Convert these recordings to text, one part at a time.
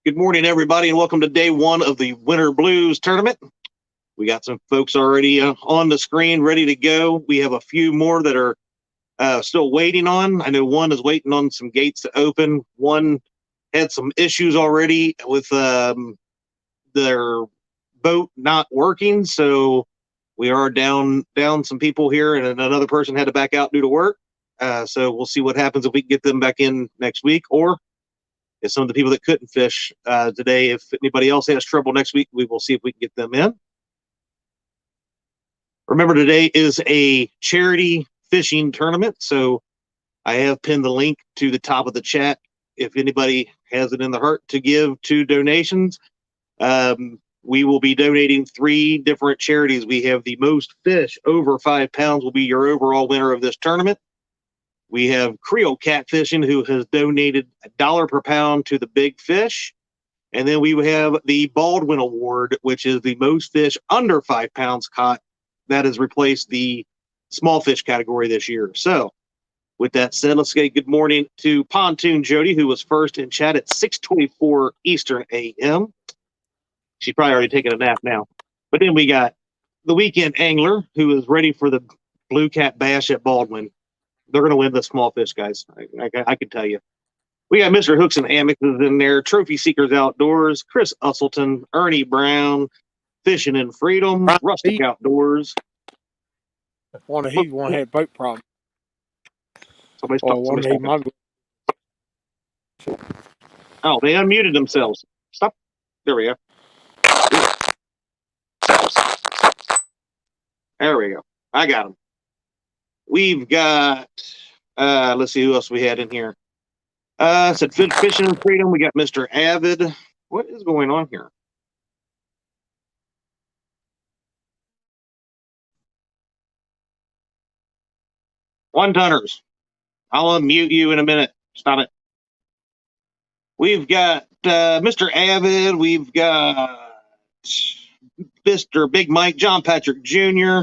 Good morning, everybody, and welcome to day one of the Winter Blues tournament. We got some folks already on the screen ready to go. We have a few more that are still waiting on. I know one is waiting on some gates to open. One had some issues already with their boat not working, so we are down some people here, and another person had to back out due to work. So we'll see what happens if we can get them back in next week, or if some of the people that couldn't fish today, if anybody else has trouble next week, we will see if we can get them in. Remember, today is a charity fishing tournament, so I have pinned the link to the top of the chat if anybody has it in the heart to give to donations. We will be donating 3 different charities. We have the most fish over 5 pounds will be your overall winner of this tournament. We have Reelville Catfishing, who has donated $1 per pound to the big fish. And then we have the Baldwin Award, which is the most fish under 5 pounds caught. That has replaced the small fish category this year. So with that said, let's say good morning to Pontoon Jody, who was first in chat at 6:24 Eastern AM. She's probably already taken a nap now. But then we got the Weekend Angler, who is ready for the Blue Cat Bash at Baldwin. They're going to win the small fish, guys. I can tell you. We got Mr. Hooks and Hammocks in there, Trophy Seekers Outdoors, Chris Usselton, Ernie Brown, Fishing in Freedom, Rustic Outdoors. One had boat problem. Oh, they unmuted themselves. Stop. There we go. There we go. I got them. We've got, let's see who else we had in here. Said Fishing in Freedom. We got Mr. Avid. What is going on here? One-tonners. I'll unmute you in a minute. Stop it. We've got Mr. Avid. We've got Mr. Big Mike, John Patrick Jr.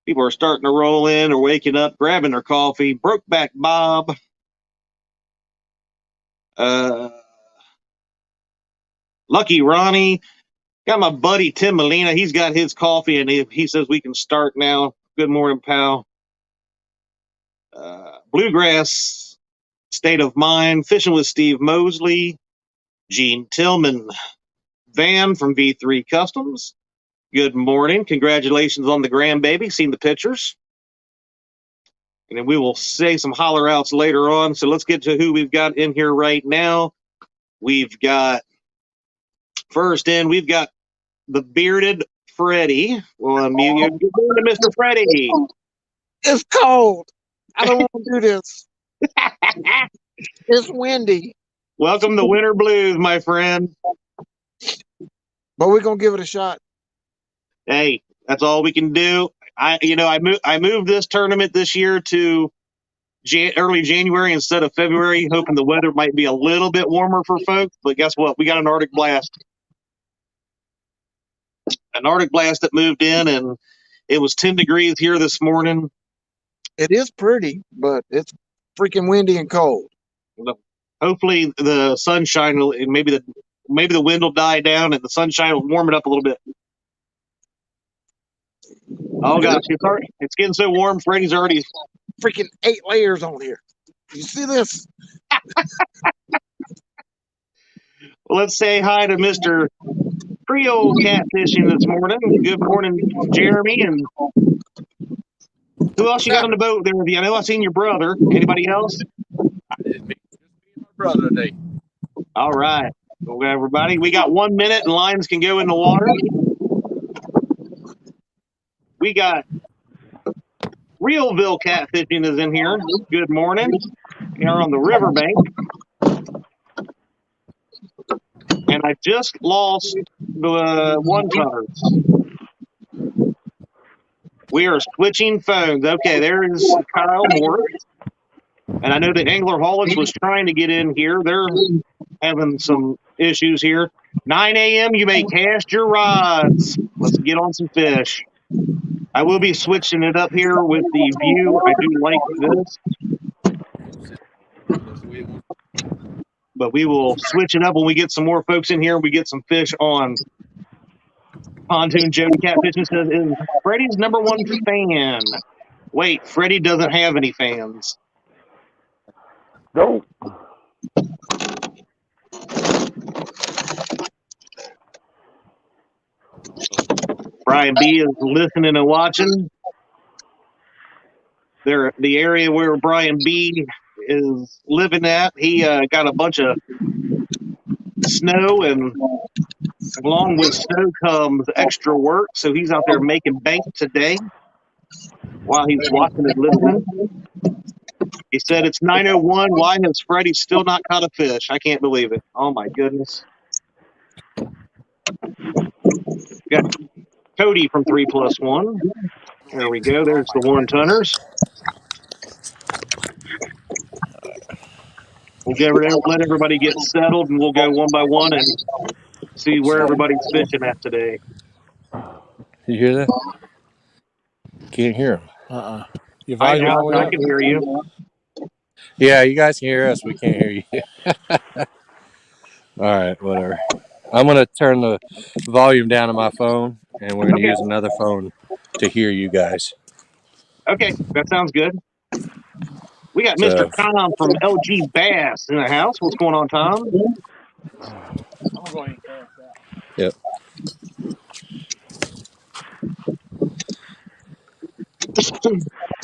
People are starting to roll in or waking up, grabbing their coffee. Brokeback Bob. Lucky Ronnie. Got my buddy Tim Molina. He's got his coffee, and he says we can start now. Good morning, pal. Bluegrass State of Mind. Fishing with Steve Mosley. Gene Tillman. Van from V3 Customs. Good morning. Congratulations on the grandbaby. Seen the pictures. And then we will say some holler outs later on. So let's get to who we've got in here right now. We've got first in, we've got the bearded Freddie. Well, unmute you. Good morning, Mr. Freddie. It's cold. I don't want to do this. It's windy. Welcome to Winter Blues, my friend. But we're going to give it a shot. Hey, that's all we can do. I moved this tournament this year to early January instead of February, hoping the weather might be a little bit warmer for folks. But guess what? We got an Arctic blast. An Arctic blast that moved in, and it was 10 degrees here this morning. It is pretty, but it's freaking windy and cold. Hopefully the sunshine will, maybe the wind will die down and the sunshine will warm it up a little bit. Oh gosh, it's getting so warm. Freddie's already freaking 8 layers on here. You see this? Well, let's say hi to Mr. Reelville Catfishing this morning. Good morning, Jeremy. And who else you got on the boat there with you? I know I've seen your brother. Anybody else? Just me and my brother today. All right. Okay, everybody. We got 1 minute and lines can go in the water. We got Reelville Catfishing is in here. Good morning. We are on the riverbank. And I just lost the one-tonners. We are switching phones. Okay, there's Kyle Moore. And I know that Anglerholics was trying to get in here. They're having some issues here. 9 a.m., you may cast your rods. Let's get on some fish. I will be switching it up here with the view. I do like this. But we will switch it up when we get some more folks in here and we get some fish on. Pontoon Jody Catfishing says, is Freddie's #1 fan. Wait, Freddie doesn't have any fans. Go. Brian B is listening and watching. The area where Brian B is living at, he got a bunch of snow, and along with snow comes extra work, so he's out there making bank today while he's watching and listening. He said it's 9:01. Why has Freddie still not caught a fish? I can't believe it. Oh my goodness. Got Cody from 3+1. There we go. There's the 1-tonners. We'll let everybody get settled, and we'll go one by one and see where everybody's fishing at today. You hear that? Can't hear him. Your I volume all the way I up? can hear you. Yeah, you guys can hear us. We can't hear you. All right, whatever. I'm going to turn the volume down on my phone, and we're going to use another phone to hear you guys. Okay, that sounds good. We got So, Mr. Tom from LG Bass in the house. What's going on, Tom? I'm going to cash out. yep.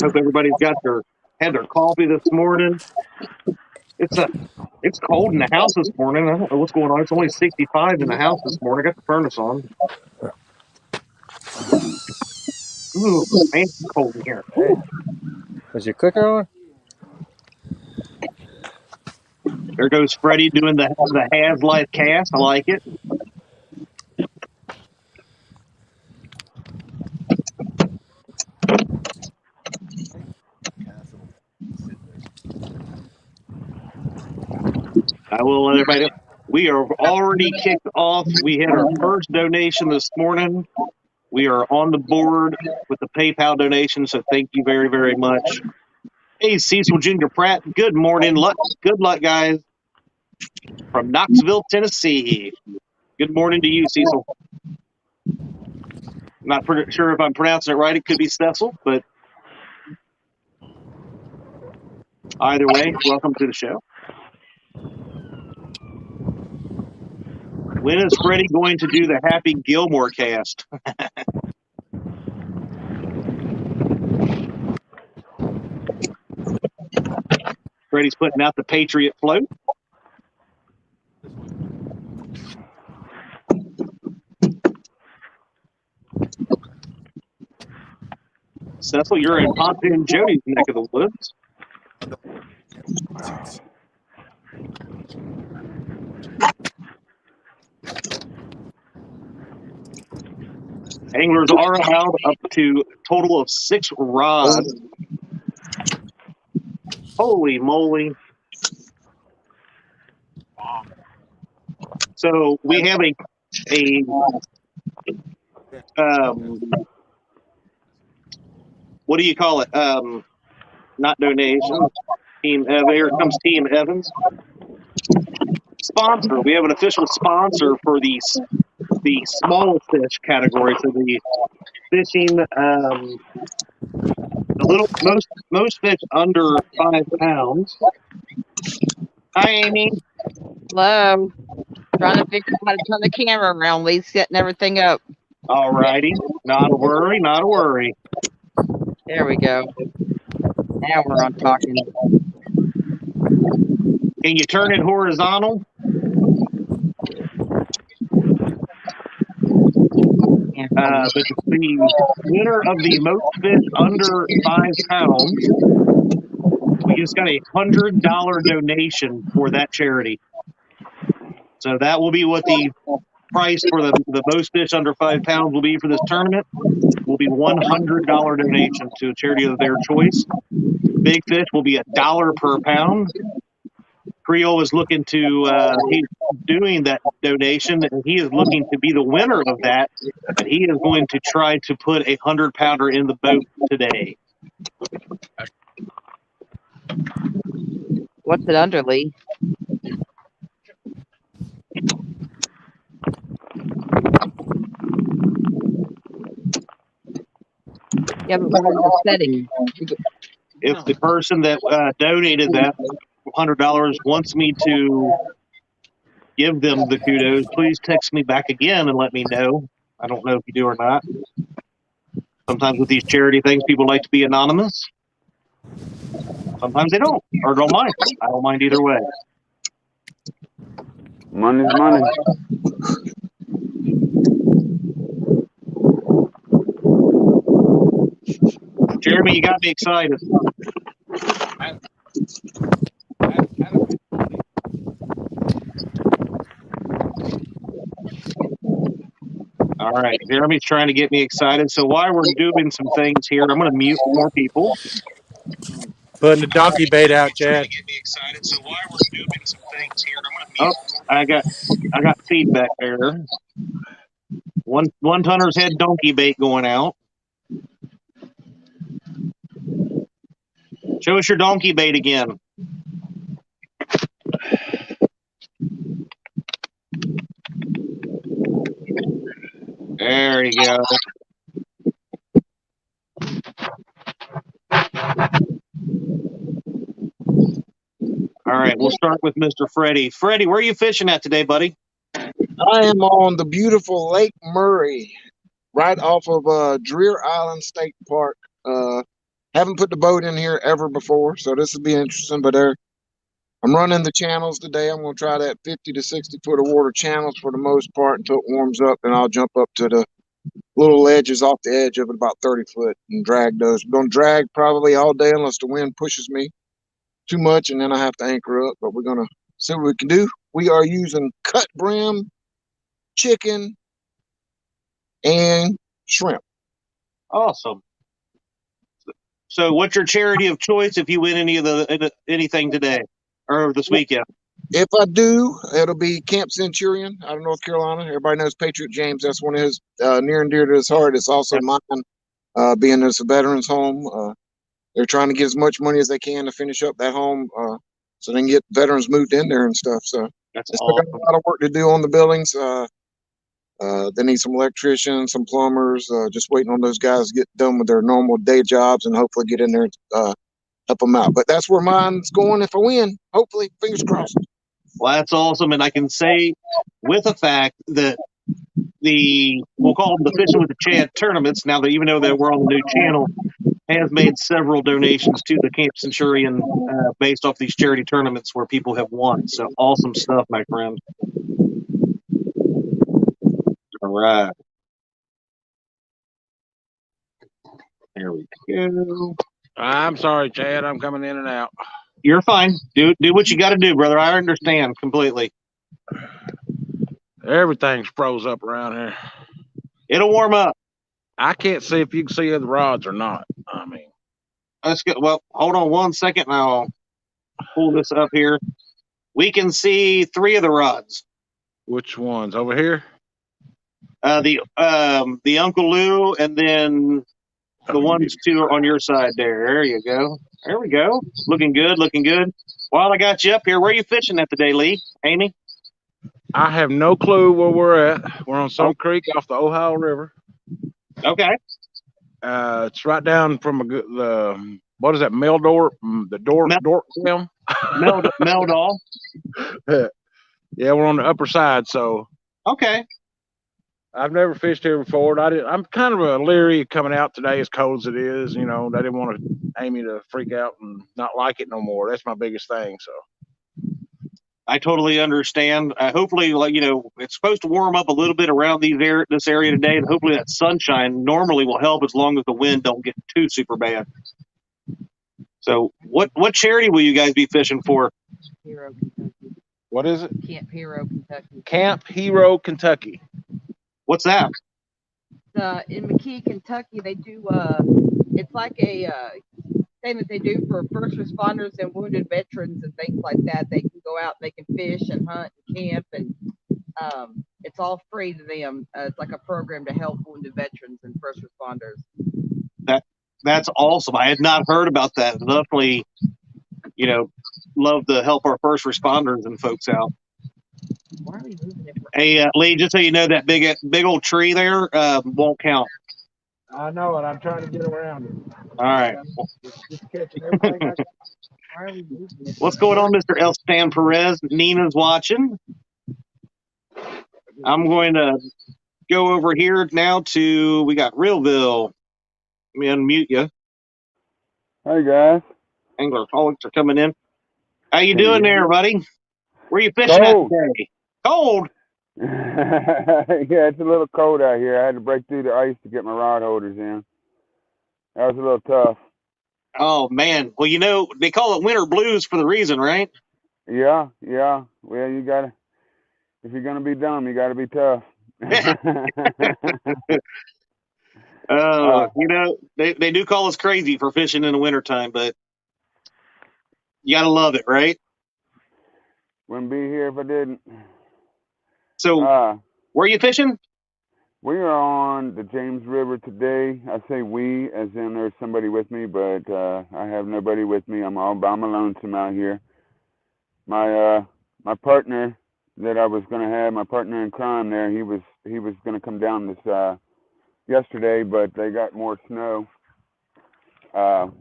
Hope everybody's had their coffee this morning. It's cold in the house this morning. I don't know what's going on. It's only 65 in the house this morning. I got the furnace on. Ooh, man, it's cold in here. Is your clicker on? There goes Freddie doing the Has Life cast. I like it. I will let everybody know. We are already kicked off. We had our first donation this morning. We are on the board with the PayPal donation, so thank you very, very much. Hey, Cecil Junior Pratt, good morning. Good luck, guys. From Knoxville, Tennessee. Good morning to you, Cecil. Not sure if I'm pronouncing it right. It could be Cecil, but either way, welcome to the show. When is Freddie going to do the Happy Gilmore cast? Freddie's putting out the Patriot float. Cecil, you're in Pontoon Jody's neck of the woods. Anglers are allowed up to a total of 6 rods. Holy moly. So we have what do you call it? Not donation. Here comes Team Evans. Sponsor. We have an official sponsor for the small fish category. So the fishing, most fish under 5 pounds. Hi, Amy. Hello. Trying to figure out how to turn the camera around. Lee's setting everything up. All righty. Not a worry. Not a worry. There we go. Now we're on talking. Can you turn it horizontal? But the winner of the most fish under 5 pounds, we just got a $100 donation for that charity. So that will be what the price for the most fish under 5 pounds will be for this tournament. Will be $100 donation to a charity of their choice. Big fish will be $1 per pound. Creole is looking to he's doing that donation, and he is looking to be the winner of that. And he is going to try to put a 100-pounder in the boat today. What's it under, Lee? haven't learned the setting. If the person that donated that $100 wants me to give them the kudos, please text me back again and let me know. I don't know if you do or not. Sometimes with these charity things, people like to be anonymous. Sometimes they don't, or don't mind. I don't mind either way. Money's money. Jeremy, you got me excited. All right, Jeremy's trying to get me excited. So while we're doing some things here, I'm going to mute more people. Putting the donkey bait out, Chad. Oh, I got feedback there. One hunter's had donkey bait going out. Show us your donkey bait again. There you go. All right, we'll start with Mr. Freddie. Freddie, where are you fishing at today, buddy? I am on the beautiful Lake Murray, right off of Dreer Island State Park. Haven't put the boat in here ever before, so this will be interesting. But I'm running the channels today. I'm going to try that 50 to 60 foot of water channels for the most part until it warms up, and I'll jump up to the little ledges off the edge of it about 30 foot and drag those. We're going to drag probably all day unless the wind pushes me too much, and then I have to anchor up. But we're going to see what we can do. We are using cut brim, chicken, and shrimp. Awesome. So, what's your charity of choice if you win anything today or this weekend? If I do, it'll be Camp Centurion out of North Carolina. Everybody knows Patriot James. That's one of his near and dear to his heart. It's also mine, being this a veterans home. They're trying to get as much money as they can to finish up that home so they can get veterans moved in there and stuff. So That's it's awesome. got a lot of work to do on the buildings. They need some electricians, some plumbers, just waiting on those guys to get done with their normal day jobs and hopefully get in there and help them out. But that's where mine's going if I win. Hopefully, fingers crossed. Well, that's awesome. And I can say with the fact that we'll call them the Fishing with the Chad tournaments, now that even though that we're on the new channel, has made several donations to the Camp Centurion based off these charity tournaments where people have won. So awesome stuff, my friend. All right. There we go. I'm sorry, Chad. I'm coming in and out. You're fine. Do what you got to do, brother. I understand completely. Everything's froze up around here. It'll warm up. I can't see if you can see the rods or not. I mean, Let's go. Well, hold on 1 second, and I'll pull this up here. We can see 3 of the rods. which ones over here? The Uncle Lou, and then the ones 2 are on your side there. There you go. There we go. Looking good. Looking good. While I got you up here, where are you fishing at today, Lee? Amy? I have no clue where we're at. We're on some creek off the Ohio River. Okay. It's right down from the what is that? Meldor, the door film. Meldal. Yeah, we're on the upper side, so Okay. I've never fished here before. I'm kind of leery coming out today as cold as it is. You know, they didn't want Amy to freak out and not like it no more. That's my biggest thing. So I totally understand. Hopefully, it's supposed to warm up a little bit around this area today, and hopefully that sunshine normally will help as long as the wind don't get too super bad. So, what charity will you guys be fishing for? Hero, Kentucky. what is it? Camp Hero, Kentucky. Camp Hero, Kentucky. What's that? In McKee, Kentucky, they do. It's like a thing that they do for first responders and wounded veterans and things like that. They can go out, they can fish and hunt and camp, and it's all free to them. It's like a program to help wounded veterans and first responders. That's awesome. I had not heard about that. Definitely, love to help our first responders and folks out. Why are we moving it? Hey, Lee, just so you know, that big old tree there won't count. I know it. I'm trying to get around it. All right. Just catching everything I can. What's going on, Mr. El Stan Perez? Nina's watching. I'm going to go over here now to, we got Reelville. Let me unmute you. Hey guys. Anglerholics are coming in. How you Can you doing hear there, me? buddy? Where you fishing at Cold. today? Cold. Yeah, it's a little cold out here. I had to break through the ice to get my rod holders in. That was a little tough. Oh man. Well, you know, they call it winter blues for the reason, right? Yeah. Well, you gotta, if you're gonna be dumb, you gotta be tough. You know, they do call us crazy for fishing in the wintertime, but you gotta love it, right? Wouldn't be here if I didn't. So where are you fishing? We are on the James River today. I say we, as in there's somebody with me, but I have nobody with me. I'm lonesome out here. My partner that I was gonna have, my partner in crime there, he was gonna come down this yesterday, but they got more snow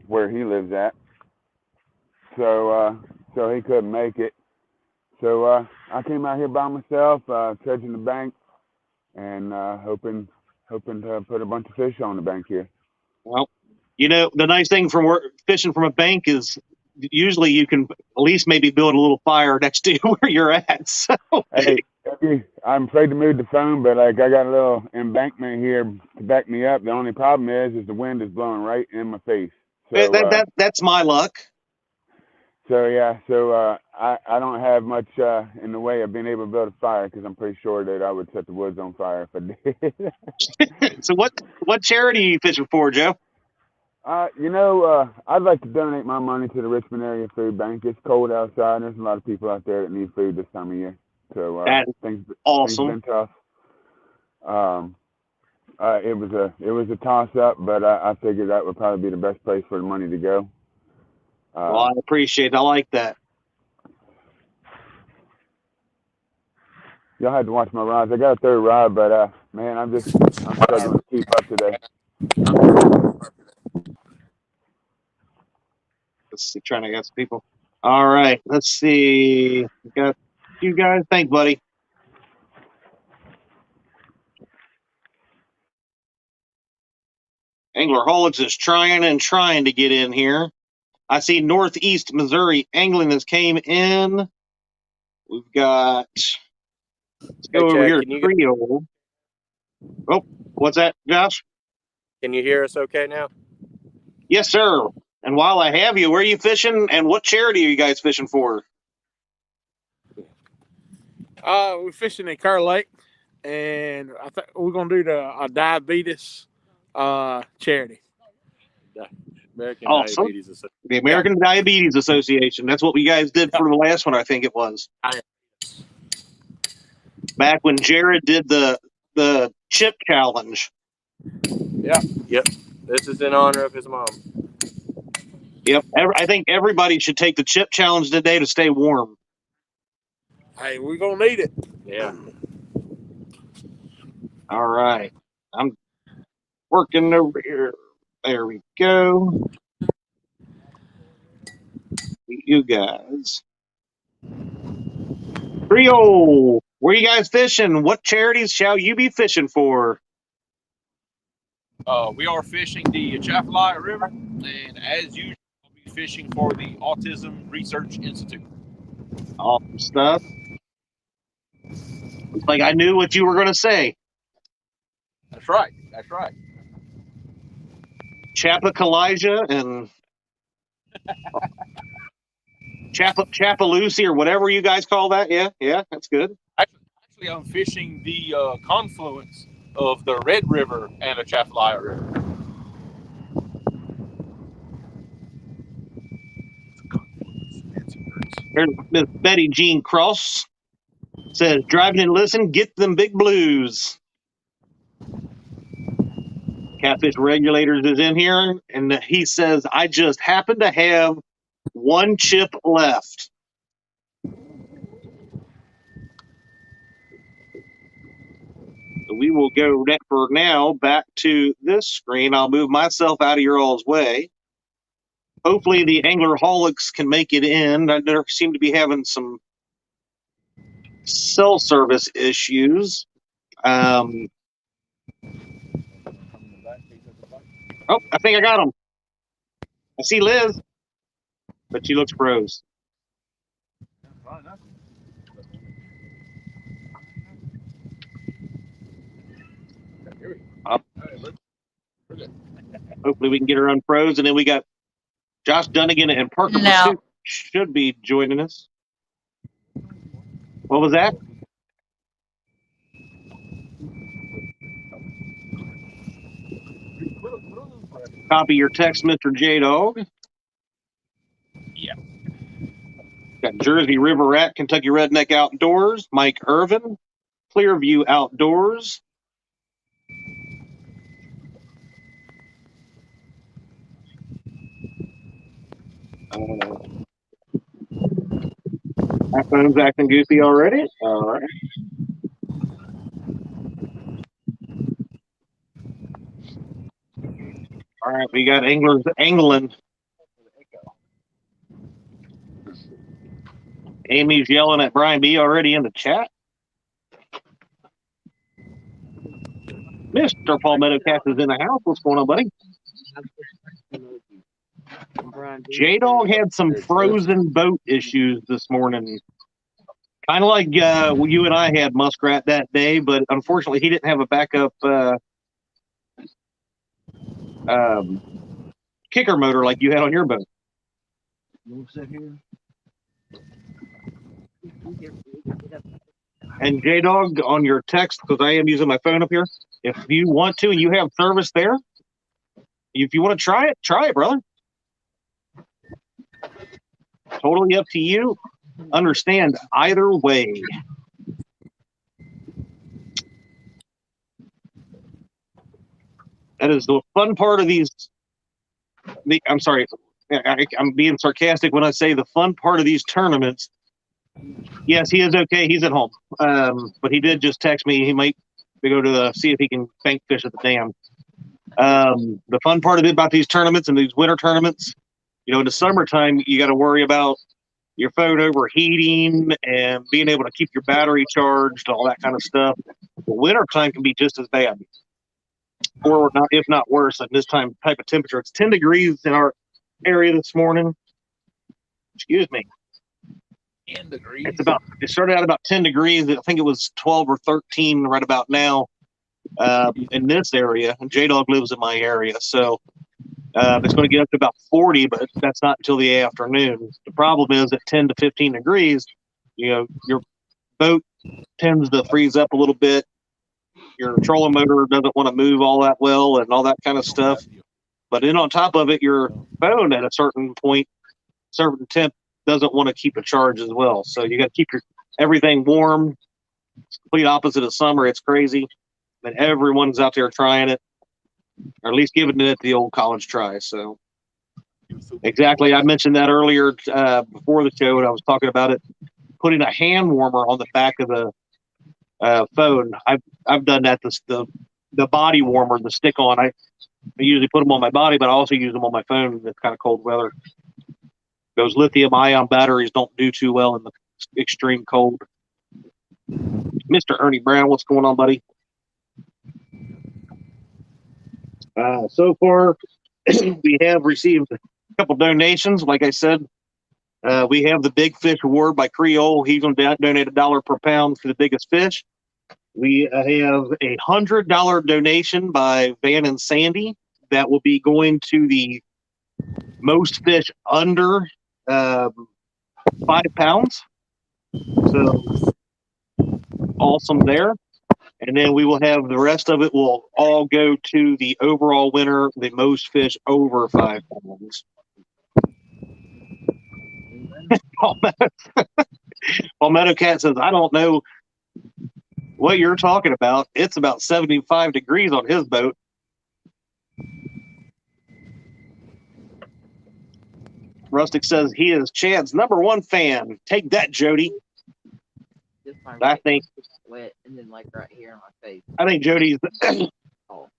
where he lives at. So he couldn't make it. So I came out here by myself, trudging the bank and hoping to put a bunch of fish on the bank here. Well, you know, the nice thing from fishing from a bank is usually you can at least maybe build a little fire next to where you're at. So Hey, I'm afraid to move the phone, but like I got a little embankment here to back me up. The only problem is the wind is blowing right in my face. So that's my luck. I don't have much in the way of being able to build a fire because I'm pretty sure that I would set the woods on fire if I did. So what charity are you fishing for, Joe? I'd like to donate my money to the Richmond Area Food Bank. It's cold outside. There's a lot of people out there that need food this time of year. So That's things awesome. been tough. It was a toss up, but I figured that would probably be the best place for the money to go. Well, I appreciate it. I like that. Y'all had to watch my rods. I got a third rod, but man, I'm struggling to keep up today. Let's see, trying to get some people. All right, let's see. We got you guys. Thanks, buddy. Anglerholics is trying to get in here. I see Northeast Missouri Angling has came in. We've got. Let's go over here to Trio. Oh, what's that, Josh? Can you hear us okay now? Yes, sir. And while I have you, where are you fishing and what charity are you guys fishing for? We're fishing in Kerr Lake, and I think we're gonna do the diabetes charity. The American Awesome. Diabetes Association. The American Diabetes Association. That's what we guys did for the last one, I think it was. Back when Jared did the chip challenge. Yep. This is in honor of his mom. Yep. I think everybody should take the chip challenge today to stay warm. Hey, we're gonna need it. Yeah. All right. I'm working over here. There we go. You guys. Trio, where you guys fishing? What charities shall you be fishing for? We are fishing the Atchafalaya River, and as usual, I'll be fishing for the Autism Research Institute. Awesome stuff. Looks like I knew what you were going to say. That's right. That's right. Chappakalija and Chappaloosa or whatever you guys call that. Yeah, that's good. Actually, I'm fishing the confluence of the Red River and Atchafalaya River. There's Miss Betty Jean Cross. Says, driving and listen, get them big blues. Catfish Regulators is in here, and he says, I just happen to have one chip left. We will go for now back to this screen. I'll move myself out of your all's way. Hopefully the Anglerholics can make it in. They seem to be having some cell service issues. Oh, I think I got him. I see Liz, but she looks froze. Up. Hopefully we can get her unfroze, and then we got Josh Dunnigan and Parker No. Pursuit should be joining us. What was that? Copy your text, Mr. Jaydog. Yeah. Got Jersey River Rat, Kentucky Redneck Outdoors, Mike Irvin, Clearview Outdoors. My phone's acting goofy already. All right. All right, we got anglers angling. Amy's yelling at Brian B already in the chat. Mr. Palmetto Cat is in the house. What's going on, buddy? J-Dog had some frozen boat issues this morning. Kind of like you and I had Muskrat that day, but unfortunately he didn't have a backup kicker motor like you had on your boat. And J-Dog, on your text, because I am using my phone up here, if you want to and you have service there, if you want to try it, brother. Totally up to you. Understand either way. That is the fun part of these. I'm sorry. I'm being sarcastic when I say the fun part of these tournaments. Yes, he is okay. He's at home. But he did just text me. He might go to see if he can bank fish at the dam. The fun part of it about these tournaments and these winter tournaments, in the summertime, you got to worry about your phone overheating and being able to keep your battery charged, all that kind of stuff. The winter time can be just as bad, or not, if not worse, at this type of temperature. It's 10 degrees in our area this morning. Excuse me. 10 degrees. It started out about 10 degrees. I think it was 12 or 13 right about now in this area. And J-Dog lives in my area, so it's going to get up to about 40, but that's not until the afternoon. The problem is at 10 to 15 degrees, your boat tends to freeze up a little bit. Your trolling motor doesn't want to move all that well and all that kind of stuff. But then on top of it, your phone at a certain point, certain temp, doesn't want to keep a charge as well. So you got to keep everything warm. It's complete opposite of summer. It's crazy. But everyone's out there trying it, or at least giving it the old college try. So exactly. I mentioned that earlier before the show, and I was talking about it, putting a hand warmer on the back of the phone. I've done that. The body warmer, the stick on. I usually put them on my body, but I also use them on my phone in this kind of cold weather. Those lithium-ion batteries don't do too well in the extreme cold. Mr. Ernie Brown, what's going on, buddy? So far, we have received a couple donations. Like I said, we have the Big Fish Award by Creole. He's going to donate $1 per pound for the biggest fish. We have a $100 donation by Van and Sandy that will be going to the most fish under 5 pounds. So awesome there. And then we will have the rest of it will all go to the overall winner, the most fish over 5 pounds. Palmetto Cat says, I don't know what you're talking about. It's about 75 degrees on his boat. Rustic says he is Chad's #1 fan. Take that, Jody. I think wet, and then like right here on my face. I think Jody's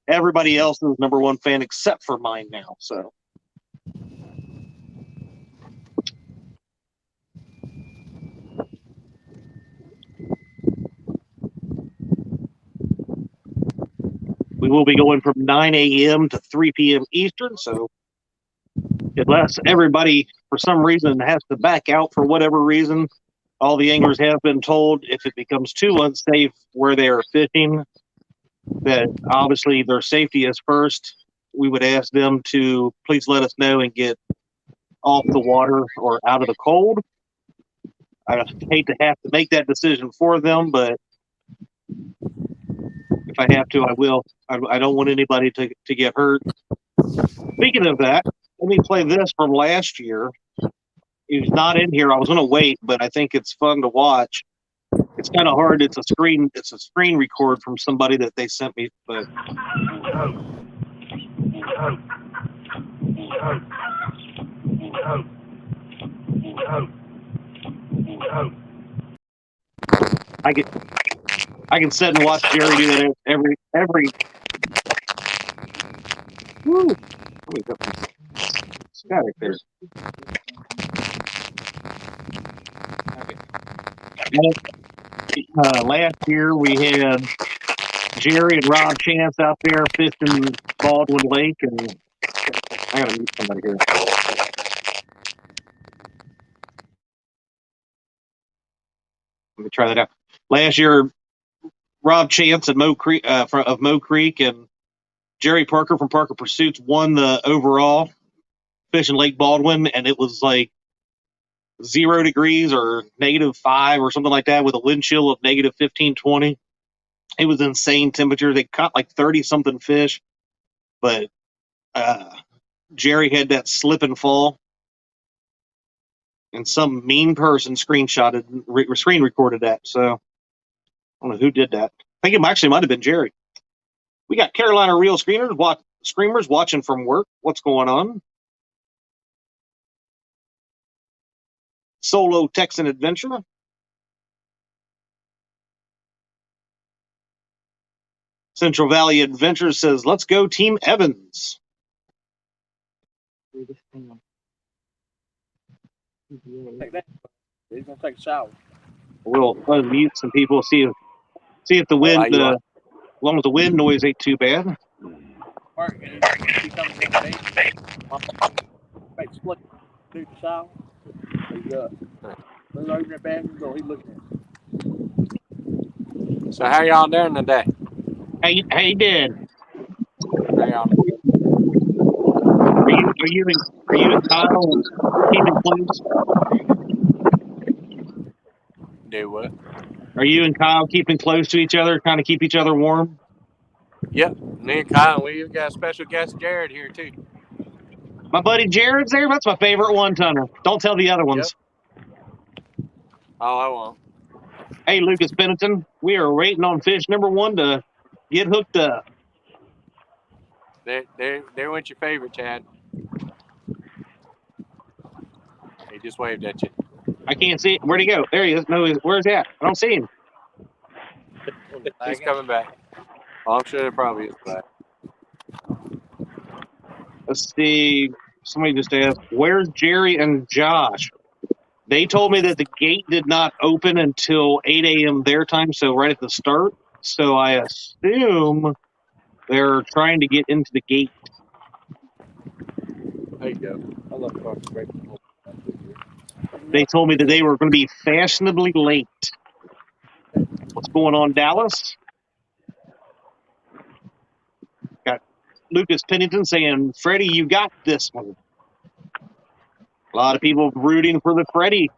everybody else's #1 fan except for mine now. So we will be going from 9 a.m. to 3 p.m. Eastern. So unless everybody for some reason has to back out for whatever reason, all the anglers have been told if it becomes too unsafe where they are fishing, that obviously their safety is first. We would ask them to please let us know and get off the water or out of the cold. I hate to have to make that decision for them, but if I have to, I will. I don't want anybody to get hurt. Speaking of that, let me play this from last year. He's not in here. I was going to wait, but I think it's fun to watch. It's kind of hard. It's a screen record from somebody that they sent me, but I can sit and watch Jerry do that every. Woo! Let me put Scott right there. Last year we had Jerry and Rob Chance out there fishing Baldwin Lake, and I gotta meet somebody here. Let me try that out. Last year, Rob Chance and Mo Creek of Mo Creek and Jerry Parker from Parker Pursuuts won the overall fishing Lake Baldwin, and it was like 0 degrees or -5 or something like that with a wind chill of -15, 20. It was insane temperature. They caught like 30 something fish, but Jerry had that slip and fall, and some mean person screen recorded that. So I don't know who did that. I think it actually might have been Jerry. We got Carolina Reel Screamers watching from work. What's going on? Solo Texan Adventure. Central Valley Adventure says, let's go Team Evans. Take that. He's gonna take a shower. We'll unmute some people, see if the wind, as long as the wind noise ain't too bad. Mark, he comes in today. Split. Do the shower. He's Let's open that bathroom door. He's looking at it. So how y'all doing today? How you doing? How y'all? Are you and Kyle keeping close? Do what? Are you and Kyle keeping close to each other, kind of keep each other warm? Yep. Me and Kyle, we've got a special guest, Jared, here too. My buddy Jared's there. That's my favorite one-tonner. Don't tell the other ones. Yep. Oh, I won't. Hey, Lucas Pennington, we are waiting on fish #1 to get hooked up. There went your favorite, Chad. He just waved at you. I can't see it. Where'd he go? There he is. No, where's he at? I don't see him. He's coming back. Well, I'm sure it probably is back. Let's see. Somebody just asked, where's Jerry and Josh? They told me that the gate did not open until 8 a.m. their time, so right at the start. So I assume they're trying to get into the gate. There you go. I love coffee. They told me that they were going to be fashionably late. What's going on, Dallas? Got Lucas Pennington saying, Freddie, you got this one. A lot of people rooting for the Freddie.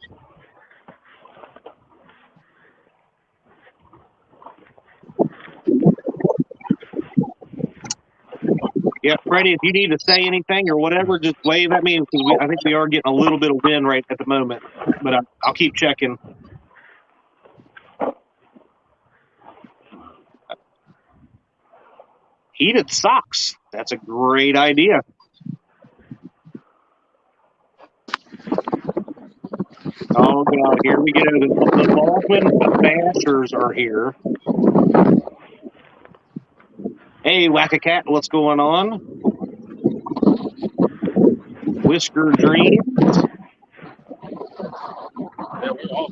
Yeah, Freddie, if you need to say anything or whatever, just wave at me because I think we are getting a little bit of wind right at the moment. But I'll keep checking. Heated socks. That's a great idea. Oh God, here we go. The Baldwin Bashers are here. Hey, Whack-A-Cat, what's going on? Whisker Dreams. Yeah, we're all.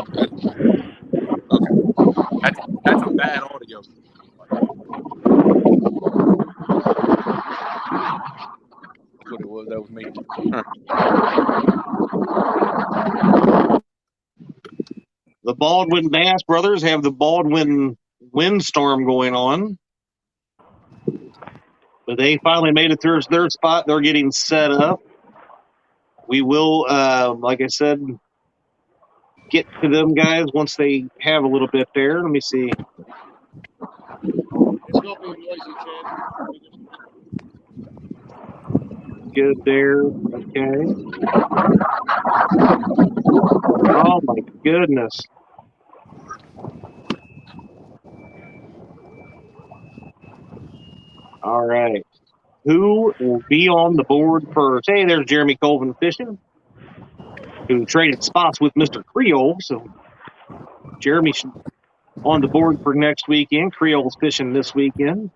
Okay. That's a bad audio. That's what it was. That was me. The Baldwin Bass brothers have the Baldwin windstorm going on. But they finally made it through their spot. They're getting set up. We will, like I said, get to them guys once they have a little bit there. Let me see. It's gonna be noisy, Chad. Good there. Okay. Oh my goodness. All right. Who will be on the board first? Hey, there's Jeremy Colvin Fishing, who traded spots with Mr. Creole. So Jeremy's on the board for next weekend. Creole's fishing this weekend.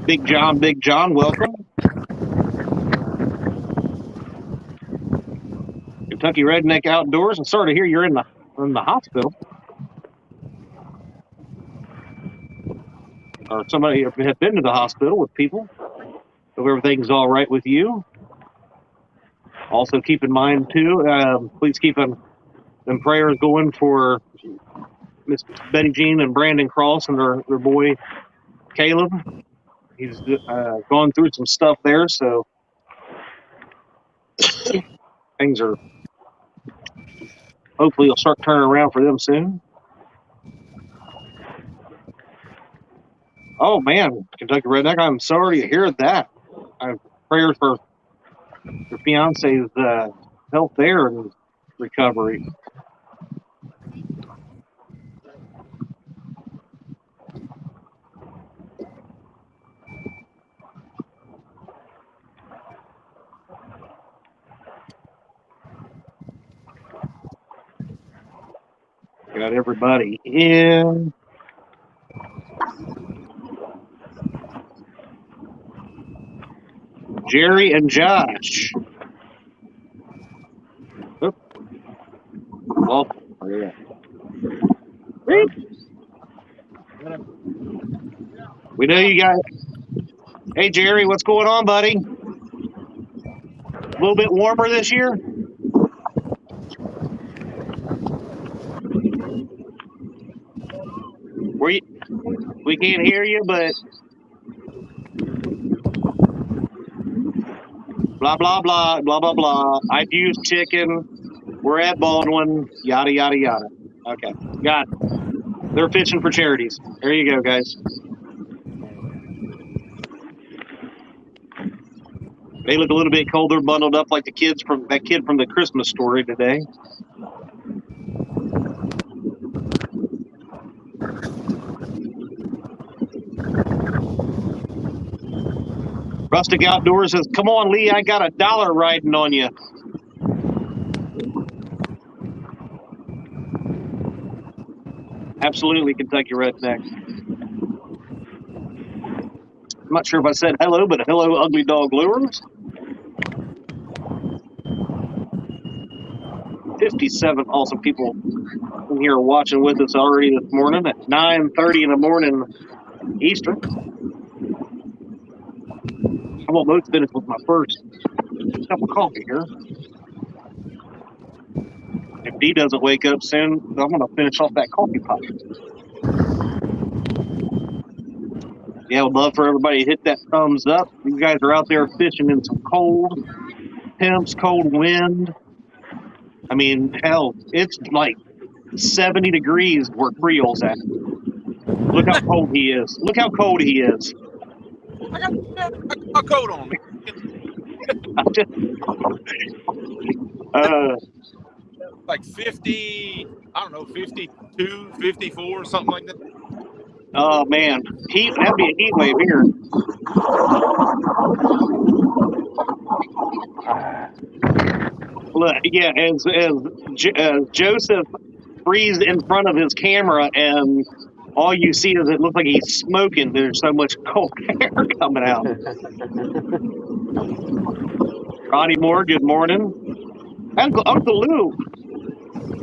Big John, welcome. Kentucky Redneck Outdoors. I'm sorry to hear you're in the hospital. Or somebody had been to the hospital with people. Hope everything's all right with you. Also, keep in mind, too, please keep them prayers going for Miss Betty Jean and Brandon Cross and their boy, Caleb. He's gone through some stuff there, so things are hopefully will start turning around for them soon. Oh, man, Kentucky Redneck, I'm sorry to hear that. Prayers for your fiance's health there and recovery. Got everybody in. Jerry and Josh. Oop. Oh, yeah. We know you guys. Hey, Jerry, what's going on, buddy? A little bit warmer this year? We can't hear you, but blah, blah, blah, blah, blah, blah. I've used chicken. We're at Baldwin, yada, yada, yada. Okay, got it. They're fishing for charities. There you go, guys. They look a little bit colder, bundled up like the kids from that kid from the Christmas Story today. Rustic Outdoors says, "Come on, Lee, I got $1 riding on you." Absolutely, Kentucky Redneck. I'm not sure if I said hello, but hello, Ugly Dog Lures. 57 awesome people in here watching with us already this morning at 9:30 in the morning Eastern. I'm almost finished with my first cup of coffee here. If Dee doesn't wake up soon, I'm going to finish off that coffee pot. Yeah, I would love for everybody to hit that thumbs up. You guys are out there fishing in some cold temps, cold wind. I mean, hell, it's like 70 degrees where Creole's at. Look how cold he is. Look how cold he is. I got my coat on, man. Like 50, I don't know, 52, 54, something like that. Oh man, that'd be a heat wave here. Look, yeah, as Joseph freezed in front of his camera, and all you see is it looks like he's smoking. There's so much cold air coming out. Ronnie Moore, good morning. Uncle Lou,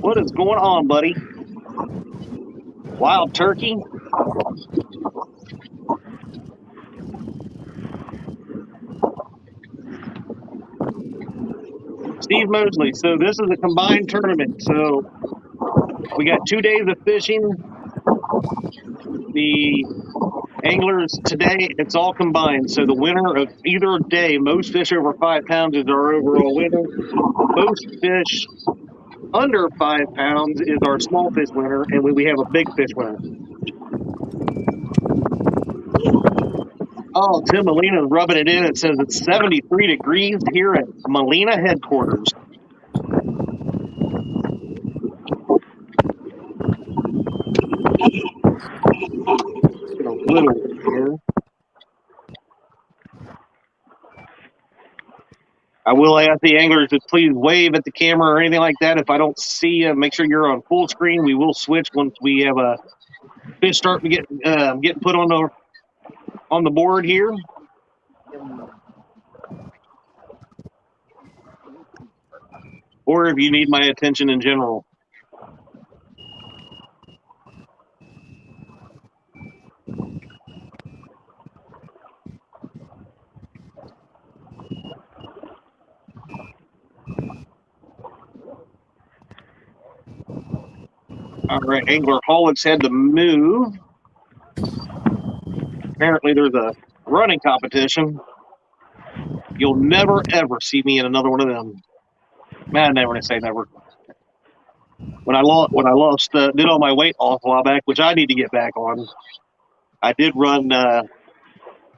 what is going on, buddy? Wild turkey. Steve Mosley. So this is a combined tournament. So we got 2 days of fishing. The anglers today, it's all combined. So the winner of either day, most fish over 5 pounds is our overall winner. Most fish under 5 pounds is our small fish winner, and we have a big fish winner. Oh, Tim Molina is rubbing it in. It says it's 73 degrees here at Molina headquarters. Get a little here. I will ask the anglers to please wave at the camera or anything like that. If I don't see you, make sure you're on full screen. We will switch once we have a fish starting to get put on the board here. Or if you need my attention in general. All right, Anglerholics had to move. Apparently there's a running competition. You'll never, ever see me in another one of them. Man, never say never. When I lost, did all my weight loss a while back, which I need to get back on. I did run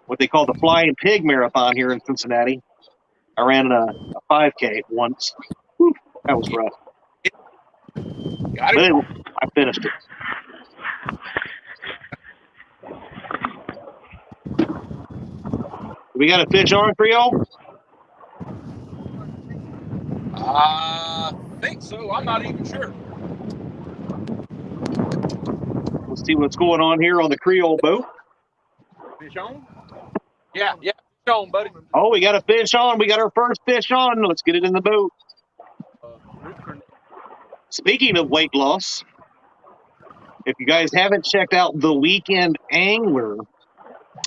what they call the Flying Pig Marathon here in Cincinnati. I ran a 5K once. Whew, that was rough. Got But it. anyway, I finished it. We got a fish on for y'all? I think so. I'm not even sure. Let's see what's going on here on the Creole boat. Fish on? Yeah, fish on, buddy. Oh, we got a fish on. We got our first fish on. Let's get it in the boat. Speaking of weight loss, if you guys haven't checked out The Weekend Angler,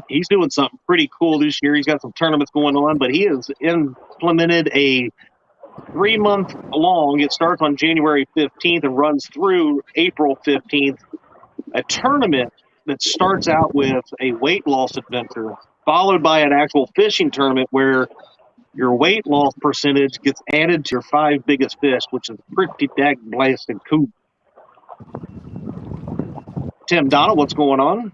he's doing something pretty cool this year. He's got some tournaments going on, but he has implemented a 3-month long. It starts on January 15th and runs through April 15th. A tournament that starts out with a weight loss adventure, followed by an actual fishing tournament where your weight loss percentage gets added to your 5 biggest fish, which is pretty dang blasted cool. Tim Donald, what's going on?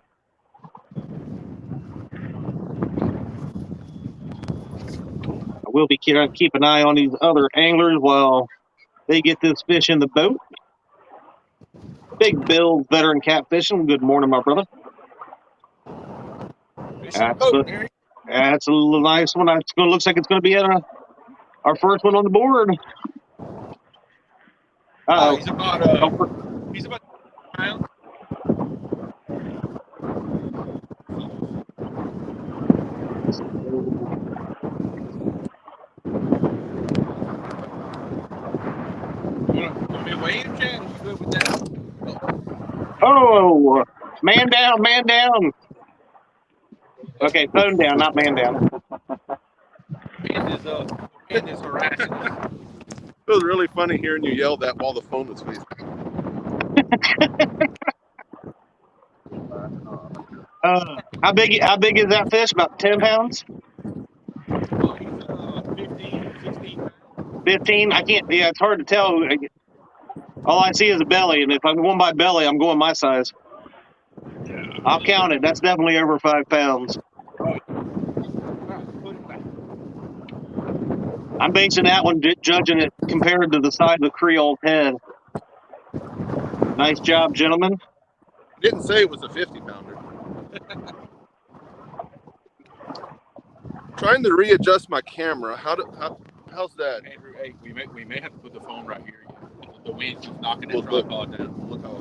I will be keep an eye on these other anglers while they get this fish in the boat. Big Bill, veteran catfishing. Good morning, my brother. That's a little nice one. Looks like it's going to be our first one on the board. He's about pounds. You want me to weigh him, Chad? You good with that? Oh, man down, man down. Okay, phone down, not man down. Man is harassing us. It was really funny hearing you yell that while the phone was squeezed. How big is that fish? About 10 pounds? 15, 16. 15? I can't. Yeah, it's hard to tell. All I see is a belly, and if I'm going by belly, I'm going my size. I'll count it. That's definitely over 5 pounds. I'm basing that one, judging it compared to the size of the Creole head. Nice job, gentlemen. Didn't say it was a 50-pounder. Trying to readjust my camera. How's that? Andrew, hey, we may have to put the phone right here. The wind's just knocking Well, that tripod down. Look how.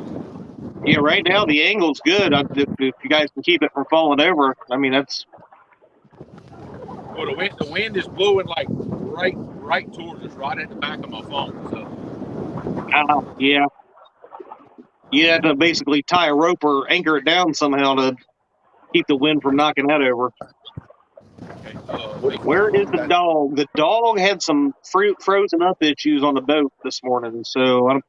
Yeah, right now the angle's good. If you guys can keep it from falling over, I mean that's. Well, the wind is blowing like right towards us, right at the back of my phone. So. Yeah. You have to basically tie a rope or anchor it down somehow to keep the wind from knocking that over. Okay. Where is the dog? The dog had some frozen up issues on the boat this morning, so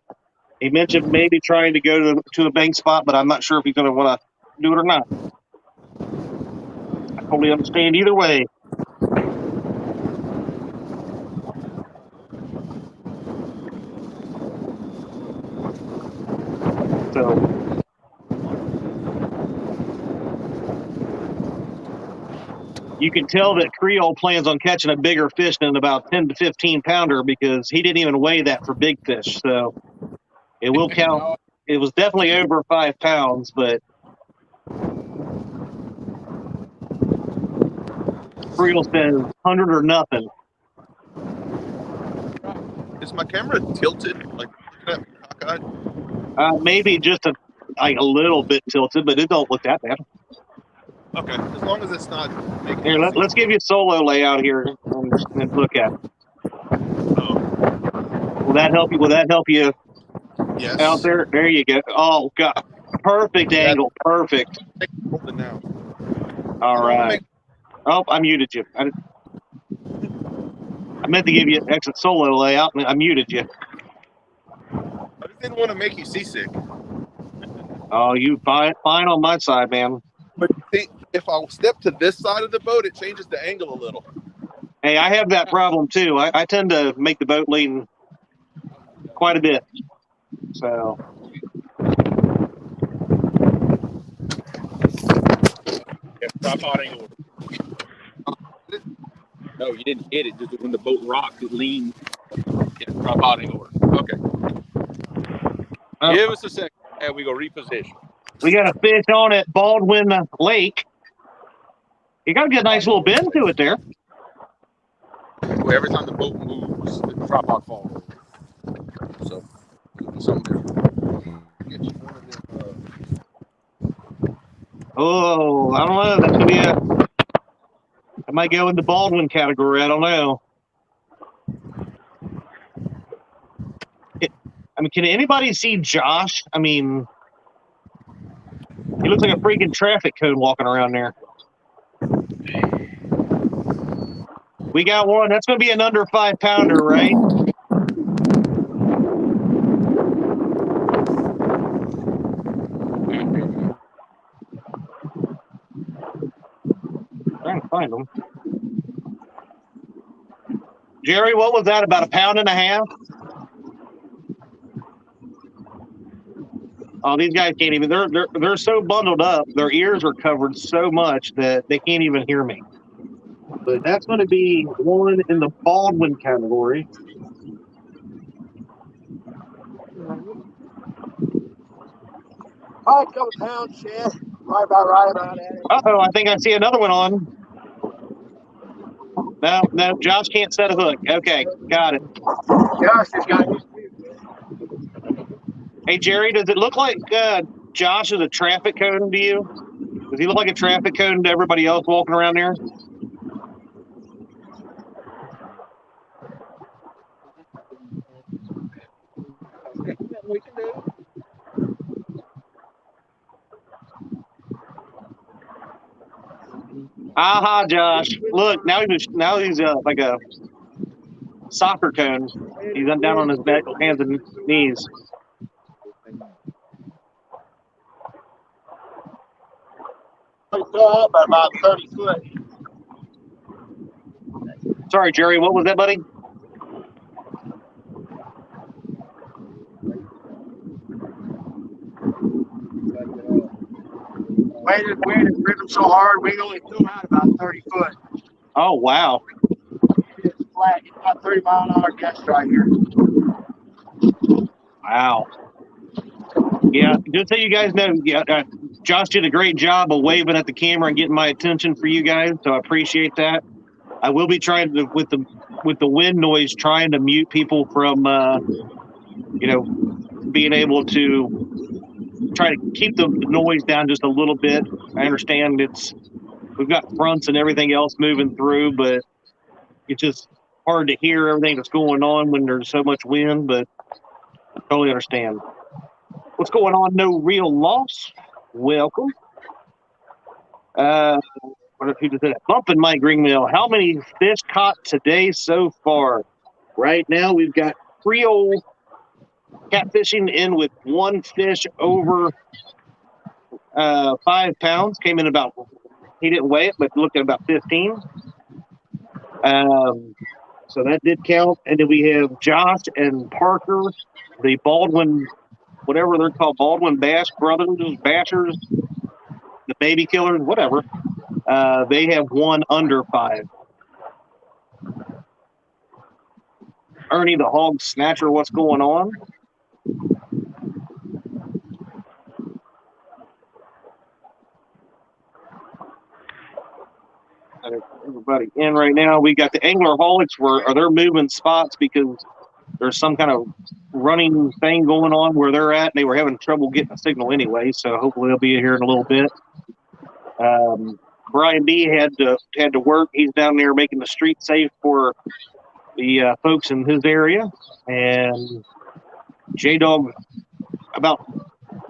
he mentioned maybe trying to go to a bank spot, but I'm not sure if he's going to want to do it or not. I totally understand either way. So you can tell that Creole plans on catching a bigger fish than about 10 to 15 pounder because he didn't even weigh that for big fish. So it will count. It was definitely over 5 pounds, but Creole says 100 or nothing. Is my camera tilted? Like cockeyed? Maybe just a little bit tilted, but it don't look that bad. Okay, as long as it's not making. Here, let's give you a solo layout here and look at it. Will that help you? Will that help you Yes. out there? There you go. Oh, God. Perfect angle. Perfect. Now. All right. Oh, I muted you. I meant to give you an exit solo layout, and I muted you. I just didn't want to make you seasick. Oh, you fine on my side, man. But see, if I step to this side of the boat, it changes the angle a little. Hey, I have that problem too. I tend to make the boat lean quite a bit. So. Yeah, tripod ain't order. No, you didn't hit it. Just when the boat rocked, it leaned. Yeah, tripod ain't order. Okay. Give us a second, and we go reposition. We got a fish on at Baldwin Lake. You got to get a nice little bend to it there. Well, every time the boat moves, the tripod falls over. So, something there. Oh, I don't know. That's going to be I might go in the Baldwin category. I don't know. Can anybody see Josh? I mean, he looks like a freaking traffic cone walking around there. We got one. That's going to be an under 5 pounder, right? Trying to find him. Jerry, what was that? About 1.5 pounds? Oh, these guys can't even. They're so bundled up. Their ears are covered so much that they can't even hear me. But that's going to be one in the Baldwin category. 5 pounds, shit. Right about it. Uh-oh, I think I see another one on. No, Josh can't set a hook. Okay, got it. Josh has got his. Hey, Jerry, does it look like Josh is a traffic cone to you? Does he look like a traffic cone to everybody else walking around there? We can do. Aha, Josh! Look, now he's like a soccer cone. He's down on his back, hands and knees. About 30 foot. Sorry, Jerry. What was that, buddy? Wind is ripping so hard, we only threw out about 30 foot. Oh, wow. It's flat. It's about 30-mile-an-hour gust right here. Wow. Yeah, just so you guys know, Josh did a great job of waving at the camera and getting my attention for you guys, so I appreciate that. I will be trying to, with the wind noise, trying to mute people from, being able to try to keep the noise down just a little bit. I understand we've got fronts and everything else moving through, but it's just hard to hear everything that's going on when there's so much wind, but I totally understand. What's going on? No real loss. Welcome. What if you just said bumping Mike Greenmill? How many fish caught today so far? Right now, we've got Creole catfishing in with one fish over 5 pounds. Came in about, he didn't weigh it, but looked at about 15. So that did count. And then we have Josh and Parker, the Baldwin, whatever they're called, Baldwin Bass Brothers, Bashers, the Baby Killers, whatever. They have one under 5. Ernie the Hog Snatcher, what's going on? Everybody in right now. We got the Anglerholics. They're moving spots because there's some kind of running thing going on where they're at, and they were having trouble getting a signal anyway. So hopefully they'll be here in a little bit. Brian B had to work. He's down there making the street safe for the folks in his area, and Jaydog about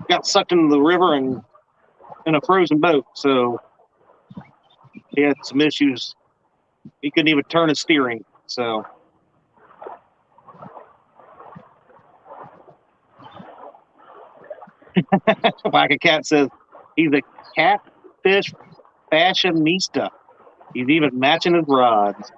got sucked into the river and in a frozen boat. So he had some issues. He couldn't even turn his steering. So like a cat says, he's a catfish fashionista. He's even matching his rods.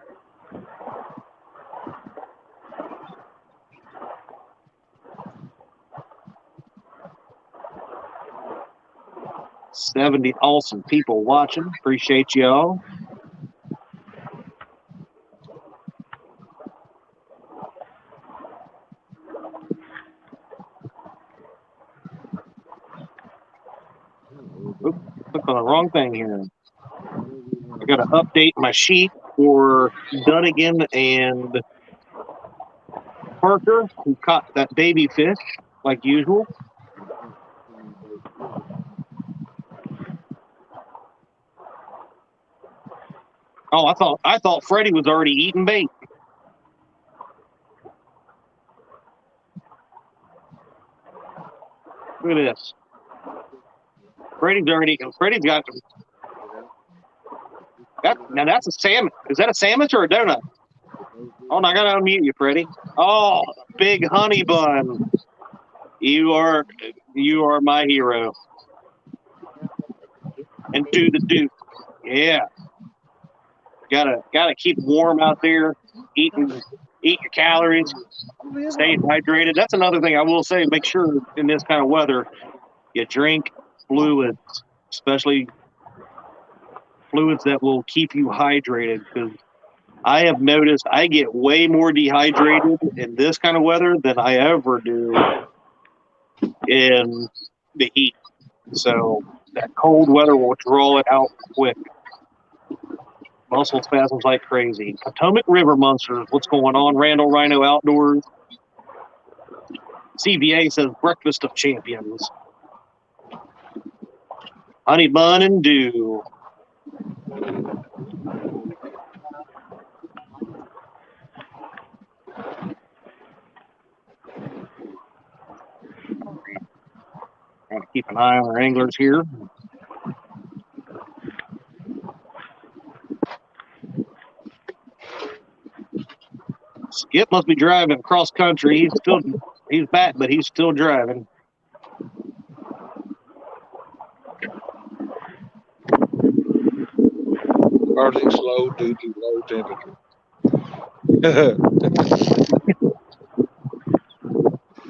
$70 awesome people watching. Appreciate y'all. Oop, clicked on the wrong thing here. I got to update my sheet for Dunnigan and Parker, who caught that baby fish like usual. Oh, I thought Freddie was already eating bait. Look at this. Freddie's got now that's a salmon. Is that a sandwich or a donut? Oh, no, I got to unmute you, Freddie. Oh, big honey bun. You are my hero. And do the Duke. Yeah. Gotta keep warm out there. Eat your calories. Stay hydrated. That's another thing I will say. Make sure in this kind of weather you drink fluids, especially fluids that will keep you hydrated, because I have noticed I get way more dehydrated in this kind of weather than I ever do in the heat. So that cold weather will draw it out quick. Muscle spasms like crazy. Potomac River Monsters, what's going on? Randall Rhino Outdoors. CBA says Breakfast of Champions. Honey Bun and Dew. Gotta keep an eye on our anglers here. Skip must be driving cross country. He's back, but he's still driving. Starting slow due to low temperature.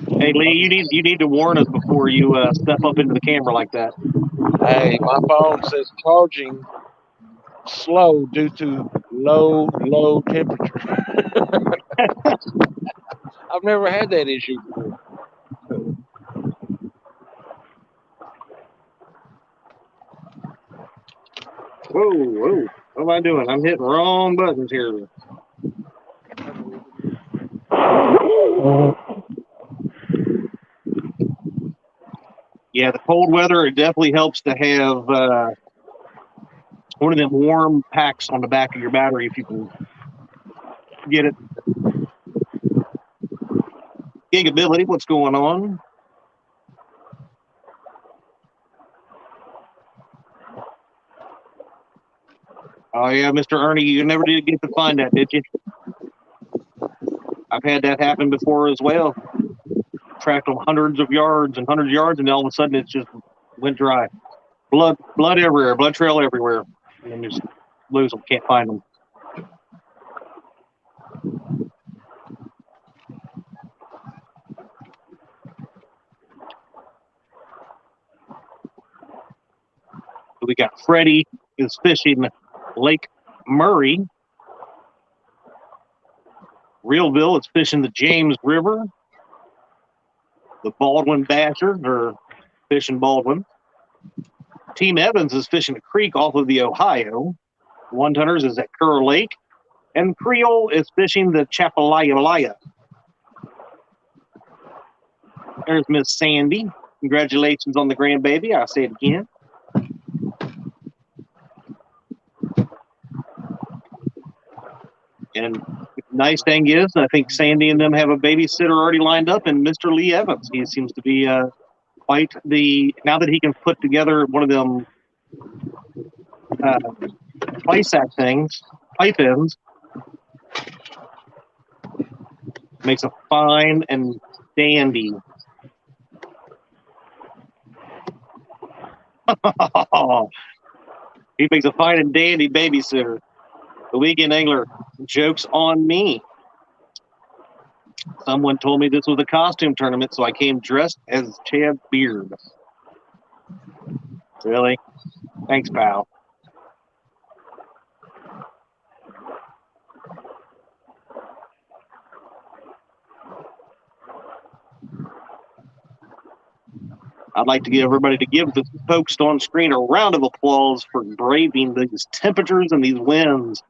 Hey Lee, you need to warn us before you step up into the camera like that. Hey, my phone says charging slow due to low temperature. I've never had that issue before. Whoa, whoa. What am I doing? I'm hitting wrong buttons here. Yeah, the cold weather, it definitely helps to have one of them warm packs on the back of your battery if you can get it. Gigability, what's going on? Oh, yeah, Mr. Ernie, you never did get to find that, did you? I've had that happen before as well. Tracked them hundreds of yards, and then all of a sudden it just went dry. Blood everywhere, blood trail everywhere. And then just lose them, can't find them. We got Freddie is fishing Lake Murray. Reelville is fishing the James River. The Baldwin Basher, or fishing Baldwin. Team Evans is fishing a creek off of the Ohio. One Tunners is at Kerr Lake. And Creole is fishing the Chapalaya. There's Miss Sandy. Congratulations on the grandbaby. I'll say it again. And the nice thing is, I think Sandy and them have a babysitter already lined up, and Mr. Lee Evans. He seems to be quite the, now that he can put together one of them play sack things, pipe ends, makes a fine and dandy. He makes a fine and dandy babysitter. The weekend angler, joke's on me. Someone told me this was a costume tournament, so I came dressed as Chad Beard. Really? Thanks, pal. I'd like to get everybody to give the folks on screen a round of applause for braving these temperatures and these winds.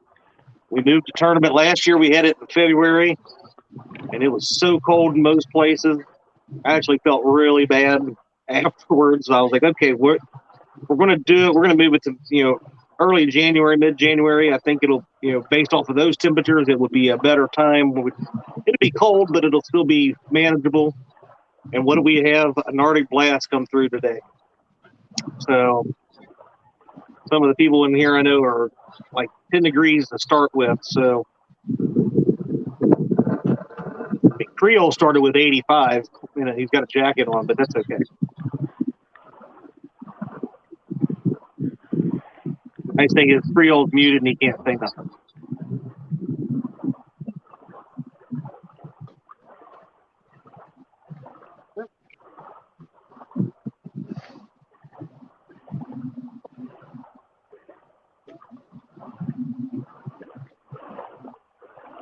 We moved the tournament last year. We had it in February, and it was so cold in most places. I actually felt really bad afterwards. I was like, okay, we're going to do it. We're going to move it to, early January, mid-January. I think it'll, based off of those temperatures, it would be a better time. It'll be cold, but it'll still be manageable. And what do we have? An Arctic blast come through today. So some of the people in here I know are like 10 degrees to start with. So Creole started with 85. He's got a jacket on, but that's okay. Nice thing is Creole's muted and he can't say nothing.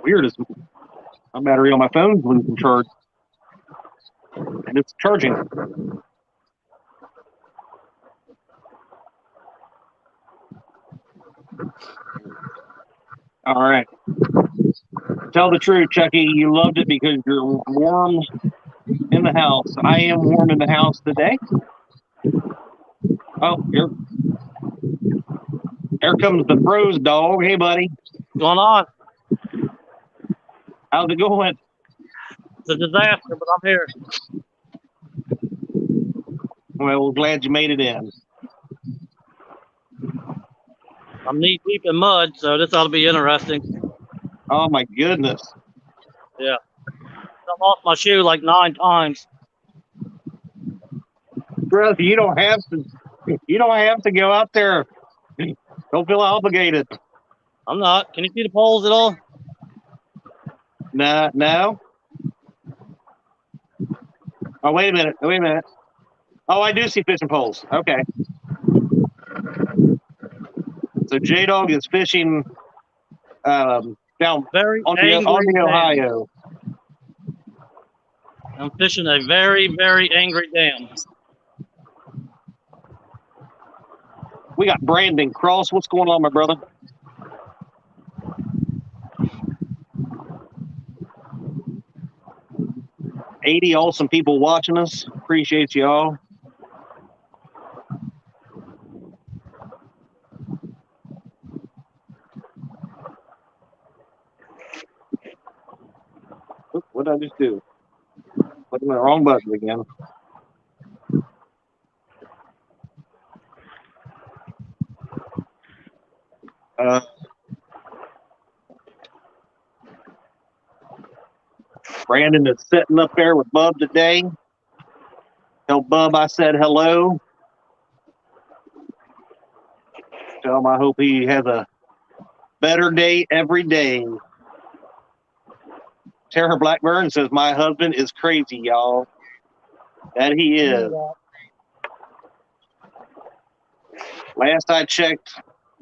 Weird is my battery on my phone's losing charge. And it's charging. All right. Tell the truth, Chucky. You loved it because you're warm in the house. I am warm in the house today. Oh, here comes the Froze dog. Hey, buddy. What's going on? How's it going? It's a disaster, but I'm here. Well, we're glad you made it in. I'm knee deep in mud, so this ought to be interesting. Oh, my goodness. Yeah. I lost my shoe like 9 times. Brother, you don't have to go out there. Don't feel obligated. I'm not. Can you see the poles at all? No. Oh, wait a minute. Oh, I do see fishing poles. Okay. So Jaydog is fishing down very on the Ohio. I'm fishing a very, very angry dam. We got Brandon Cross. What's going on, my brother? $80 awesome people watching us. Appreciate y'all. What did I just do? Clicking the wrong button again. Brandon is sitting up there with Bub today. Tell Bub I said hello. Tell him I hope he has a better day every day. Tara Blackburn says, my husband is crazy, y'all. That he is. Last I checked,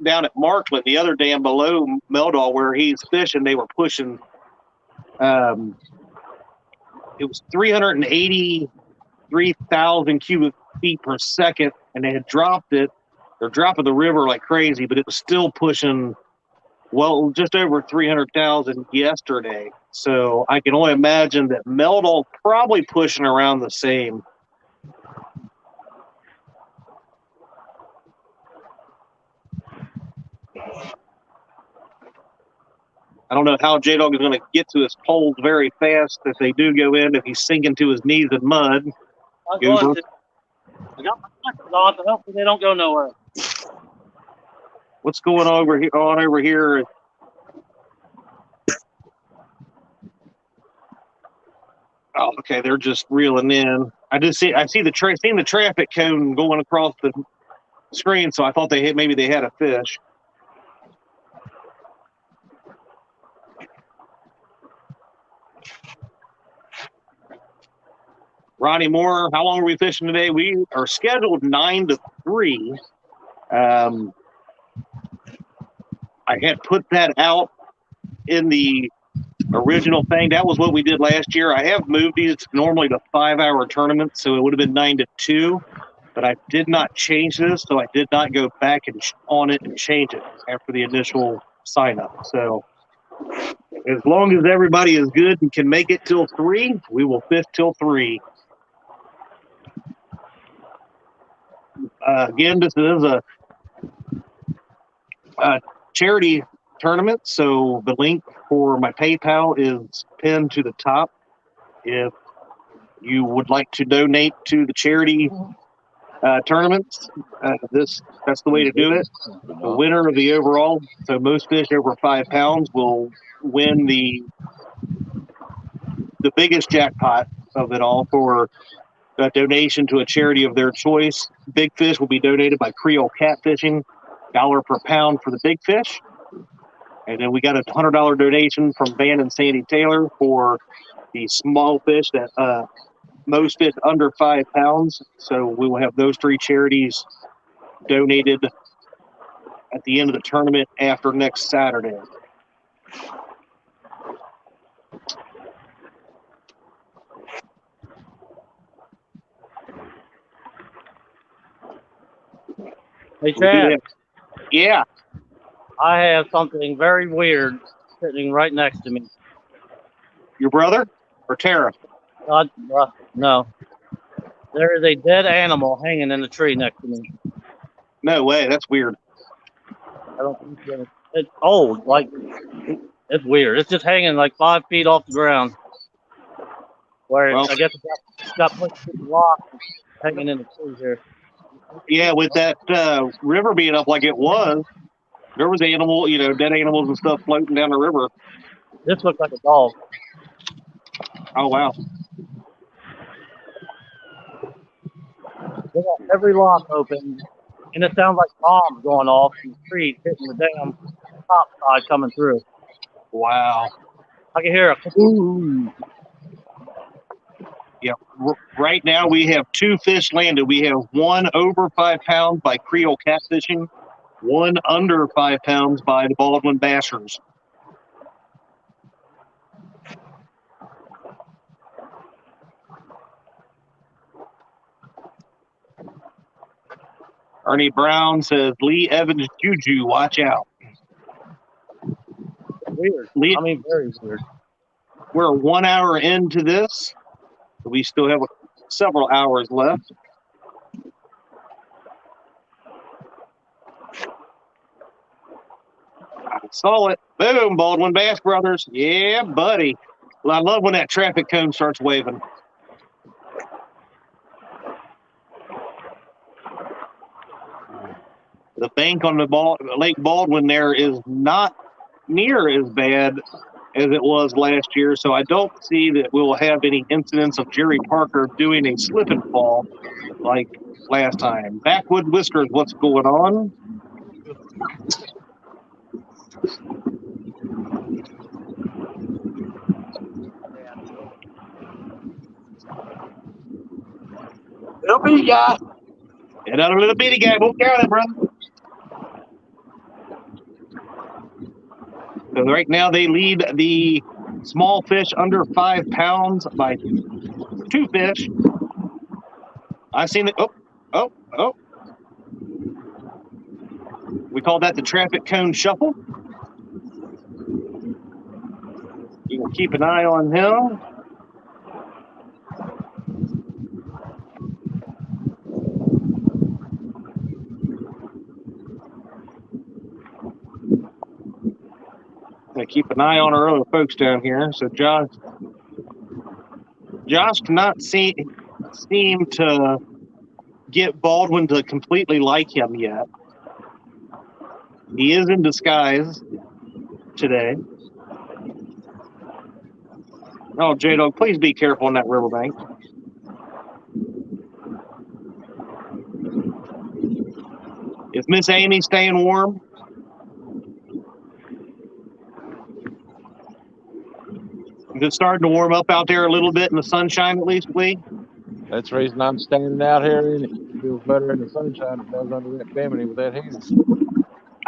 down at Markland, the other dam below Meldal where he's fishing, they were pushing, it was 383,000 cubic feet per second, and they had dropped it. They're dropping the river like crazy, but it was still pushing, well, just over 300,000 yesterday. So I can only imagine that Meldal probably pushing around the same. I don't know how Jaydog is going to get to his poles very fast if they do go in, if he's sinking to his knees in mud. I'm going to. I got my glasses on, so hopefully they don't go nowhere. What's going on over here? Oh, okay, they're just reeling in. I see the traffic cone going across the screen, so I thought maybe they had a fish. Ronnie Moore, how long are we fishing today? We are scheduled 9 to 3. I had put that out in the original thing. That was what we did last year. I have moved these normally to 5-hour tournaments, so it would have been 9 to 2. But I did not change this, so I did not go back on it and change it after the initial sign up. So as long as everybody is good and can make it till 3, we will fish till 3. Again, this is a charity tournament, so the link for my PayPal is pinned to the top. If you would like to donate to the charity tournaments, that's the way to do it. The winner of the overall, so most fish over 5 pounds, will win the biggest jackpot of it all for a donation to a charity of their choice. Big fish will be donated by Reelville Catfishing, $1 per pound for the big fish. And then we got a $100 donation from Van and Sandy Taylor for the small fish that most fish under 5 pounds. So we will have those 3 charities donated at the end of the tournament after next Saturday. Hey, Chad. Yeah. I have something very weird sitting right next to me. Your brother or Tara? No. There is a dead animal hanging in the tree next to me. No way. That's weird. I don't think it's old. Like, it's weird. It's just hanging like 5 feet off the ground. Where I guess it got pushed through the rock, hanging in the tree here. Yeah, with that river being up like it was, there was dead animals and stuff floating down the river. This looks like a dog. Oh, wow. They got every lock open, and it sounds like bombs going off in the street, hitting the damn top side coming through. Wow. I can hear a kaboom. Yeah, right now we have 2 fish landed. We have 1 over 5 pounds by Reelville Catfishing, 1 under 5 pounds by the Baldwin Bashers. Ernie Brown says, Lee Evans Juju, watch out. Weird. Lee, I mean, very weird. we're 1 hour into this. We still have several hours left. I saw it. Boom, Baldwin Bass Brothers. Yeah, buddy. Well, I love when that traffic cone starts waving. The bank on the Lake Baldwin there is not near as bad as it was last year, so I don't see that we will have any incidents of Jerry Parker doing a slip and fall like last time. Backwood Whiskers, what's going on? Little bitty guy. Another little bitty guy. Won't count it, brother. So right now they lead the small fish under 5 pounds by 2 fish. I've seen it. Oh. We call that the traffic cone shuffle. You can keep an eye on him. Keep an eye on our other folks down here. So Josh cannot seem to get Baldwin to completely like him yet. He is in disguise today. Oh, J-Dog, please be careful on that riverbank. Is Miss Amy staying warm? Is it starting to warm up out there a little bit in the sunshine, at least, Lee? That's the reason I'm standing out here. And it feels better in the sunshine than it does under that bimini with that heater.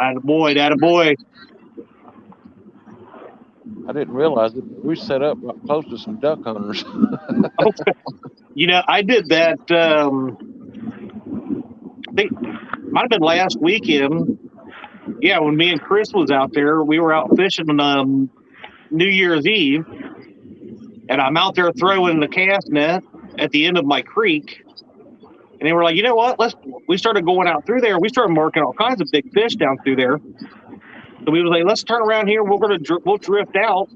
Attaboy. I didn't realize it. We set up right close to some duck hunters. You know, I did that. I think it might have been last weekend. Yeah, when me and Chris was out there, we were out fishing on New Year's Eve, and I'm out there throwing the cast net at the end of my creek. And they were like, you know what? We started going out through there. We started marking all kinds of big fish down through there. So we was like, let's turn around here. We'll drift out.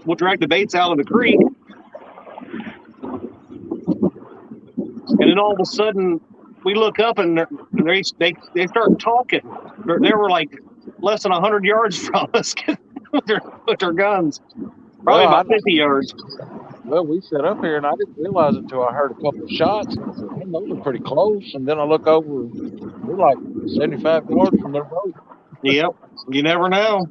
We'll drag the baits out of the creek. And then all of a sudden, we look up and they start talking. They were like less than 100 yards from us with their guns. Probably about 50 yards. Well, we set up here, and I didn't realize it until I heard a couple of shots. And I said, man, those are pretty close. And then I look over, we're like 75 yards from their boat. Yep, you never know.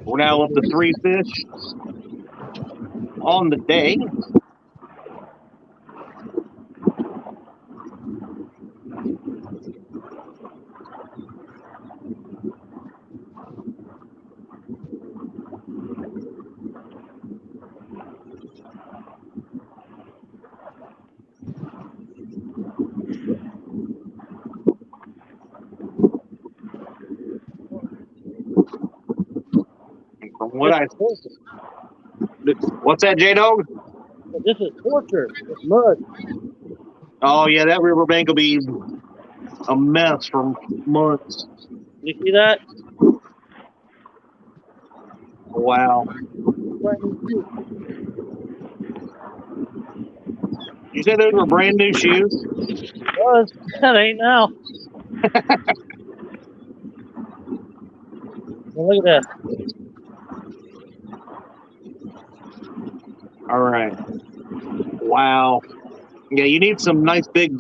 We're now up to 3 fish on the day. What's that, J-Dog? This is torture. It's mud. Oh, yeah, that riverbank will be a mess for months. You see that? Wow. You said those were brand new shoes? Was. That ain't now. Well, look at that. All right. Wow. Yeah, you need some nice big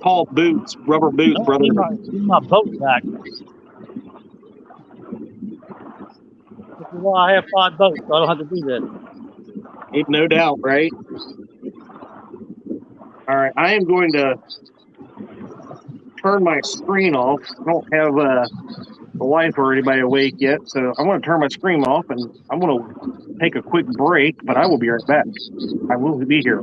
tall boots, rubber boots, brother. Need my boat back. This is why I have 5 boats, so I don't have to do that. No doubt, right? All right, I am going to turn my screen off. I don't have the wife or anybody awake yet, so I'm going to turn my screen off, and I'm going to take a quick break, but I will be right back. I will be here.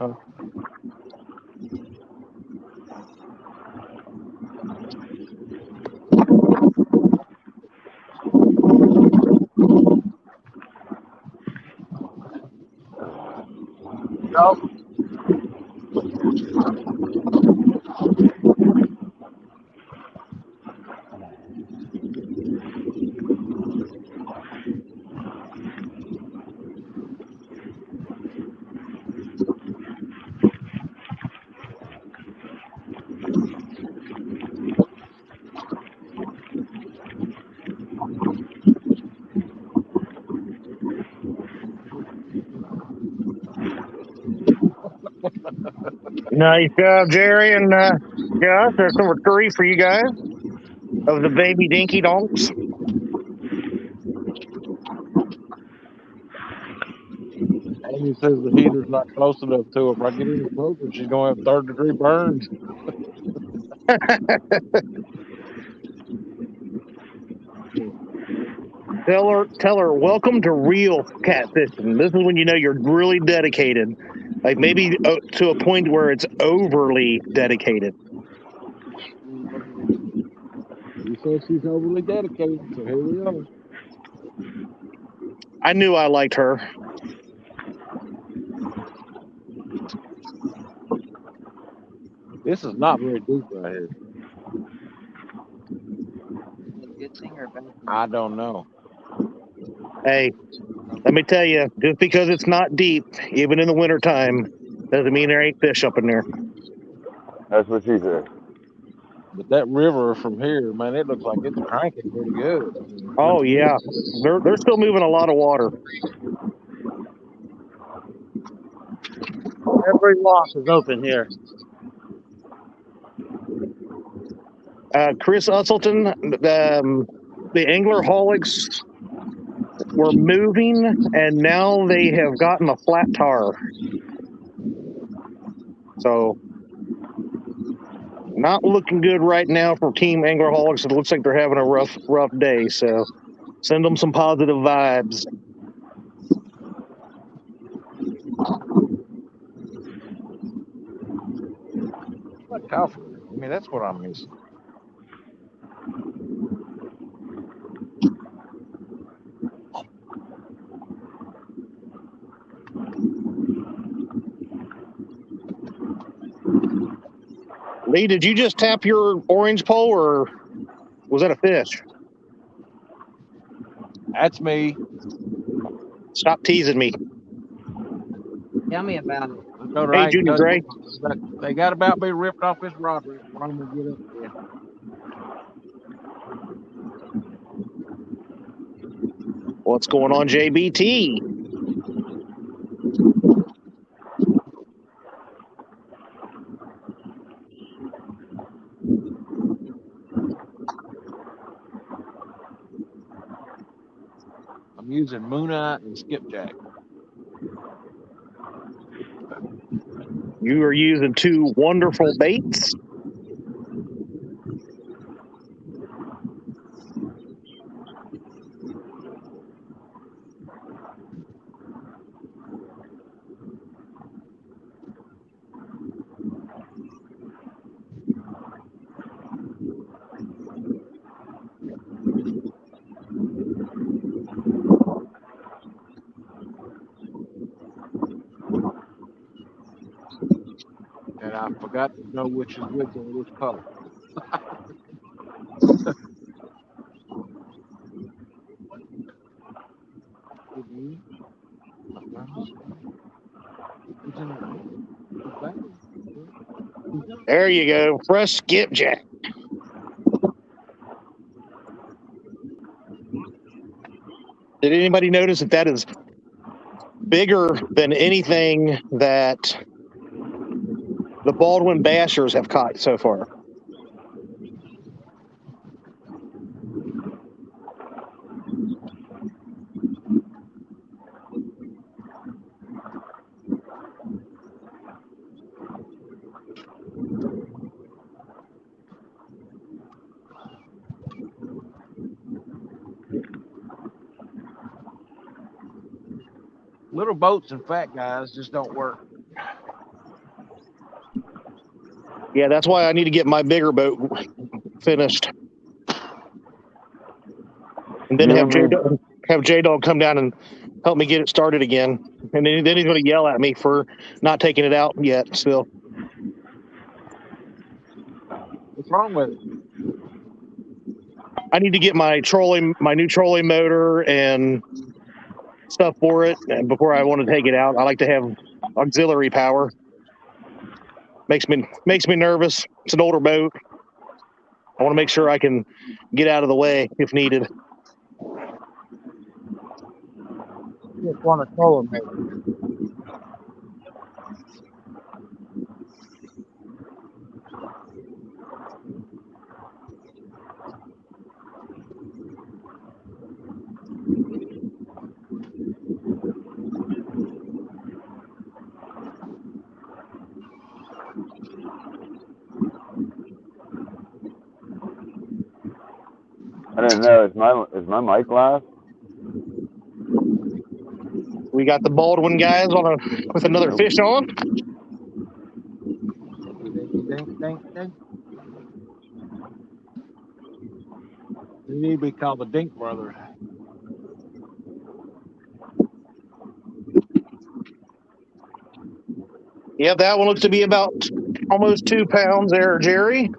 Huh? No. Nice job, Jerry and Josh. That's number 3 for you guys of the baby dinky donks. Amy says the heater's not close enough to her. If I get any closer, she's gonna have 3rd-degree burns. Tell her, welcome to real catfishing. This is when you know you're really dedicated, like maybe to a point where it's overly dedicated. You said she's overly dedicated, so here we are. I knew I liked her. This is not very deep right here. Good thing or bad thing? I don't know. Hey, let me tell you, just because it's not deep, even in the wintertime, doesn't mean there ain't fish up in there. That's what she said. But that river from here, man, it looks like it's cranking pretty good. Oh yeah, they're still moving a lot of water. Every lock is open here. Chris Usselton, the Anglerholics were moving, and now they have gotten a flat tire. So, not looking good right now for Team Anglerholics. It looks like they're having a rough day. So, send them some positive vibes. What coffee? I mean, that's what I'm missing. Lee, did you just tap your orange pole, or was that a fish? That's me. Stop teasing me. Tell me about it. I know there ain't Junior nothing, Gray. but they got about be ripped off this rod rip when I'm gonna get up there. What's going on, JBT? I'm using Moonite and Skipjack. You are using 2 wonderful baits. And I forgot to know which is which and which color. There you go. Fresh skipjack. Did anybody notice that is bigger than anything that the Baldwin Bashers have caught so far? Little boats and fat guys just don't work. Yeah, that's why I need to get my bigger boat finished. And then have Jaydog come down and help me get it started again. And then he's going to yell at me for not taking it out yet still. What's wrong with it? I need to get my new trolling motor and stuff for it. And before I want to take it out, I like to have auxiliary power. Makes me nervous. It's an older boat. I want to make sure I can get out of the way if needed. Just want to troll them, maybe. I didn't know. Is my mic live? We got the Baldwin guys with another fish on. They need to be called the Dink Brothers. Yeah, that one looks to be about almost 2 pounds there, Jerry.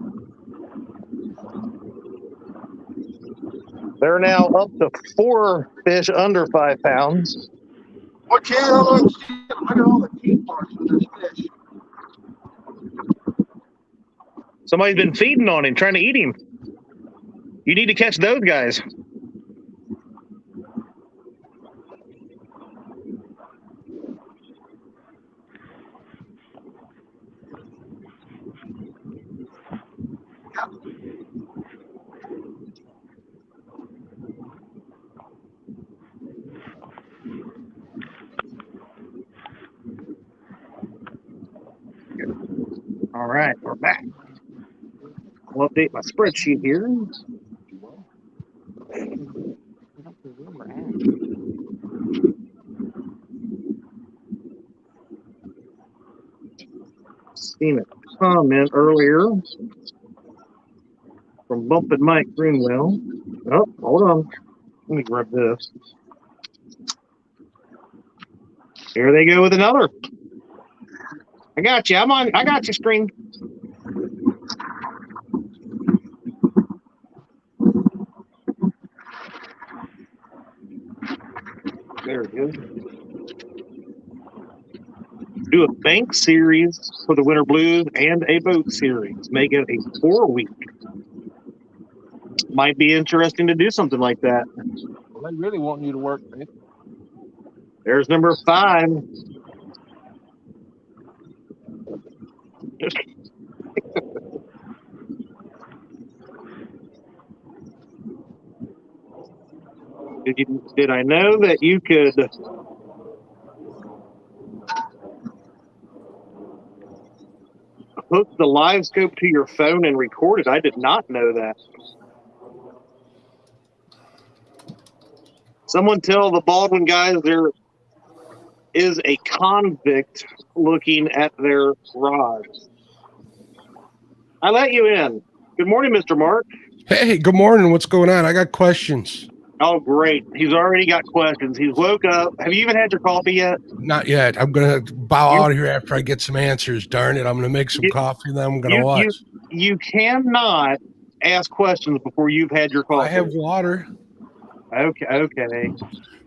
They're now up to 4 fish under 5 pounds. What channel? Look at all the teeth marks on this fish. Somebody's been feeding on him, trying to eat him. You need to catch those guys. All right, we're back. I'll update my spreadsheet here. Seen a comment earlier from Bumpin' Mike Greenwell. Oh, hold on. Let me grab this. Here they go with another. I got you. I got you, screen. There it is. Do a bank series for the Winter Blues and a boat series. Make it a 4-week. Might be interesting to do something like that. Well, they really want you to work. There's number 5. Did I know that you could hook the live scope to your phone and record it? I did not know that. Someone tell the Baldwin guys there is a convict looking at their rod. I let you in. Good morning, Mr. Mark. Hey, good morning. What's going on? I got questions. Oh, great. He's already got questions. He's woke up. Have you even had your coffee yet? Not yet. I'm going to bow out of here after I get some answers. Darn it. I'm going to make some coffee and then I'm going to watch. You cannot ask questions before you've had your coffee. I have water. Okay.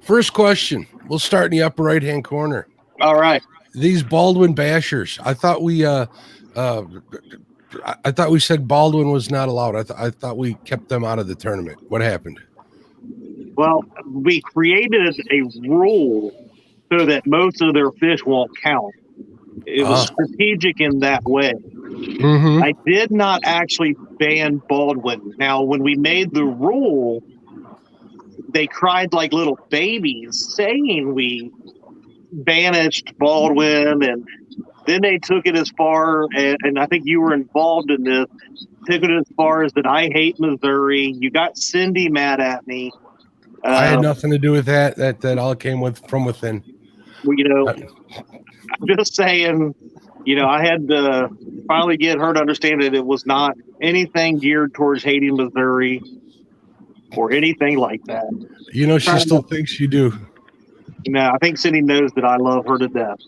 First question. We'll start in the upper right-hand corner. All right. these Baldwin bashers. I thought we said Baldwin was not allowed. I thought we kept them out of the tournament. What happened? Well, we created a rule so that most of their fish won't count. It was strategic in that way. Mm-hmm. I did not actually ban Baldwin. Now, when we made the rule, they cried like little babies saying we banished Baldwin, and then they took it as far, and I think you were involved in this, took it as far as that I hate Missouri. You got Cindy mad at me. I had nothing to do with that. That all came from within. Well, I'm just saying, I had to finally get her to understand that it was not anything geared towards hating Missouri or anything like that. She still thinks you do. No, I think Cindy knows that I love her to death.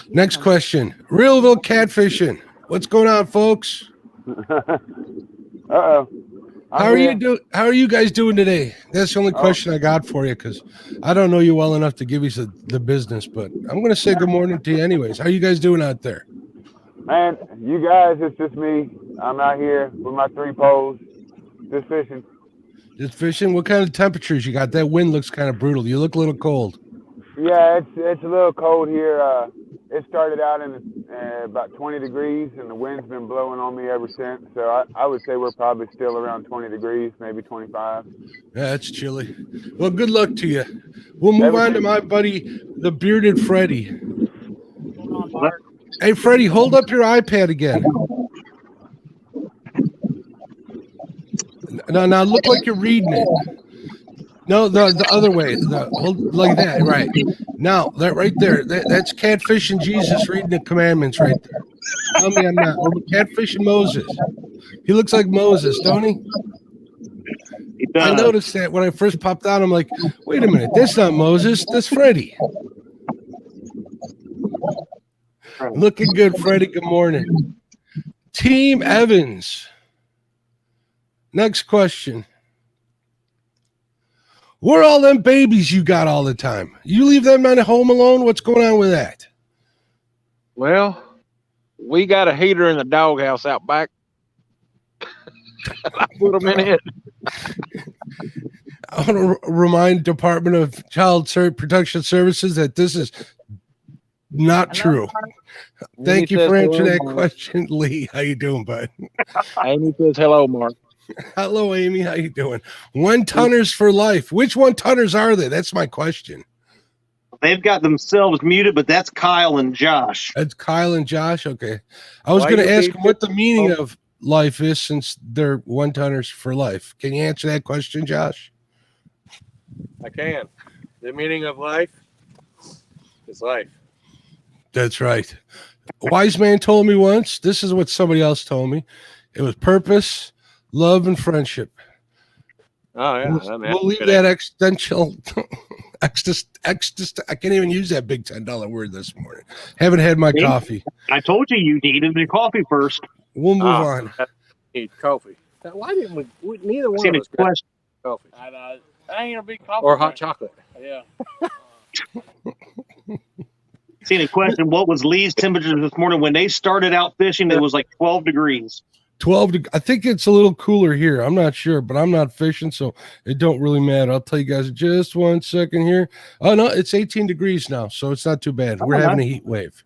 Next question. Reelville Catfishing. What's going on, folks? Uh-oh. How are you guys doing today? That's the only question I got for you, because I don't know you well enough to give you the business, but I'm going to say good morning to you anyways. How are you guys doing out there? Man, you guys, it's just me. I'm out here with my 3 poles, just fishing. Just fishing? What kind of temperatures you got? That wind looks kind of brutal. You look a little cold. Yeah, it's a little cold here. It started out in about 20 degrees, and the wind's been blowing on me ever since. So I would say we're probably still around 20 degrees, maybe 25. Yeah, that's chilly. Well, good luck to you. We'll move on to my buddy, the bearded Freddie. Hey, Freddie, hold up your iPad again. Now look like you're reading it. No, the other way. Hold like that, right. Now, that right there, that's Catfishing Jesus reading the commandments right there. Tell me I'm not. Or Catfishing Moses. He looks like Moses, don't he? I noticed that when I first popped out. I'm like, wait a minute, that's not Moses, that's Freddie. Looking good, Freddie. Good morning. Team Evans. Next question. Where are all them babies you got all the time? You leave them at home alone? What's going on with that? Well, we got a heater in the doghouse out back. I put them in it. I want to remind Department of Child Protection Services that this is not true. Thank you for answering that question, Lee. How you doing, bud? Amy says hello, Mark. Hello, Amy. How you doing? 1-tonners for life. Which 1-tonners are they? That's my question. They've got themselves muted, but that's Kyle and Josh. That's Kyle and Josh. Okay. I was going to ask them what the meaning of life is, since they're 1-tonners for life. Can you answer that question, Josh? I can. The meaning of life is life. That's right. A wise man told me once, this is what somebody else told me. It was purpose, love, and friendship. Oh, yeah. We'll leave that existential I can't even use that big $10 word this morning. Haven't had my coffee. I told you needed your coffee first. We'll move on. Need coffee. Why didn't we neither one of us got coffee? I ain't a big coffee. Or hot chocolate. Yeah. Seen a question. What was Lee's temperature this morning? When they started out fishing, it was like 12 degrees. 12. I think it's a little cooler here. I'm not sure, but I'm not fishing, so it don't really matter. I'll tell you guys just 1 second here. Oh, no, it's 18 degrees now, so it's not too bad. We're having a heat wave.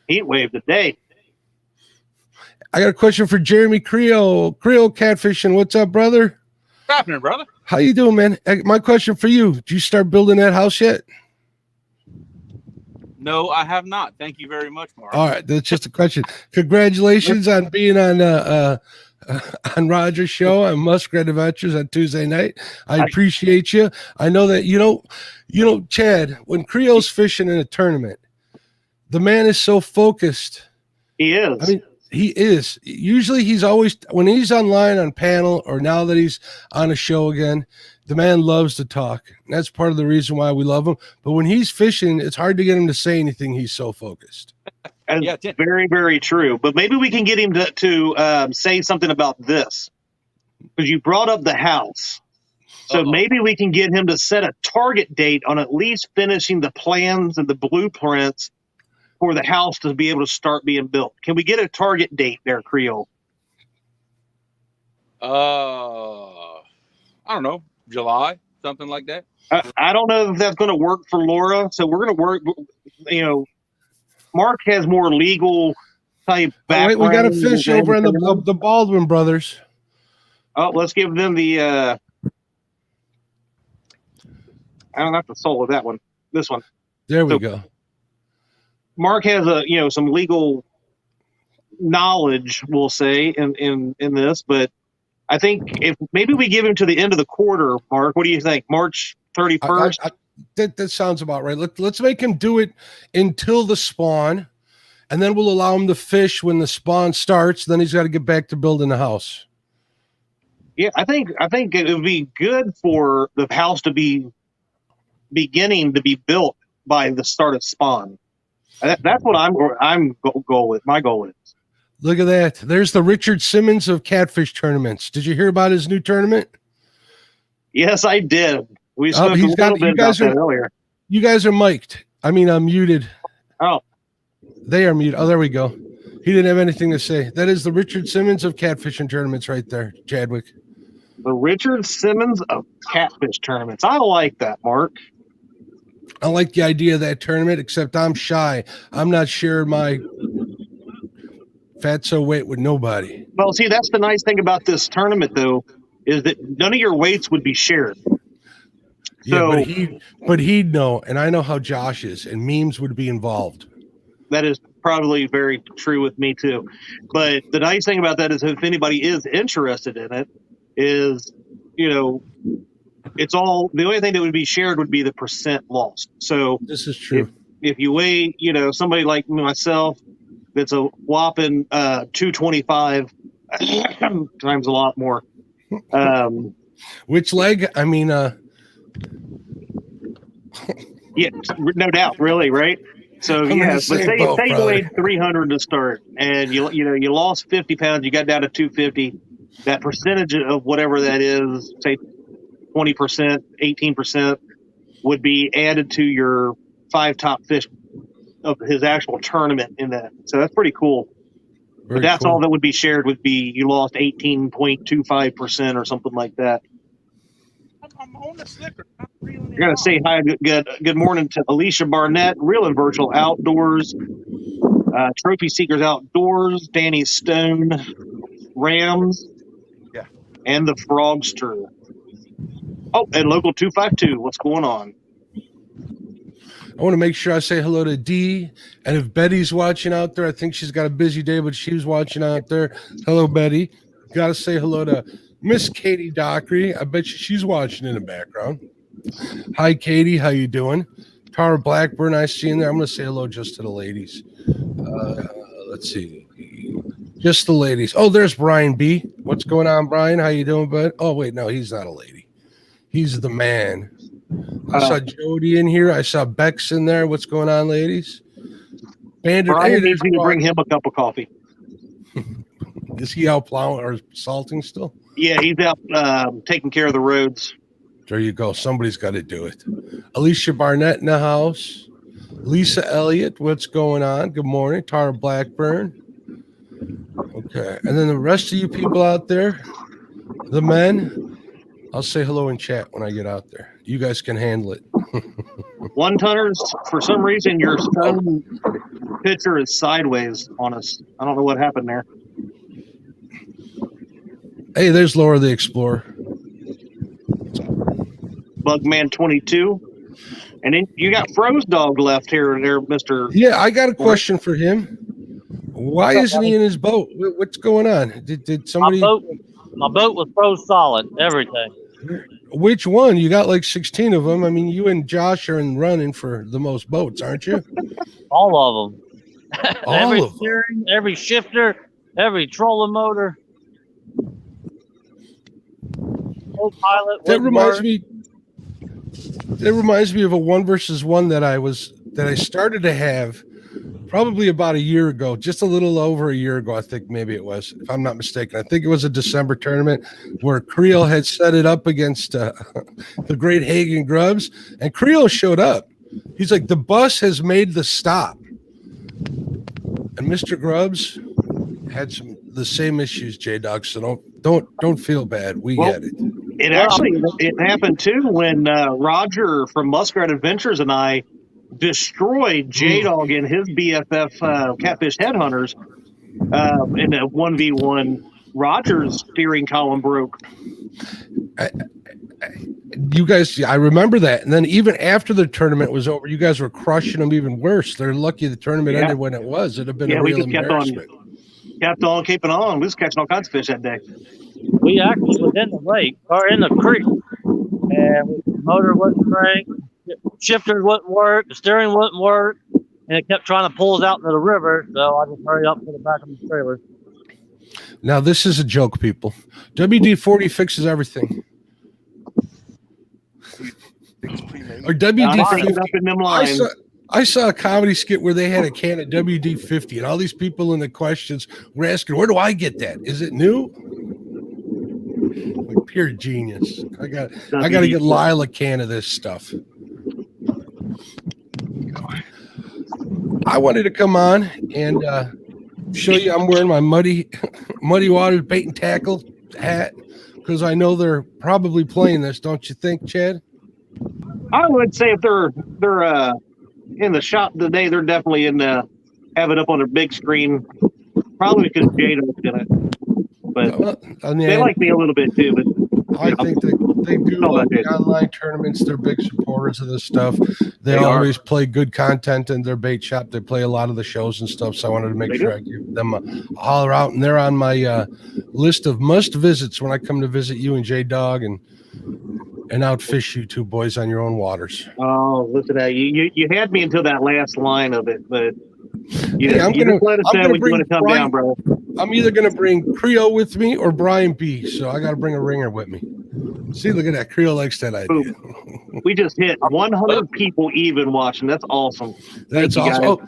Heat wave today. I got a question for Jeremy Creole Catfishing. What's up, brother? What's happening, brother? How you doing, man? My question for you, did you start building that house yet? No, I have not. Thank you very much, Mark. All right, that's just a question. Congratulations on being on Roger's show on Muskrat Adventures on Tuesday night. I appreciate you. I know that you know, Chad, when Creole's fishing in a tournament, the man is so focused. He is. I mean, he is. Usually he's always, when he's online on panel, or now that he's on a show again, the man loves to talk. And that's part of the reason why we love him. But when he's fishing, it's hard to get him to say anything. He's so focused. Yeah, very, very true. But maybe we can get him to say something about this. Because you brought up the house. So maybe we can get him to set a target date on at least finishing the plans and the blueprints for the house to be able to start being built. Can we get a target date there, Creole? I don't know, July, something like that. I don't know if that's going to work for Laura. So we're going to work. Mark has more legal type background. Wait, we got a fish over in the Baldwin brothers. Oh, let's give them the. I don't have the soul of that one. This one. There we go. Mark has some legal knowledge, we'll say, in this, but I think if maybe we give him to the end of the quarter, Mark. What do you think? March 31st. That sounds about right. Let's make him do it until the spawn, and then we'll allow him to fish when the spawn starts. Then he's got to get back to building the house. Yeah, I think it would be good for the house to be beginning to be built by the start of spawn. That's what I'm goal with. My goal is. Look at that. There's the Richard Simmons of catfish tournaments. Did you hear about his new tournament? Yes, I did. We spoke a little bit about that earlier. You guys are mic'd. I mean, I'm muted. Oh. They are muted. Oh, there we go. He didn't have anything to say. That is the Richard Simmons of catfishing tournaments right there, Chadwick. The Richard Simmons of catfish tournaments. I like that, Mark. I like the idea of that tournament, except I'm shy. I'm not sharing my fatso weight with nobody. Well, see, that's the nice thing about this tournament, though, is that none of your weights would be shared. Yeah, but he'd know, and I know how Josh is, and memes would be involved. That is probably very true with me too. But the nice thing about that is if anybody is interested in it, is it's all the only thing that would be shared would be the percent lost. So this is true. If you weigh, somebody like myself that's a whopping 225 times a lot more. Which leg? I mean, yeah, no doubt, really, right? So yeah, but say you weighed 300 to start, and you lost 50 pounds, you got down to 250. That percentage of whatever that is, say 20%, 18%, would be added to your 5 top fish of his actual tournament in that. So that's pretty cool. But that's all that would be shared would be you lost 18.25% or something like that. I'm on the slipper. You're going to say hi, good morning to Alicia Barnett, Real and Virtual Outdoors, Trophy Seekers Outdoors, Danny Stone, Rams, and the Frogster. Oh, and Local 252. What's going on? I want to make sure I say hello to Dee, and if Betty's watching out there, I think she's got a busy day, but she's watching out there. Hello, Betty. Got to say hello to Miss Katie Dockery. I bet you she's watching in the background. Hi, Katie. How you doing? Tara Blackburn, I see in there. I'm going to say hello just to the ladies. Let's see. Just the ladies. Oh, there's Brian B. What's going on, Brian? How you doing, bud? Oh, wait, no, he's not a lady. He's the man. I saw Jody in here. I saw Bex in there. What's going on, ladies? Bandit, Brian needs me to bring him a cup of coffee. Is he out plowing or salting still? Yeah, he's out taking care of the roads. There you go. Somebody's got to do it. Alicia Barnett in the house. Lisa Elliott, what's going on? Good morning. Tara Blackburn. Okay. And then the rest of you people out there, the men, I'll say hello in chat when I get out there. You guys can handle it. One Tunners, for some reason, your phone picture is sideways on us. I don't know what happened there. Hey, there's Laura the Explorer. Bugman 22. And then you got Froze Dog left here, Mr. Yeah, I got a question for him. Why isn't he in his boat? What's going on? Did somebody? My boat was froze solid. Everything. Which one? You got like 16 of them. I mean, you and Josh are in running for the most boats, aren't you? All of them. Every All of them. steering, every shifter, every trolling motor. Pilot. That reminds me of a 1 versus 1 that I started to have probably about a year ago, just a little over a year ago, I think maybe it was, if I'm not mistaken. I think it was a December tournament where Creel had set it up against the great Hagen Grubbs, and Creel showed up. He's like, the bus has made the stop. And Mr. Grubbs had the same issues, Jaydogs, so don't feel bad. We get it. It happened too when Roger from Muskrat Adventures and I destroyed J-Dog and his BFF Catfish Headhunters in a 1v1. Roger's steering column broke. You guys, I remember that. And then even after the tournament was over, you guys were crushing them even worse. They're lucky the tournament ended when it was. It'd have been a real embarrassment. Kept on keeping on. We was catching all kinds of fish that day. We actually was in the lake or in the creek, and the motor wouldn't crank, shifter wouldn't work, the steering wouldn't work, and it kept trying to pull us out into the river. So I just hurried up to the back of the trailer. Now this is a joke, people. WD-40 fixes everything. Or WD-50. I saw a comedy skit where they had a can of WD-50, and all these people in the questions were asking, "Where do I get that? Is it new?" Like pure genius. I got to get Lyle a can of this stuff. I wanted to come on and show you. I'm wearing my muddy water bait and tackle hat because I know they're probably playing this. Don't you think, Chad? I would say if they're in the shop today, they're definitely have it up on their big screen. Probably because Jaydogs did it, but they like me a little bit too. But I think they do like the online tournaments. They're big supporters of this stuff. They always play good content in their bait shop. They play a lot of the shows and stuff. So I wanted to make sure I give them a holler out, and they're on my list of must visits when I come to visit you and J-Dog and outfish you two boys on your own waters. Oh, listen at you! You had me until that last line of it, but I'm gonna let us know when you want to come down, bro. I'm either gonna bring Creel with me or Brian B. So I got to bring a ringer with me. See, look at that. Creel likes that idea. We just hit 100 people even watching. That's awesome. That's awesome. Oh,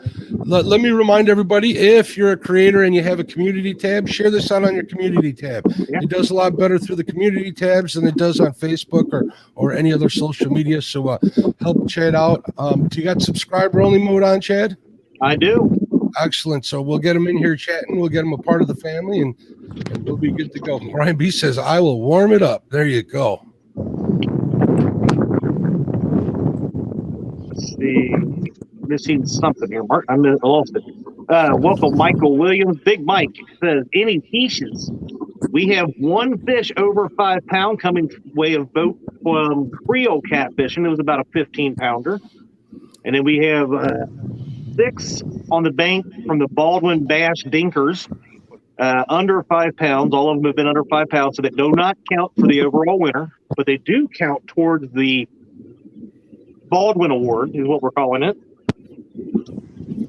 let me remind everybody, if you're a creator and you have a community tab, share this out on your community tab. Yeah. It does a lot better through the community tabs than it does on Facebook or any other social media. So help Chad out. Do you got subscriber only mode on, Chad? I do. Excellent. So we'll get them in here chatting. We'll get them a part of the family, and we'll be good to go. Brian B says, I will warm it up. There you go. Let's see. Missing something here, Mark. I lost it. Welcome, Michael Williams. Big Mike says, any fishes? We have one fish over 5 pound coming way of boat from Reelville Catfishing. It was about a 15-pounder. And then we have 6 on the bank from the Baldwin Bass Dinkers, under 5 pounds. All of them have been under 5 pounds, so they do not count for the overall winner, but they do count towards the Baldwin Award, is what we're calling it,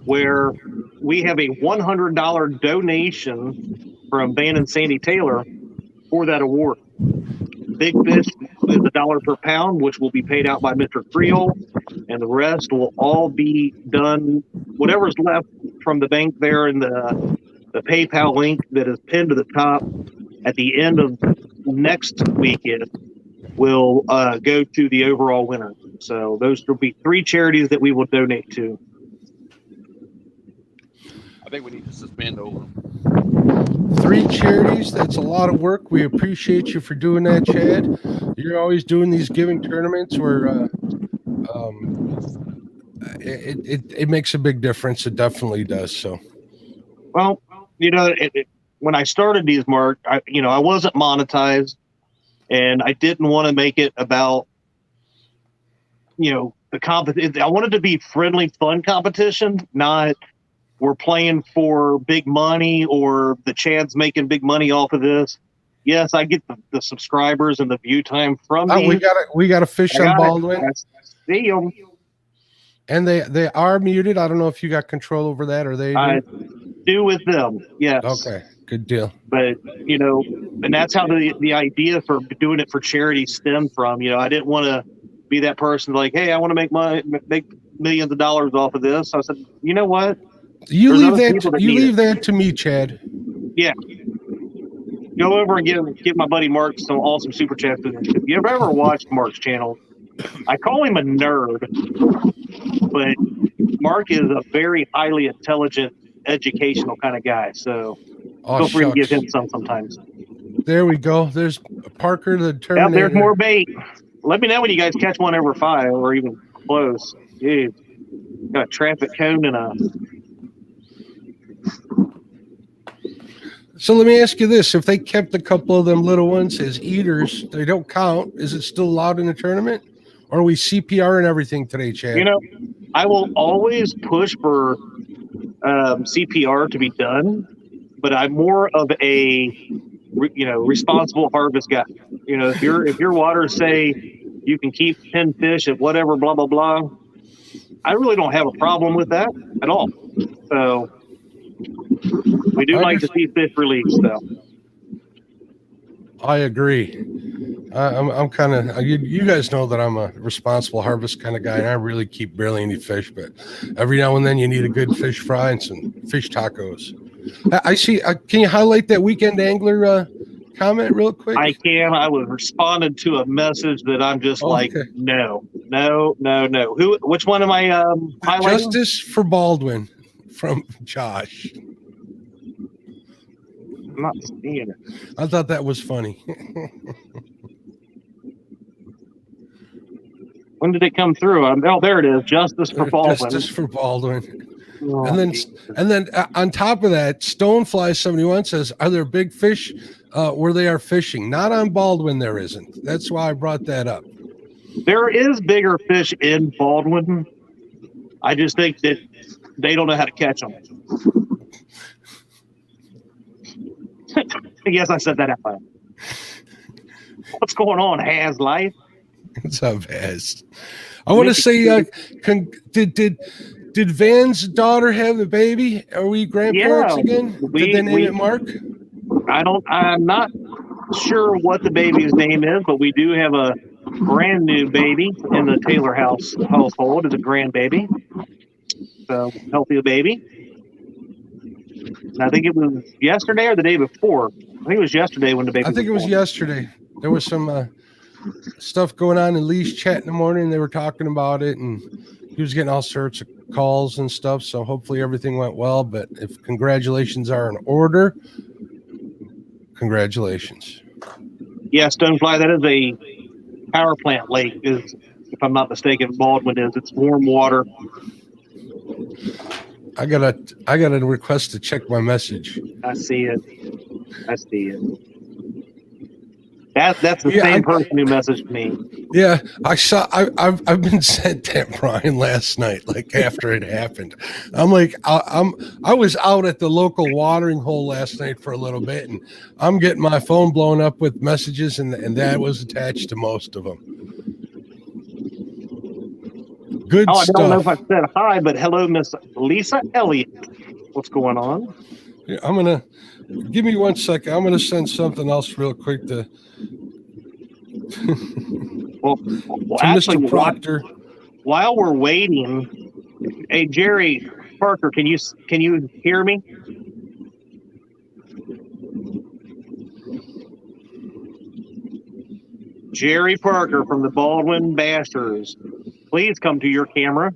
where we have a $100 donation from Van and Sandy Taylor for that award. Big fish is $1 per pound, which will be paid out by Mr. Creel, and the rest will all be done. Whatever's left from the bank there in the PayPal link that is pinned to the top at the end of next weekend will go to the overall winner. So those will be 3 charities that we will donate to. I think we need to suspend over them. 3 charities. That's a lot of work. We appreciate you for doing that, Chad. You're always doing these giving tournaments where it makes a big difference. It definitely does. So, well, when I started these, Mark, I wasn't monetized, and I didn't want to make it about the competition. I wanted to be friendly, fun competition, not we're playing for big money or the Chad's making big money off of this. Yes, I get the subscribers and the view time from these. We got a fish on Baldwin. See them. And they are muted. I don't know if you got control over that or they do. I do with them, yes. Okay, good deal. But, and that's how the idea for doing it for charity stemmed from. I didn't want to be that person like, hey, I want to make millions of dollars off of this. So I said, you know what? You There's leave other that. people that You need leave it. that to me, Chad. Yeah. Go over and give my buddy Mark some awesome super chats. If you've ever watched Mark's channel, I call him a nerd, but Mark is a very highly intelligent, educational kind of guy. So Oh, feel free to give shucks. him some sometimes. There we go. There's Parker the Yep, Terminator. there's more bait. Let me know when you guys catch one over 5 or even close. Dude, got a traffic cone and a. So let me ask you this: if they kept a couple of them little ones as eaters, they don't count. Is it still allowed in the tournament, or are we CPR and everything today, Chad? You know, I will always push for CPR to be done, but I'm more of a responsible harvest guy. You know, if your waters say you can keep 10 fish at whatever, blah blah blah, I really don't have a problem with that at all. So we do like to see fish released, though. I agree. I'm kind of you guys know that I'm a responsible harvest kind of guy, and I really keep barely any fish. But every now and then you need a good fish fry and some fish tacos. I see. Can you highlight that weekend angler comment real quick? I can. I was responding to a message that I'm just like, no. Which one am I highlighting? Justice for Baldwin from Josh. I'm not seeing it. I thought that was funny. When did it come through? Oh, there it is. Justice for Baldwin. Justice for Baldwin. Oh, and then on top of that, Stonefly71 says, "Are there big fish where they are fishing?" Not on Baldwin, there isn't. That's why I brought that up. There is bigger fish in Baldwin. I just think that they don't know how to catch them. Yes, I said that out loud. What's going on, Has Life? What's up, Has? I want to say, did Van's daughter have the baby? Are we grandparents again? Did they name it Mark? I'm not sure what the baby's name is, but we do have a brand new baby in the Taylor household. It's a grandbaby. So healthy baby. And I think it was yesterday or the day before. I think it was yesterday when the baby. I think it was yesterday. There was some stuff going on in Lee's chat in the morning. They were talking about it, and he was getting all sorts of calls and stuff. So hopefully everything went well. But if congratulations are in order, congratulations. Yeah, Stonefly, that is a power plant lake, if I'm not mistaken. Baldwin is. It's warm water. I got a request to check my message. I see it. That's the same person who messaged me. Yeah, I saw. I've been sent that Brian last night, like after it happened. I'm like, I was out at the local watering hole last night for a little bit, and I'm getting my phone blown up with messages, and that was attached to most of them. Good stuff. I don't know if I said hi, but hello, Miss Lisa Elliott. What's going on? Yeah, I'm gonna give me 1 second. I'm gonna send something else real quick to. Well, actually, Mr. Proctor. While we're waiting, hey Jerry Parker, can you hear me? Jerry Parker from the Baldwin Bashers, please come to your camera.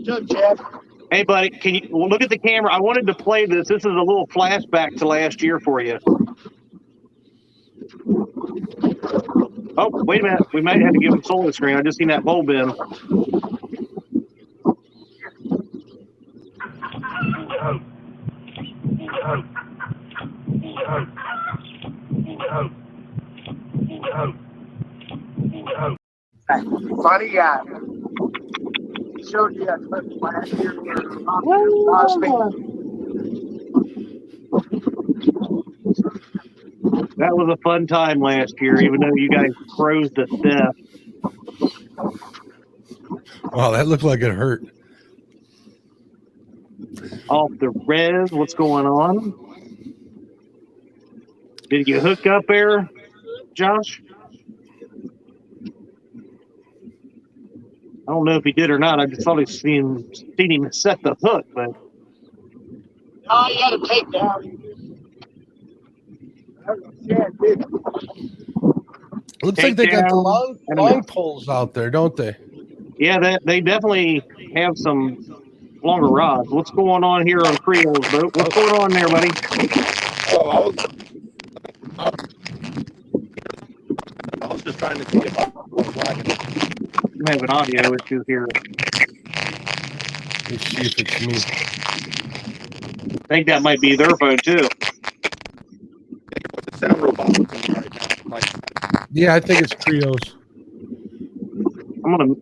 Good, Chad. Hey, buddy, can you look at the camera? I wanted to play this. This is a little flashback to last year for you. Oh, wait a minute. We might have to give him solar screen. I just seen that bulb in. Funny guy. Showed you that clip last year. That was a fun time last year, even though you guys froze to death. Wow, that looked like it hurt. Off the res, what's going on? Did you hook up there, Josh? don't know if he did or not. I just thought seen him set the hook, but Oh, you got to take down. Looks like they got the long poles out there, don't they? Yeah, they definitely have some longer rods. What's going on here on Creole's boat? What's going on there, buddy? Oh, I was just trying to see if I was flagging. I'm having audio issues here. Let's see if it's me. I think that might be their phone too. The sound robot right now. Yeah, I think it's Creole's. I'm gonna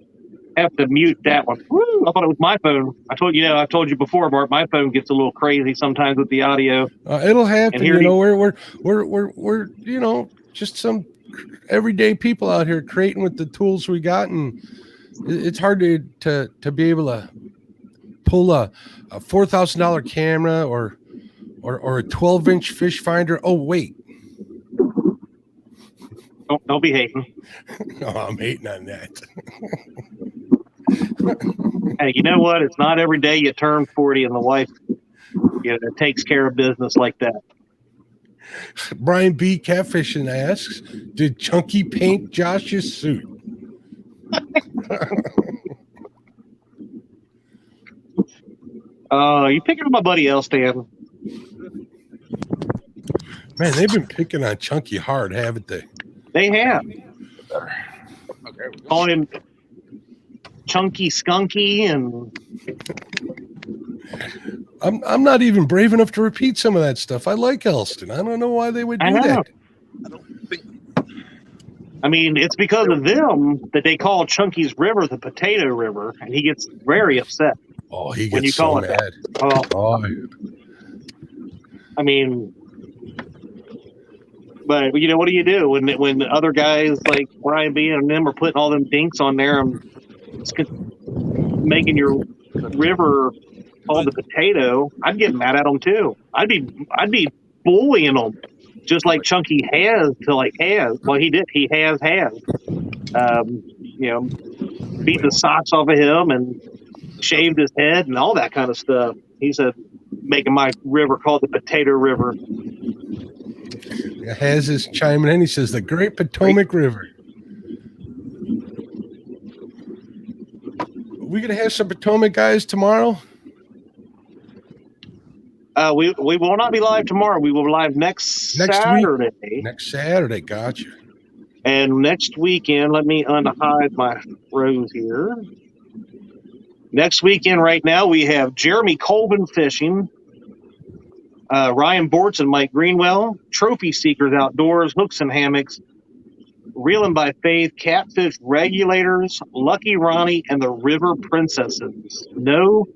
have to mute that one. Woo, I thought it was my phone. I've told you before, Mark. My phone gets a little crazy sometimes with the audio. It'll happen. You know, we're you know, just some everyday people out here creating with the tools we got, and it's hard to be able to pull a $4,000 camera or a 12-inch fish finder. Oh wait, don't be hating. No, I'm hating on that. Hey, you know what? It's not every day you turn 40 and the wife, takes care of business like that. Brian B Catfishing asks, did Chunky paint Josh's suit? You picking on my buddy Elstan? Man, they've been picking on Chunky hard, haven't they? They have. Call him Chunky Skunky, and I'm not even brave enough to repeat some of that stuff. I like Elston. I don't know why they would do that. I mean, it's because of them that they call Chunky's River the Potato River, and he gets very upset. Oh, he gets when you call so it mad. that. Oh. I mean, but what do you do when other guys like Brian B and them are putting all them dinks on there and making your river called the potato? I'd get mad at them too. I'd be bullying them, just like Chunky has. Well, he did. He has. Beat the socks off of him and shaved his head and all that kind of stuff. He said, making my river called the Potato River. Has is chiming in. He says the Great Potomac River. We gonna have some Potomac guys tomorrow? We will not be live tomorrow. We will be live next Saturday. Week? Next Saturday, gotcha. And next weekend, let me unhide my rows here. Next weekend, right now, we have Jeremy Colvin fishing, Ryan Bortz and Mike Greenwell, Trophy Seekers Outdoors, Hooks and Hammocks, Reeling by Faith, Catfish Regulators, Lucky Ronnie, and the River Princesses. No,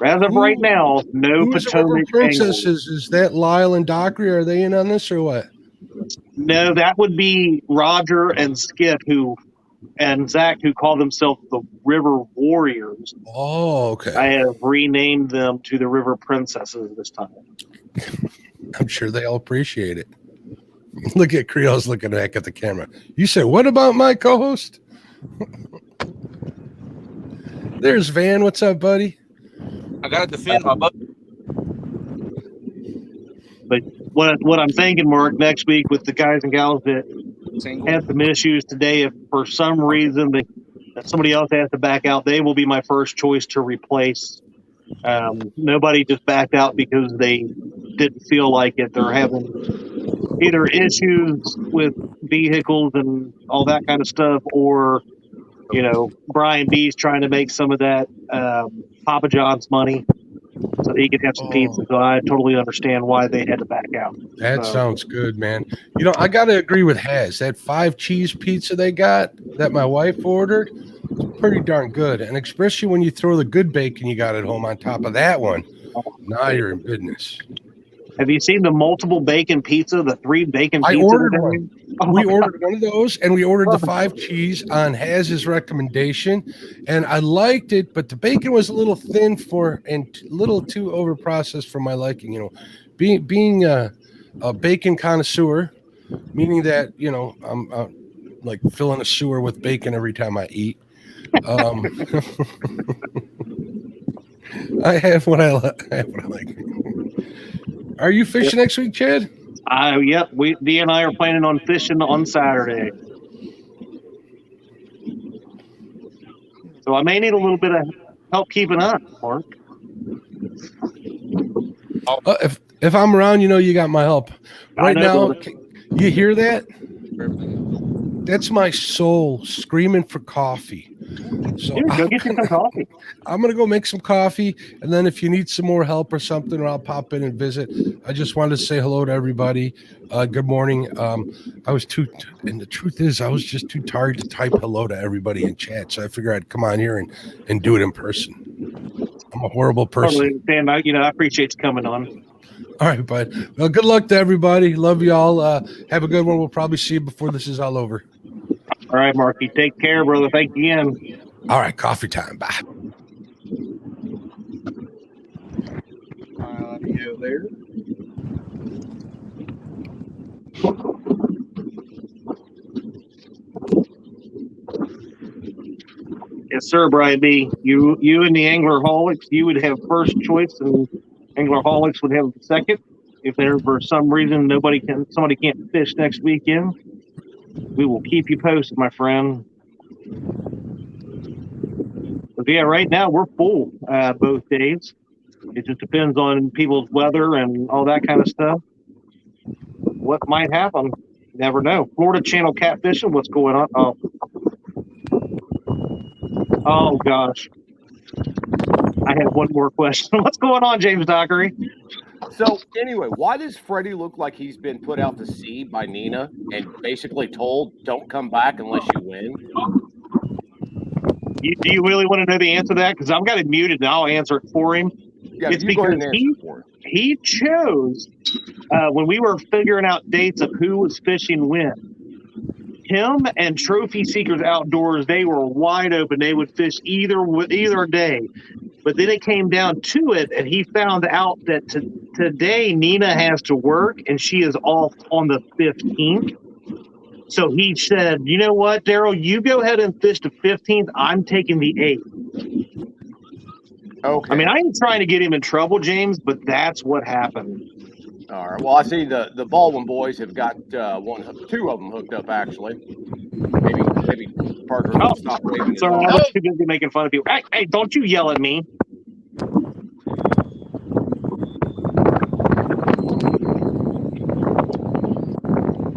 as of right now, no Potomac Princesses. Is that Lyle and Dockery? Are they in on this or what? No, that would be Roger and Skip and Zach, who call themselves the River Warriors. Oh, okay. I have renamed them to the River Princesses this time. I'm sure they all appreciate it. Look at Creole's looking back at the camera. You said, what about my co-host? There's Van. What's up, buddy? I got to defend my butt. But what I'm thinking, Mark, next week with the guys and gals that had some issues today, if for some reason that somebody else has to back out, they will be my first choice to replace. Nobody just backed out because they didn't feel like it. They're having either issues with vehicles and all that kind of stuff, or Brian B's trying to make some of that Papa John's money so that he could have some pizza. So I totally understand why they had to back out. That sounds good, man. I got to agree with Has. That 5 cheese pizza they got that my wife ordered, it's pretty darn good. And especially when you throw the good bacon you got at home on top of that one, now you're in business. Have you seen the multiple bacon pizza, the 3 bacon pizza? I ordered one. We ordered one of those, and we ordered the 5 cheese on Haz's recommendation, and I liked it, but the bacon was a little thin and a little too overprocessed for my liking. Being a bacon connoisseur, meaning that I'm like filling a sewer with bacon every time I eat. I have what I like. Are you fishing next week, Chad? Yep. Dee and I are planning on fishing on Saturday. So I may need a little bit of help keeping up, Mark. If I'm around, you got my help. Right now, brother. you hear that? That's my soul screaming for coffee. So Dude, go get you some coffee. I'm gonna go make some coffee, and then if you need some more help or something, or I'll pop in and visit. I just wanted to say hello to everybody. Good morning. I was and the truth is, I was just too tired to type hello to everybody in chat, so I figured I'd come on here and do it in person. I'm a horrible person. Totally understand. I appreciate you coming on. All right, bud. Well, good luck to everybody. Love you all. Have a good one. We'll probably see you before this is all over. All right, Marky. Take care, brother. Thank you again. All right, coffee time. Bye. Audio there. Yes, sir, Brian B. You and the Anglerholics, you would have first choice, and Anglerholics would have second. If there for some reason somebody can't fish next weekend, we will keep you posted, my friend. But yeah, right now we're full both days. It just depends on people's weather and all that kind of stuff. What might happen? Never know. Florida Channel Catfishing, what's going on? Oh gosh. I have one more question. What's going on, James Dockery? So anyway, why does Freddie look like he's been put out to sea by Nina and basically told, don't come back unless you win? Do you really want to know the answer to that? Because I've got it muted and I'll answer it for him. Yeah, it's you go ahead and because answer for him. he chose, when we were figuring out dates of who was fishing when, him and Trophy Seekers Outdoors, they were wide open. They would fish either day. But then it came down to it, and he found out that today Nina has to work, and she is off on the 15th. So he said, you know what, Daryl, you go ahead and fish the 15th. I'm taking the 8th. Okay. I mean, I ain't trying to get him in trouble, James, but that's what happened. All right. Well, I see the Baldwin boys have got two of them hooked up, actually. Maybe Parker will stop waving his Sorry, arm. I was too busy making fun of people. Hey, don't you yell at me.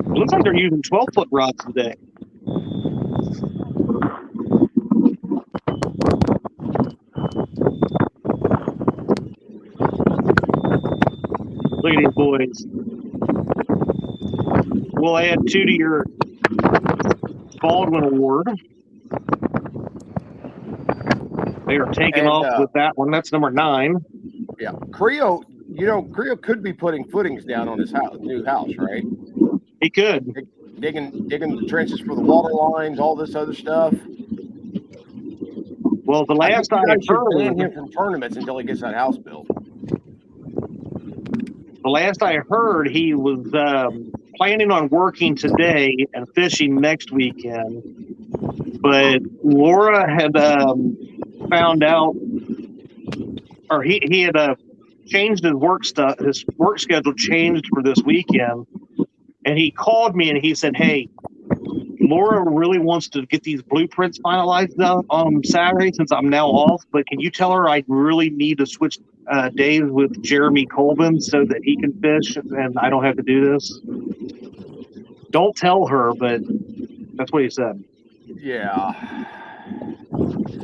It looks like they're using 12-foot rods today. Look at these boys. We'll add 2 to your Baldwin Award. They are taking off with that one. That's number 9. Yeah. Creo could be putting footings down on his new house, right? He could. Digging the trenches for the water lines, all this other stuff. Well, the last I heard, ban him from tournaments until he gets that house built. The last I heard, he was planning on working today and fishing next weekend. But Laura had found out, or he had changed his work stuff. His work schedule changed for this weekend, and he called me and he said, "Hey, Laura really wants to get these blueprints finalized on Saturday since I'm now off. But can you tell her I really need to switch days with Jeremy Colvin so that he can fish and I don't have to do this?" Don't tell her, but that's what he said. Yeah.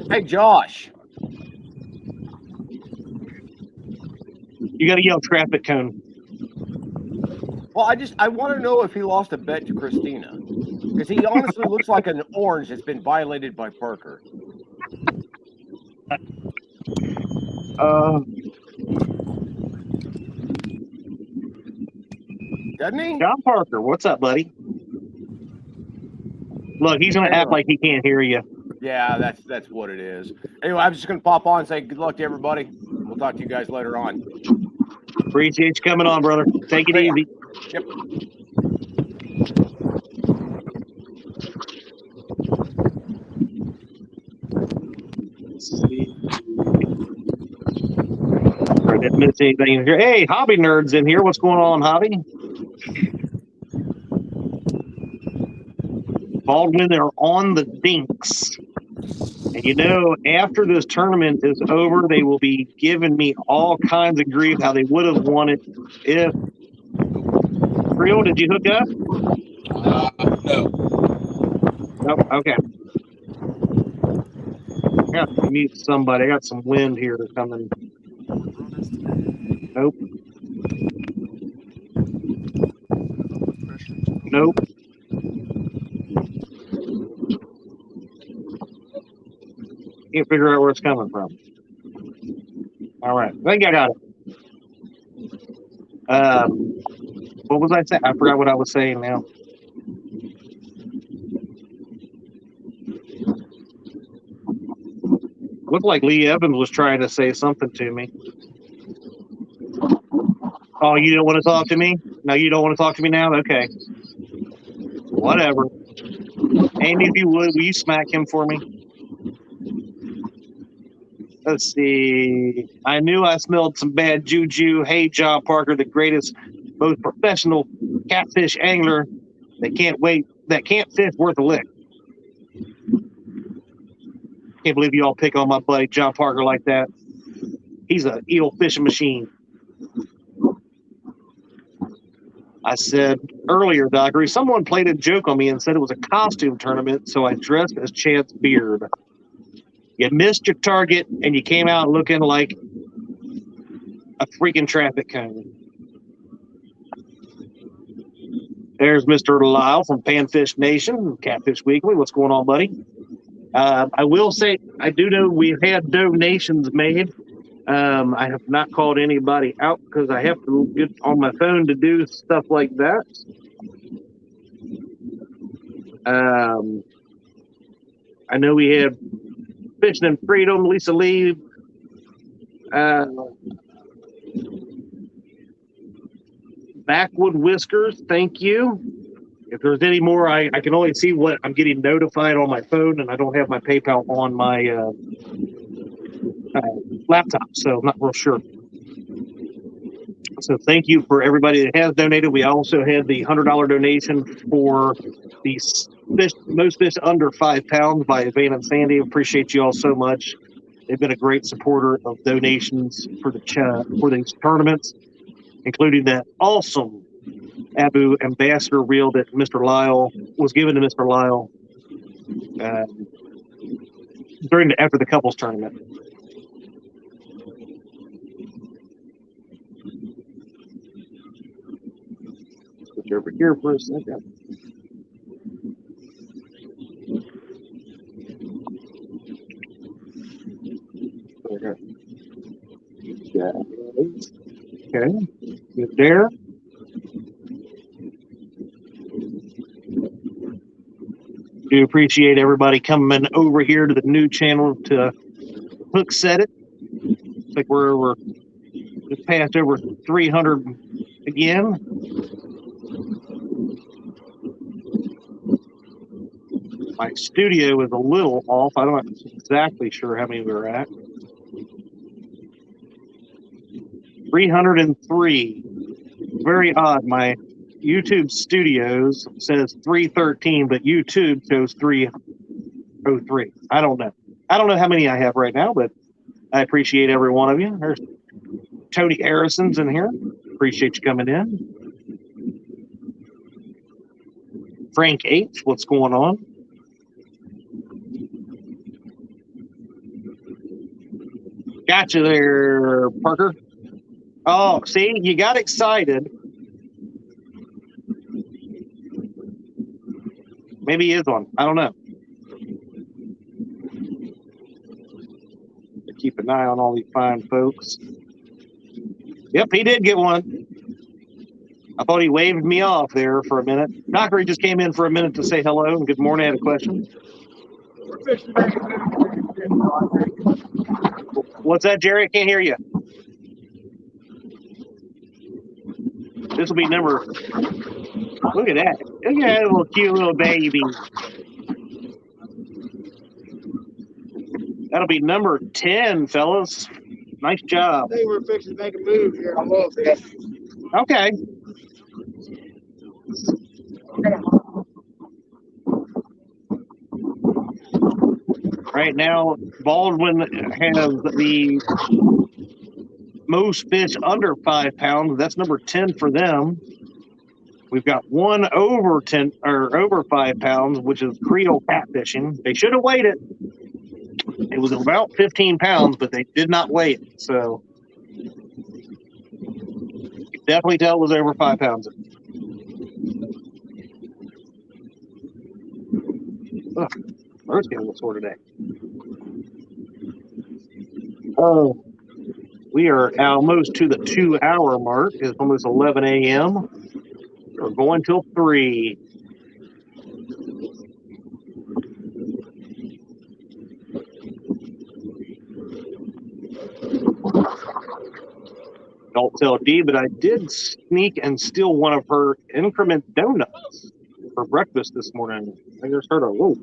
Hey, Josh. You got to yell traffic cone. Well, I want to know if he lost a bet to Christina, because he honestly looks like an orange that's been violated by Parker. Doesn't he? John Parker, what's up, buddy? Look, he's gonna act like he can't hear you. Yeah, that's what it is. Anyway, I'm just gonna pop on and say good luck to everybody. We'll talk to you guys later on. Appreciate you coming on, brother. Take it easy. Yep. Didn't miss anything in here. Hey, Hobby Nerd's in here. What's going on, Hobby? Baldwin are on the dinks. And you know, after this tournament is over, they will be giving me all kinds of grief how they would have won it if. Reel, did you hook up? No. Nope. Okay. I got to mute somebody. I got some wind here coming. Nope. Nope. Can't figure out where it's coming from. All right. I think I got it. What was I saying? I forgot what I was saying now. Looked like Lee Evans was trying to say something to me. Oh, you don't want to talk to me? No, you don't want to talk to me now? Okay. Whatever. Andy, if you would, will you smack him for me? Let's see. I knew I smelled some bad juju. Hey, John Parker, the greatest, most professional catfish angler that can't fish worth a lick. Can't believe you all pick on my buddy John Parker like that. He's an eel fishing machine. I said earlier, Dockery, someone played a joke on me and said it was a costume tournament, so I dressed as Chance Beard. You missed your target, and you came out looking like a freaking traffic cone. There's Mr. Lyle from Panfish Nation, Catfish Weekly. What's going on, buddy? I will say, I do know we've had donations made. I have not called anybody out because I have to get on my phone to do stuff like that. I know we had Fishing and Freedom, Lisa Lee. Backwood Whiskers, thank you. If there's any more, I can only see what I'm getting notified on my phone, and I don't have my PayPal on my laptop, so I'm not real sure. So thank you for everybody that has donated. We also had the $100 donation for the most fish under 5 pounds by Van and Sandy. Appreciate you all so much. They've been a great supporter of donations for these tournaments, including that awesome Abu Ambassador reel that Mr. Lyle was given to Mr. Lyle after the couples tournament. Switch over here for a second. Okay, good there. Do appreciate everybody coming over here to the new channel to hook set it. Looks like we're just passed over 300 again. My studio is a little off. I'm not exactly sure how many we're at. 303. Very odd. My YouTube Studios says 313, but YouTube shows 303. I don't know. I don't know how many I have right now, but I appreciate every one of you. There's Tony Harrison's in here. Appreciate you coming in. Frank H., what's going on? Gotcha there, Parker. Oh, see, you got excited. Maybe he is on. I don't know. Keep an eye on all these fine folks. Yep, he did get one. I thought he waved me off there for a minute. Dockery just came in for a minute to say hello and good morning. I had a question. What's that, Jerry? I can't hear you. This will be number. Look at that. Look at that little cute little baby. That'll be number 10, fellas. Nice job. They were fixing to make a move here in a little bit. Okay. Right now, Baldwin has the most fish under 5 pounds. That's number 10 for them. We've got one over 10 or over 5 pounds, which is Reelville Catfishing. They should have weighed it. It was about 15 pounds, but they did not weigh it. So you can definitely tell it was over 5 pounds. Ugh, bird's getting a little sore today. Oh, we are almost to the 2-hour mark. It's almost 11 a.m. We're going till 3. Don't tell Dee, but I did sneak and steal one of her increment donuts for breakfast this morning. I just heard a whoa.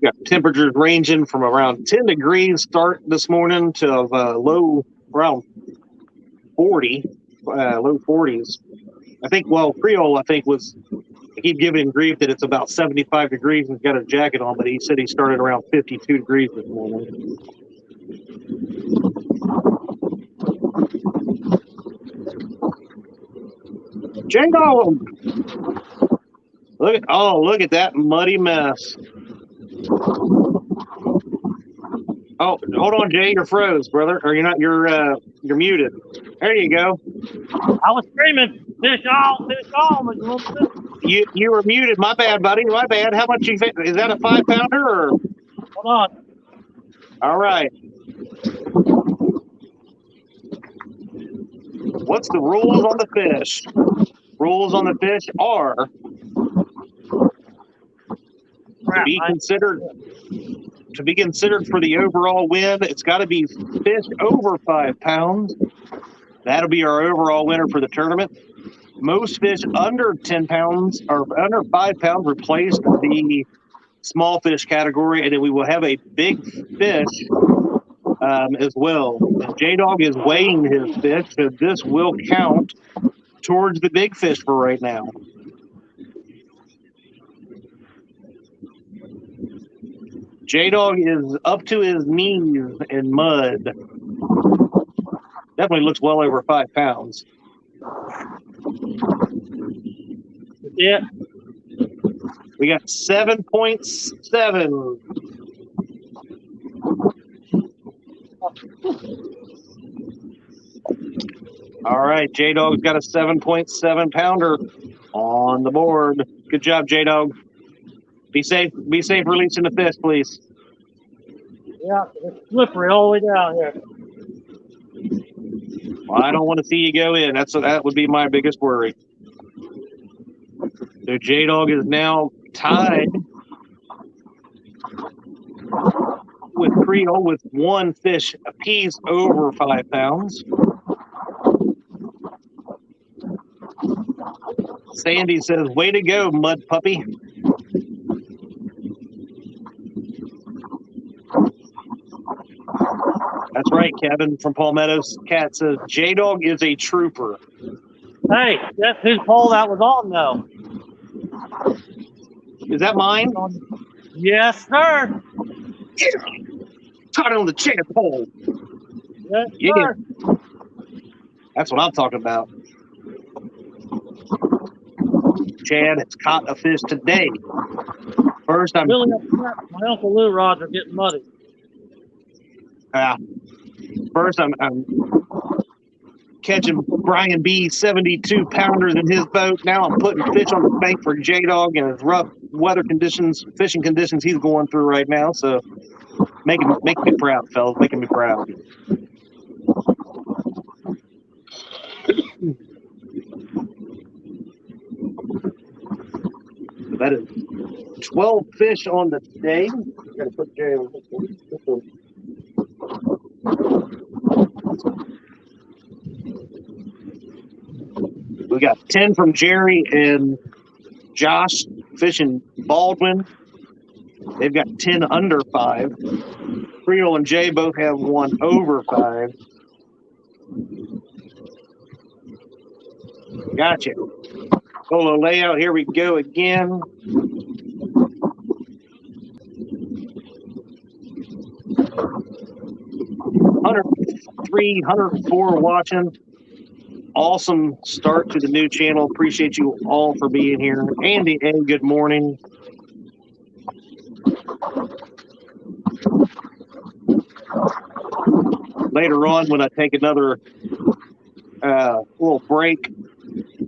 Got temperatures ranging from around 10 degrees start this morning to low around 40, low 40s. I think, well, Creole, I think, was, I keep giving him grief that it's about 75 degrees and he's got a jacket on, but he said he started around 52 degrees this morning. Jaydogs! Look at that muddy mess. Oh, hold on, Jay, you're froze, brother. Or you're muted. There you go. I was screaming, fish on, You were muted. My bad, buddy. My bad. How much you think? Is that a 5-pounder or? Hold on. All right. What's the rules on the fish? Rules on the fish are to be considered for the overall win. It's got to be fish over 5 pounds. That'll be our overall winner for the tournament. Most fish under 10 pounds or under 5 pounds replace the small fish category, and then we will have a big fish as well. And Jaydog is weighing his fish, so this will count towards the big fish for right now. Jaydog is up to his knees in mud. Definitely looks well over 5 pounds. Yeah. We got 7.7. All right, Jaydog's got a 7.7 pounder on the board. Good job, Jaydog. Be safe releasing the fish, please. Yeah, it's slippery all the way down here. Well, I don't want to see you go in. That would be my biggest worry. So Jaydog is now tied with Creole with one fish apiece over 5 pounds. Sandy says, way to go, mud puppy. That's right, Kevin from Palmetto's Cat says, Jaydog is a trooper. Hey, guess whose pole that was on, though? Is that mine? Yes, sir. Yeah. Caught it on the chair pole. Yes, Yeah. sir. That's what I'm talking about. Chad has caught a fish today. First, I'm really upset. My Uncle Lou rods are getting muddy. First, I'm catching Brian B 72 pounders in his boat. Now I'm putting fish on the bank for Jaydog and his rough weather conditions, fishing conditions he's going through right now. So making me proud, fellas, making me proud. So that is 12 fish on the day. Gotta put Jay on this one. We got 10 from Jerry and Josh fishing Baldwin. They've got 10 under 5. Creole and Jay both have 1 over 5. Gotcha. Solo layout. Here we go again. $103, $104 watching. Awesome start to the new channel. Appreciate you all for being here. Andy A, good morning. Later on, when I take another little break,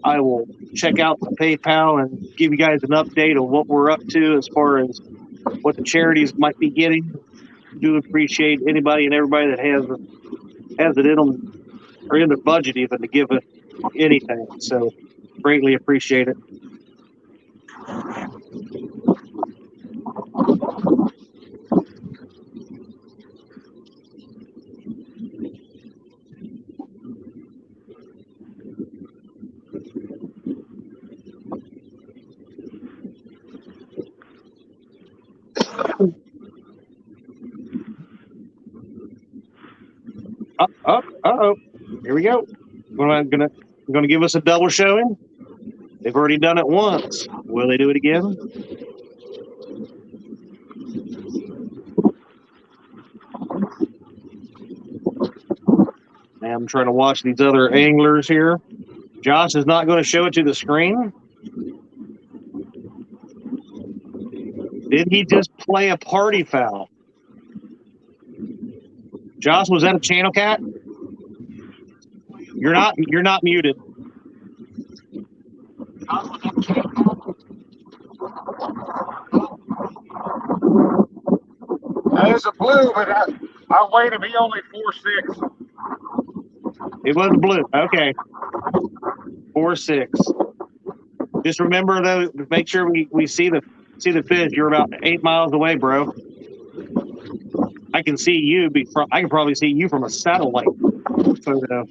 I will check out the PayPal and give you guys an update on what we're up to as far as what the charities might be getting. Do appreciate anybody and everybody that has it in them or in their budget even to give it anything. So greatly appreciate it. Uh-oh. Here we go. I'm gonna give us a double showing. They've already done it once. Will they do it again? Now I'm trying to watch these other anglers here. Josh is not going to show it to the screen. Did he just play a party foul? Josh, was that a channel cat? You're not muted. There's a blue, but I weighed him. He only 4'6". It was blue. Okay. 4'6". Just remember though, make sure we see the fish. You're about 8 miles away, bro. I can see you. I can probably see you from a satellite photo.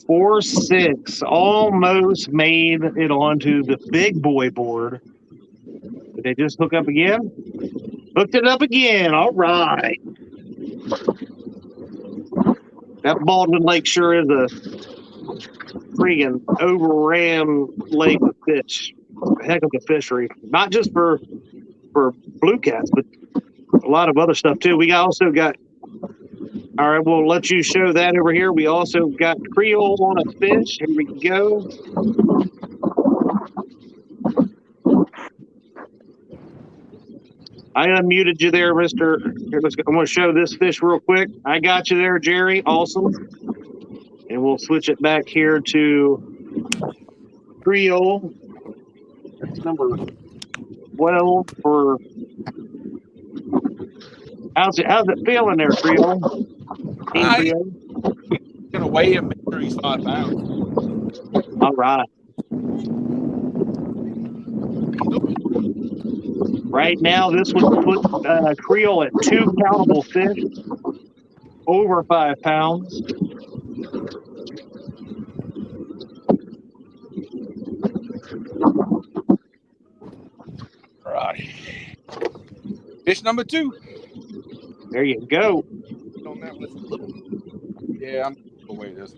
Four, 6, almost made it onto the big boy board. Did they just hook up again? Hooked it up again. All right. That Baldwin Lake sure is a freaking overran lake of fish. A heck of a fishery. Not just for blue cats, but a lot of other stuff too. We also got, all right, we'll let you show that over here. We also got Creole on a fish. Here we go. I unmuted you there, Mr. Here, I'm going to show this fish real quick. I got you there, Jerry. Awesome. And we'll switch it back here to Creole. That's number 12 for. How's it feeling there, Creole? I'm gonna weigh him. Make sure he's 5 pounds. All right. Right now, this would put Creole at 2 countable fish, over 5 pounds. All right. Fish number 2. There you go. On that list a little. Yeah, I'm gonna weigh this.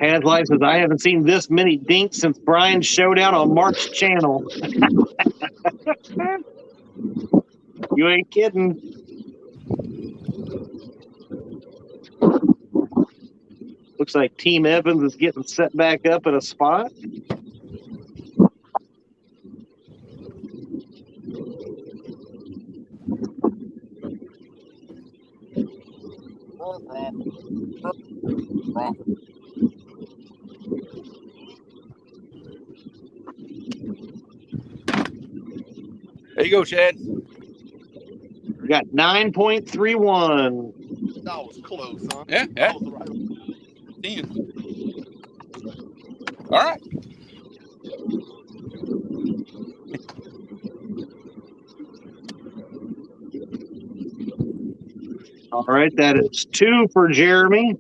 Has Life says, I haven't seen this many dinks since Brian's showdown on Mark's channel. You ain't kidding. Looks like Team Evans is getting set back up in a spot. There you go, Chad. We got 9.31. That was close, huh? Yeah. That was right. 10. All right. All right, that is 2 for Jeremy.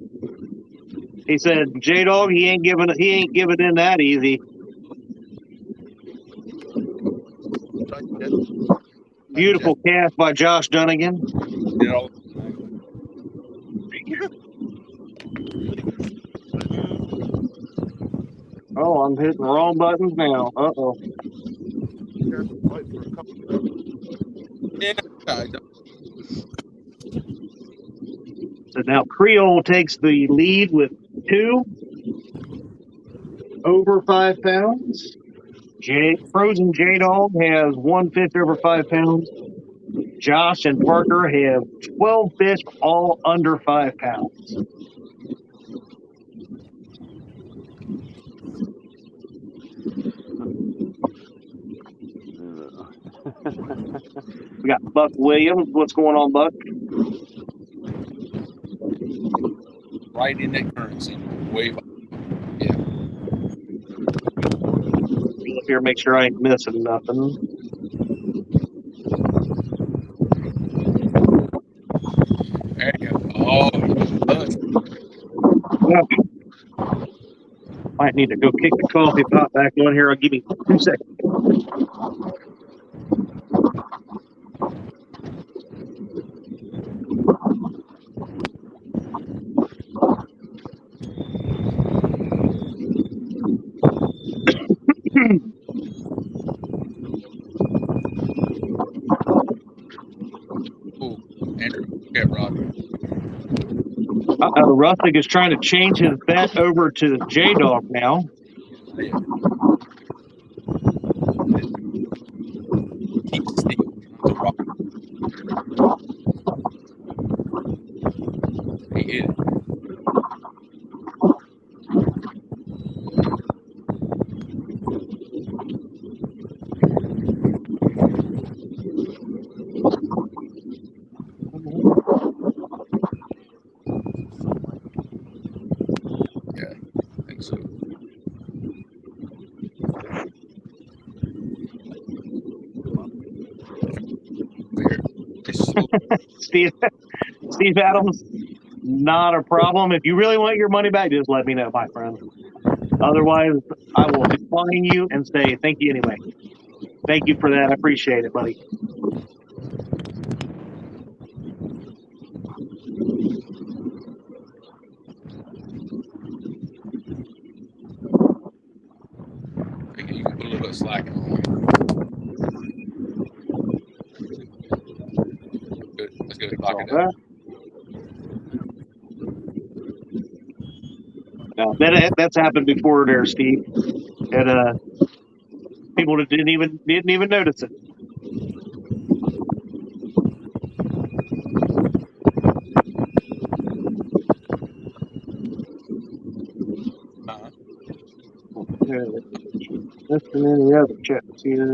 He said, J-Dog, he ain't giving in that easy. Beautiful cast by Josh Dunnigan. Oh, I'm hitting the wrong buttons now. Uh-oh. Yeah. So now Creole takes the lead with 2 over 5 pounds. Frozen J-Dog has 1 fish over 5 pounds. Josh and Parker have 12 fish, all under 5 pounds. We got Buck Williams. What's going on, Buck? Right in that currency. Way back. Yeah. Look here, make sure I ain't missing nothing. There you go. Oh, yeah. Might need to go kick the coffee pot back on here. I'll give you 2 seconds. Andrew, yeah, Roger. Rustic is trying to change his bet over to J-Dog now. He hit it. Yeah, I think so. Steve Adams, not a problem. If you really want your money back, just let me know, my friend. Otherwise, I will decline you and say thank you anyway. Thank you for that. I appreciate it, buddy. You can put a little bit of slack on. Good. Let's go lock it down. No, that's happened before there, Steve. And people that didn't even notice it. Just and any other chips here.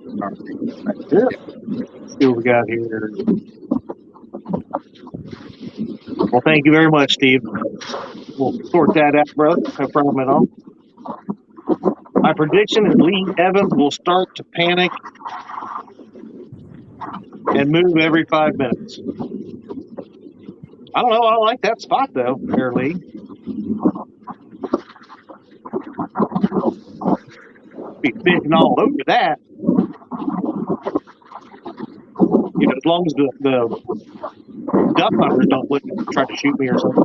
All right. Let's see what we got here. Well, thank you very much, Steve. We'll sort that out, brother. No problem at all. My prediction is Lee Evans will start to panic and move every 5 minutes. I don't know. I like that spot, though, there, Lee. Be fishing all over that. You know, as long as the duck hunters don't try to shoot me or something.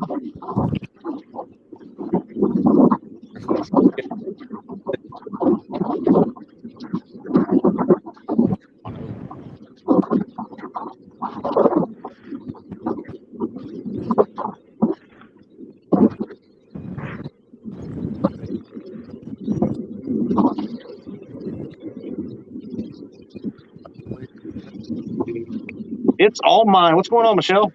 It's all mine. What's going on, Michelle?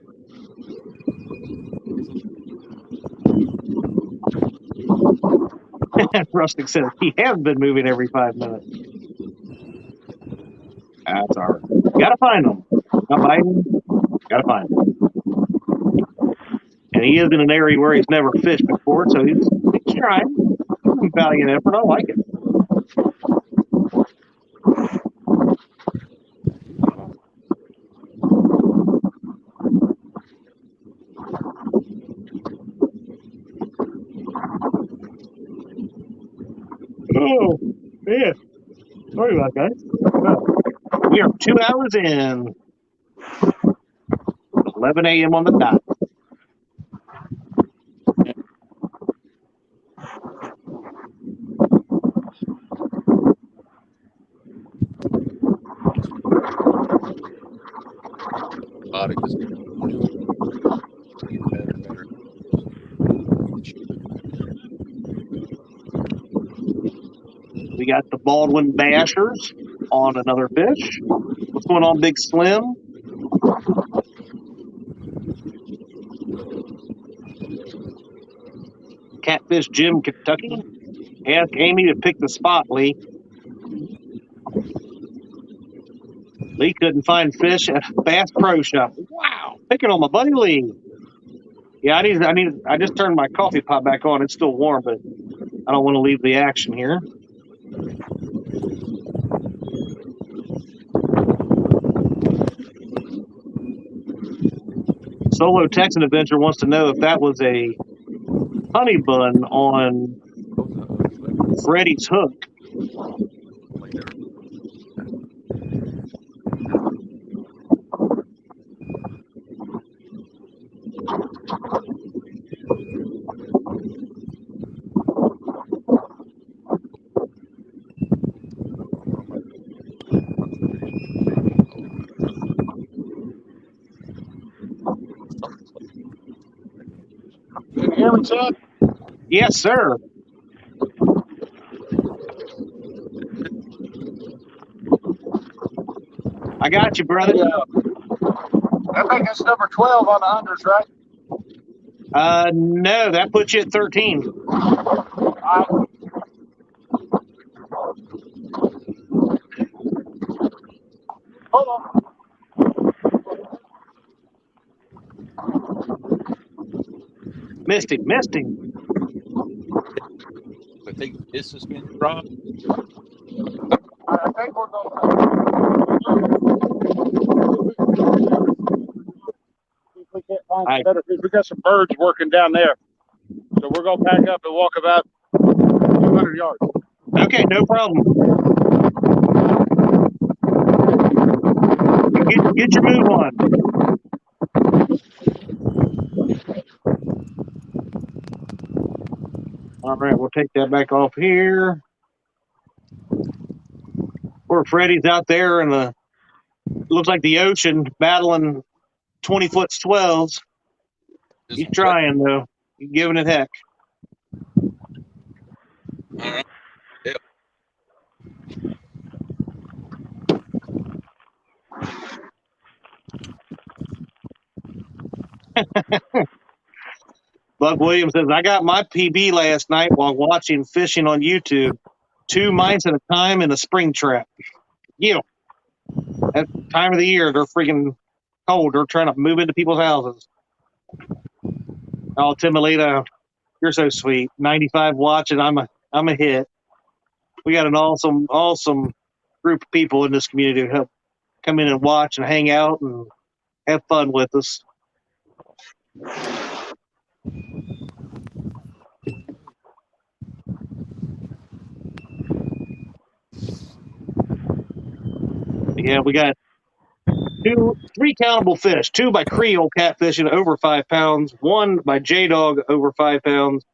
Rustic says he has been moving every 5 minutes. That's all right. Gotta find them. Not biting. Gotta find them. And he is in an area where he's never fished before, so he's trying. Valiant effort. I like it. Oh, yeah. Sorry about that. Well, we are 2 hours in. 11 a.m. on the dot. Body is new. Getting better and better. We got the Baldwin Bashers on another fish. What's going on, Big Slim? Catfish Jim, Kentucky. Ask Amy to pick the spot, Lee. Lee couldn't find fish at Bass Pro Shop. Wow, picking on my buddy Lee. Yeah, I just turned my coffee pot back on. It's still warm, but I don't want to leave the action here. Solo Texan Adventure wants to know if that was a honey bun on Freddie's hook. Can you hear me, Ted? Yes, sir. I got you, brother. Yeah. I think it's number 12 on the hundreds, right? No, that puts you at 13. Hold on. Missed him. I think this has been dropped. I think we're going If we can't find some better fish, we got some birds working down there. So we're going to pack up and walk about 200 yards. Okay, no problem. Get your move on. All right, we'll take that back off here. Poor Freddie's out there in the looks like the ocean battling 20-foot swells. He's trying though. He's giving it heck. All right. Yep. Buck Williams says, I got my PB last night while watching fishing on YouTube. 2 mice at a time in a spring trap. Yeah. That time of the year, they're freaking cold. They're trying to move into people's houses. Oh, Tim Alito, you're so sweet. 95 watching. I'm a hit. We got an awesome group of people in this community who help come in and watch and hang out and have fun with us. Yeah, we got 3 countable fish. 2 by Creole Catfishing over 5 pounds. 1 by Jaydog over 5 pounds.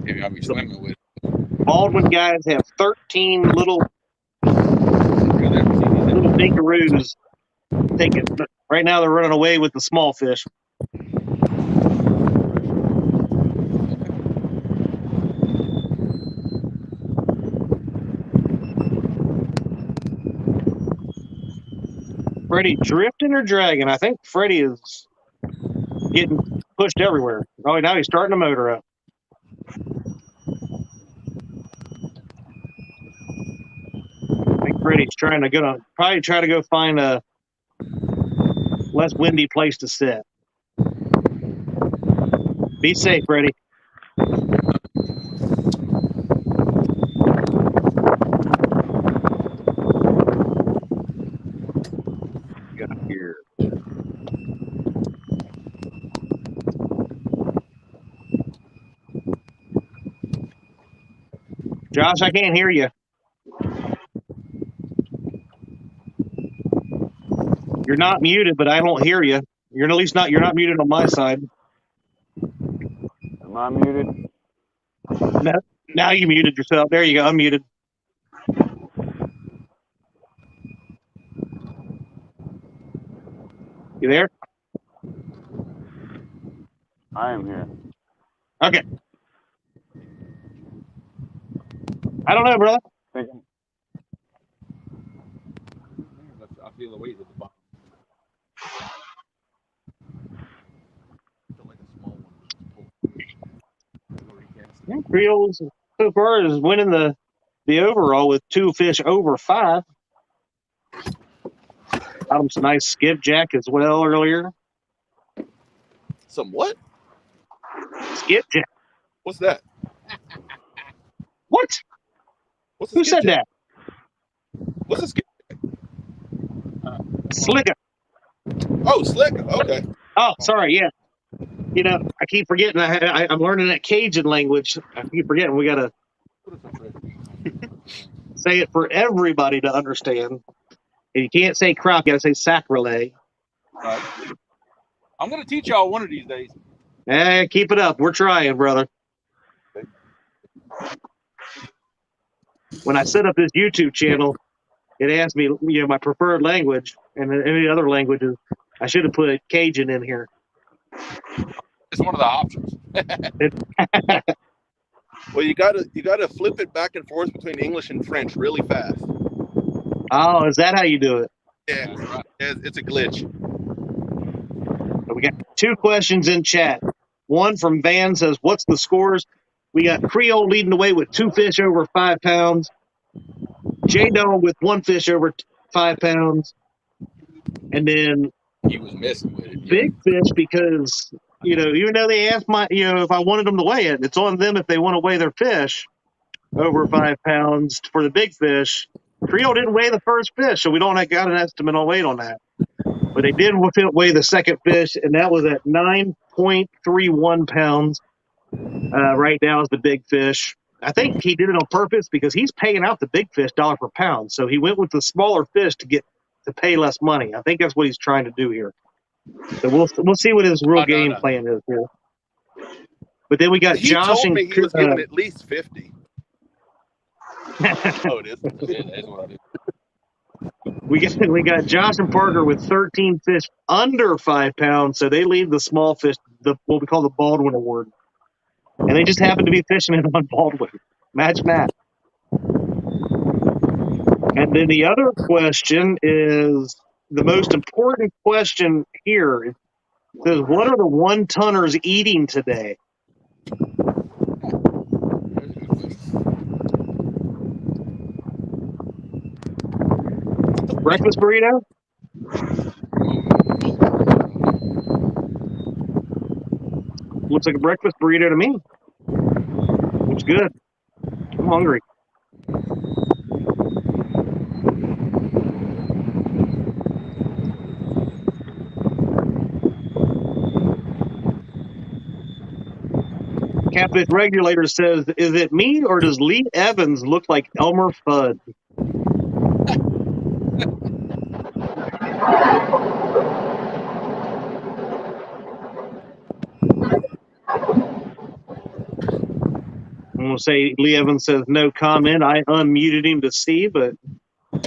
Maybe I'll be swimming with. Baldwin guys have 13 little dinkaroos. Right now they're running away with the small fish. Freddie drifting or dragging? I think Freddie is getting pushed everywhere. Oh, now he's starting the motor up. I think Freddie's trying to probably try to go find a less windy place to sit. Be safe, Freddie. Got here. Josh, I can't hear you. You're not muted, but I don't hear you. You're at least not. You're not muted on my side. Am I muted? No, now you muted yourself. There you go. Unmuted. You there? I am here. Okay. I don't know, brother. Thinking. I feel the weight at the bottom. Yeah, Creoles so far is winning the overall with 2 fish over 5. Got him some nice skipjack as well earlier. Some what? Skipjack. What's that? What? What's Who said that? What's a skip? Slicker. Oh, slick. Okay. Oh, sorry. Yeah. You know, I keep forgetting. I'm learning that Cajun language. I keep forgetting. We gotta say it for everybody to understand. And you can't say crop. You gotta say sacrilege. Right. I'm gonna teach y'all one of these days. Hey, keep it up. We're trying, brother. When I set up this YouTube channel, it asked me, my preferred language, and then any other languages. I should have put Cajun in here. It's one of the options. Well, you gotta flip it back and forth between English and French really fast. Oh, is that how you do it? Yeah, right. It's a glitch. We got 2 questions in chat. One from Van says, "What's the scores?" We got Creole leading the way with 2 fish over 5 pounds. Jaydog with 1 fish over 5 pounds, and then He was messing with it. big fish because even though they asked if I wanted them to weigh it, it's on them if they want to weigh their fish over 5 pounds for the big fish. Creole didn't weigh the first fish, so we don't got an estimate on weight on that. But they did weigh the second fish, and that was at 9.31 pounds. Right now is the big fish. I think he did it on purpose because he's paying out the big fish $1 per pound. So he went with the smaller fish to pay less money. I think that's what he's trying to do here. So we'll see what his real game plan is here. But then we got He Josh told and me he was giving at least 50. Oh, it is. That's what I do. We got Josh and Parker with 13 fish under 5 pounds, so they lead the small fish, what we call the Baldwin Award, and they just happen to be fishing it on Baldwin. Imagine that. And then the other question is the most important question here. It says, "What are the 1-tonners eating today?" Breakfast burrito? Looks like a breakfast burrito to me. Looks good. I'm hungry. Catfish Regulator says, "Is it me or does Lee Evans look like Elmer Fudd?" I'm going to say Lee Evans says no comment. I unmuted him to see, but there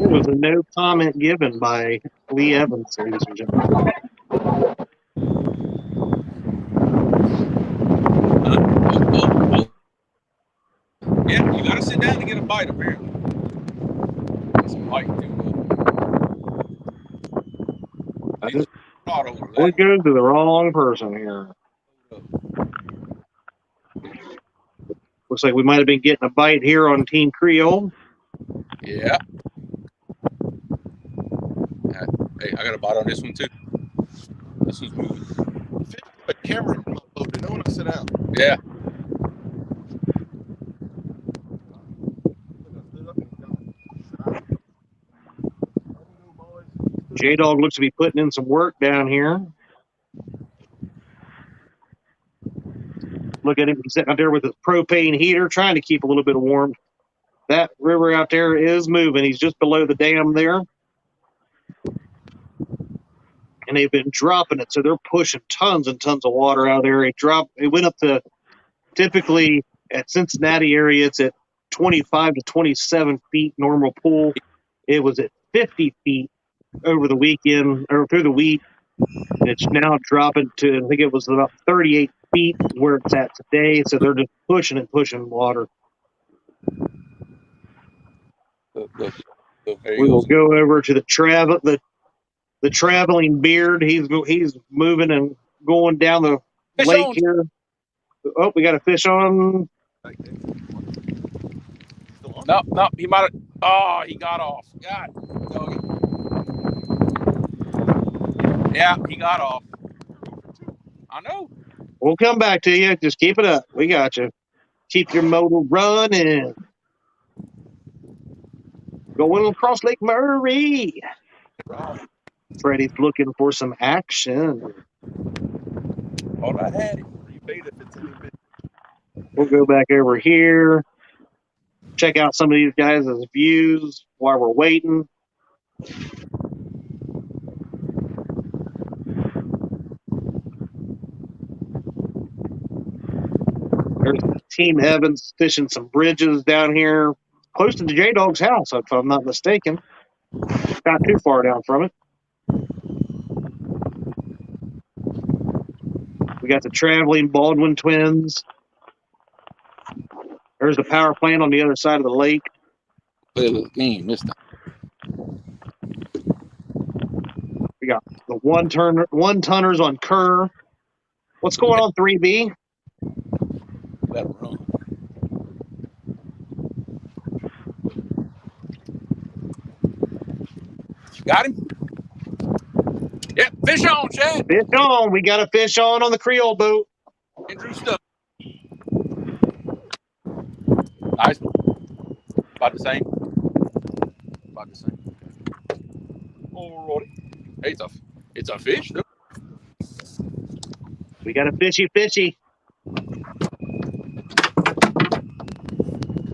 was a no comment given by Lee Evans, ladies and gentlemen. Yeah, you gotta sit down to get a bite, apparently. Get some bite, too. What goes to the wrong person here? Looks like we might have been getting a bite here on Team Creole. Yeah. Hey, I got a bite on this one, too. This one's moving. A camera in my boat. You know when I sit down? Yeah. Jaydog looks to be putting in some work down here. Look at him sitting out there with his propane heater, trying to keep a little bit of warmth. That river out there is moving. He's just below the dam there. And they've been dropping it, so they're pushing tons and tons of water out there. It went up to, typically at Cincinnati area, it's at 25 to 27 feet normal pool. It was at 50 feet over the weekend, or through the week. And it's now dropping to, I think it was about 38 feet where it's at today. So they're just pushing and pushing water. We will go over to the traveling beard. He's moving and going down the lake here. Oh, we got a fish on. No, he might have. Oh, he got off. God, doggy. Yeah, he got off. I know. We'll come back to you. Just keep it up. We got you. Keep your motor running. Going across Lake Murray. Freddie's looking for some action. All I had it. We'll go back over here. Check out some of these guys' views while we're waiting. There's Team Evans fishing some bridges down here close to the Jaydogs' house, if I'm not mistaken. Not too far down from it. We got the traveling Baldwin twins. There's the power plant on the other side of the lake. We got the one tonners on Kerr. What's going on, 3B? Let him run. Got him? Yep, fish on, Chad. Fish on. We got a fish on the Creole boat. Andrew stuff. Nice. About the same. About the same. Alrighty. Hey, it's a fish, though. We got a fishy.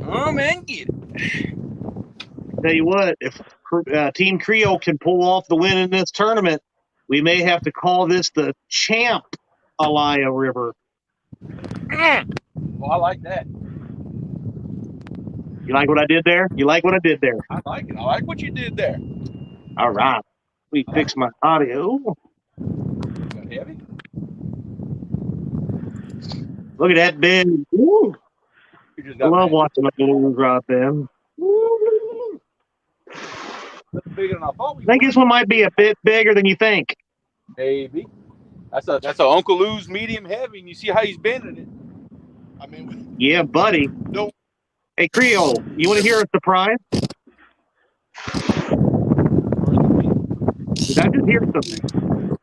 Come and get it. Tell you what, if Team Creole can pull off the win in this tournament, we may have to call this the Champ Alaya River. Well, I like that. You like what I did there? I like it. I like what you did there. All right. We fixed my audio. Got heavy? Look at that big. Woo. I love watching my balloon drop in. Bigger than I thought. I think this one might be a bit bigger than you think. Maybe. That's a Uncle Lou's medium heavy, and you see how he's bending it. I mean, yeah, buddy. No. Hey, Creole, you want to hear a surprise? Did I just hear something?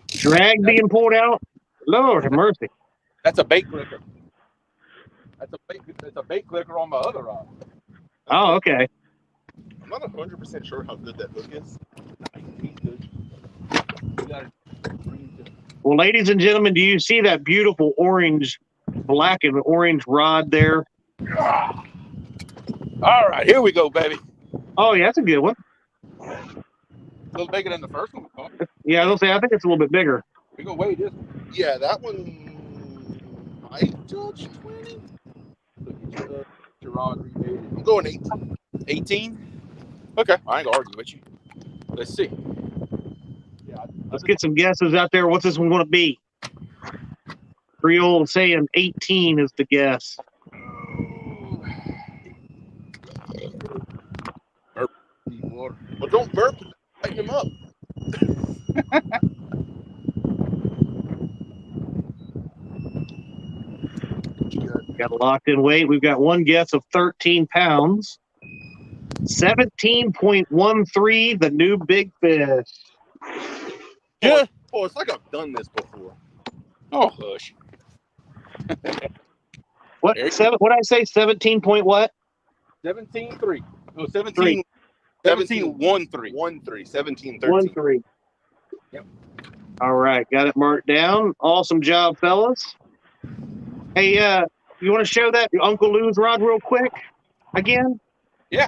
Drag being pulled out? Lord have mercy. That's a bait clicker. That's a bait clicker on my other rod. Oh, okay. I'm not 100% sure how good that hook is. Well, ladies and gentlemen, do you see that beautiful black and orange rod there? All right, here we go, baby. Oh, yeah, that's a good one. A little bigger than the first one. Yeah, I was gonna say, I think it's a little bit bigger. We gonna weigh this one. Yeah, that one might judge 20. Look at your rod remade. I'm going 18. 18? Okay, I ain't gonna argue with you. Let's see. Yeah, Let's get some guesses out there. What's this one going to be? Creole saying 18 is the guess. Burp. Well, don't burp. Tighten him up. Got a locked in weight. We've got one guess of 13 pounds. 17.13, the new big fish. Yeah. Oh, it's like I've done this before. Oh, hush. What I say? 17 point what? 17.3. No, 17. 17.13. 17.13. 1-3. Yep. All right, got it marked down. Awesome job, fellas. Hey, you want to show that Uncle Lou's rod real quick again? Yeah,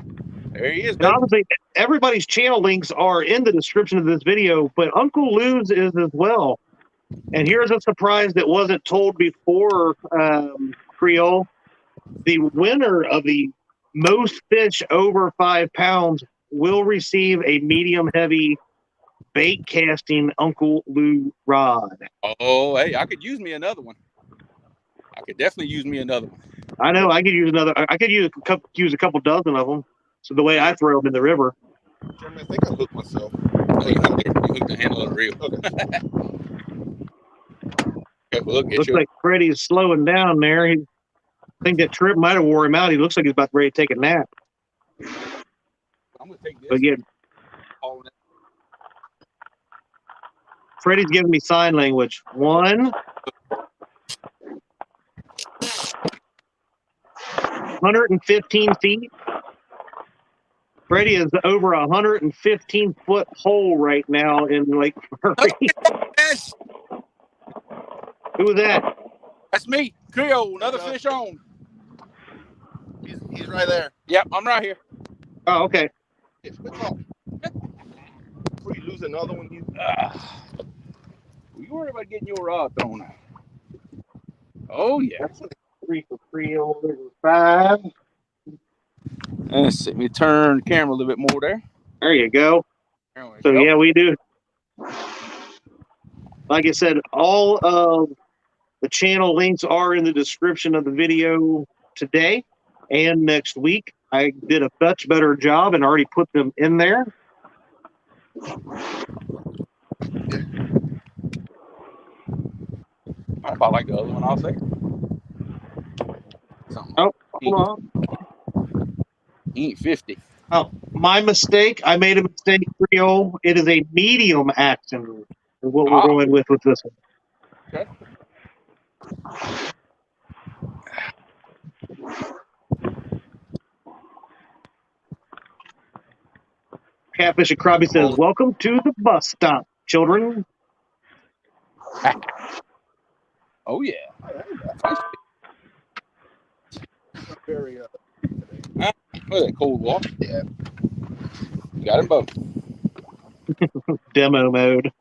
there he is, And baby. obviously, everybody's channel links are in the description of this video, but Uncle Lou's is as well. And here's a surprise that wasn't told before, Creole. The winner of the most fish over 5 pounds will receive a medium heavy bait casting Uncle Lou rod. Oh, hey, I could use me another one. I could definitely use me another one. I know I could use another. I could use a couple dozen of them. So the way I throw them in the river. Jeremy, I think I hooked myself. Oh, you hooked the handle of the reel. Okay, look, Looks like Freddie's slowing down there. I think that trip might have wore him out. He looks like he's about ready to take a nap. I'm gonna take this. But yeah, Freddie's giving me sign language. 1, 115 feet. Freddie is over 115-foot hole right now in Lake Murray. Yes. Who was that? That's me, Creole. Another fish on. He's right there. Yep, I'm right here. Oh, okay. Before you lose another one, you worry about getting your rod thrown. Oh yeah. That's 3 for Creole. 5. Let's see. Let me turn the camera a little bit more there. There you go. So yeah, we do. Like I said, all of the channel links are in the description of the video today and next week. I did a much better job and already put them in there. About like the other one, I'll say. Something. Oh, hold on. He ain't 50. Oh, my mistake. I made a mistake, Creole. It is a medium action. Is what we're going with this one. Okay. Catfish and Krabby says, "Welcome to the bus stop, children." Oh yeah. very look at that cold water. Yeah. Got him both. Demo mode.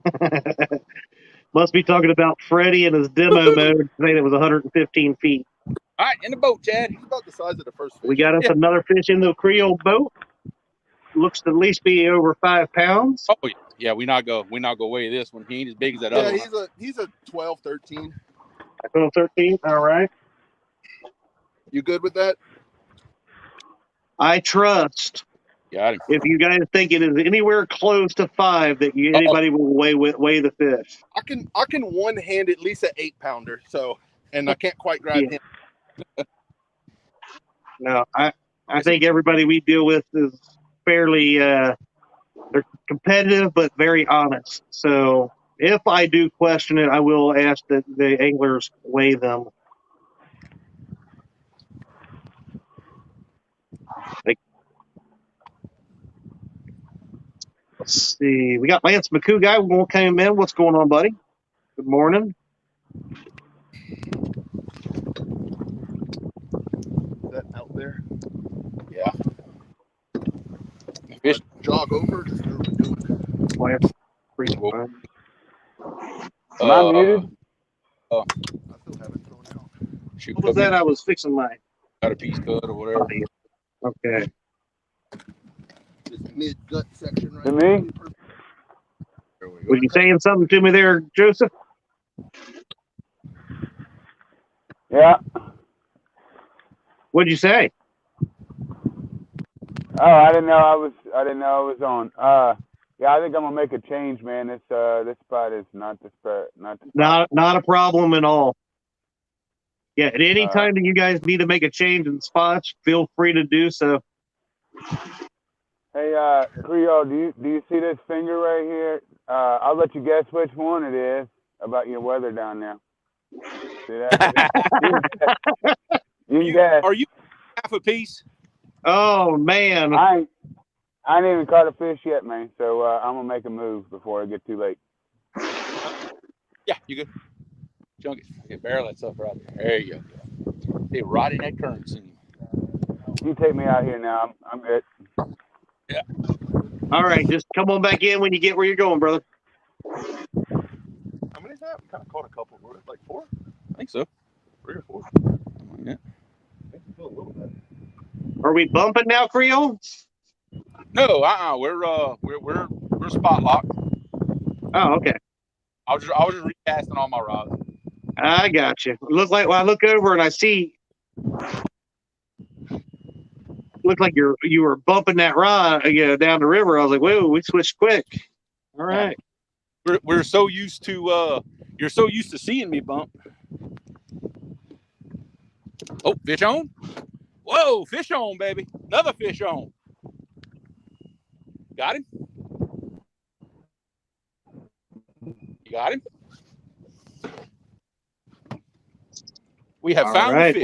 Must be talking about Freddie and his demo mode saying it was 115 feet. All right, in the boat, Chad. He's about the size of the first fish. We got us another fish in the Creole boat. Looks to at least be over 5 pounds. Oh yeah, we not go weigh this one. He ain't as big as that other one. He's a 12, 13. 12, 13. All right. You good with that? I trust. Got him. If you guys think it is anywhere close to 5, that anybody will weigh the fish. I can one hand at least an 8-pounder. So, and I can't quite grab him. No, I think everybody we deal with is fairly they're competitive but very honest. So if I do question it, I will ask that the anglers weigh them. Let's see. We got Lance McCoo guy. We won't came in. What's going on, buddy? Good morning. Is that out there? Yeah. Fish. Jog over. Just do it. Am I muted? I still have it thrown out. What was that? I was fixing my. Got a piece cut or whatever. Okay. This mid-gut section right To me? Were you saying something to me there, Joseph? Yeah. What'd you say? Oh, I didn't know I was on. Yeah, I think I'm gonna make a change, man. This spot is not the spot. Not a problem at all. Yeah, at any time that you guys need to make a change in spots, feel free to do so. Hey, Creole, do you see this finger right here? I'll let you guess which one it is about your weather down there. See that? you can guess. Are you half a piece? Oh man. I ain't even caught a fish yet, man. So I'm gonna make a move before I get too late. Yeah, you good? Chunk it. Okay, barrel that stuff right there. There you go. It right in that current seam. You take me out here now. I'm good. Yeah. All right, just come on back in when you get where you're going, brother. How many is that? We kind of caught a couple. Like 4? I think so. 3 or 4. Yeah. I think we feel a little bit. Are we bumping now, Creole? No, we're spot locked. Oh, okay. I was just recasting all my rods. I got you. Look like when I look over and I see, look like you were bumping that rod, down the river. I was like, whoa, we switched quick. All right. We're so used to you're so used to seeing me bump. Oh, fish on! Whoa, fish on, baby! Another fish on. Got him. You got him. We have found the fish.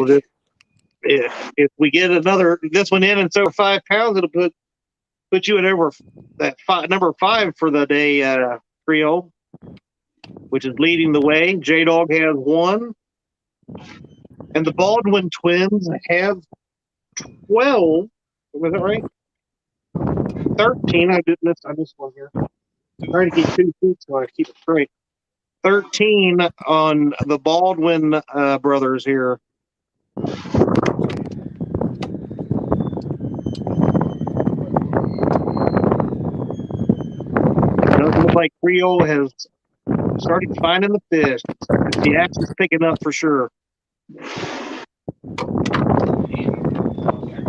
Well, if we get this one in and it's over 5 pounds, it'll put you at over that number 5 for the day, Creole, which is leading the way. Jaydog has 1, and the Baldwin twins have 12. Was that right? 13. I missed one here. I'm trying to keep 2 feet so I keep it straight. 13 on the Baldwin brothers here. It doesn't look like Creole has started finding the fish. The action's picking up for sure.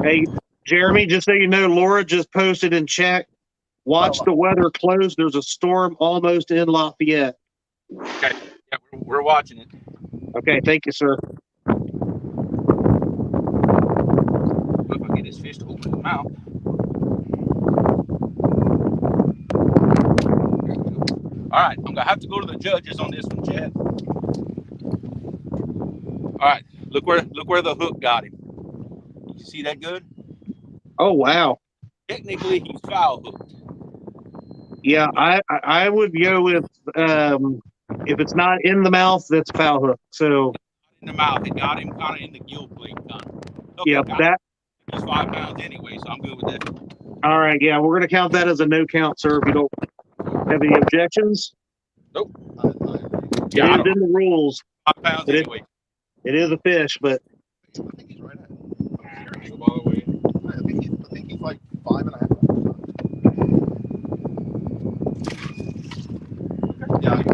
Hey, Jeremy, just so you know, Laura just posted in chat, watch the weather close. There's a storm almost in Lafayette. Okay, yeah, we're watching it. Okay, thank you, sir. If I get this fish to open his mouth. All right, I'm gonna have to go to the judges on this one, Chad. All right, look where the hook got him. You see that good? Oh wow. Technically, he's foul hooked. Yeah, I would go with if it's not in the mouth, that's foul hook. So In the mouth, it got him kind of in the gill plate. Okay, yeah, that. He's 5 pounds anyway, so I'm good with that. All right, yeah, we're gonna count that as a no count, sir. If you don't have any objections. Nope. It is in the rules. 5 pounds anyway. It is a fish, but I think he's right at it. By the way, I think he's like 5.5. Yeah, I don't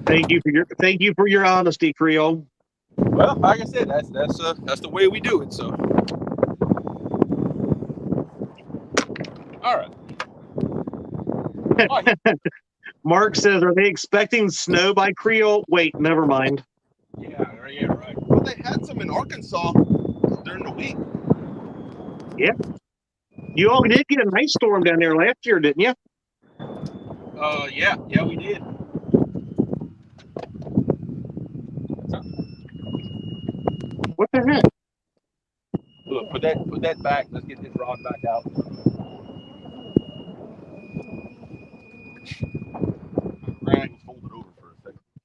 thank you for your honesty, Creole. Well, like I said, that's the way we do it. So, all right. Mark says, "Are they expecting snow by Creole?" Wait, never mind. Yeah, right. Well, they had some in Arkansas during the week. Yeah. You all did get a nice storm down there last year, didn't you? Yeah, we did. What the heck? Look, put that back. Let's get this rod back out.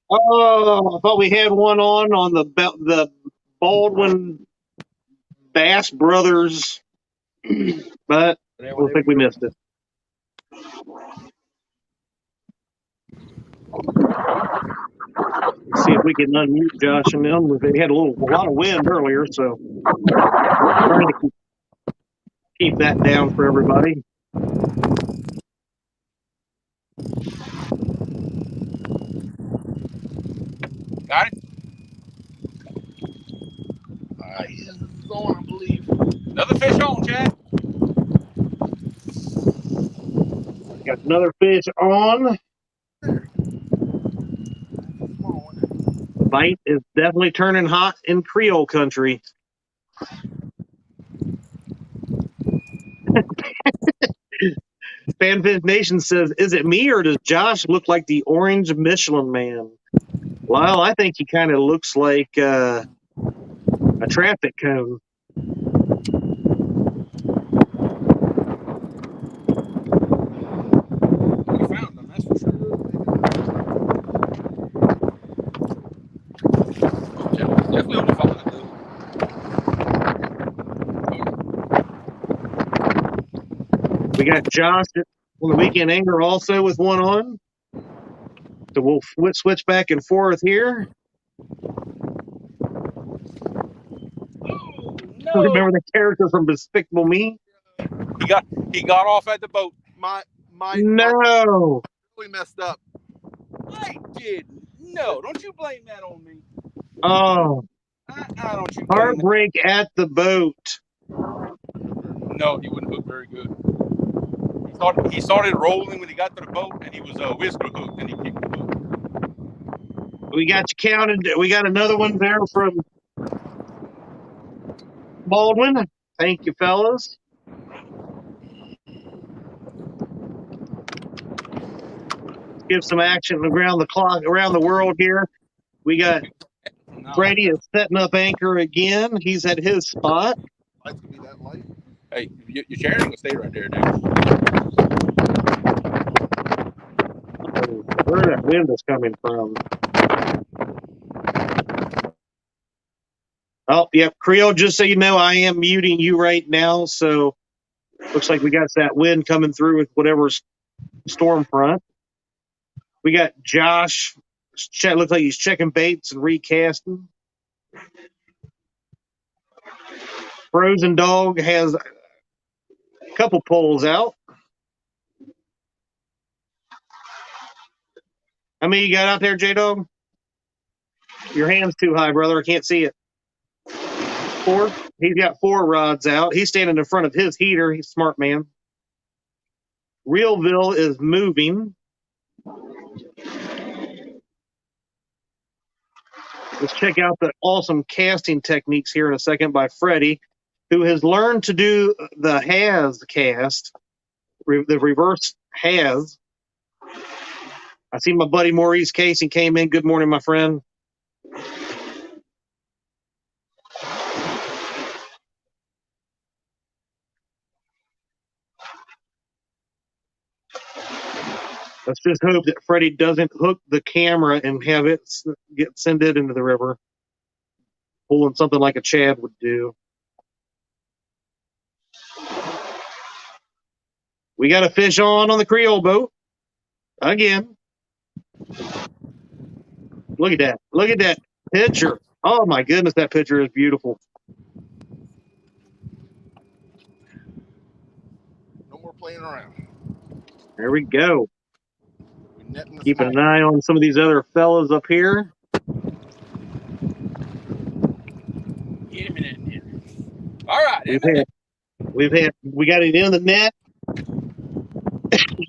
Oh, I thought we had one on the Baldwin Bass Brothers, but I don't think we missed it. Let's see if we can unmute Josh and them. They had a lot of wind earlier, so trying to keep that down for everybody. Got it? He's on, I believe. Another fish on, Chad. Got another fish on. The bite is definitely turning hot in Creole country. Fanfish Nation says, "Is it me or does Josh look like the orange Michelin Man?" Well, I think he kind of looks like a traffic cone. We found them, that's for sure. We got Josh on the weekend angler also with one on. So we'll switch back and forth here. No, Remember the character from Despicable Me? he got off at the boat. My No. really messed up. I didn't. No, don't you blame that on me. Oh, I don't you blame that. heartbreak at the boat. No, he wouldn't hook very good. He started rolling when he got to the boat, and he was whisker hooked, and he kicked the hook. We got you counted. We got another one there from Baldwin. Thank you, fellas. Give some action around the clock, around the world here. We got Freddie is setting up anchor again. He's at his spot. Light's gonna be that light. Hey, your chair's gonna stay right there, dude. Oh, where that wind is coming from? Oh, yep. Creole, just so you know, I am muting you right now. So looks like we got that wind coming through with whatever's storm front. We got Josh. Looks like he's checking baits and recasting. Frozen Dog has a couple poles out. How many you got out there, J-Dog? Your hand's too high, brother. I can't see it. 4? He's got 4 rods out. He's standing in front of his heater. He's a smart man. Reelville is moving. Let's check out the awesome casting techniques here in a second by Freddie, who has learned to do the has cast, the reverse has. I see my buddy Maurice Casey came in. Good morning, my friend. Let's just hope that Freddie doesn't hook the camera and have it send it into the river, pulling something like a Chad would do. We got a fish on the Creole boat again. Look at that! Look at that picture! Oh my goodness, that picture is beautiful. No more playing around. There we go. We're netting this Keeping an high. eye on some of these other fellas up here. Get him in there. All right, We got it in the net.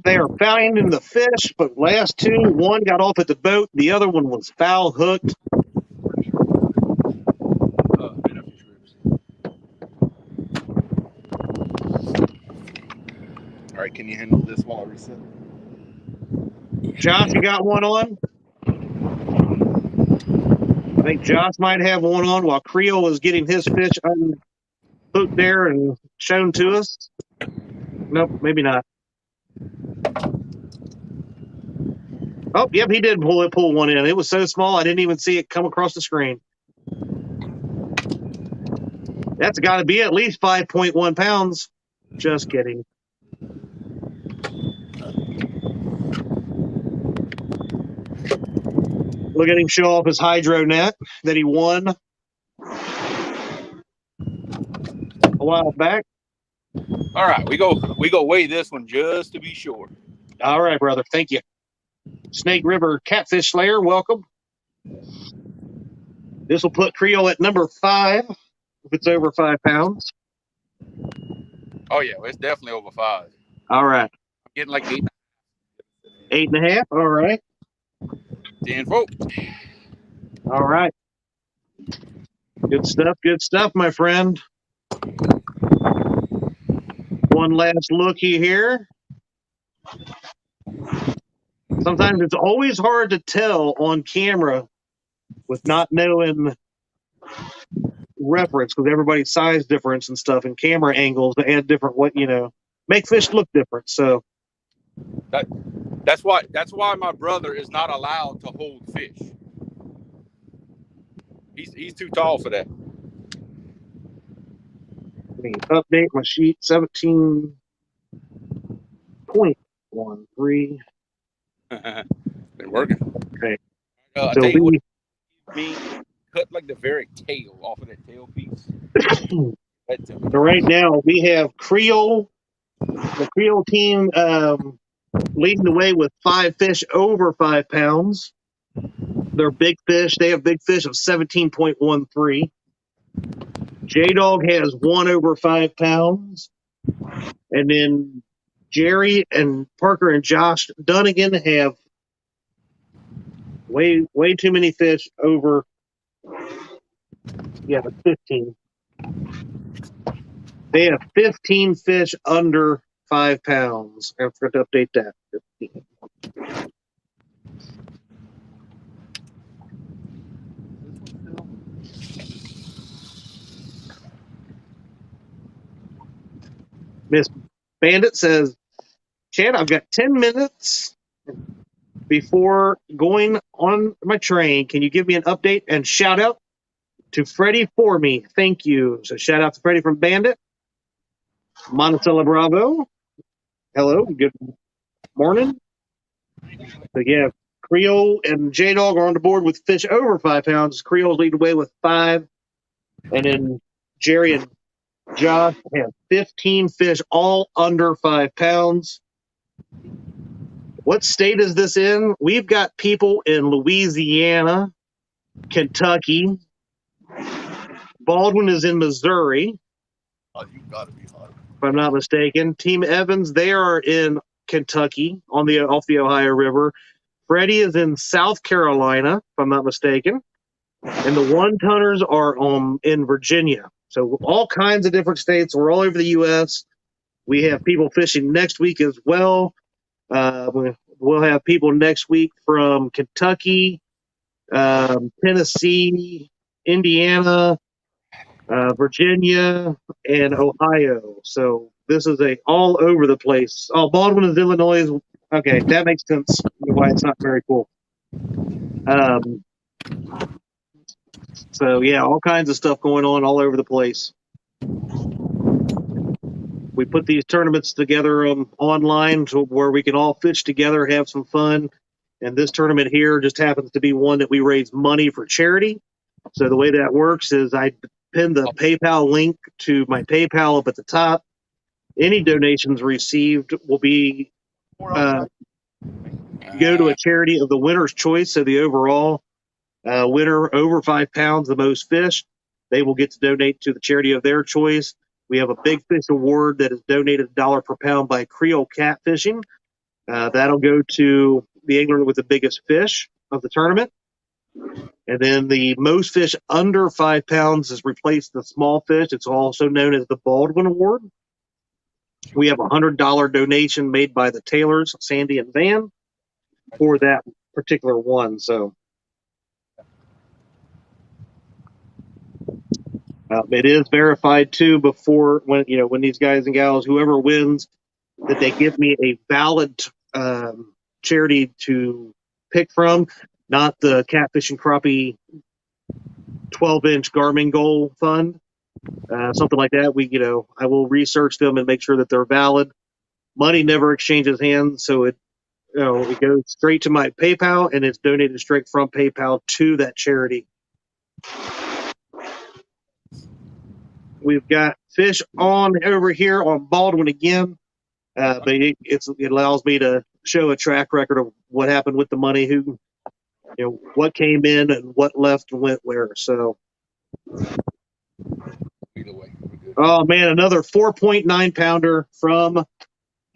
They are finding the fish, but last 2, one got off at the boat, the other one was foul hooked. All right, can you handle this while I reset? Josh, you got one on? I think Josh might have one on while Creole is getting his fish unhooked there and shown to us. Nope, maybe not. Oh, yep, he did pull one in. It was so small, I didn't even see it come across the screen. That's got to be at least 5.1 pounds. Just kidding. Look at him show off his hydro net that he won a while back. All right, we go weigh this one just to be sure. All right, brother. Thank you. Snake River Catfish Slayer, welcome. This will put Creole at number 5 if it's over 5 pounds. Oh yeah, it's definitely over 5. All right. I'm getting like 8. 8.5. All right. 10-4. All right. Good stuff. Good stuff, my friend. One last looky here. Sometimes it's always hard to tell on camera with not knowing reference because everybody's size difference and stuff and camera angles to add different make fish look different. So that's why my brother is not allowed to hold fish. He's too tall for that. Let me update my sheet. 17. 17.13. Been working. Okay. I So tell you what, we me cut like the very tail off of that tail piece. That so right now we have Creole, the Creole team leading the way with 5 fish over 5 pounds. They're big fish. They have big fish of 17.13. Jaydog has 1 over 5 pounds. And then Jerry and Parker and Josh Dunnigan have way too many fish over. Yeah, 15. They have 15 fish under 5 pounds. I forgot to update that. 15. Miss Bandit says, Chad, I've got 10 minutes before going on my train. Can you give me an update and shout out to Freddie for me? Thank you. So shout out to Freddie from Bandit. Monticello Bravo. Hello. Good morning. So yeah, Creole and Jaydog are on the board with fish over 5 pounds. Creole's leading the way with 5. And then Jerry and Josh have 15 fish, all under 5 pounds. What state is this in? We've got people in Louisiana, Kentucky. Baldwin is in Missouri. Oh, you gotta be hot. If I'm not mistaken. Team Evans, they are in Kentucky off the Ohio River. Freddie is in South Carolina, if I'm not mistaken. And the one-tonners are in Virginia. So all kinds of different states. We're all over the U.S. We have people fishing next week as well. We'll have people next week from Kentucky, Tennessee, Indiana, Virginia, and Ohio. So this is all over the place. Oh, Baldwin is Illinois. Okay, that makes sense why it's not very cool. So yeah, all kinds of stuff going on all over the place. We put these tournaments together online to where we can all fish together, have some fun. And this tournament here just happens to be one that we raise money for charity. So the way that works is I pin the PayPal link to my PayPal up at the top. Any donations received will be go to a charity of the winner's choice. So the overall winner over 5 pounds, the most fish, they will get to donate to the charity of their choice. We have a big fish award that is donated $1 per pound by Reelville Catfishing. That'll go to the angler with the biggest fish of the tournament. And then the most fish under 5 pounds has replaced the small fish. It's also known as the Baldwin Award. We have a $100 donation made by the Taylors, Sandy and Van, for that particular one. So it is verified too before when these guys and gals, whoever wins, that they give me a valid charity to pick from, not the Catfish and Crappie 12-inch Garmin Goal Fund, something like that. I will research them and make sure that they're valid. Money never exchanges hands, so it goes straight to my PayPal and it's donated straight from PayPal to that charity. We've got fish on over here on Baldwin again, but it allows me to show a track record of what happened with the money, what came in and what left and went where. So, oh man, another 4.9 pounder from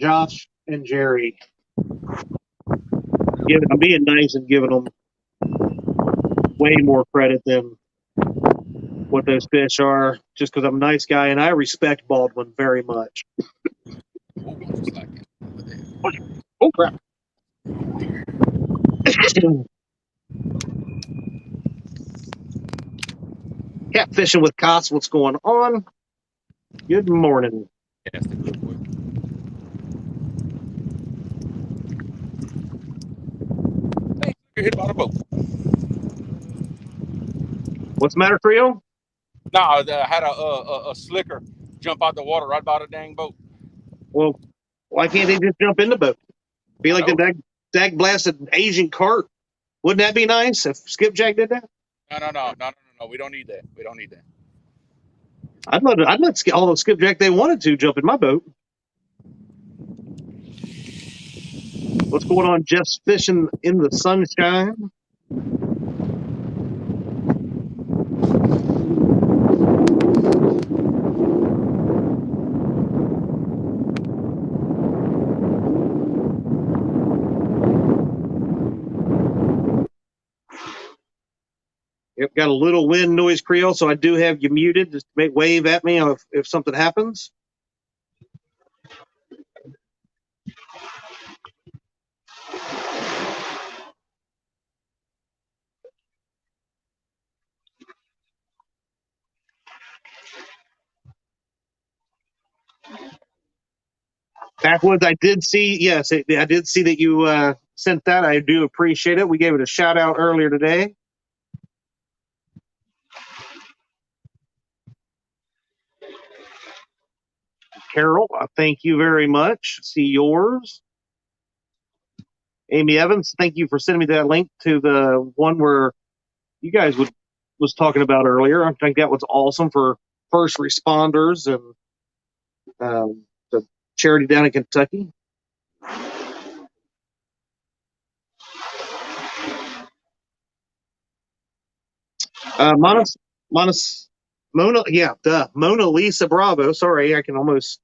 Josh and Jerry. I'm being nice and giving them way more credit than what those fish are, just because I'm a nice guy and I respect Baldwin very much. Oh crap. Catfishing with Cots, what's going on? Good morning. You're hit by the boat. What's the matter, Trio? No, I had a slicker jump out the water right by the dang boat. Well, Why can't they just jump in the boat? Be like a dag blasted Asian carp. Wouldn't that be nice if Skipjack did that? No. We don't need that. We don't need that. I'd let all the Skipjack they wanted to jump in my boat. What's going on? Jeff's fishing in the sunshine. Yep, got a little wind noise, Creole, so I do have you muted. Just wave at me if something happens. Backwoods, I did see, yes, I did see that you sent that. I do appreciate it. We gave it a shout out earlier today. Carol, thank you very much. See yours. Amy Evans, thank you for sending me that link to the one where you guys was talking about earlier. I think that was awesome for first responders and the charity down in Kentucky. Mona Lisa Bravo. Sorry, I can almost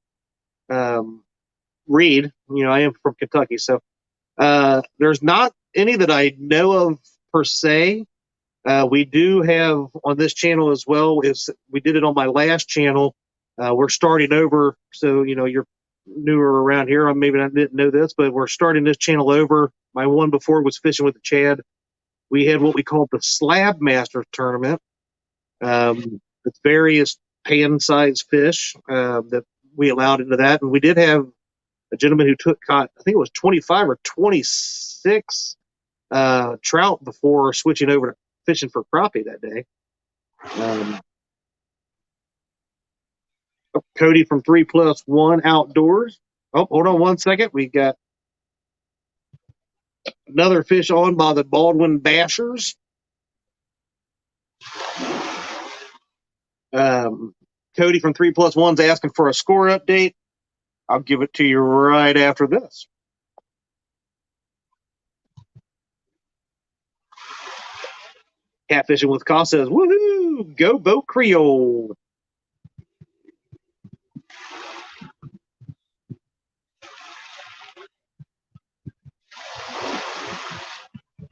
read. You know, I am from Kentucky, so there's not any that I know of per se. We do have on this channel as well. We did it on my last channel. We're starting over, so you know you're newer around here. Maybe I didn't know this, but we're starting this channel over. My one before was Fishing with the Chad. We had what we called the Slab Masters tournament. With various pan-sized fish that we allowed into that, and we did have a gentleman who caught, I think it was 25 or 26 trout before switching over to fishing for crappie that day. Cody from 3+1 Outdoors. Oh, hold on one second. We got another fish on by the Baldwin Bashers. Cody from 3+1's asking for a score update. I'll give it to you right after this. Catfishing with Cost says, woohoo, go boat Creole.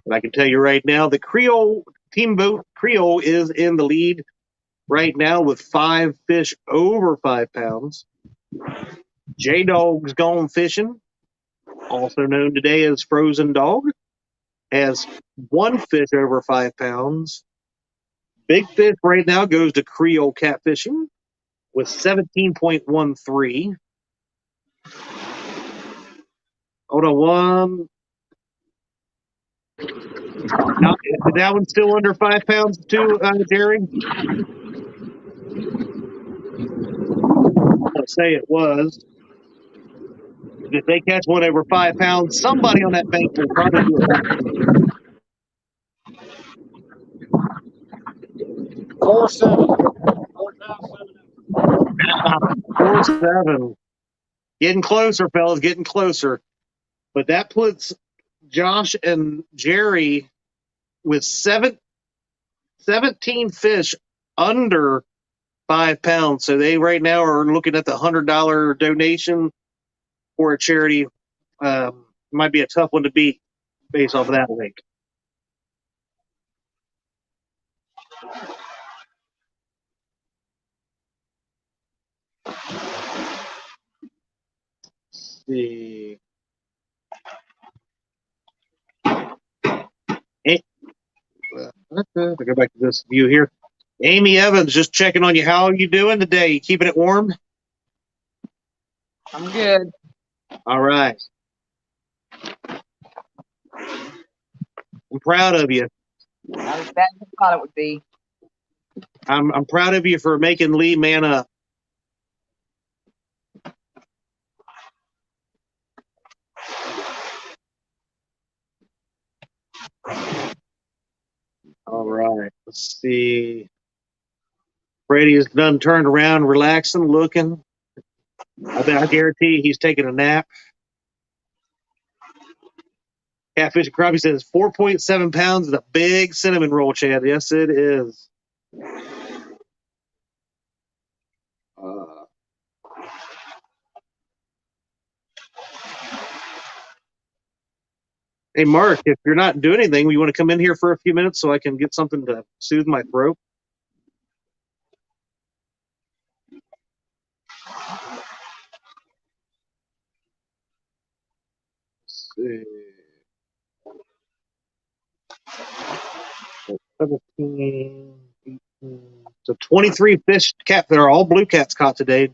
And I can tell you right now, the Creole Team Boat Creole is in the lead right now with 5 fish over 5 pounds. Jaydogs Gone Fishing, also known today as Frozen Dog, has 1 fish over 5 pounds. Big fish right now goes to Creole Catfishing with 17.13. Hold on one. Now, is that one still under 5 pounds too, Jerry? I'll say it was. If they catch one over 5 pounds, somebody on that bank will probably do a backflip. 4-7. Getting closer, fellas, getting closer. But that puts Josh and Jerry with 17 fish under 5 pounds. So they right now are looking at the $100 donation for a charity. Might be a tough one to beat based off of that link. Let's see. I'll go back to this view here. Amy Evans, just checking on you. How are you doing today? You keeping it warm? I'm good. All right. I'm proud of you. Not as bad as I thought it would be. I'm proud of you for making Lee man up. All right. Let's see. Freddie's done turned around, relaxing, looking. I guarantee he's taking a nap. Catfish and crappie says 4.7 pounds is a big cinnamon roll, Chad. Yes, it is. Hey, Mark, if you're not doing anything, you want to come in here for a few minutes so I can get something to soothe my throat? Let's see. 17, 18. So 23 fish cat. They're all blue cats caught today.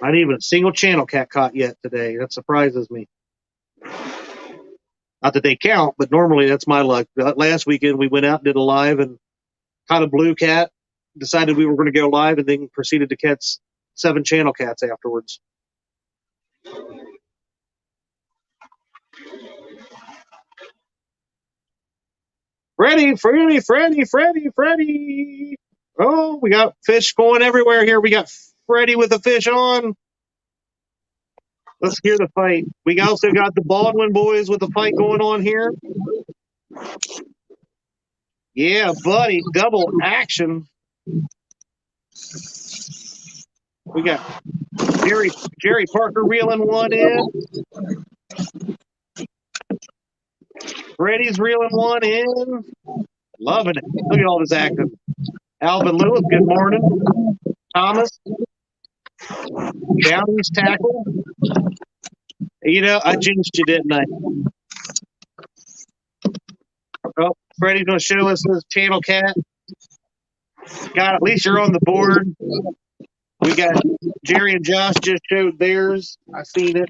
Not even a single channel cat caught yet today. That surprises me. Not that they count, but normally that's my luck. Last weekend we went out, did a live, and caught a blue cat. Decided we were going to go live, and then proceeded to catch 7 channel cats afterwards. Freddie. Oh, we got fish going everywhere here. We got Freddie with the fish on. Let's hear the fight. We also got the Baldwin boys with the fight going on here. Yeah, buddy, double action. We got Jerry Parker reeling one in. Freddie's reeling one in. Loving it. Look at all this action. Alvin Lewis, good morning. Thomas. Downey's tackle. You know, I jinxed you, didn't I? Oh, Freddie's going to show us his channel cat. God, at least you're on the board. We got Jerry and Josh just showed theirs. I seen it.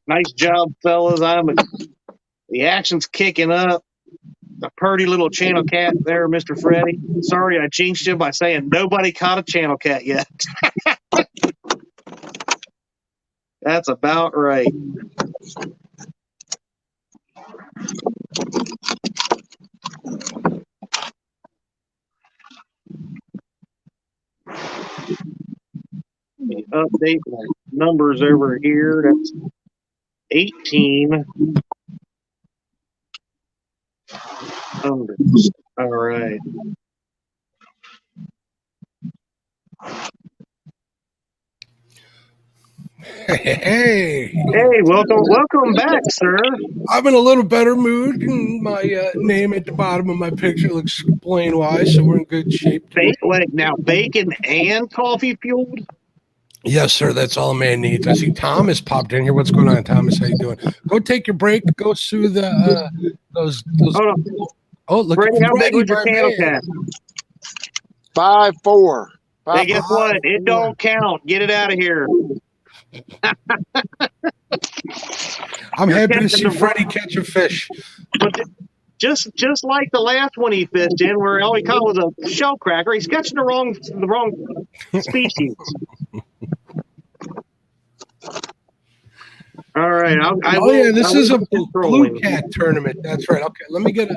Nice job, fellas. The action's kicking up. A purty little channel cat there, Mr. Freddie. Sorry I jinxed you by saying nobody caught a channel cat yet. That's about right. Let me update my numbers over here. That's 18. Numbers. All right. Hey, welcome back, sir. I'm in a little better mood, and my name at the bottom of my picture looks explain why. So we're in good shape. Now, bacon and coffee fueled. Yes, sir. That's all a man needs. I see Thomas popped in here. What's going on, Thomas? How you doing? Go take your break. Go soothe those. Oh, look Freddie, at how big was your channel cat? 5'4". Hey, guess what? It don't count. Get it out of here. I'm happy to see Freddie catch a fish. But just like the last one he fished in, where all he caught was a shell cracker, he's catching the wrong species. All right. This is a blue cat tournament. That's right. Okay, let me get a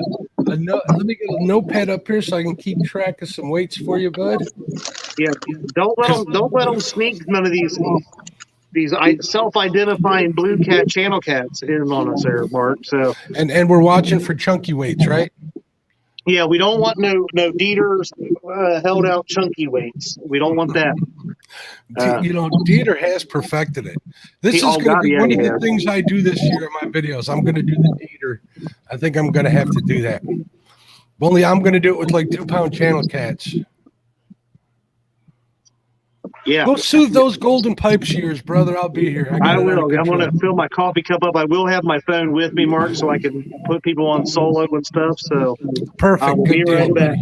notepad up here so I can keep track of some weights for you, bud. Yeah, don't let them sneak none of these self-identifying blue cat channel cats in on us there, Mark. So and we're watching for chunky weights, right? Yeah, we don't want no Dieters held out chunky weights. We don't want that. Dieter has perfected it. This is going to be one of the things I do this year in my videos. I'm going to do the Dieter. I think I'm going to have to do that. Only I'm going to do it with like 2-pound channel cats. Yeah. Go soothe those golden pipe shears, brother. I'll be here. I will. I'm going to fill my coffee cup up. I will have my phone with me, Mark, so I can put people on solo and stuff. So perfect. I'll Good be right back.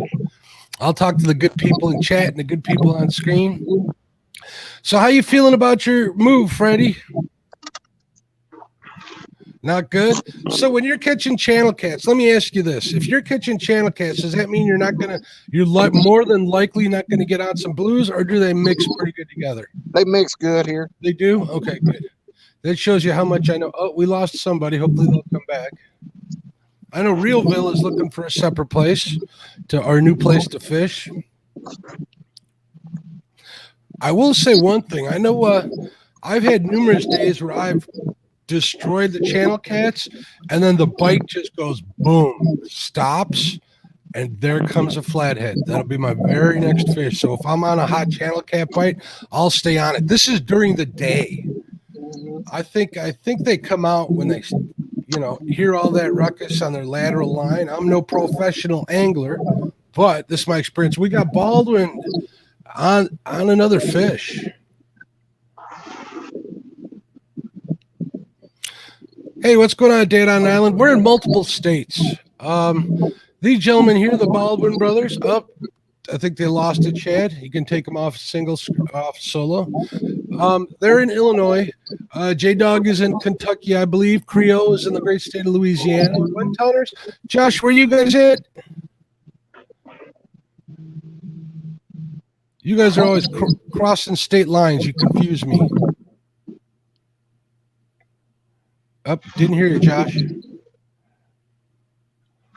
I'll talk to the good people in chat and the good people on screen. So how you feeling about your move, Freddie? Not good. So when you're catching channel cats, let me ask you this. If you're catching channel cats, does that mean you're more than likely not going to get on some blues, or do they mix pretty good together? They mix good here. They do? Okay, good. That shows you how much I know. Oh, we lost somebody. Hopefully they'll come back. I know Reelville is looking for a separate place to our new place to fish. I will say one thing. I know I've had numerous days where I've destroyed the channel cats, and then the bite just goes boom, stops, and there comes a flathead. That'll be my very next fish. So if I'm on a hot channel cat bite, I'll stay on it. This is during the day. I think they come out when they, hear all that ruckus on their lateral line. I'm no professional angler, but this is my experience. We got Baldwin on another fish. Hey, what's going on, Dad on Island? We're in multiple states. These gentlemen here, the Baldwin brothers, I think they lost it, Chad. You can take them off solo. They're in Illinois. Jaydog is in Kentucky, I believe. Creole is in the great state of Louisiana. One toners. Josh, where you guys at? You guys are always crossing state lines. You confuse me. Didn't hear you, Josh.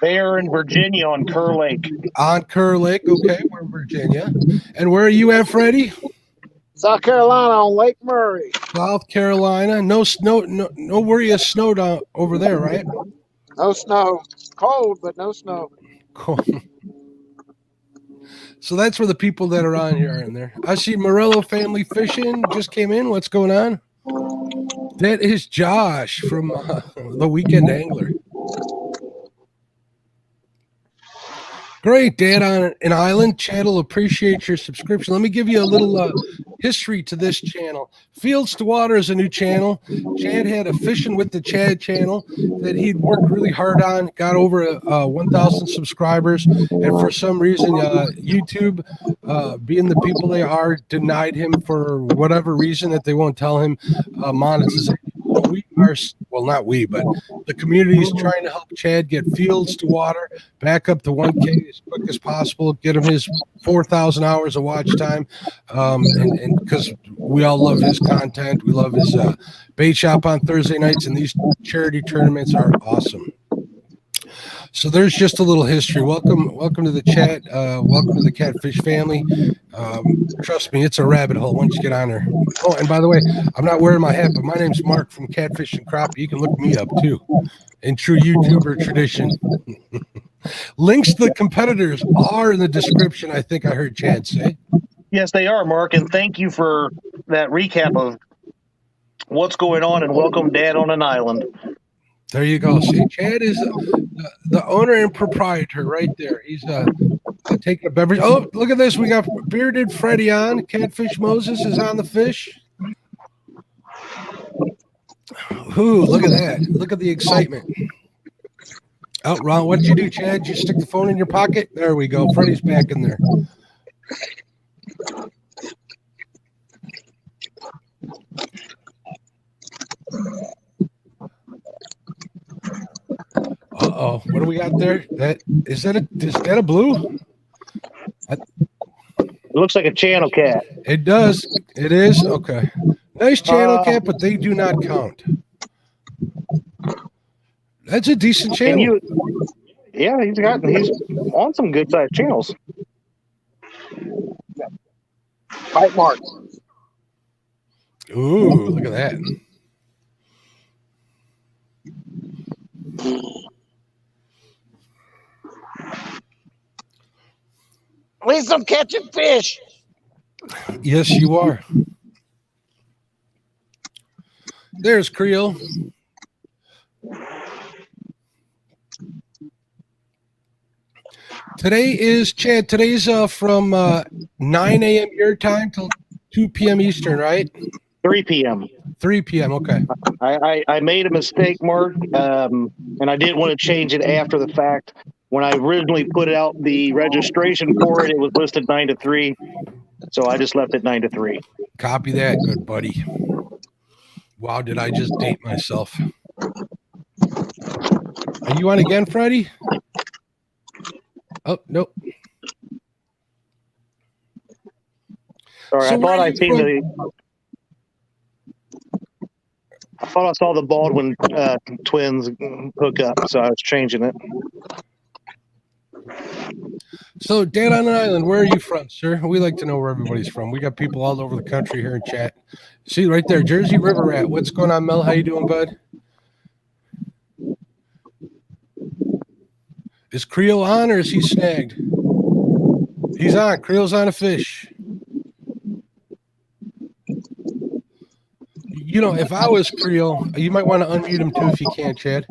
They're in Virginia on Kerr Lake. On Kerr Lake, okay, we're in Virginia. And where are you at, Freddie? South Carolina on Lake Murray. South Carolina. No snow, no worry of snow down over there, right? No snow. Cold, but no snow. Cold. So that's where the people that are on here are in there. I see Morello Family Fishing just came in. What's going on? That is Josh from the Weekend Angler. Great, Dad on an island. Chad will appreciate your subscription. Let me give you a little history to this channel. Fields to Water is a new channel. Chad had a Fishing with the Chad channel that he'd worked really hard on, got over 1,000 subscribers, and for some reason, YouTube, being the people they are, denied him for whatever reason that they won't tell him monetization. We are, well, not we, but the community is trying to help Chad get Fields to Water back up to 1K as quick as possible, get him his 4,000 hours of watch time, and because we all love his content. We love his bait shop on Thursday nights, and these charity tournaments are awesome. So there's just a little history. Welcome to the chat. Welcome to the Catfish family. Trust me, it's a rabbit hole once you get on there. Oh, and by the way, I'm not wearing my hat, but my name's Mark from Catfish and Crappie. You can look me up too, in true YouTuber tradition. Links to the competitors are in the description. I think I heard Chad say. Yes, they are, Mark, and thank you for that recap of what's going on, and welcome, Dad on an Island. There you go. See, Chad is the owner and proprietor right there. He's taking a beverage. Oh, look at this. We got Bearded Freddie on. Catfish Moses is on the fish. Ooh, look at that. Look at the excitement. Oh, Ron, what did you do, Chad? Did you stick the phone in your pocket? There we go. Freddie's back in there. Uh-oh. What do we got there? Is that a blue? It looks like a channel cat. It does. It is? Okay. Nice channel cat, but they do not count. That's a decent channel. He's on some good sized channels. Bite mark. Ooh, look at that. At least I'm catching fish. Yes, you are. There's Creole. Today is, Chad, today's from 9 a.m. your time till 2 p.m. Eastern, right? 3 p.m. 3 p.m. Okay. I made a mistake, Mark, and I didn't want to change it after the fact. When I originally put out the registration for it, it was listed 9 to 3, so I just left it 9 to 3. Copy that, good buddy. Wow, did I just date myself? Are you on again, Freddie? Oh, nope. Sorry, So I thought I'd seen the. I thought I saw the Baldwin twins hook up, so I was changing it. So, Dan on an Island, where are you from, sir? We like to know where everybody's from. We got people all over the country here in chat. See right there, Jersey River Rat. What's going on, Mel? How you doing, bud? Is Creel on or is he snagged? He's on. Creel's on a fish. You know, if I was Creel, you might want to unmute him too if you can, Chad.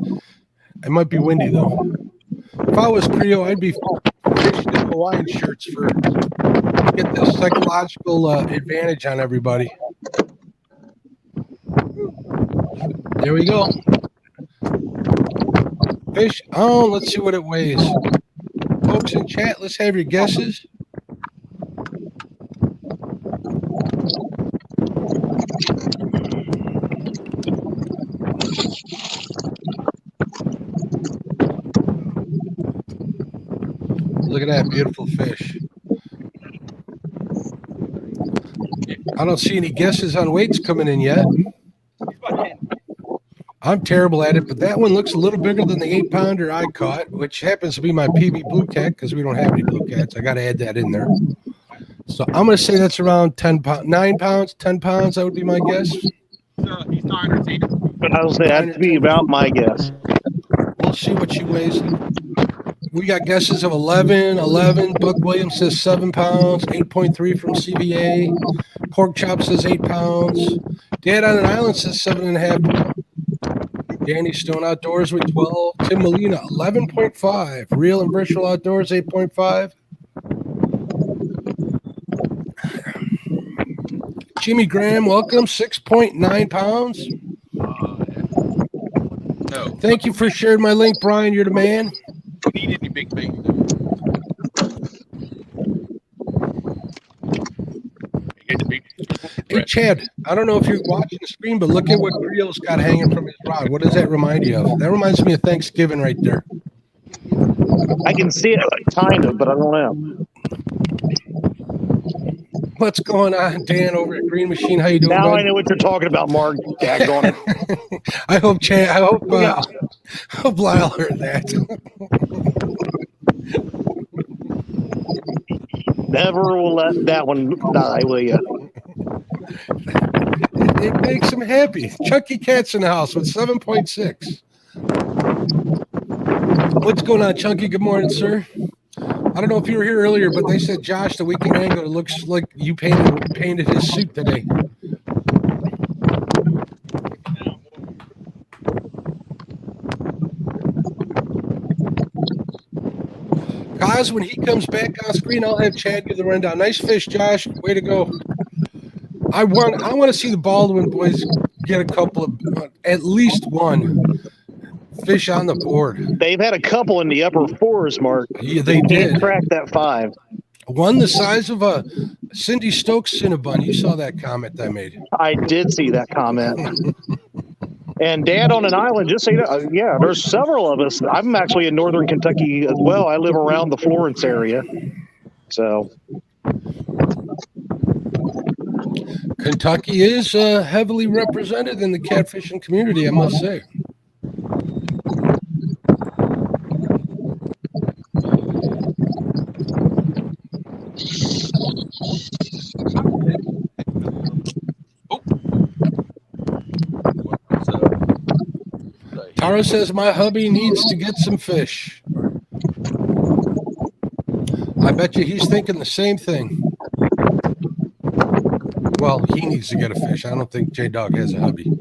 It might be windy though. If I was Creel, I'd be fishing in Hawaiian shirts for get this psychological advantage on everybody. There we go. Fish on. Let's see what it weighs. Folks in chat, let's have your guesses. Look at that beautiful fish. I don't see any guesses on weights coming in yet. I'm terrible at it, but that one looks a little bigger than the 8-pounder I caught, which happens to be my PB blue cat because we don't have any blue cats. I got to add that in there. So I'm going to say that's around 10 pounds, 9 pounds, 10 pounds. That would be my guess. He's 9 or 10. But I was saying that'd be about my guess. We'll see what she weighs. We got guesses of 11. Buck Williams says 7 pounds. 8.3 from CVA. Pork Chop says 8 pounds. Dad on an Island says 7.5 pounds. Danny Stone Outdoors with 12. Tim Molina, 11.5. Real and Virtual Outdoors, 8.5. Jimmy Graham, welcome, 6.9 pounds. No. Thank you for sharing my link, Brian. You're the man. Need any big bait? Hey, Chad, I don't know if you're watching the screen, but look at what Creel's got hanging from his rod. What does that remind you of? That reminds me of Thanksgiving right there. I can see it kind of, but I don't know. What's going on, Dan, over at Green Machine? How you doing, Now bud? I know what you're talking about, Mark. Daggone it. I hope Chad. I hope Lyle heard that. Never will let that one die, will you? It makes him happy. Chucky Cat's in the house with 7.6. What's going on, Chunky? Good morning, sir. I don't know if you were here earlier, but they said, Josh, the weekend angler looks like you painted his suit today. Guys, when he comes back on screen, I'll have Chad give the rundown. Nice fish, Josh. Way to go. I want to see the Baldwin boys get a couple of, at least one fish on the board. They've had a couple in the upper fours, Mark. Yeah, they did. Crack that 5. One the size of a Cindy Stokes Cinnabon. You saw that comment I made. I did see that comment. And Dad on an Island, just so you know, yeah, there's several of us. I'm actually in northern Kentucky as well. I live around the Florence area. So Kentucky is heavily represented in the catfishing community, I must say. Tara says my hubby needs to get some fish. I bet you he's thinking the same thing. Well, he needs to get a fish. I don't think J-Dog has a hubby.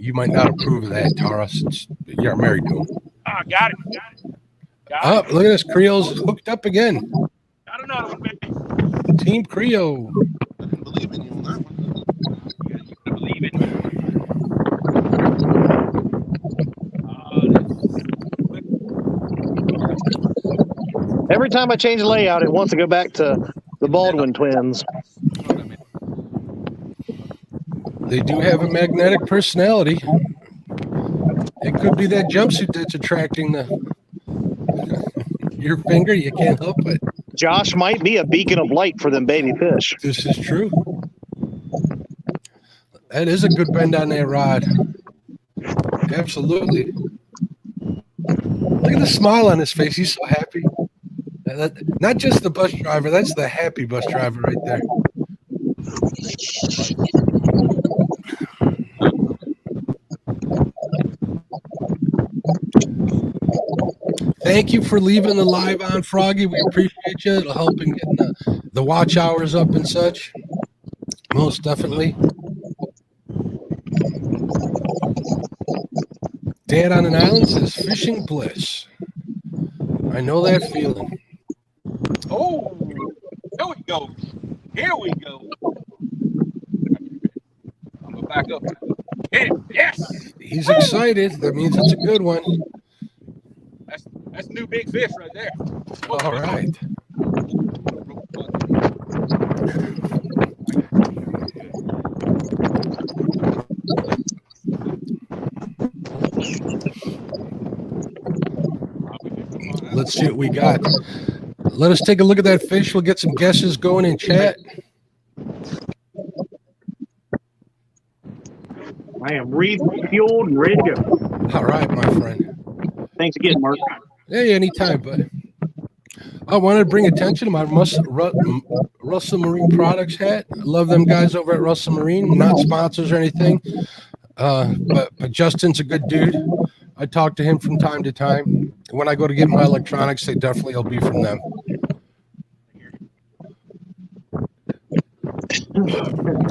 You might not approve of that, Tara, since you're married to him. Ah, got it. Oh, look at this. Creole's hooked up again. Got another one, baby. Team Creole. I didn't believe in you on that one. You believe it. every time I change the layout, it wants to go back to the Baldwin twins. They do have a magnetic personality. It could be that jumpsuit that's attracting your finger. You can't help it. Josh might be a beacon of light for them baby fish. This is true. That is a good bend on that rod. Absolutely. Look at the smile on his face. He's so happy. Not just the bus driver. That's the happy bus driver right there. Thank you for leaving the live on, Froggy. We appreciate you. It'll help in getting the watch hours up and such. Most definitely. Dad on an Island says fishing bliss. I know that feeling. Oh, here we go. Here we go. I'm gonna back up. Hit it. Yes. He's excited. That means it's a good one. That's new big fish right there. All right. Let's see what we got. Let us take a look at that fish. We'll get some guesses going in chat. I am refueled and ready to go. All right, my friend. Thanks again, Mark. Hey, anytime, bud. I wanted to bring attention to my Russell Marine Products hat. I love them guys over at Russell Marine. Not sponsors or anything, but Justin's a good dude. I talk to him from time to time. When I go to get my electronics, they definitely will be from them.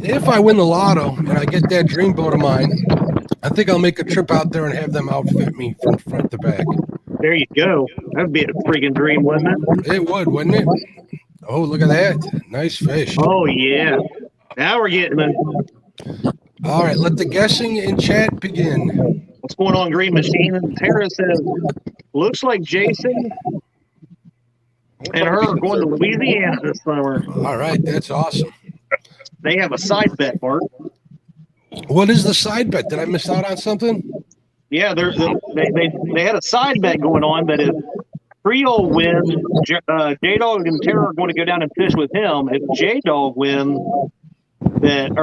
If I win the lotto and I get that dream boat of mine, I think I'll make a trip out there and have them outfit me from front to back. There you go. That'd be a freaking dream, wouldn't it? It would, wouldn't it? Oh, look at that. Nice fish. Oh, yeah. Now we're getting it. All right, let the guessing in chat begin. What's going on, Green Machine? And Tara says, looks like Jason and her are going to Louisiana this summer. All right, that's awesome. They have a side bet, Mark. What is the side bet? Did I miss out on something? Yeah, they had a side bet going on that if Creole wins, Jaydog and Tara are going to go down and fish with him. If Jaydog wins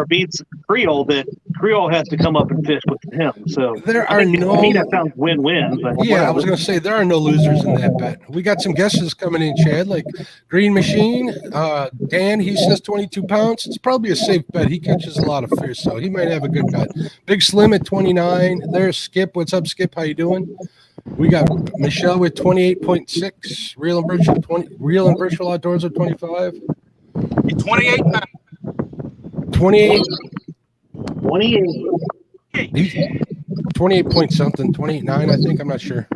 beats Creole, that Creole has to come up and fish with him. So there are no. To me, that sounds win-win. But yeah, I was going to say there are no losers in that bet. We got some guesses coming in, Chad. Like Green Machine, Dan. He says 22 pounds. It's probably a safe bet. He catches a lot of fish, so he might have a good bet. Big Slim at 29. There's Skip. What's up, Skip? How you doing? We got Michelle with 28.6. Real and virtual outdoors at 25. 28. 28. 28 point something, 28.9, I think. I'm not sure.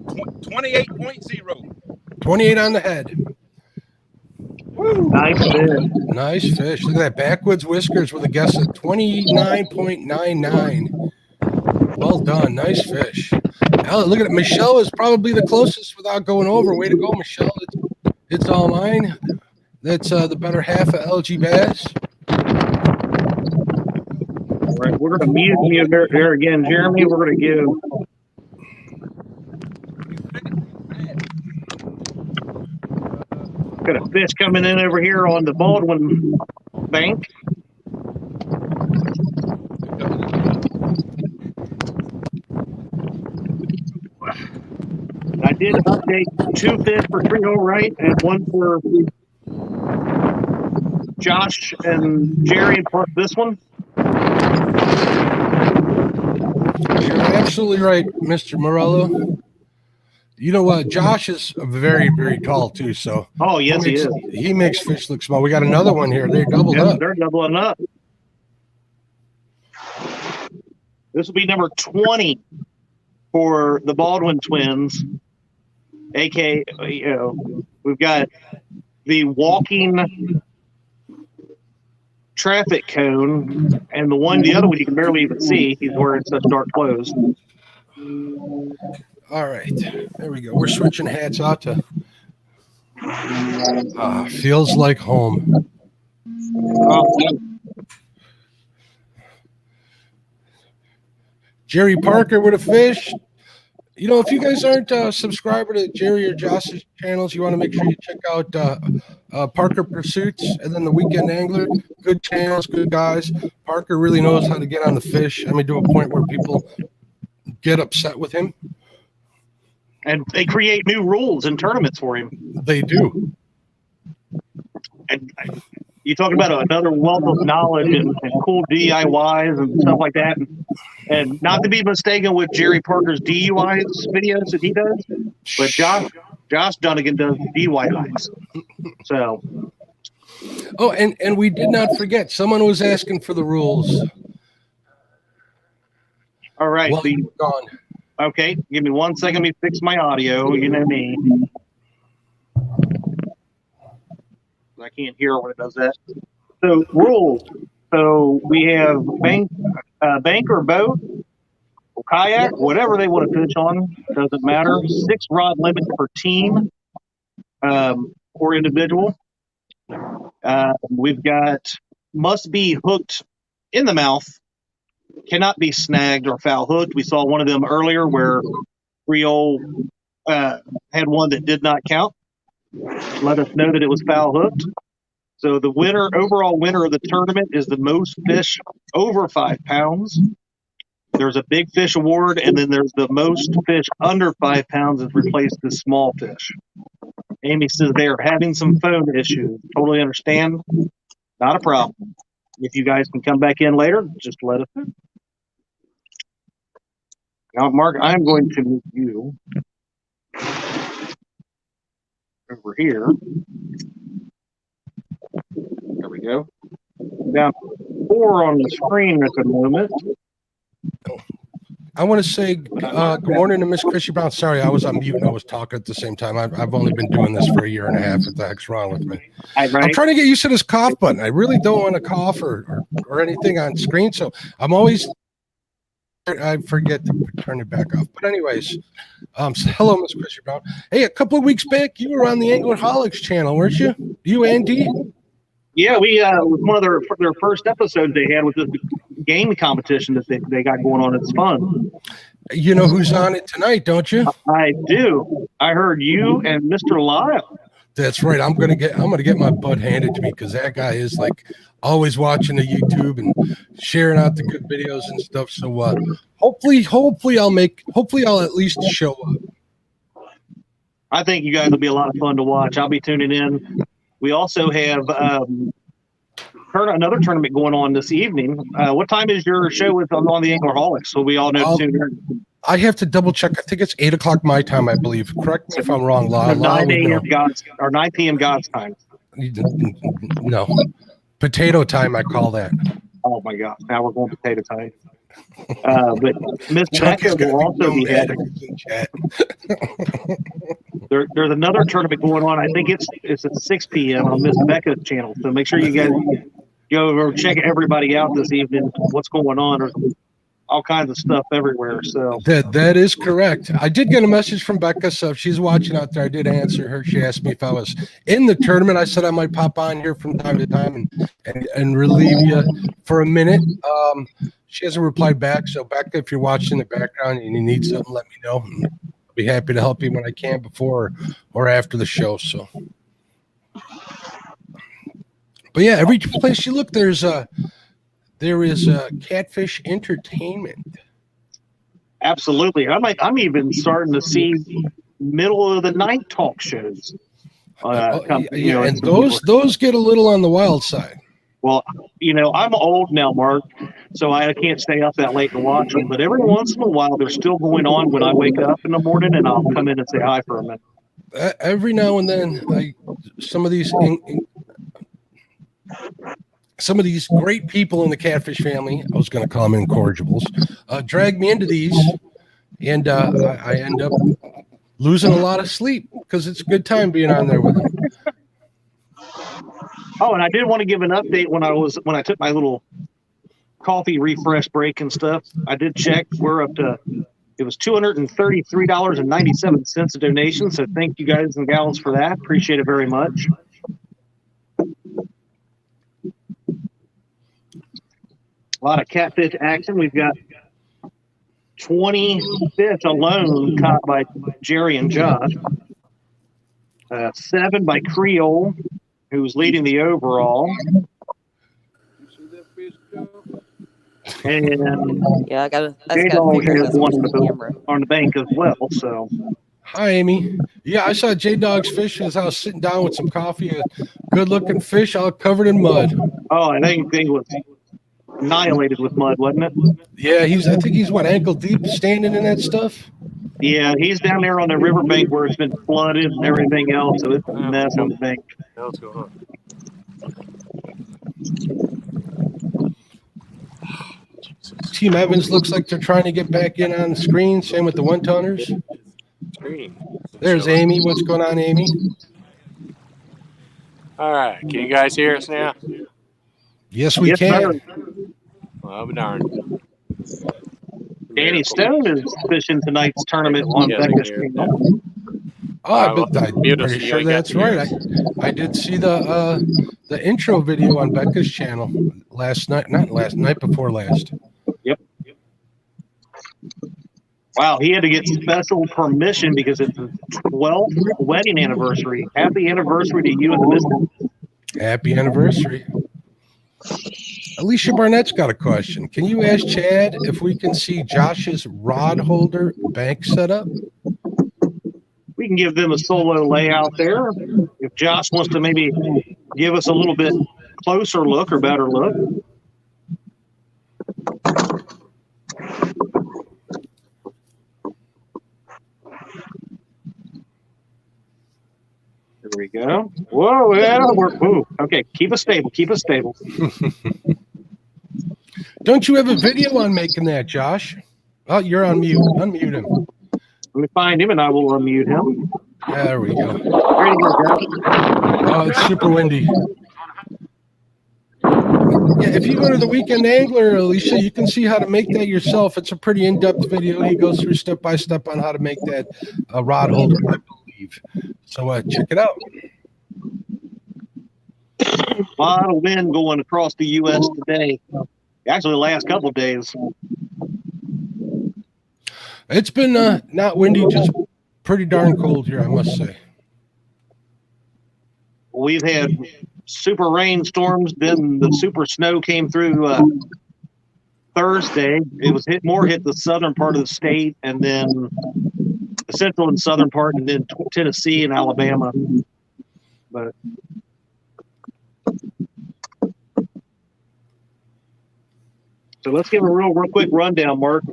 28.0. 28 on the head. Woo. Nice fish. Nice fish. Look at that backwoods whiskers with a guess at 29.99. Well done. Nice fish. Now, look at it. Michelle is probably the closest without going over. Way to go, Michelle. It's all mine. That's the better half of LG Bass. All right, we're going to mute you there again, Jeremy. We're going to give got a fish coming in over here on the Baldwin bank. I did update 2 fish for Trio Right and 1 for Josh and Jerry, plus this one. You're absolutely right, Mr. Morello. You know what? Josh is very, very tall too. So oh yes, he is. He makes fish look small. We got another one here. They're doubled up. They're doubling up. This will be number 20 for the Baldwin twins. AK, we've got the walking traffic cone, and the other one you can barely even see. He's wearing such dark clothes. All right, there we go. We're switching hats out to feels like home. Jerry Parker with a fish. You know, if you guys aren't a subscriber to Jerry or Josh's channels, you want to make sure you check out Parker Pursuuts and then the Weekend Angler. Good channels, good guys. Parker really knows how to get on the fish. I mean, to a point where people get upset with him. And they create new rules and tournaments for him. They do. And you talk about another wealth of knowledge and cool DIYs and stuff like that. And not to be mistaken with Jerry Parker's DUIs videos that he does, but Josh Dunnigan does DUIs. So. Oh, and we did not forget. Someone was asking for the rules. All right. Well, gone. Okay, give me 1 second. Let me fix my audio. You know me. I can't hear when it does that. So rules. So we have bank or boat, or kayak, whatever they want to fish on. Doesn't matter. 6 rod limit per team or individual. We've got must be hooked in the mouth. Cannot be snagged or foul hooked. We saw one of them earlier where Creole had one that did not count. Let us know that it was foul hooked. So the overall winner of the tournament is the most fish over 5 pounds. There's a big fish award, and then there's the most fish under 5 pounds is replaced with small fish. Amy says they are having some phone issues. Totally understand. Not a problem. If you guys can come back in later, just let us know. Now, Mark, I'm going to move you over here. There we go. Down 4 on the screen at the moment. I want to say good morning to Miss Chrissy Brown. Sorry, I was on mute and I was talking at the same time. I've only been doing this for a year and a half. What the heck's wrong with me? I'm trying to get used to this cough button. I really don't want to cough or anything on screen. So I'm always, I forget to turn it back off. But anyways, hello, Miss Chrissy Brown. Hey, a couple of weeks back, you were on the Anglerholics channel, weren't you? You, Andy? Yeah, we was one of their first episodes they had with this game competition that they got going on. It's fun. You know who's on it tonight, don't you? I do. I heard you and Mr. Lyle. That's right. I'm gonna get my butt handed to me because that guy is like always watching the YouTube and sharing out the good videos and stuff. So hopefully I'll at least show up. I think you guys will be a lot of fun to watch. I'll be tuning in. We also have another tournament going on this evening. What time is your show on the Anglerholics? So we all know to tune in. I have to double check. I think it's 8 o'clock my time, I believe. Correct me if I'm wrong, Lyle. 9 p.m. God's time. No, potato time. I call that. Oh my God! Now we're going potato time. But Miss Becca will also be having. There's another tournament going on. I think it's at 6 p.m. on Miss Becca's channel. So make sure you guys go over check everybody out this evening. What's going on? There's all kinds of stuff everywhere. So that is correct. I did get a message from Becca, so if she's watching out there, I did answer her. She asked me if I was in the tournament. I said I might pop on here from time to time and relieve you for a minute. She hasn't replied back. So Becca, if you're watching in the background and you need something, let me know. I'll be happy to help you when I can before or after the show. So, but yeah, every place you look, there is a Catfish Entertainment. Absolutely. I'm even starting to see middle of the night talk shows. And those get a little on the wild side. Well, I'm old now, Mark, so I can't stay up that late to watch them. But every once in a while, they're still going on when I wake up in the morning, and I'll come in and say hi for a minute. Every now and then, some of these great people in the Catfish family, I was going to call them incorrigibles, drag me into these, and I end up losing a lot of sleep because it's a good time being on there with them. Oh, and I did want to give an update when I took my little coffee refresh break and stuff. I did check. We're up to it was $233.97 a donation. So thank you guys and gals for that. Appreciate it very much. A lot of catfish action. We've got 20 fish alone caught by Jerry and Josh. 7 by Creole, who was leading the overall. And Yeah, I got to Jaydogs figure has this one on the camera. on the bank as well. So, hi, Amy. Yeah, I saw Jaydogs fish as I was sitting down with some coffee. A good-looking fish, all covered in mud. oh, I think he was annihilated with mud, wasn't it? Yeah, I think he's what, ankle deep, standing in that stuff. Yeah, he's down there on the riverbank where it's been flooded and everything else, so it's a mess on the bank. What's going on? Team Evans looks like they're trying to get back in on the screen. Same with the one-tonners. There's Amy. What's going on, Amy? All right. Can you guys hear us now? Yes, we can. Well, I'll be darned. Danny Stone is fishing tonight's tournament on Becca's channel. Oh, I'm pretty sure that's right. I did see the intro video on Becca's channel last night. Not last night, before last. Yep. Wow, he had to get special permission because it's his 12th wedding anniversary. Happy anniversary to you and the missus. Happy anniversary. Alicia Barnett's got a question. Can you ask Chad if we can see Josh's rod holder bank setup? We can give them a solo layout there. If Josh wants to maybe give us a little bit closer look or better look. There we go. Whoa, yeah, ooh, okay, keep us stable, keep us stable. Don't you have a video on making that, Josh? Oh, you're on mute. Unmute him. Let me find him and I will unmute him. There we go. There you go, Josh. Oh, it's super windy. Yeah, if you go to the Weekend Angler, Alicia, you can see how to make that yourself. It's a pretty in-depth video. He goes through step by step on how to make that rod holder, I believe. So check it out. A lot of wind going across the U.S. today. Actually, the last couple of days. It's been not windy, just pretty darn cold here, I must say. We've had super rainstorms. Then the super snow came through Thursday. It was hit the southern part of the state, and then the central and southern part, and then Tennessee and Alabama. But so let's give a real quick rundown, Mark.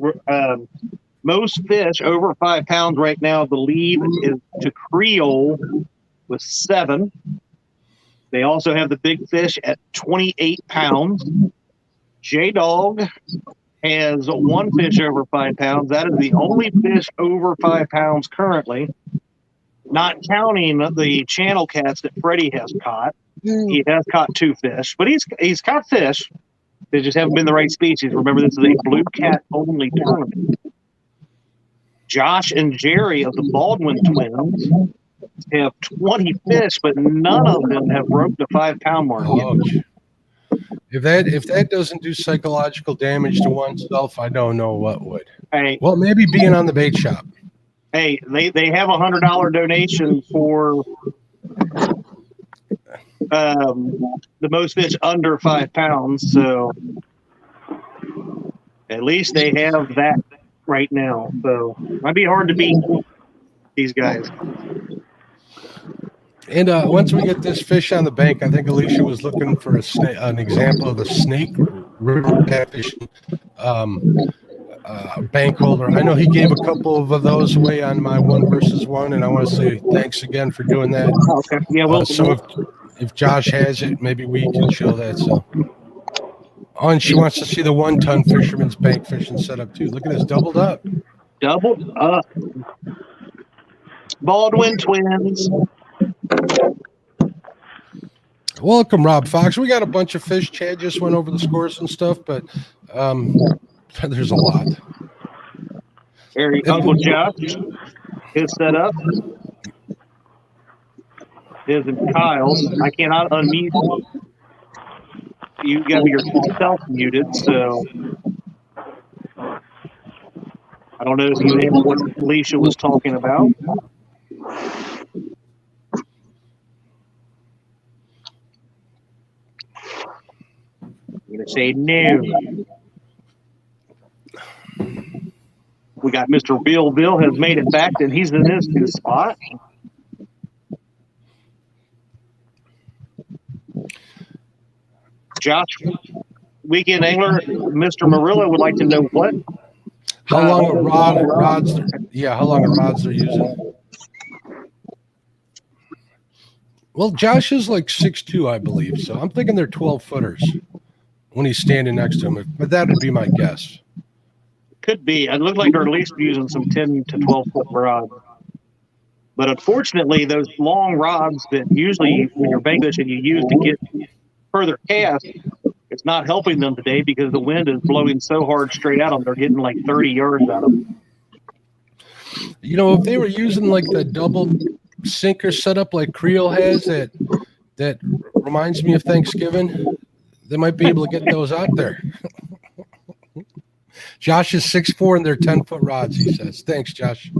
Most fish over 5 pounds right now. The lead is to Creole with 7. They also have the big fish at 28 pounds. Jaydog has 1 fish over 5 pounds. That is the only fish over 5 pounds currently, not counting the channel cats that Freddie has caught. He has caught 2 fish, but he's caught fish. They just haven't been the right species. Remember, this is a blue cat only tournament. Josh and Jerry of the Baldwin twins have 20 fish, but none of them have broke the 5 pound mark yet. If that doesn't do psychological damage to oneself, I don't know what would. Hey, well, maybe being on the bait shop. Hey, they have a $100 donation for the most fish under 5 pounds. So at least they have that right now. So it might be hard to beat these guys. And once we get this fish on the bank, I think Alicia was looking for an example of the snake river catfish bank holder. I know he gave a couple of those away on my 1 versus 1, and I want to say thanks again for doing that. Okay. Yeah. Well, so if Josh has it, maybe we can show that. So, and she wants to see the 1-ton fisherman's bank fishing setup too. Look at this, doubled up. Doubled up. Baldwin twins. Welcome, Rob Fox. We got a bunch of fish. Chad just went over the scores and stuff, but there's a lot. There, Uncle Josh is set up. His and Kyle's. I cannot unmute. You got yourself muted, so. I don't know if you have what Alicia was talking about. I'm going to say no. We got Mr. Reelville has made it back, and he's in his spot. Josh, weekend angler, Mr. Murillo would like to know what. How long a rods? Yeah, how long a rods they're using? Well, Josh is like 6'2", I believe, so I'm thinking they're 12-footers when he's standing next to him. But that would be my guess. Could be. It looked like they're at least using some 10 to 12-foot rods. But unfortunately, those long rods that usually when you're bank fishing you use to get further cast, it's not helping them today because the wind is blowing so hard straight at them. They're getting like 30 yards out of them. You know, if they were using like the double sinker setup like Creel has, that reminds me of Thanksgiving, they might be able to get those out there. Josh is 6'4" and they're 10-foot rods, he says. Thanks, Josh.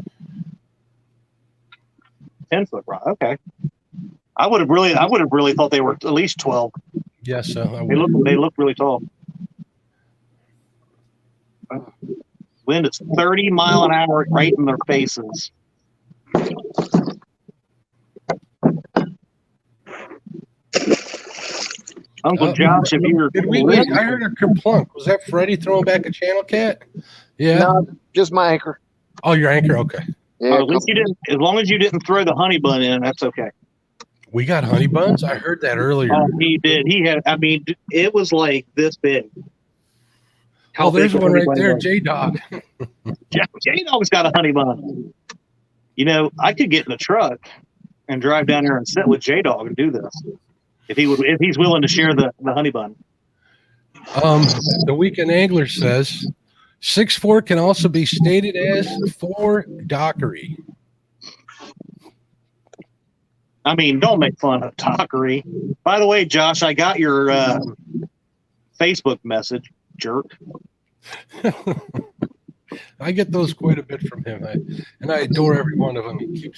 10-foot rod. Okay. I would have really thought they were at least 12. Yes, so they look really tall. Wind is 30 mile an hour right in their faces. Uncle Josh, if you're I heard a kerplunk. Was that Freddie throwing back a channel cat? Yeah. No, just my anchor. Oh, your anchor, okay. Yeah, at least you didn't. As long as you didn't throw the honey bun in, that's okay. We got honey buns. I heard that earlier. Oh, he did. He had. I mean, it was like this big. Oh, there's one right there, Jaydog. Jaydog's got a honey bun. You know, I could get in a truck and drive down there and sit with Jaydog and do this if he's willing to share the honey bun. The Weekend Angler says 6'4" can also be stated as 4 dockery. I mean, don't make fun of dockery. By the way, Josh, I got your Facebook message, jerk. I get those quite a bit from him, and I adore every one of them. He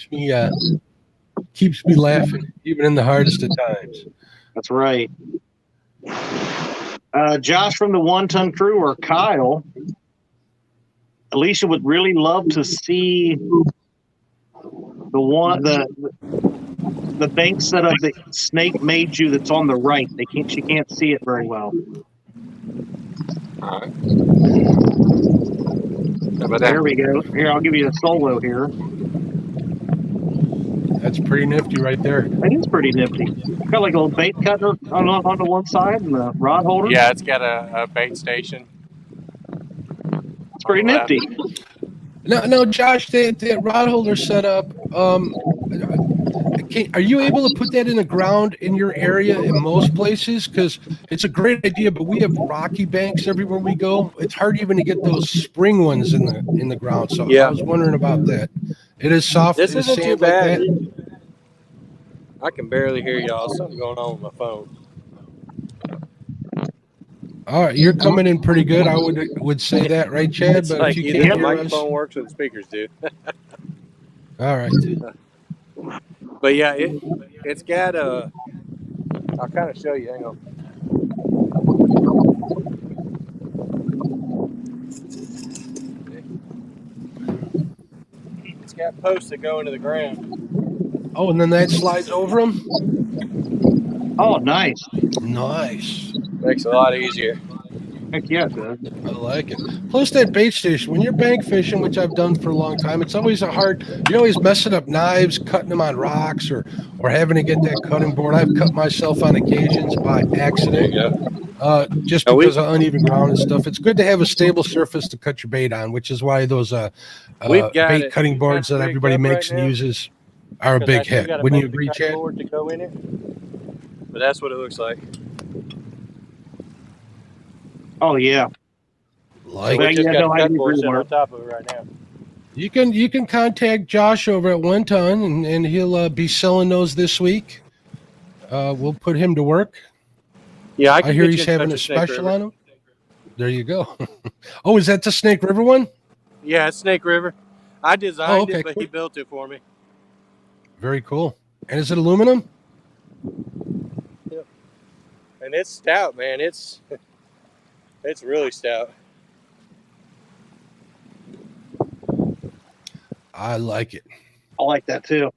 keeps me laughing, even in the hardest of times. That's right. Josh from the One Ton Crew or Kyle, Alicia would really love to see the bank setup that Snake made you that's on the right. She can't see it very well. All right. There we go. Here, I'll give you a solo here. That's pretty nifty right there. That is pretty nifty. Got like a little bait cutter on the one side and the rod holder. Yeah, it's got a bait station. It's pretty nifty. No, Josh, that rod holder setup. Are you able to put that in the ground in your area in most places? Because it's a great idea, but we have rocky banks everywhere we go. It's hard even to get those spring ones in the ground. So yeah. I was wondering about that. It is soft. This isn't too bad. Like I can barely hear y'all. Something going on with my phone. All right, you're coming in pretty good. I would say that, right, Chad? It's but like if you either can't the hear microphone us, works or the speakers do. All right. But yeah, it's got a. I'll kind of show you. Hang on. It's got posts that go into the ground. Oh, and then that slides over them? Oh, nice. Nice. Makes it a lot easier. Heck yeah, it does. I like it. Plus that bait station, when you're bank fishing, which I've done for a long time, it's always you're always messing up knives, cutting them on rocks, or having to get that cutting board. I've cut myself on occasions by accident. Just because of uneven ground and stuff. It's good to have a stable surface to cut your bait on, which is why those bait cutting boards that everybody makes and uses are a big hit. Wouldn't you agree, Chad? To go in it. But that's what it looks like. Oh yeah. Like we just got cut board sitting on top of it right now. You can contact Josh over at One Ton, and he'll be selling those this week. We'll put him to work. Yeah, I hear he's having a special on them. There you go. Oh, is that the Snake River one? Yeah, it's Snake River. I Oh, designed okay, it, but cool. he built it for me. Very cool. And is it aluminum? Yep. And it's stout, man. It's really stout. I like it. I like that too.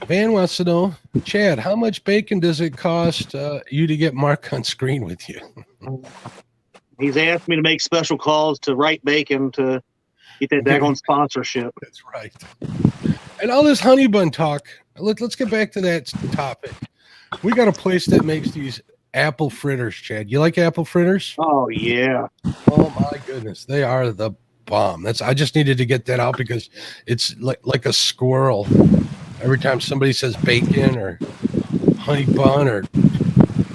Van wants to know, Chad, how much bacon does it cost you to get Mark on screen with you? He's asked me to make special calls to Right Bacon to get that daggone sponsorship. That's right. And all this honey bun talk, let's get back to that topic. We got a place that makes these apple fritters, Chad. You like apple fritters? Oh, yeah. Oh, my goodness. They are the bomb. I just needed to get that out because it's like a squirrel. Every time somebody says bacon or honey bun or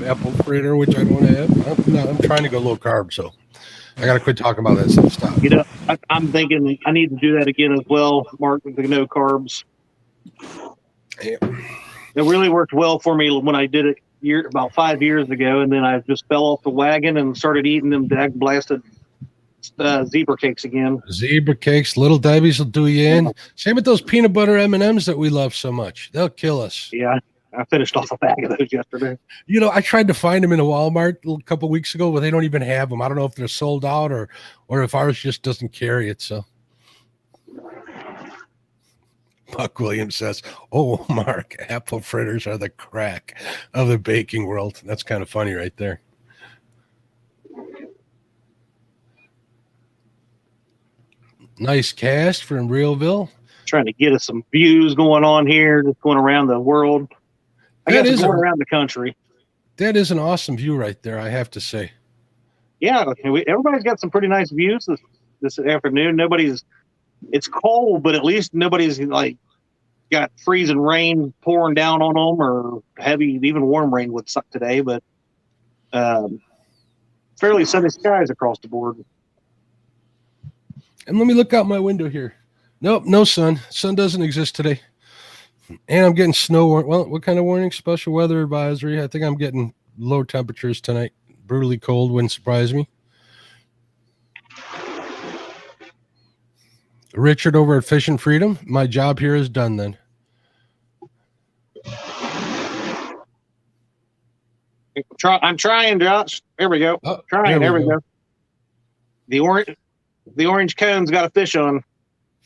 apple fritter, which I don't have, I'm trying to go low carb, so I got to quit talking about that stuff. Stop. You know, I'm thinking I need to do that again as well, Mark, with the no carbs. Yeah. It really worked well for me when I did it about 5 years ago, and then I just fell off the wagon and started eating them blasted zebra cakes again. Zebra cakes, Little Debbie's will do you in. Same with those peanut butter M&Ms that we love so much. They'll kill us. Yeah, I finished off a bag of those yesterday. You know, I tried to find them in a Walmart a couple weeks ago, but they don't even have them. I don't know if they're sold out or if ours just doesn't carry it. So Buck Williams says, "Oh, Mark, apple fritters are the crack of the baking world." That's kind of funny right there. Nice cast from Reelville. Trying to get us some views going on here, just going around the world. I guess going around the country. That is an awesome view right there, I have to say. Yeah, everybody's got some pretty nice views this afternoon. It's cold, but at least nobody's like got freezing rain pouring down on them or heavy, even warm rain would suck today, but fairly sunny skies across the board. And let me look out my window here. Nope, no sun. Sun doesn't exist today. And I'm getting snow. Well, what kind of warning? Special weather advisory. I think I'm getting low temperatures tonight. Brutally cold wouldn't surprise me. Richard over at Fishing Freedom. My job here is done then. I'm trying, Josh. There we go. Oh, trying. There we go. The orange cone's got a fish on.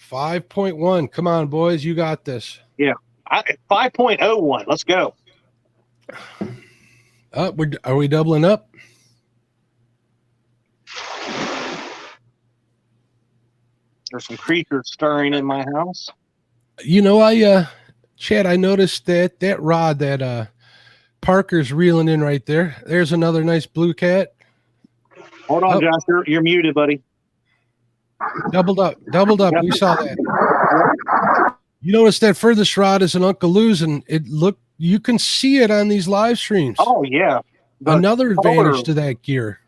5.1. Come on, boys. You got this. Yeah. 5.01. Let's go. Are we doubling up? There's some creatures stirring in my house. You know, Chad, I noticed that rod that Parker's reeling in right there. There's another nice blue cat. Hold on, Josh. You're muted, buddy. Doubled up. Yep. We saw that. You notice that furthest rod is an Uncle Lou's, and you can see it on these live streams. Oh yeah. Another advantage to that gear.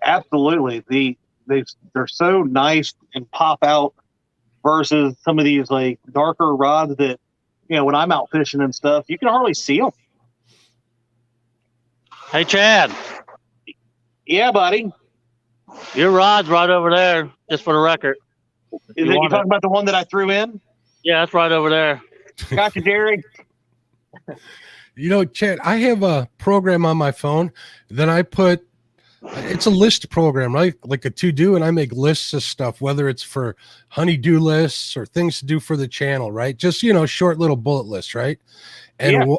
Absolutely. They're so nice and pop out versus some of these like darker rods that, you know, when I'm out fishing and stuff, you can hardly see them. Hey, Chad. Yeah, buddy. Your rod's right over there, just for the record. You talking about the one that I threw in? Yeah, that's right over there. Gotcha, Jerry. You know, Chad, I have a program on my phone that I put. It's a list program, right? Like a to-do, and I make lists of stuff, whether it's for honey-do lists or things to do for the channel, right? Just, you know, short little bullet lists, right? And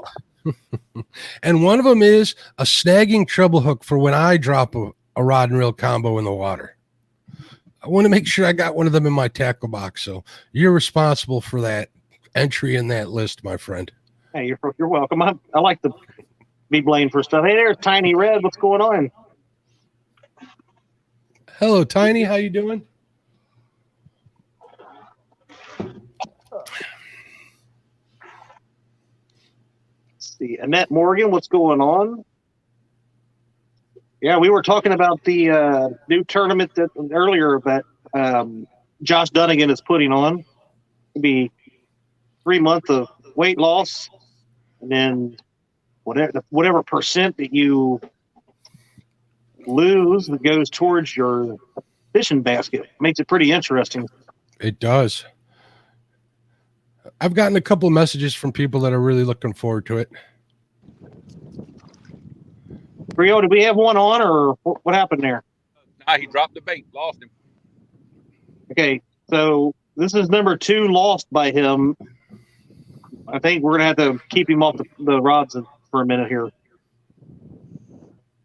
and one of them is a snagging treble hook for when I drop a rod and reel combo in the water. I want to make sure I got one of them in my tackle box. So you're responsible for that entry in that list, my friend. Hey, you're welcome. I like to be blamed for stuff. Hey, there's Tiny Red. What's going on? Hello, Tiny. How you doing? Let's see. Annette Morgan, what's going on? Yeah, we were talking about the new tournament earlier that Josh Dunnigan is putting on. It'll be 3 months of weight loss, and then whatever percent that you lose that goes towards your fishing basket. Makes it pretty interesting. It does. I've gotten a couple of messages from people that are really looking forward to it. Rio, did we have one on, or what happened there? Nah, he dropped the bait, lost him. Okay, so this is number 2 lost by him. I think we're gonna have to keep him off the rods for a minute here.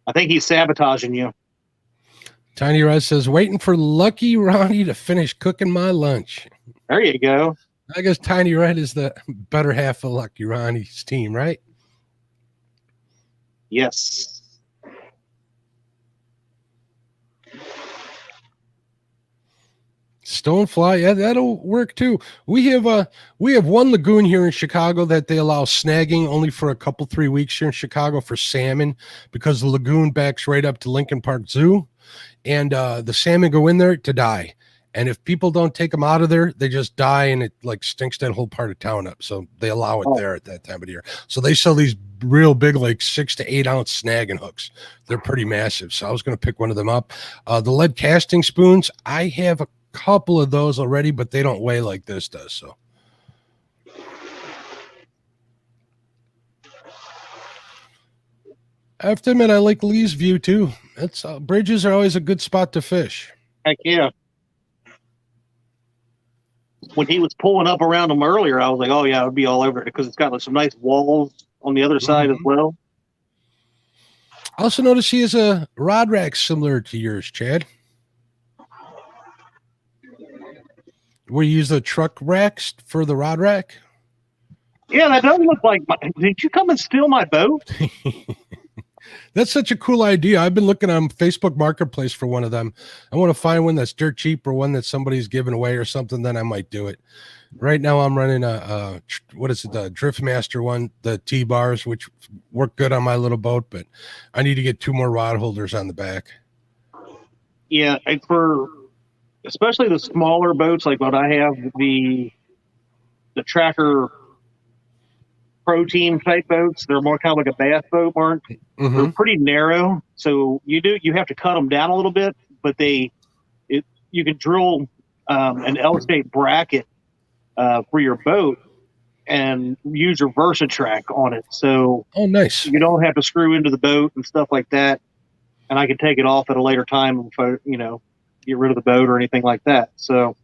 I think he's sabotaging you. Tiny Red says, waiting for Lucky Ronnie to finish cooking my lunch. There you go. I guess Tiny Red is the better half of Lucky Ronnie's team, right? Yes. Stonefly, yeah, that'll work too. We have one lagoon here in Chicago that they allow snagging only for a couple 3 weeks here in Chicago for salmon, because the lagoon backs right up to Lincoln Park Zoo, and the salmon go in there to die. And if people don't take them out of there, they just die, and it like stinks that whole part of town up. So they allow it there at that time of the year. So they sell these real big, like 6 to 8 ounce snagging hooks. They're pretty massive. So I was going to pick one of them up. The lead casting spoons, I have a couple of those already, but they don't weigh like this does. So I have to admit, I like Lee's view too. It's bridges are always a good spot to fish. Heck yeah. When he was pulling up around them earlier, I was like, oh yeah, it would be all over it, because it's got like some nice walls on the other side as well. I also noticed he has a rod rack similar to yours, Chad. We use the truck racks for the rod rack. Yeah, that doesn't look like did you come and steal my boat? That's such a cool idea. I've been looking on Facebook Marketplace for one of them. I want to find one that's dirt cheap, or one that somebody's giving away or something. Then I might do it. Right now I'm running the Driftmaster one, the T-bars, which work good on my little boat, but I need to get 2 more rod holders on the back. Yeah, for especially the smaller boats like what I have, the Tracker Pro Team type boats, they're more kind of like a bass boat, Mark. Mm-hmm. They're pretty narrow, so you have to cut them down a little bit, but you can drill an L-shaped bracket for your boat and use your VersaTrack on it. So nice. You don't have to screw into the boat and stuff like that. And I can take it off at a later time if I, get rid of the boat or anything like that. So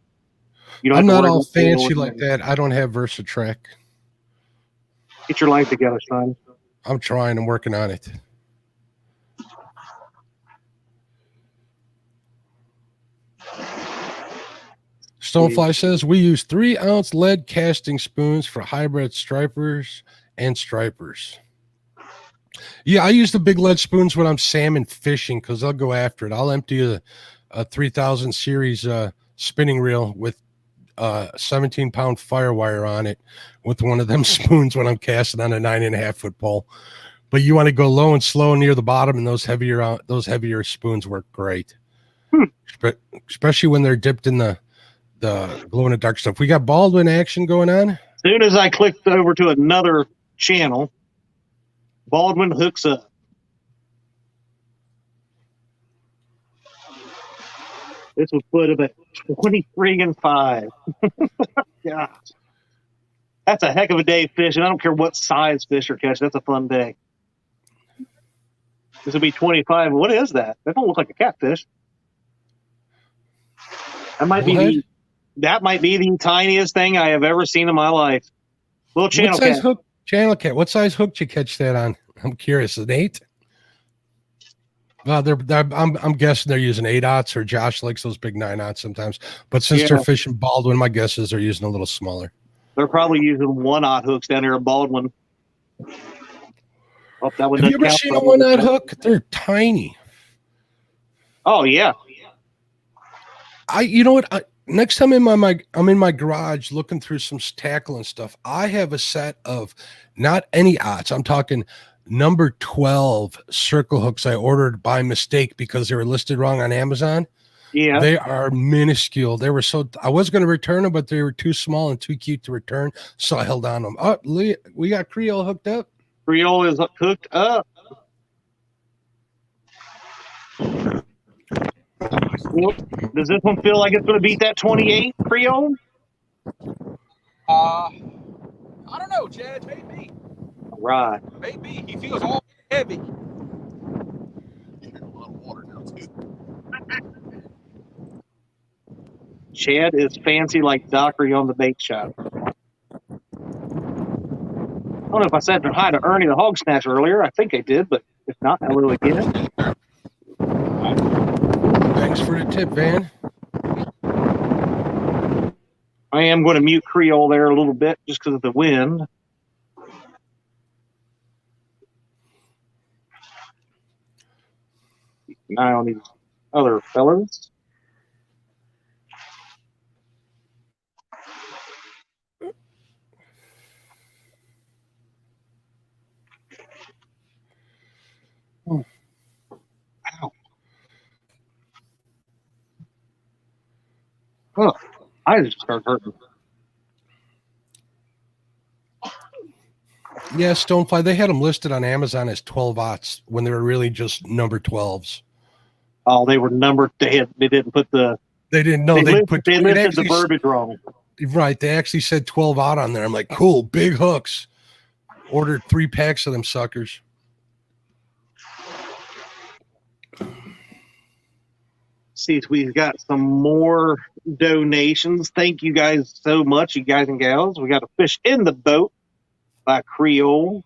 I'm not all fancy like that. I don't have VersaTrack. Get your life together, son. I'm trying. I'm working on it. Stonefly says we use 3 ounce lead casting spoons for hybrid stripers and stripers. Yeah, I use the big lead spoons when I'm salmon fishing, because I'll go after it. I'll empty a 3000 series spinning reel with 17-pound firewire on it with one of them spoons when I'm casting on a 9.5-foot pole. But you want to go low and slow near the bottom, and those heavier spoons work great. But especially when they're dipped in the glow in the dark stuff. We got Baldwin action going on. As soon as I clicked over to another channel, Baldwin hooks up. This was put up at 23-5. Gosh. That's a heck of a day fishing. I don't care what size fish are catching. That's a fun day. This will be 25. What is that? That don't look like a catfish. That might be the tiniest thing I have ever seen in my life. Little channel cat. Channel cat. What size hook did you catch that on? I'm curious. An 8? Well, I'm guessing they're using 8-aughts, or Josh likes those big 9-aughts sometimes. But since they're fishing Baldwin, my guess is they're using a little smaller. They're probably using 1-aught hooks down here at Baldwin. Oh, that Have you ever seen a 1-aught hook? They're tiny. Oh yeah. You know what? Next time I'm in my garage looking through some tackle and stuff. I have a set of not any odds. I'm talking number 12 circle hooks I ordered by mistake because they were listed wrong on Amazon. Yeah. They are minuscule. They were I was going to return them, but they were too small and too cute to return. So I held on to them. Oh, we got Creole hooked up. Creole is hooked up. Does this one feel like it's going to beat that 28 Creole? I don't know, Chad. Maybe. All right. Maybe he feels all heavy. Chad is fancy like Dockery on the bait shop. I don't know if I said hi to Ernie the hog snatcher earlier. I think I did, but if not, hello again. Thanks for the tip, Van. I am going to mute Creole there a little bit just because of the wind. Keep an eye on these other fellas. Oh. Ow. Oh, I just started hurting. Yeah, Stonefly, they had them listed on Amazon as 12-aughts when they were really just number 12s. Oh, they were numbered. They didn't put the. They didn't know they listed the verbiage wrong. Right, they actually said 12-aught on there. I'm like, cool, big hooks. Ordered 3 packs of them suckers. See if we've got some more donations. Thank you guys so much, you guys and gals. We got a fish in the boat by Creole.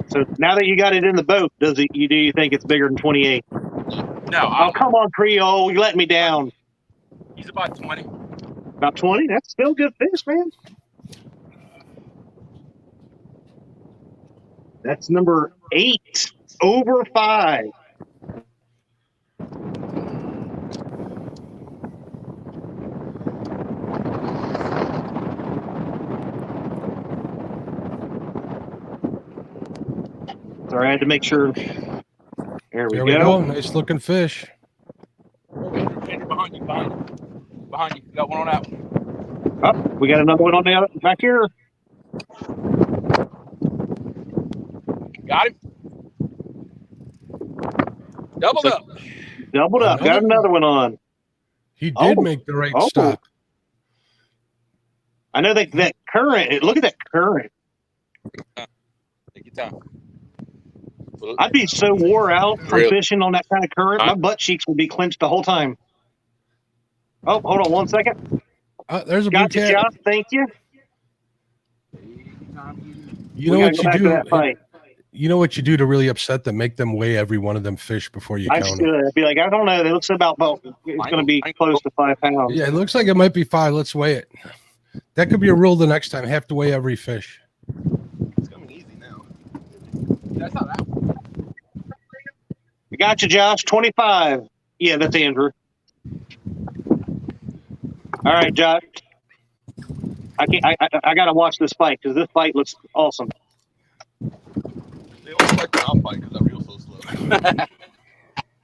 So now that you got it in the boat, do you think it's bigger than 28? No. Oh, come on, Creole. You let me down. He's about 20. About 20? That's still good fish, man. That's number 8. Over 5. Sorry, I had to make sure. There we go. Nice looking fish. Andrew, behind you. Behind you. Got one on that one. Oh, we got another one on the other back here. Got him. Doubled up. Doubled up. Got another one on. He did make the right stop. I know that current. Look at that current. Take your time. I'd be so wore out from fishing on that kind of current. My butt cheeks would be clenched the whole time. Oh, hold on 1 second. There's a got you, Josh. Thank you. You know what you do? You know what you do to really upset them? Make them weigh every one of them fish before you count them. I'd be like, I don't know. It looks about it's going to be close to 5 pounds. Yeah, it looks like it might be 5. Let's weigh it. That could be a rule the next time. Have to weigh every fish. It's coming easy now. That's not that one. I got you, Josh. 25. Yeah, that's Andrew. All right, Josh. I got to watch this fight because this fight looks awesome. They always like the off fight because that reel's so slow.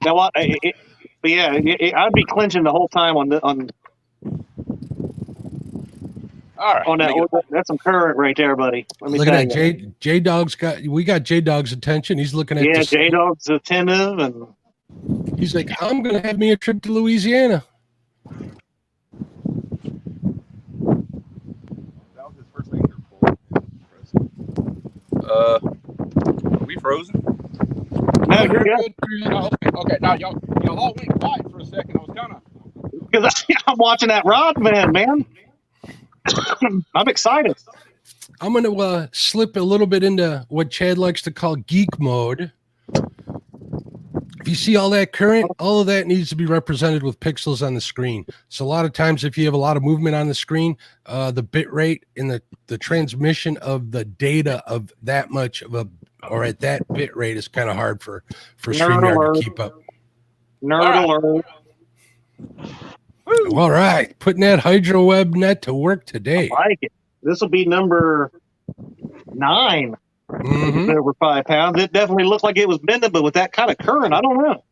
Now what? I'd be clinching the whole time on. All right. On that, that's some current right there, buddy. Look at that. J-Dog's we got J-Dog's attention. He's looking at J-Dog's attentive, and he's like, I'm gonna have me a trip to Louisiana. That was his first anchor pull. Are we frozen? No, you're good. Okay. Now y'all all went quiet for a second. I was kind of because I'm watching that rod, man. I'm excited. I'm going to slip a little bit into what Chad likes to call geek mode. If you see all that current, all of that needs to be represented with pixels on the screen. So a lot of times if you have a lot of movement on the screen, the bit rate and the transmission of the data of that much of or at that bit rate is kind of hard for StreamYard to keep up. Nerd alert. All right, putting that hydro web net to work today. I like it. This will be number 9. Mm-hmm. Over 5 pounds. It definitely looked like it was bending, but with that kind of current, I don't know.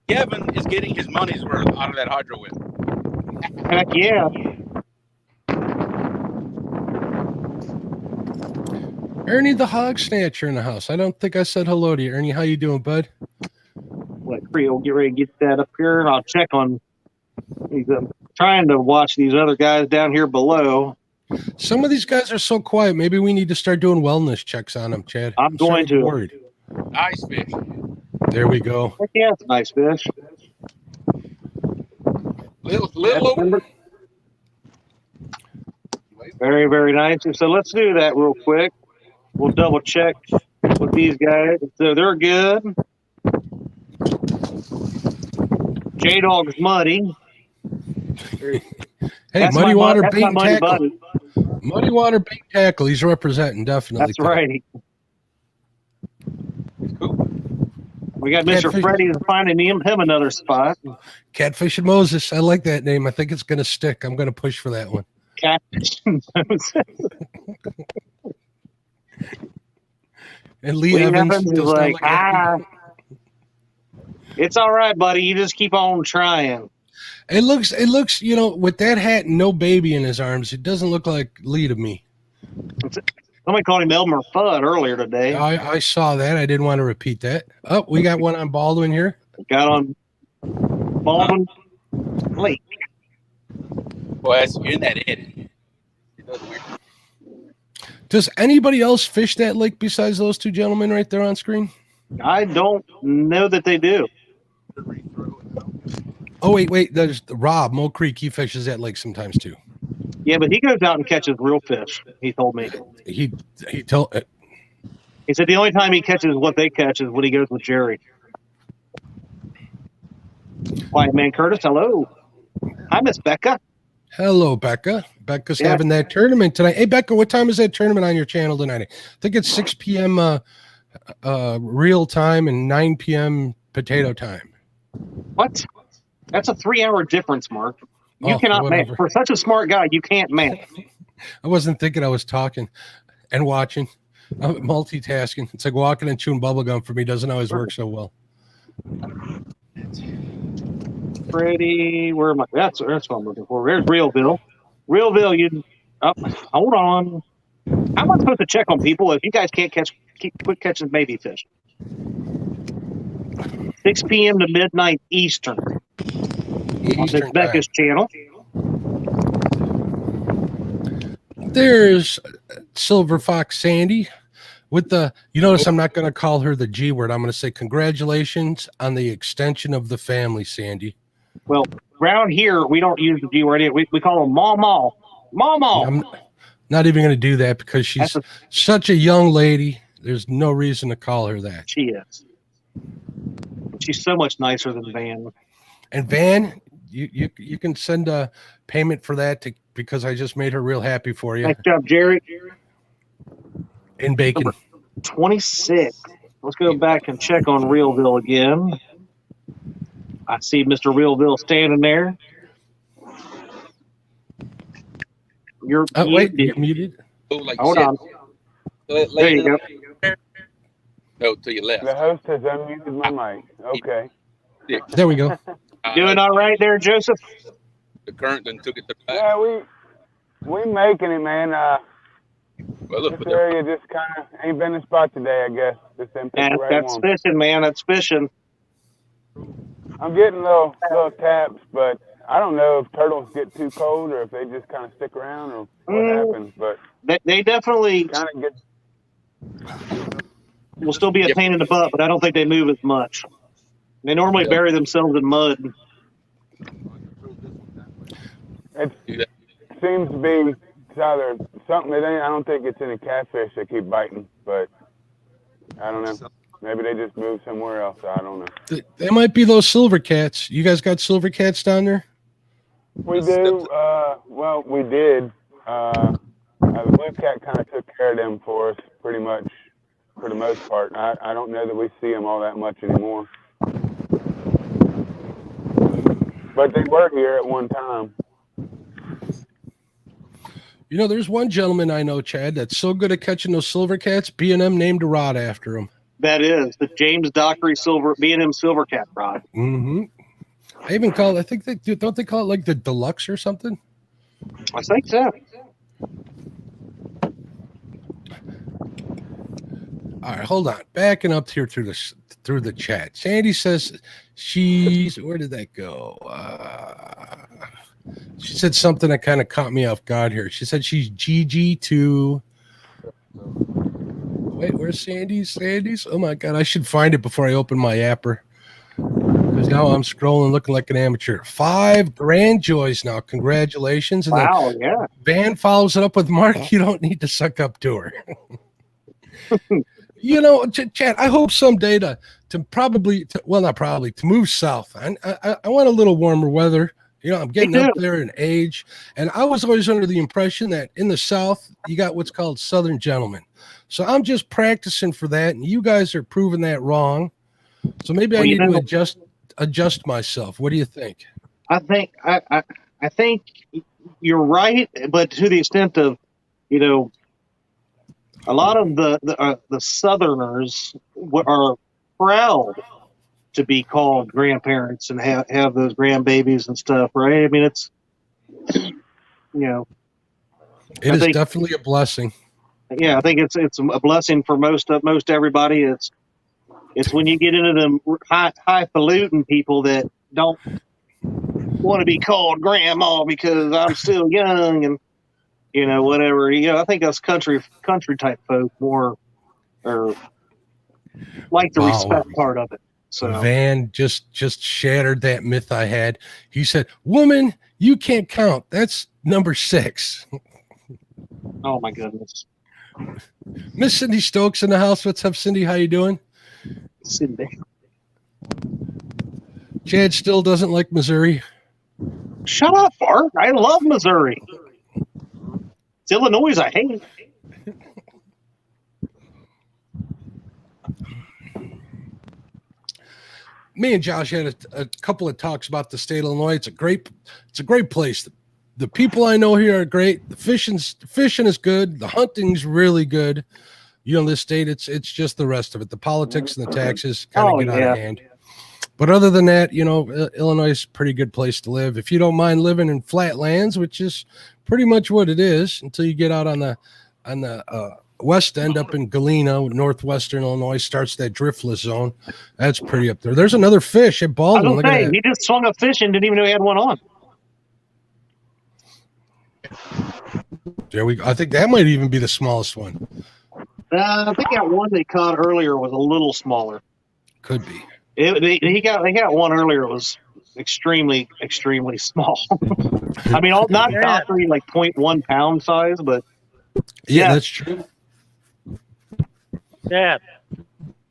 Kevin is getting his money's worth out of that hydro whip. Heck yeah. Ernie the hog snatcher in the house. I don't think I said hello to you, Ernie. How you doing, bud? Let Creel get ready to get that up here, and I'll check on. I'm trying to watch these other guys down here below. Some of these guys are so quiet. Maybe we need to start doing wellness checks on them, Chad. I'm going starting to. Worried. Nice fish. There we go. Heck yeah, it's a nice fish. Little over. Very, very nice. So let's do that real quick. We'll double check with these guys. So they're good. Jaydogs muddy. Hey, That's Muddy my Water that's Bait my and muddy Tackle. buddy. Muddy Water Bait Tackle. He's representing, definitely. That's right. We got Mr. Catfish. Freddie finding him another spot. Catfish and Moses. I like that name. I think it's going to stick. I'm going to push for that one. Catfish and Moses. And Lee Evans Evans is does not like, look happy. it's all right, buddy. You just keep on trying. It looks, with that hat and no baby in his arms, it doesn't look like Lee to me. Somebody called him Elmer Fudd earlier today. I saw that. I didn't want to repeat that. Oh, we got one on Baldwin here. Got on Baldwin Lake. Boy, you're in that edit. Does anybody else fish that lake besides those two gentlemen right there on screen? I don't know that they do. Oh, wait. There's Rob, Mo Creek. He fishes that lake sometimes too. Yeah, but he goes out and catches real fish. He told me. He said the only time he catches what they catch is when he goes with Jerry. Quiet Man Curtis, hello. Hi, Miss Becca. Hello, Becca. Becca's having that tournament tonight. Hey, Becca, what time is that tournament on your channel tonight? I think it's 6 p.m. Real time and 9 p.m. potato time. What? That's a 3-hour difference, Mark. You cannot whatever. match. For such a smart guy, you can't match. I wasn't thinking. I was talking and watching. I'm multitasking. It's like walking and chewing bubblegum for me. Doesn't always work so well. Freddie, where am I? That's what I'm looking for. There's Reelville. Reelville, hold on. How am I supposed to check on people if you guys can't quit catching baby fish? 6 p.m. to midnight Eastern. On Miss Becca's channel. There's Silver Fox Sandy with the, you notice I'm not going to call her the G word. I'm going to say congratulations on the extension of the family, Sandy. Well, around here, we don't use the G word. We call them Mama. Mama. I'm not even going to do that because she's such a young lady. There's no reason to call her that. She is. She's so much nicer than Van. And Van, you can send a payment for that because I just made her real happy for you. Nice job, Jerry. In bacon. Number 26. Let's go back and check on Reelville again. I see Mr. Reelville standing there. You're muted. Hold on. There you go. No, to your left. The host has unmuted my mic. Okay. There we go. Doing all right there, Joseph? The current then took it to the back. Yeah, we making it, man. Well, look, this area just kind of ain't been a spot today, I guess. Just didn't pick the right That's one. fishing, man. That's fishing. I'm getting little taps, but I don't know if turtles get too cold or if they just kind of stick around or what happens. But they definitely kind of get. Will still be a pain in the butt, but I don't think they move as much. They normally bury themselves in mud. It seems to be either something that ain't. I don't think it's any catfish that keep biting, but I don't know. Maybe they just moved somewhere else. I don't know. They might be those silver cats. You guys got silver cats down there? We do. Well, we did. The blue cat kind of took care of them for us, pretty much, for the most part. I don't know that we see them all that much anymore. But they were here at one time. You know, there's one gentleman I know, Chad, that's so good at catching those silver cats. B&M named a rod after him. That is the James Dockery B&M Silver Cat rod. Mm-hmm. I even call it. I think don't they call it like the deluxe or something? I think so. All right, hold on. Backing up here through the chat. Sandy says she's, where did that go? She said something that kind of caught me off guard here. She said she's GG2. Wait, where's Sandy's? Sandy's? Oh my God, I should find it before I open my yapper. Because now I'm scrolling looking like an amateur. 5 grand joys now. Congratulations. And wow, yeah. Van follows it up with Mark. You don't need to suck up to her. You know, Chad, I hope someday to move south. I want a little warmer weather. You know, I'm getting up there in age. And I was always under the impression that in the South, you got what's called Southern gentlemen. So I'm just practicing for that. And you guys are proving that wrong. So maybe I need to adjust myself. What do you think? I think you're right, but to the extent of, you know, a lot of the Southerners are proud to be called grandparents and have those grandbabies and stuff, right? I mean, it's, you know, it is definitely a blessing. Yeah, I think it's a blessing for most everybody. It's when you get into them highfalutin people that don't want to be called grandma because I'm still young and, you know, whatever. You know, I think us country type folk more or like the respect part of it. So Van just shattered that myth I had. He said, "Woman, you can't count. That's number 6." Oh my goodness. Miss Cindy Stokes in the house. What's up, Cindy? How you doing? Cindy. Chad still doesn't like Missouri. Shut up, Bart. I love Missouri. It's Illinois I hate. Me and Josh had a couple of talks about the state of Illinois. It's a great place. The people I know here are great. The fishing is good. The hunting's really good. You know, this state, it's just the rest of it. The politics and the taxes kind of get out of hand. But other than that, you know, Illinois is a pretty good place to live. If you don't mind living in flat lands, which is pretty much what it is until you get out on the west end up in Galena, northwestern Illinois, starts that driftless zone. That's pretty up there. There's another fish at Baldwin. I he just swung a fish and didn't even know he had one on. There we go. I think that might even be the smallest one. I think that one they caught earlier was a little smaller. Could be. They got one earlier. It was extremely small. I mean, not doctory like 0.1 pound size, but yeah, that's true. Dad.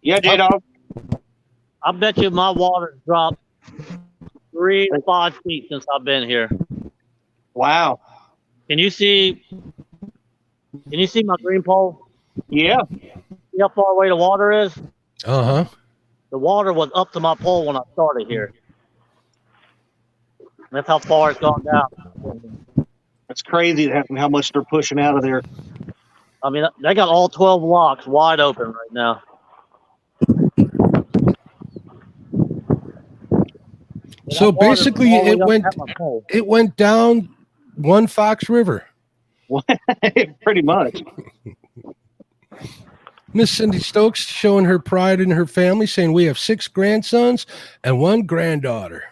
Yeah, J-Dog. I bet you my water's dropped 3 to 5 feet since I've been here. Wow. Can you see my green pole? Yeah. See how far away the water is? Uh-huh. The water was up to my pole when I started here. That's how far it's gone down. It's crazy how much they're pushing out of there. I mean, they got all 12 locks wide open right now. So basically, it went down one Fox River. Pretty much. Miss Cindy Stokes showing her pride in her family, saying we have 6 grandsons and 1 granddaughter.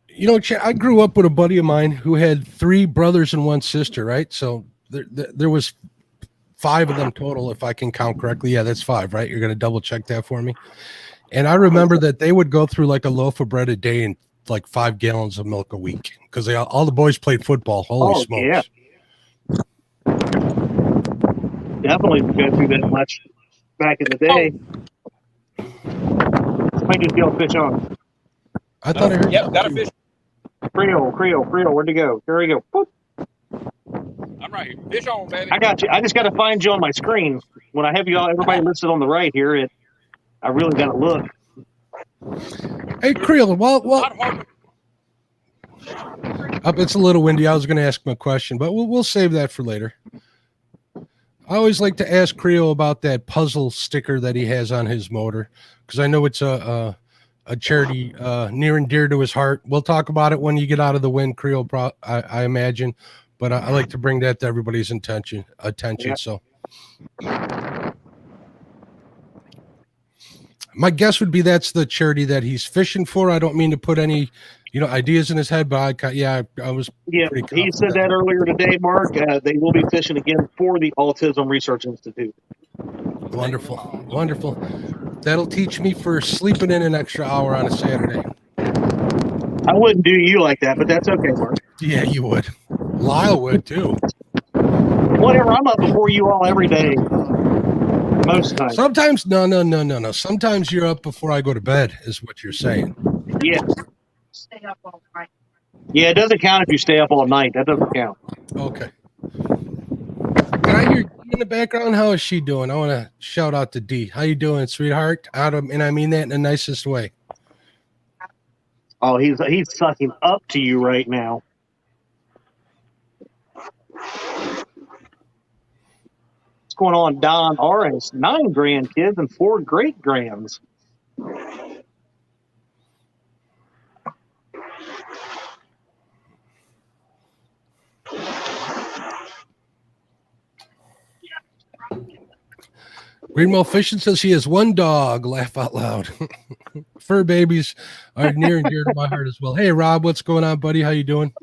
You know, I grew up with a buddy of mine who had 3 brothers and 1 sister, right? So there was 5 of them total, if I can count correctly. Yeah, that's 5, right? You're going to double check that for me. And I remember that they would go through like a loaf of bread a day and like 5 gallons of milk a week because all the boys played football. Holy smokes. Yeah. Definitely go through that much back in the day. Somebody just yelled fish on. I thought I heard. Yep, got a fish. Creole, where'd you go? There we go. Boop. I'm right here. Fish on, baby. I got you. I just got to find you on my screen. When I have everybody listed on the right here, I really got to look. Hey, Creole, it's a little windy. I was going to ask him a question, but we'll save that for later. I always like to ask Creole about that puzzle sticker that he has on his motor because I know it's a charity near and dear to his heart. We'll talk about it when you get out of the wind, Creole, I imagine. but I like to bring that to everybody's attention. Yeah. So my guess would be that's the charity that he's fishing for. I don't mean to put any, ideas in his head, but I was Yeah, pretty he confident. said that earlier today, Mark. They will be fishing again for the Autism Research Institute. Wonderful, wonderful. That'll teach me for sleeping in an extra hour on a Saturday. I wouldn't do you like that, but that's okay, Mark. Yeah, you would. Lyle would too. Whatever. I'm up before you all every day. Most times. Sometimes, no. Sometimes you're up before I go to bed, is what you're saying. Yeah. Stay up all night. Yeah, it doesn't count if you stay up all night. That doesn't count. Okay. Can I hear Dee in the background? How is she doing? I want to shout out to Dee. How you doing, sweetheart? And I mean that in the nicest way. Oh, he's sucking up to you right now. What's going on, Don RS? 9 grandkids and 4 great grands. Greenwell Fishing says he has 1 dog. Laugh out loud. Fur babies are near and dear to my heart as well. Hey, Rob, what's going on, buddy? How you doing?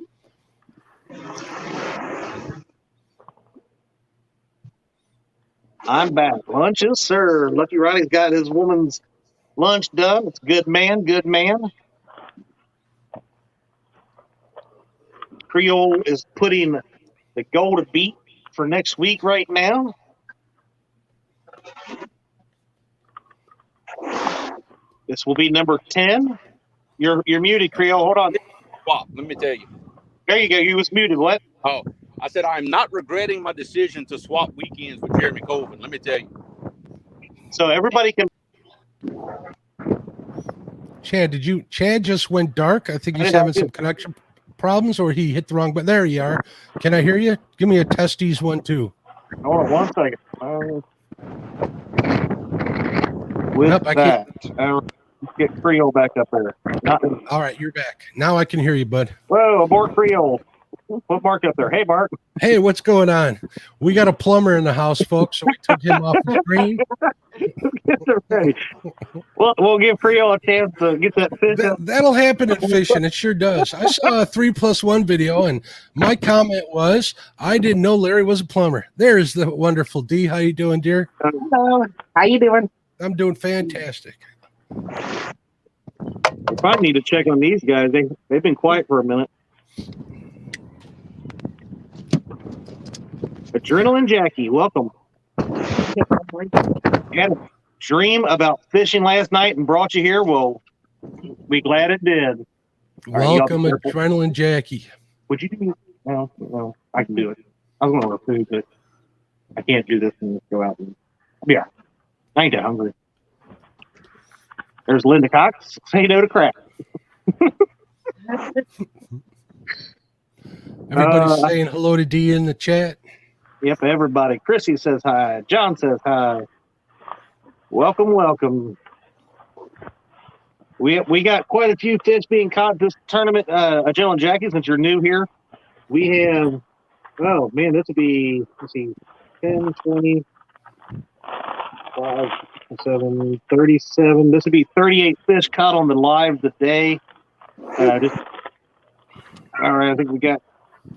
I'm back. Lunch is served. Lucky Riley's got his woman's lunch done. It's good man, good man. Creole is putting the goal to beat for next week right now. This will be number 10. You're muted, Creole. Hold on. Swap. Let me tell you. There you go. You was muted. What? Oh, I said I'm not regretting my decision to swap weekends with Jeremy Colvin. Let me tell you. So everybody can. Chad just went dark. I think he's having some connection problems, or he hit the wrong button. There you are. Can I hear you? Give me a testes 1 2. Hold on 1 second. With that, get Creole back up there. All right, you're back. Now I can hear you, bud. Whoa, abort Creole. Put Mark up there. Hey, Mark. Hey, what's going on? We got a plumber in the house, folks, so we took him off the screen. Ready. We'll give Creole a chance to get that fish up. That'll happen in fishing. It sure does. I saw a 3+1 video, and my comment was, I didn't know Larry was a plumber. There's the wonderful Dee. How you doing, dear? Hello. How you doing? I'm doing fantastic. We probably need to check on these guys. They've been quiet for a minute. Adrenaline Jackie, welcome. Had a dream about fishing last night and brought you here. Well, be glad it did. Welcome, Adrenaline Jackie. Would you do? No, I can do it. I was going to refuse it. I can't do this and just go out and yeah. I ain't that hungry. There's Linda Cox. Say no to crap. Everybody's saying hello to Dee in the chat. Yep, everybody. Chrissy says hi. John says hi. Welcome, welcome. We got quite a few fish being caught this tournament, Jill and Jackie, since you're new here. We have, oh man, this would be, let's see, 10, 20, 5, 7, 37. This would be 38 fish caught on the live today. All right, I think we got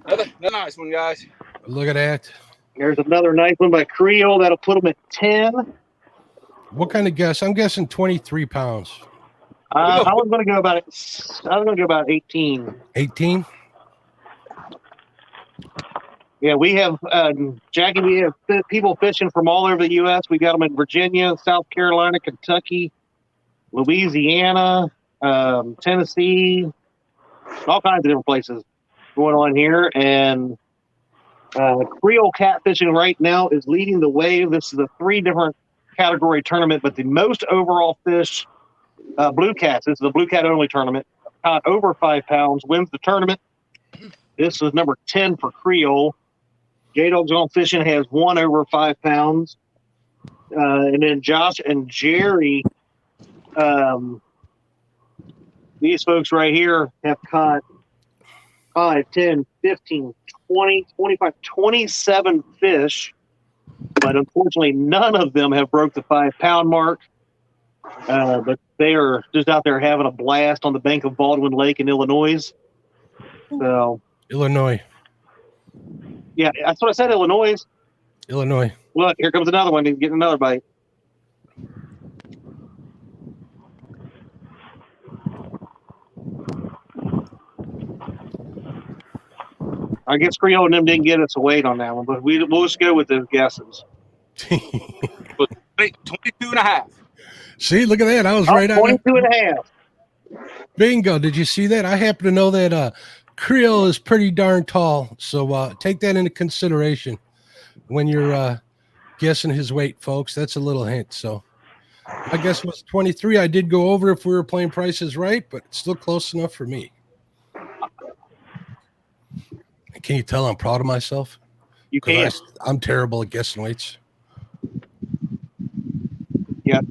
another nice one, guys. Look at that. There's another nice one by Creole. That'll put them at 10. What kind of guess? I'm guessing 23 pounds. I was going to go about 18. 18? Yeah, we have, Jackie, we have people fishing from all over the U.S. We got them in Virginia, South Carolina, Kentucky, Louisiana, Tennessee, all kinds of different places going on here. And Reelville Catfishing right now is leading the way. This is a 3 different category tournament, but the most overall fish, blue cats. This is a blue cat only tournament. Caught over 5 pounds wins the tournament. This is number 10 for Creole. Jaydogs on Fishing has 1 over 5 pounds. And then Josh and Jerry, these folks right here have caught 5, 10, 15, 20, 25, 27 fish, but unfortunately none of them have broke the 5-pound mark. But they are just out there having a blast on the bank of Baldwin Lake in Illinois. So Illinois. Yeah, that's what I said, Illinois. Illinois. Look, here comes another one. He's getting another bite. I guess Creole and them didn't get us a weight on that one, but we'll just go with those guesses. 22 and a half. See, look at that. I was right on. 22 and a half. Bingo. Did you see that? I happen to know that Creole is pretty darn tall. So take that into consideration when you're guessing his weight, folks. That's a little hint. So I guess it was 23. I did go over if we were playing prices right, but it's still close enough for me. Can you tell I'm proud of myself? You can. I'm terrible at guessing weights. Yeah,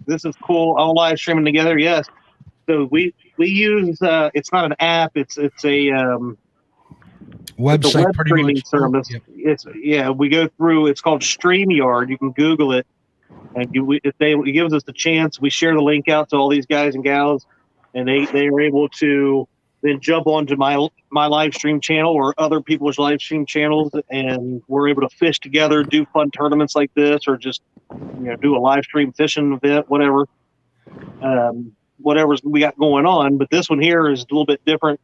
this is cool. All live streaming together. Yes. So we use it's not an app. It's a website, web pretty streaming much. service. Yep. We go through. It's called StreamYard. You can Google it, and it gives us the chance. We share the link out to all these guys and gals, and they are able to then jump onto my live stream channel or other people's live stream channels, and we're able to fish together, do fun tournaments like this, or just do a live stream fishing event, whatever. Whatever we got going on. But this one here is a little bit different.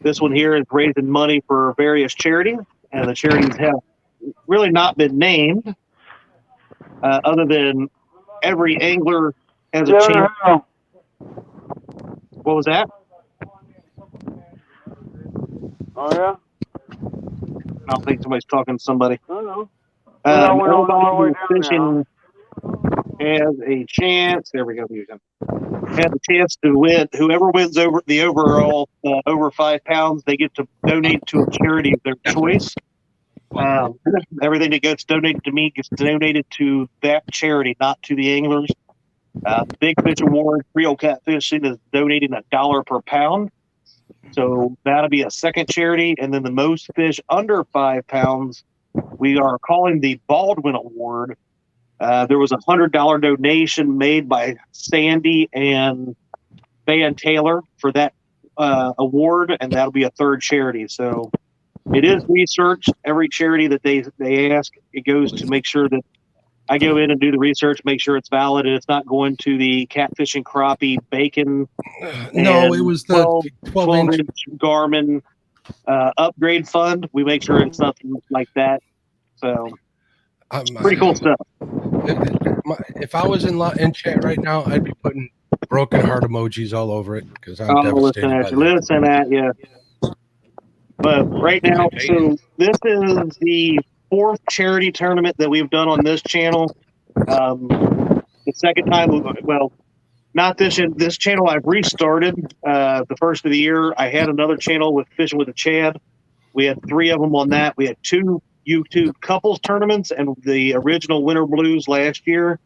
This one here is raising money for various charities, and the charities have really not been named, other than every angler has a chance. What was that? Oh, yeah? I don't think somebody's talking to somebody. I don't know. Everybody who's fishing has a chance. There we go. Has a chance to win. Whoever wins over the overall over 5 pounds, they get to donate to a charity of their choice. Everything that gets donated to me gets donated to that charity, not to the anglers. Big Fish Award, Reelville Catfishing is donating $1 per pound. So that'll be a second charity. And then the most fish under 5 pounds, we are calling the Baldwin Award. There was a $100 donation made by Sandy and Van Taylor for that award, and that'll be a third charity. So it is research. Every charity that they ask, it goes to make sure that I go in and do the research, make sure it's valid, and it's not going to the catfishing crappie bacon. No, it was the 12-inch Garmin upgrade fund. We make sure it's nothing like that. So pretty cool stuff. If I was in chat right now, I'd be putting broken heart emojis all over it because I'm devastated. Listen at you. But right now, so this is the 4th charity tournament that we've done on this channel. The second time, well, not this channel I've restarted. The first of the year, I had another channel with Fishing with a Chad. We had 3 of them on that. We had 2 YouTube couples tournaments and the original Winter Blues last year.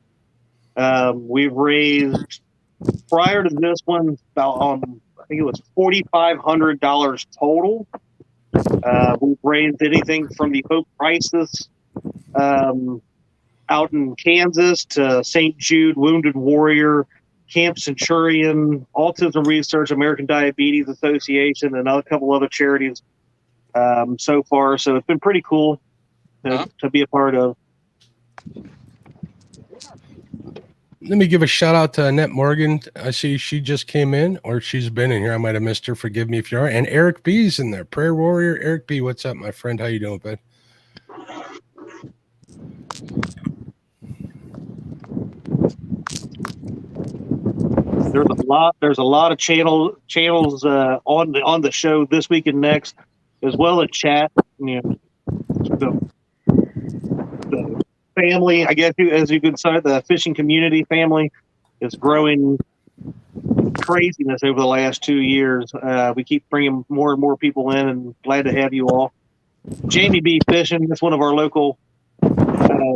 We've raised, prior to this one, about I think it was $4,500 total. We've raised anything from the Hope Crisis out in Kansas to St. Jude, Wounded Warrior, Camp Centurion, Autism Research, American Diabetes Association, and a couple other charities so far. So it's been pretty cool to be a part of. Let me give a shout out to Annette Morgan. I see she just came in, or she's been in here. I might have missed her. Forgive me if you are. And Eric B's in there. Prayer Warrior. Eric B, what's up, my friend? How you doing, bud? There's a lot of channels on the show this week and next, as well as chat. The family, I guess, as you could say, the fishing community family is growing craziness over the last 2 years. We keep bringing more and more people in, and glad to have you all. Jamie B Fishing is one of our local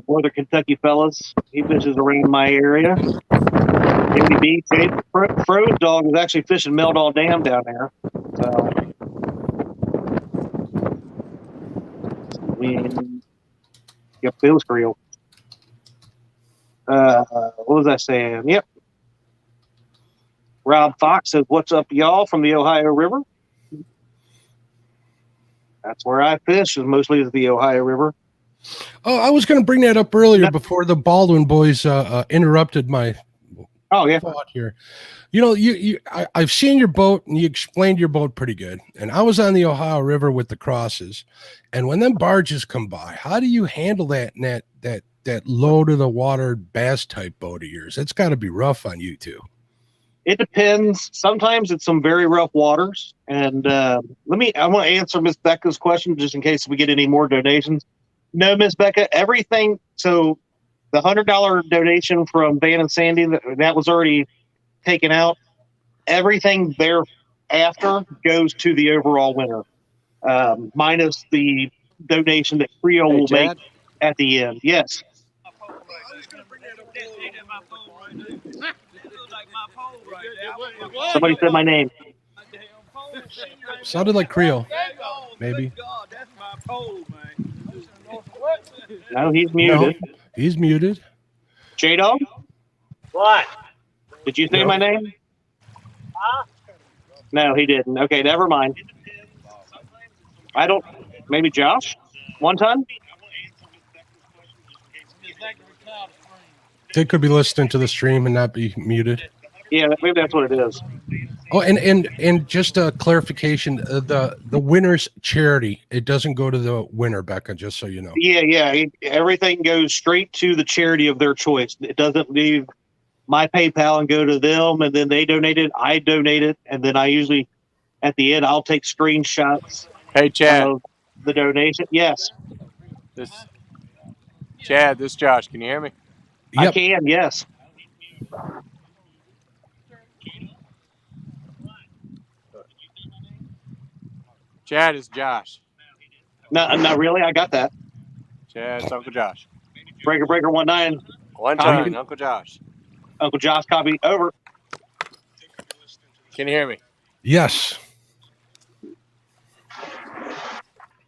Northern Kentucky fellas. He fishes around my area. Jamie B. Froze Dog is actually fishing Meldal Dam down there. Yep, it was Creel. What was I saying? Yep. Rob Fox says, "What's up, y'all?" from the Ohio River. That's where I fish, is mostly the Ohio River. Oh, I was going to bring that up earlier before the Baldwin boys interrupted my thought here. You know, I've seen your boat, and you explained your boat pretty good. And I was on the Ohio River with the crosses, and when them barges come by, how do you handle that low to the water bass type boat of yours? It's got to be rough on you too. It depends. Sometimes it's some very rough waters. And I want to answer Miss Becca's question just in case we get any more donations. No, Miss Becca, everything. So the $100 donation from Van and Sandy, that was already taken out. Everything thereafter goes to the overall winner, minus the donation that Creel will make at the end. Yes. Somebody said my name. Sounded like Creel. Maybe. No, he's muted. No, he's muted. J-Dog? What? Did you say my name? Huh? No, he didn't. Okay, never mind. I don't. Maybe Josh? One time? They could be listening to the stream and not be muted. Yeah, maybe that's what it is. Oh, and just a clarification: the winner's charity, it doesn't go to the winner, Becca. Just so you know. Yeah. Everything goes straight to the charity of their choice. It doesn't leave my PayPal and go to them, and then they donate it. I donate it, and then I usually, at the end, I'll take screenshots. Hey, Chad. Of the donation. Yes. Chad, this is Josh. Can you hear me? Yep. I can. Yes. Chad is Josh. No, not really. I got that. Chad, it's Uncle Josh. Breaker 19. One time, Uncle Josh. Uncle Josh, copy. Over. Can you hear me? Yes.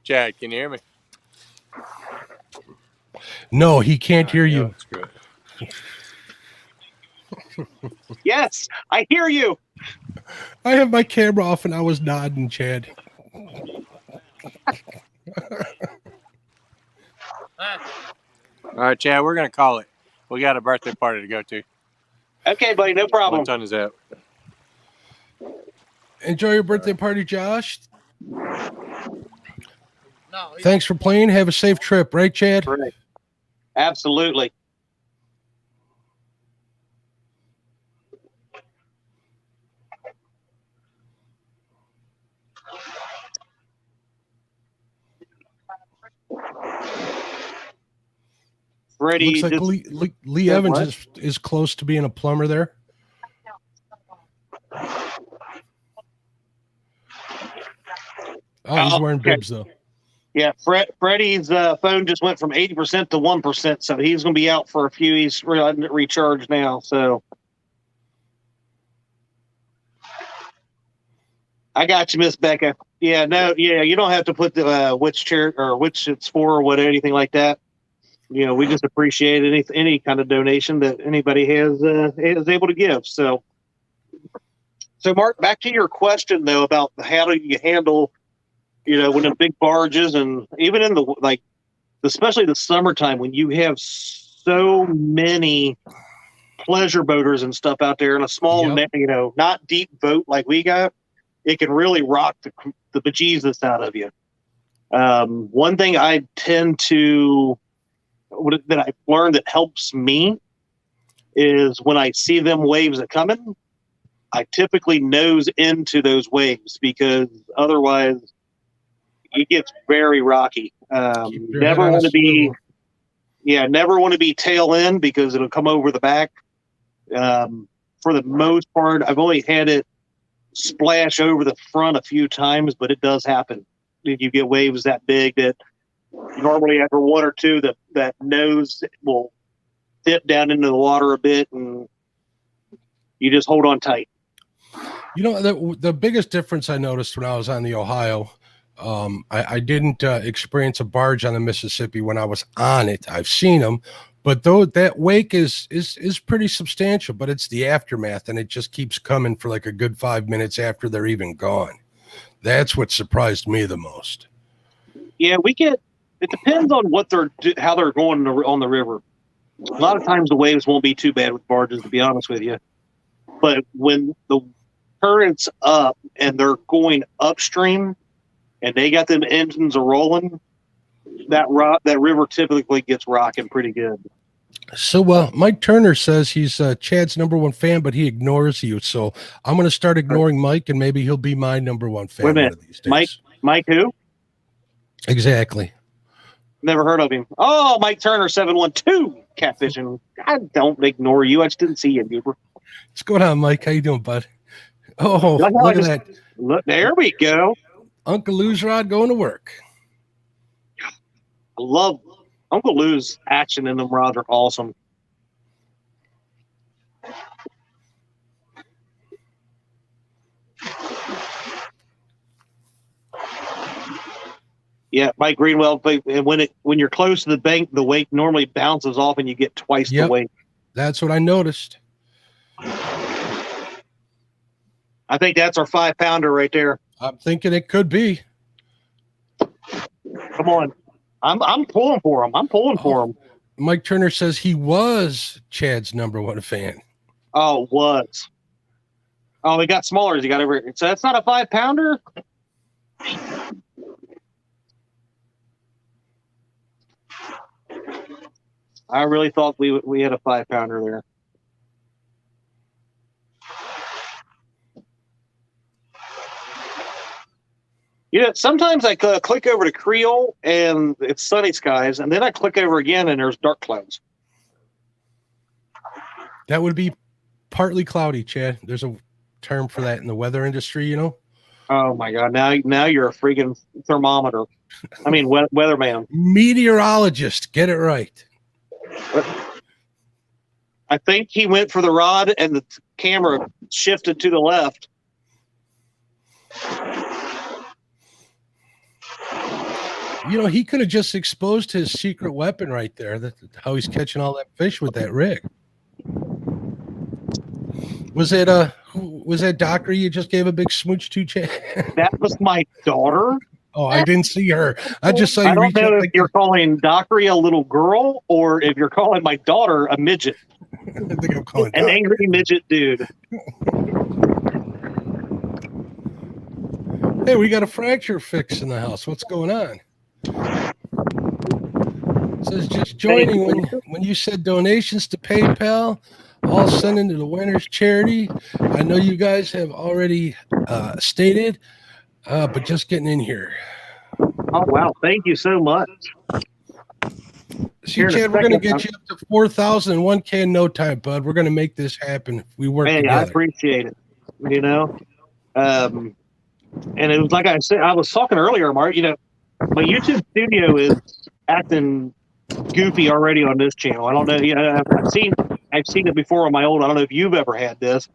Chad, can you hear me? No, he can't hear you. That's good. Yes, I hear you. I have my camera off and I was nodding, Chad. All right, Chad, we're going to call it. We got a birthday party to go to. Okay, buddy, no problem. What time is that? Enjoy your birthday party, Josh. Thanks for playing. Have a safe trip, right, Chad? Right. Absolutely. Freddie. Looks like Lee Evans is close to being a plumber there. Oh, he's wearing bibs though. Yeah, Freddie's phone just went from 80% to 1%, so he's going to be out for a few. He's recharged now, so I got you, Miss Becca. Yeah, no, yeah, you don't have to put the which chair or which it's for or what anything like that. You know, we just appreciate any kind of donation that anybody is able to give. So Mark, back to your question though about how do you handle, you know, when the big barges and even in the especially the summertime when you have so many pleasure boaters and stuff out there in a small, you know, not deep boat like we got, it can really rock the bejesus out of you. One thing I tend to that I've learned that helps me is when I see them waves that coming, I typically nose into those waves because otherwise it gets never want to be tail in because it'll come over the back. For the most part, I've only had it splash over the front a few times, but it does happen. You get waves that big that normally after one or two that nose will dip down into the water a bit and you just hold on tight. You know, the biggest difference I noticed when I was on the Ohio, I didn't experience a barge on the Mississippi when I was on it. I've seen them, but though that wake is pretty substantial, but it's the aftermath, and it just keeps coming for like a good 5 minutes after they're even gone. That's what surprised me the most. Yeah, it depends on how they're going on the river. A lot of times the waves won't be too bad with barges, to be honest with you. But when the current's up and they're going upstream and they got them engines a rolling, that river typically gets rocking pretty good. So Mike Turner says he's Chad's #1 fan, but he ignores you. So I'm going to start ignoring Mike, and maybe he'll be my #1 fan one of these days. Mike who? Exactly. Never heard of him. Oh, Mike Turner 712 catfishing. I don't ignore you. I just didn't see you, Goober. What's going on, Mike? How you doing, bud? Oh, look at that. Look, there we go. Uncle Lou's rod going to work. I love Uncle Lou's action in them rods are awesome. Yeah, Mike Greenwell. And when you're close to the bank, the weight normally bounces off, and you get twice the weight. That's what I noticed. I think that's our 5-pounder right there. I'm thinking it could be. Come on, I'm pulling for him. For him. Mike Turner says he was Chad's #1 fan. Oh, was. Oh, he got smaller as he got over here. So that's not a 5-pounder. I really thought we had a 5-pounder there. You know, sometimes I click over to Creole and it's sunny skies, and then I click over again and there's dark clouds. That would be partly cloudy, Chad. There's a term for that in the weather industry, you know? Oh my God! Now you're a freaking thermometer. I mean, weatherman. Meteorologist. Get it right. I think he went for the rod and the camera shifted to the left. You know, he could have just exposed his secret weapon right there. That's how he's catching all that fish with that rig. Was that Doctor you just gave a big smooch to, Chad? That was my daughter. Oh, I didn't see her. I just saw you. I don't know if you're calling Dockery a little girl or if you're calling my daughter a midget. I think I'm calling an angry midget dude. Hey, we got a fracture fix in the house. What's going on? It says just joining when you said donations to PayPal, all sending to the winner's charity. I know you guys have already stated, but just getting in here. Oh, wow. Thank you so much. See, Chad, we're going to get you up to 4,000 and 1K in no time, bud. We're going to make this happen if we work together. I appreciate it. You know, and it was like I said, I was talking earlier, Mark, you know, my YouTube studio is acting goofy already on this channel. I don't know. You know, I've seen it before on my old. I don't know if you've ever had this,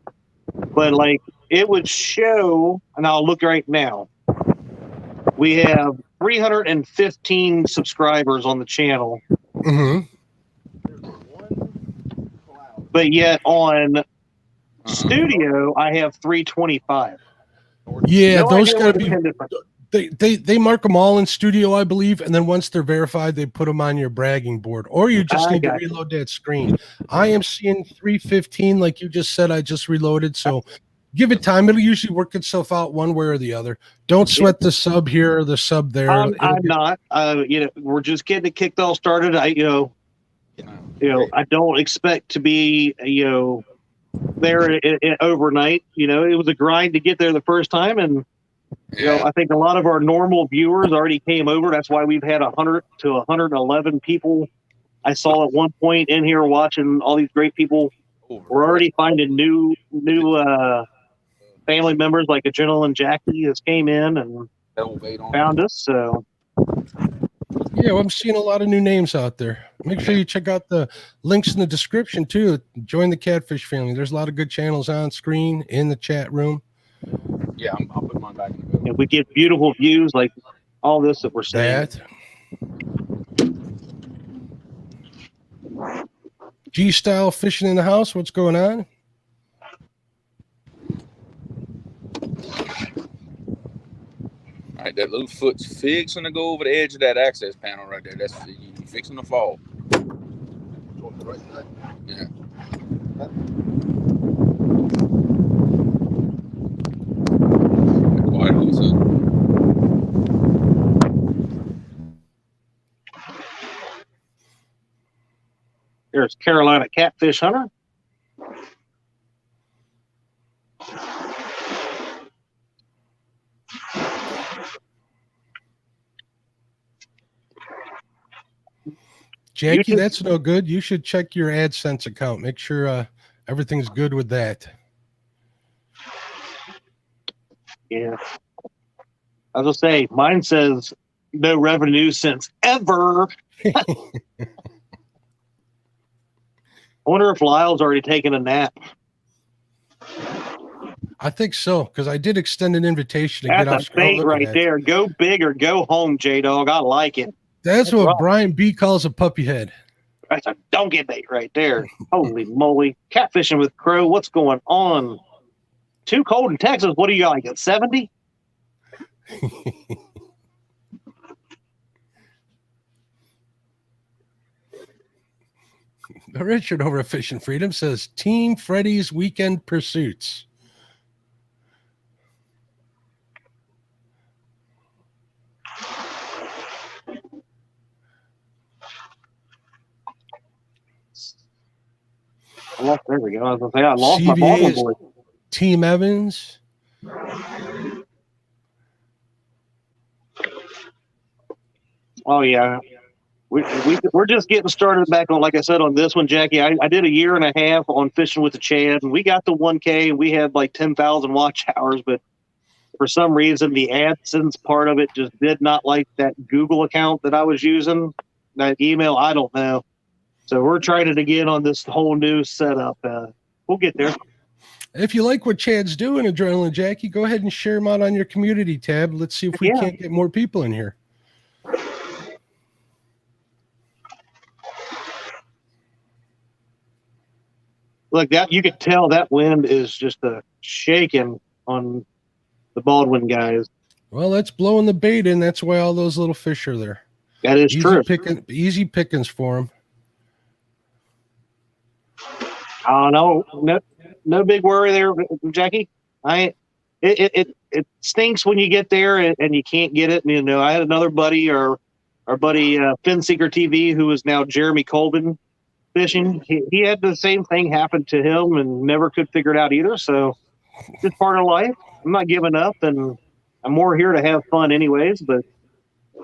but like it would show, and I'll look right now. We have 315 subscribers on the channel. Mm-hmm. But yet on studio, I have 325. Yeah, no those got to be. different. They mark them all in studio, I believe, and then once they're verified, they put them on your bragging board, or you just need to reload that screen. I am seeing 315, like you just said. I just reloaded, so give it time. It'll usually work itself out one way or the other. Don't sweat the sub here or the sub there. I'm not. You know, we're just getting it kicked all started. I don't expect to be, there overnight. You know, it was a grind to get there the first time, and you know, I think a lot of our normal viewers already came over. That's why we've had 100 to 111 people. I saw at one point in here watching all these great people. We're already finding new family members, like a gentleman Jackie has came in and found us. So yeah, well, I'm seeing a lot of new names out there. Make sure you check out the links in the description too. Join the Catfish family. There's a lot of good channels on screen in the chat room. Yeah, I'll put mine back in the boat. If we get beautiful views like all this that we're saying. That. G-Style Fishing in the house. What's going on? All right, that little foot's fixing to go over the edge of that access panel right there. That's fixing to fall. Yeah. Quiet all of a sudden. There's Carolina Catfish Hunter. Jackie, that's no good. You should check your AdSense account. Make sure everything's good with that. Yeah. I was gonna say, mine says no revenue since ever. I wonder if Lyle's already taken a nap. I think so, because I did extend an invitation to get That's out. a bait right there. Go big or go home, J-Dog. I like it. That's what Brian B calls a puppy head. That's a don't get bait right there. Holy moly. Catfishing with Crow. What's going on? Too cold in Texas. What do you got, like at 70? Richard over at Fishing Freedom says Team Freddie's Weekend Pursuits. There we go. I was gonna say I lost CVA my ball is board. Team Evans. Oh yeah. We're just getting started back on, like I said, on this one, Jackie. I did a year and a half on Fishing with the Chad, and we got the 1K, and we had like 10,000 watch hours, but for some reason, the AdSense part of it just did not like that Google account that I was using, that email. I don't know. So we're trying it again on this whole new setup. We'll get there. If you like what Chad's doing, Adrenaline Jackie, go ahead and share him out on your community tab. Let's see if we can't get more people in here. Look, that you could tell that wind is just shaking on the Baldwin guys. Well, that's blowing the bait in. That's why all those little fish are there. That is true. Easy pickings for them. Oh no big worry there, Jackie. It stinks when you get there and you can't get it. You know, I had another buddy, our buddy Fin Seeker TV, who is now Jeremy Colvin fishing. He had the same thing happen to him and never could figure it out either. So it's part of life. I'm not giving up, and I'm more here to have fun anyways. But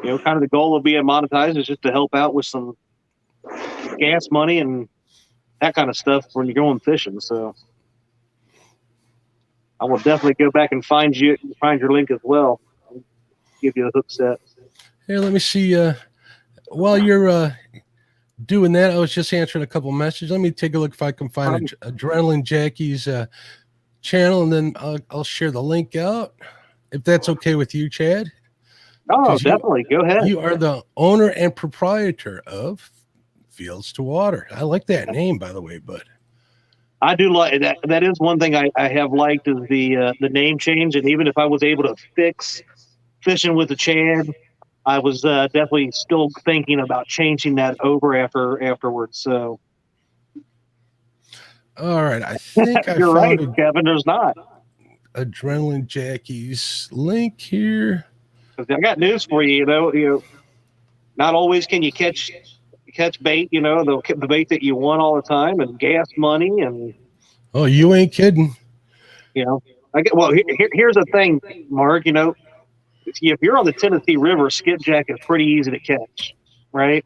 you know, kind of the goal of being monetized is just to help out with some gas money and that kind of stuff when you're going fishing. So I will definitely go back and find your link as well. I'll give you a hook set. Here, let me see. While you're doing that, I was just answering a couple messages. Let me take a look if I can find Adrenaline Jackie's channel, and then I'll share the link out, if that's okay with you, Chad. Oh, definitely. Go ahead. You are the owner and proprietor of Fields to Water. I like that name, by the way, bud. I do like that. That is one thing I have liked, is the name change. And even if I was able to fix Fishing with the Chad, I was definitely still thinking about changing that over afterwards. So, all right, I think you're right, Kevin. There's not Adrenaline Jackie's link here. I got news for you. You know, not always can you catch bait. You know, the bait that you want all the time, and gas money, and oh, you ain't kidding. You know, here's the thing, Mark. You know, if you're on the Tennessee River, skipjack is pretty easy to catch, right?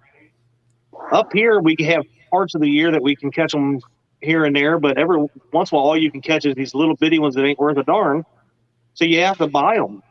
Up here, we have parts of the year that we can catch them here and there, but every once in a while, all you can catch is these little bitty ones that ain't worth a darn. So you have to buy them.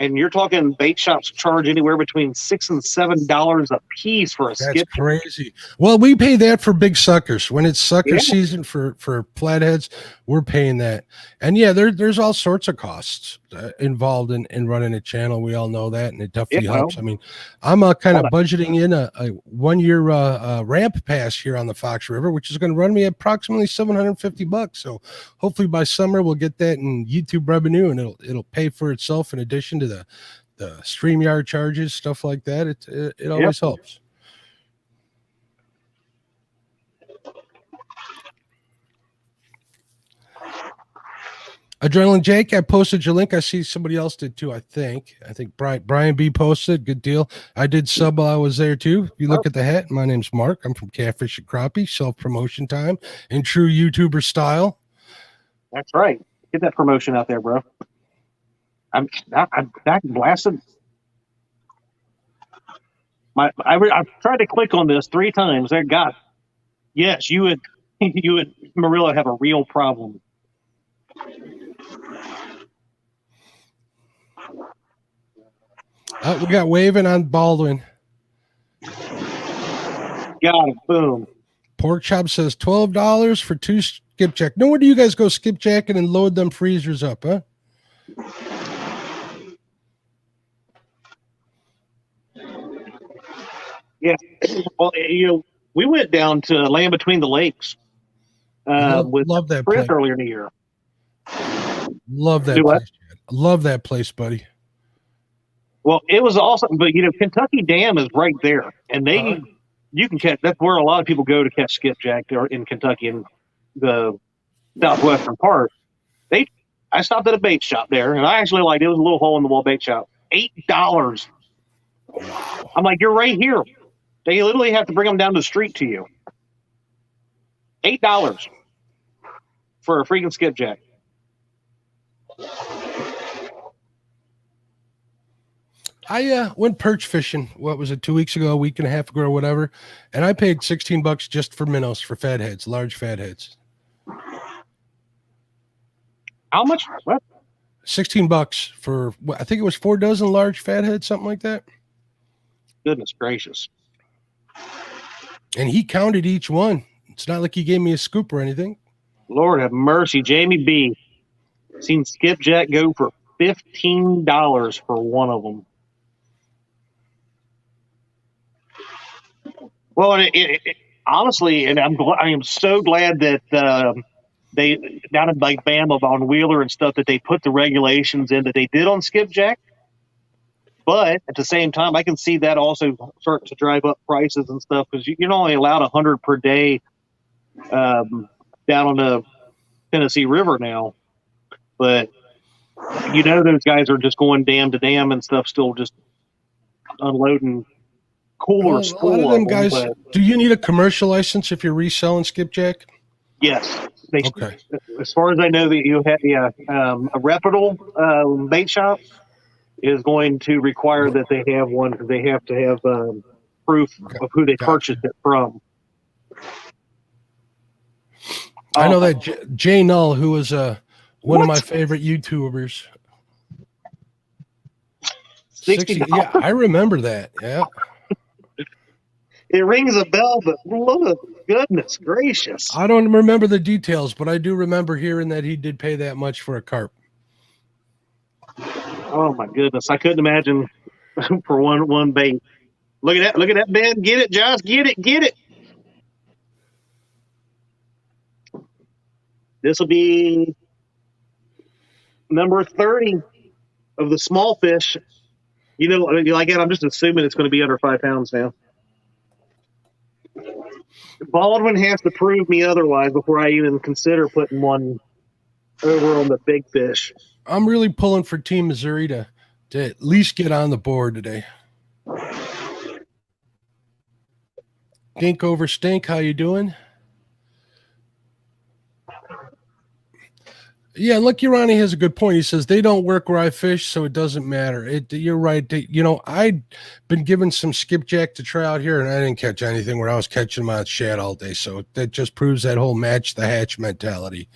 And you're talking bait shops charge anywhere between $6 and $7 a piece for a That's skipjack. crazy. Well, we pay that for big suckers. When it's sucker Yeah. season for flatheads, we're paying that. And yeah, there's all sorts of costs involved in running a channel. We all know that, and it definitely helps. I mean, I'm kind of budgeting in a 1 year ramp pass here on the Fox River, which is going to run me approximately $750. So hopefully by summer we'll get that in YouTube revenue, and it'll pay for itself in addition to the StreamYard charges, stuff like that. It always helps. Adrenaline Jake, I posted your link. I see somebody else did too. I think Brian B posted. Good deal. I did sub while I was there too. If you look at the hat, my name's Mark. I'm from Catfish and Crappie. Self-promotion time in true YouTuber style. That's right. Get that promotion out there, bro. I'm back blasted. I've tried to click on this 3 times. There, God, yes, you would Marilla have a real problem. We got waving on Baldwin. Got it. Boom. Pork Chop says $12 for 2 skipjack. No wonder you guys go skipjacking and load them freezers up, huh? Yeah. Well, we went down to Land Between the Lakes with love that Chris place. earlier in the year. Love that place, Chad. Love that place, buddy. Well, it was awesome, but Kentucky Dam is right there, and you can catch. That's where a lot of people go to catch skipjack in Kentucky in the southwestern part. I stopped at a bait shop there, and I actually liked it. It was a little hole in the wall bait shop. $8. I'm like, you're right here. They literally have to bring them down the street to you. $8 for a freaking skipjack. I went perch fishing. What was it, 2 weeks ago, a week and a half ago, or whatever, and I paid $16 just for minnows, for fatheads, large fatheads. How much? What? $16 for I think it was 4 dozen large fatheads, something like that. Goodness gracious! And he counted each one. It's not like he gave me a scoop or anything. Lord have mercy, Jamie B. Seen skipjack go for $15 for one of them. Well, honestly, and I am so glad that they down in like Bama on Wheeler and stuff that they put the regulations in that they did on skipjack. But at the same time, I can see that also starting to drive up prices and stuff because you're only allowed 100 per day down on the Tennessee River now. But those guys are just going dam to dam and stuff, still just unloading coolers. A lot of them guys. Do you need a commercial license if you're reselling skipjack? Yes. Okay. As far as I know, that you have a reputable bait shop is going to require that they have one. They have to have proof of who they purchased it from. I know that Jay Null, who was one of my favorite YouTubers. 60. Yeah, I remember that. Yeah. It rings a bell, but look, goodness gracious. I don't remember the details, but I do remember hearing that he did pay that much for a carp. Oh my goodness. I couldn't imagine for one bait. Look at that bed. Get it, Josh. Get it. This will be number 30 of the small fish. I'm just assuming it's going to be under 5 pounds now. Baldwin has to prove me otherwise before I even consider putting one over on the big fish. I'm really pulling for Team Missouri to at least get on the board today. Gink over Stink, how you doing? Yeah, Lucky Ronnie has a good point. He says they don't work where I fish, so it doesn't matter. You're right. I'd been given some skipjack to try out here, and I didn't catch anything where I was catching them on shad all day. So that just proves that whole match the hatch mentality.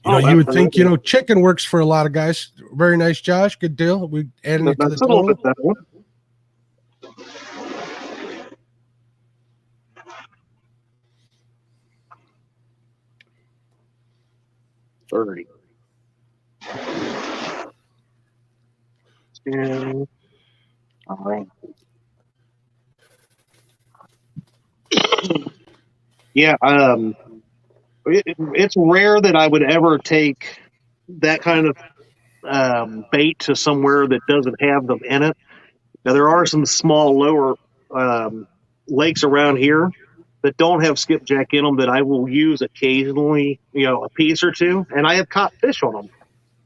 You would think, chicken works for a lot of guys. Very nice, Josh. Good deal. We adding it to the That's a little total. bit better. 30. And all right. Yeah, it's rare that I would ever take that kind of bait to somewhere that doesn't have them in it. Now there are some small lower lakes around here that don't have skipjack in them that I will use occasionally, a piece or two, and I have caught fish on them.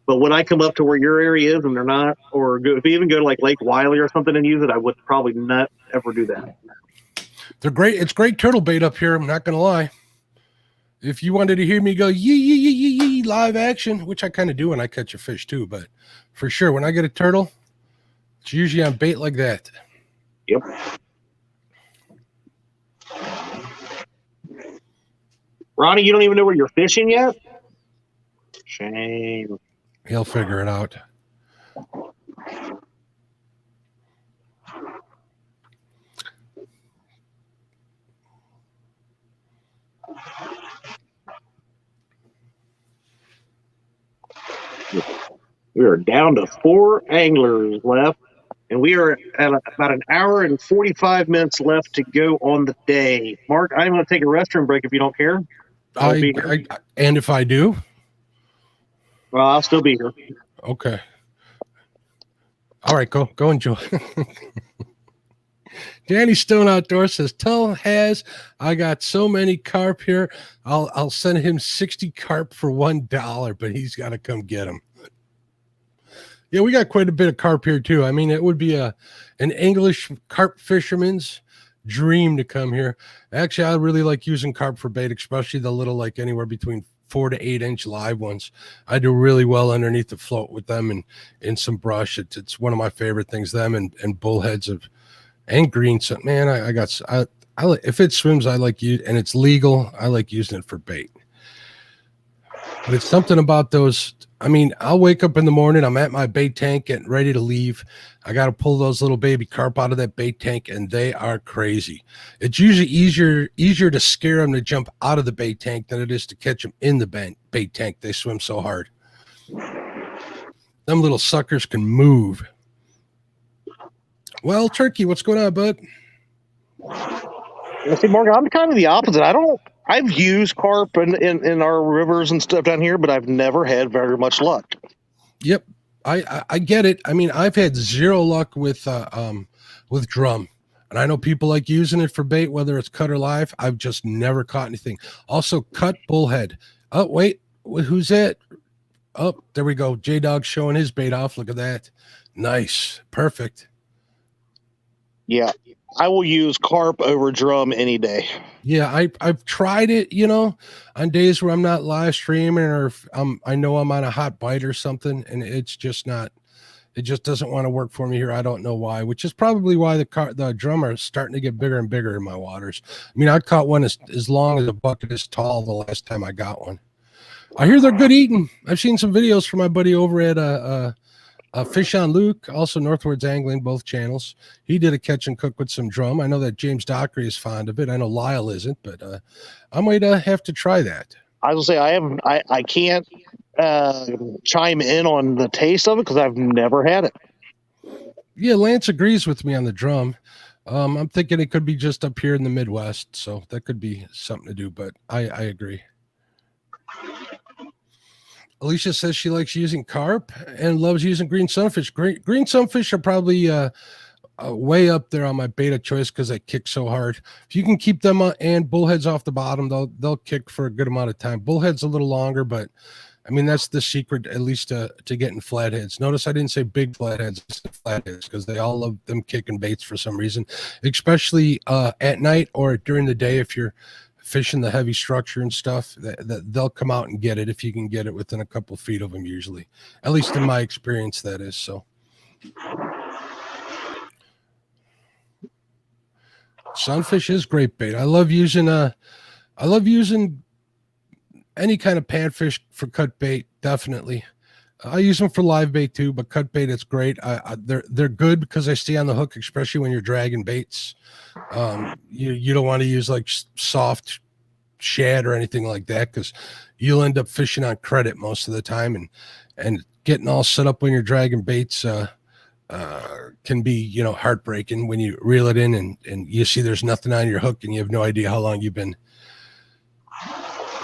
But when I come up to where your area is and they're not, or if you even go to like Lake Wiley or something and use it, I would probably not ever do that. They're great. It's great turtle bait up here. I'm not going to lie. If you wanted to hear me go yee live action, which I kind of do when I catch a fish too, but for sure when I get a turtle, it's usually on bait like that. Yep. Ronnie, you don't even know where you're fishing yet? Shame. He'll figure it out. We are down to 4 anglers left, and we are at about an hour and 45 minutes left to go on the day. Mark, I'm going to take a restroom break if you don't care. And if I do? Well, I'll still be here. Okay. All right, go enjoy. Danny Stone Outdoors says, tell Has I got so many carp here. I'll send him 60 carp for $1, but he's got to come get them. Yeah, we got quite a bit of carp here too. I mean, it would be an English carp fisherman's dream to come here. Actually, I really like using carp for bait, especially the little, like anywhere between 4 to 8 inch live ones. I do really well underneath the float with them and in some brush. It's one of my favorite things. Them and bullheads and green. So man, I if it swims, I like you, and it's legal. I like using it for bait. But it's something about those. I mean, I'll wake up in the morning, I'm at my bait tank getting ready to leave. I got to pull those little baby carp out of that bait tank, and they are crazy. It's usually easier to scare them to jump out of the bait tank than it is to catch them in the bait tank. They swim so hard. Them little suckers can move. Well, Turkey, what's going on, bud? See, Morgan, I'm kind of the opposite. I've used carp in our rivers and stuff down here, but I've never had very much luck. Yep. I get it. I mean, I've had zero luck with drum, and I know people like using it for bait, whether it's cut or live. I've just never caught anything. Also, cut bullhead. Oh, wait, who's that? Oh, there we go. Jaydogs showing his bait off. Look at that. Nice. Perfect. Yeah. I will use carp over drum any day. Yeah, I've tried it, on days where I'm not live streaming or if I know I'm on a hot bite or something, and it's just not. It just doesn't want to work for me here. I don't know why, which is probably why the drum are starting to get bigger and bigger in my waters. I mean, I caught one as long as a bucket is tall the last time I got one. I hear they're good eating. I've seen some videos from my buddy over at Fish on Luke, also Northwards Angling, both channels. He did a catch and cook with some drum. I know that James Dockery is fond of it. I know Lyle isn't, but I might have to try that. I will say I can't chime in on the taste of it because I've never had it. Yeah, Lance agrees with me on the drum. I'm thinking it could be just up here in the Midwest, so that could be something to do, but I agree. Alicia says she likes using carp and loves using green sunfish. Green sunfish are probably way up there on my beta choice because they kick so hard. If you can keep them and bullheads off the bottom, they'll kick for a good amount of time. Bullheads a little longer, but I mean that's the secret, at least to getting flatheads. Notice I didn't say big flatheads, flatheads, because they all love them kicking baits for some reason, especially at night or during the day if you're fishing the heavy structure and stuff, that they'll come out and get it if you can get it within a couple feet of them. Usually, at least in my experience, that is so. Sunfish is great bait. I love using any kind of panfish for cut bait. Definitely, I use them for live bait too, but cut bait, it's great. They're good because they stay on the hook, especially when you're dragging baits. You don't want to use like soft shad or anything like that, because you'll end up fishing on credit most of the time, and getting all set up when you're dragging baits can be heartbreaking when you reel it in and you see there's nothing on your hook and you have no idea how long you've been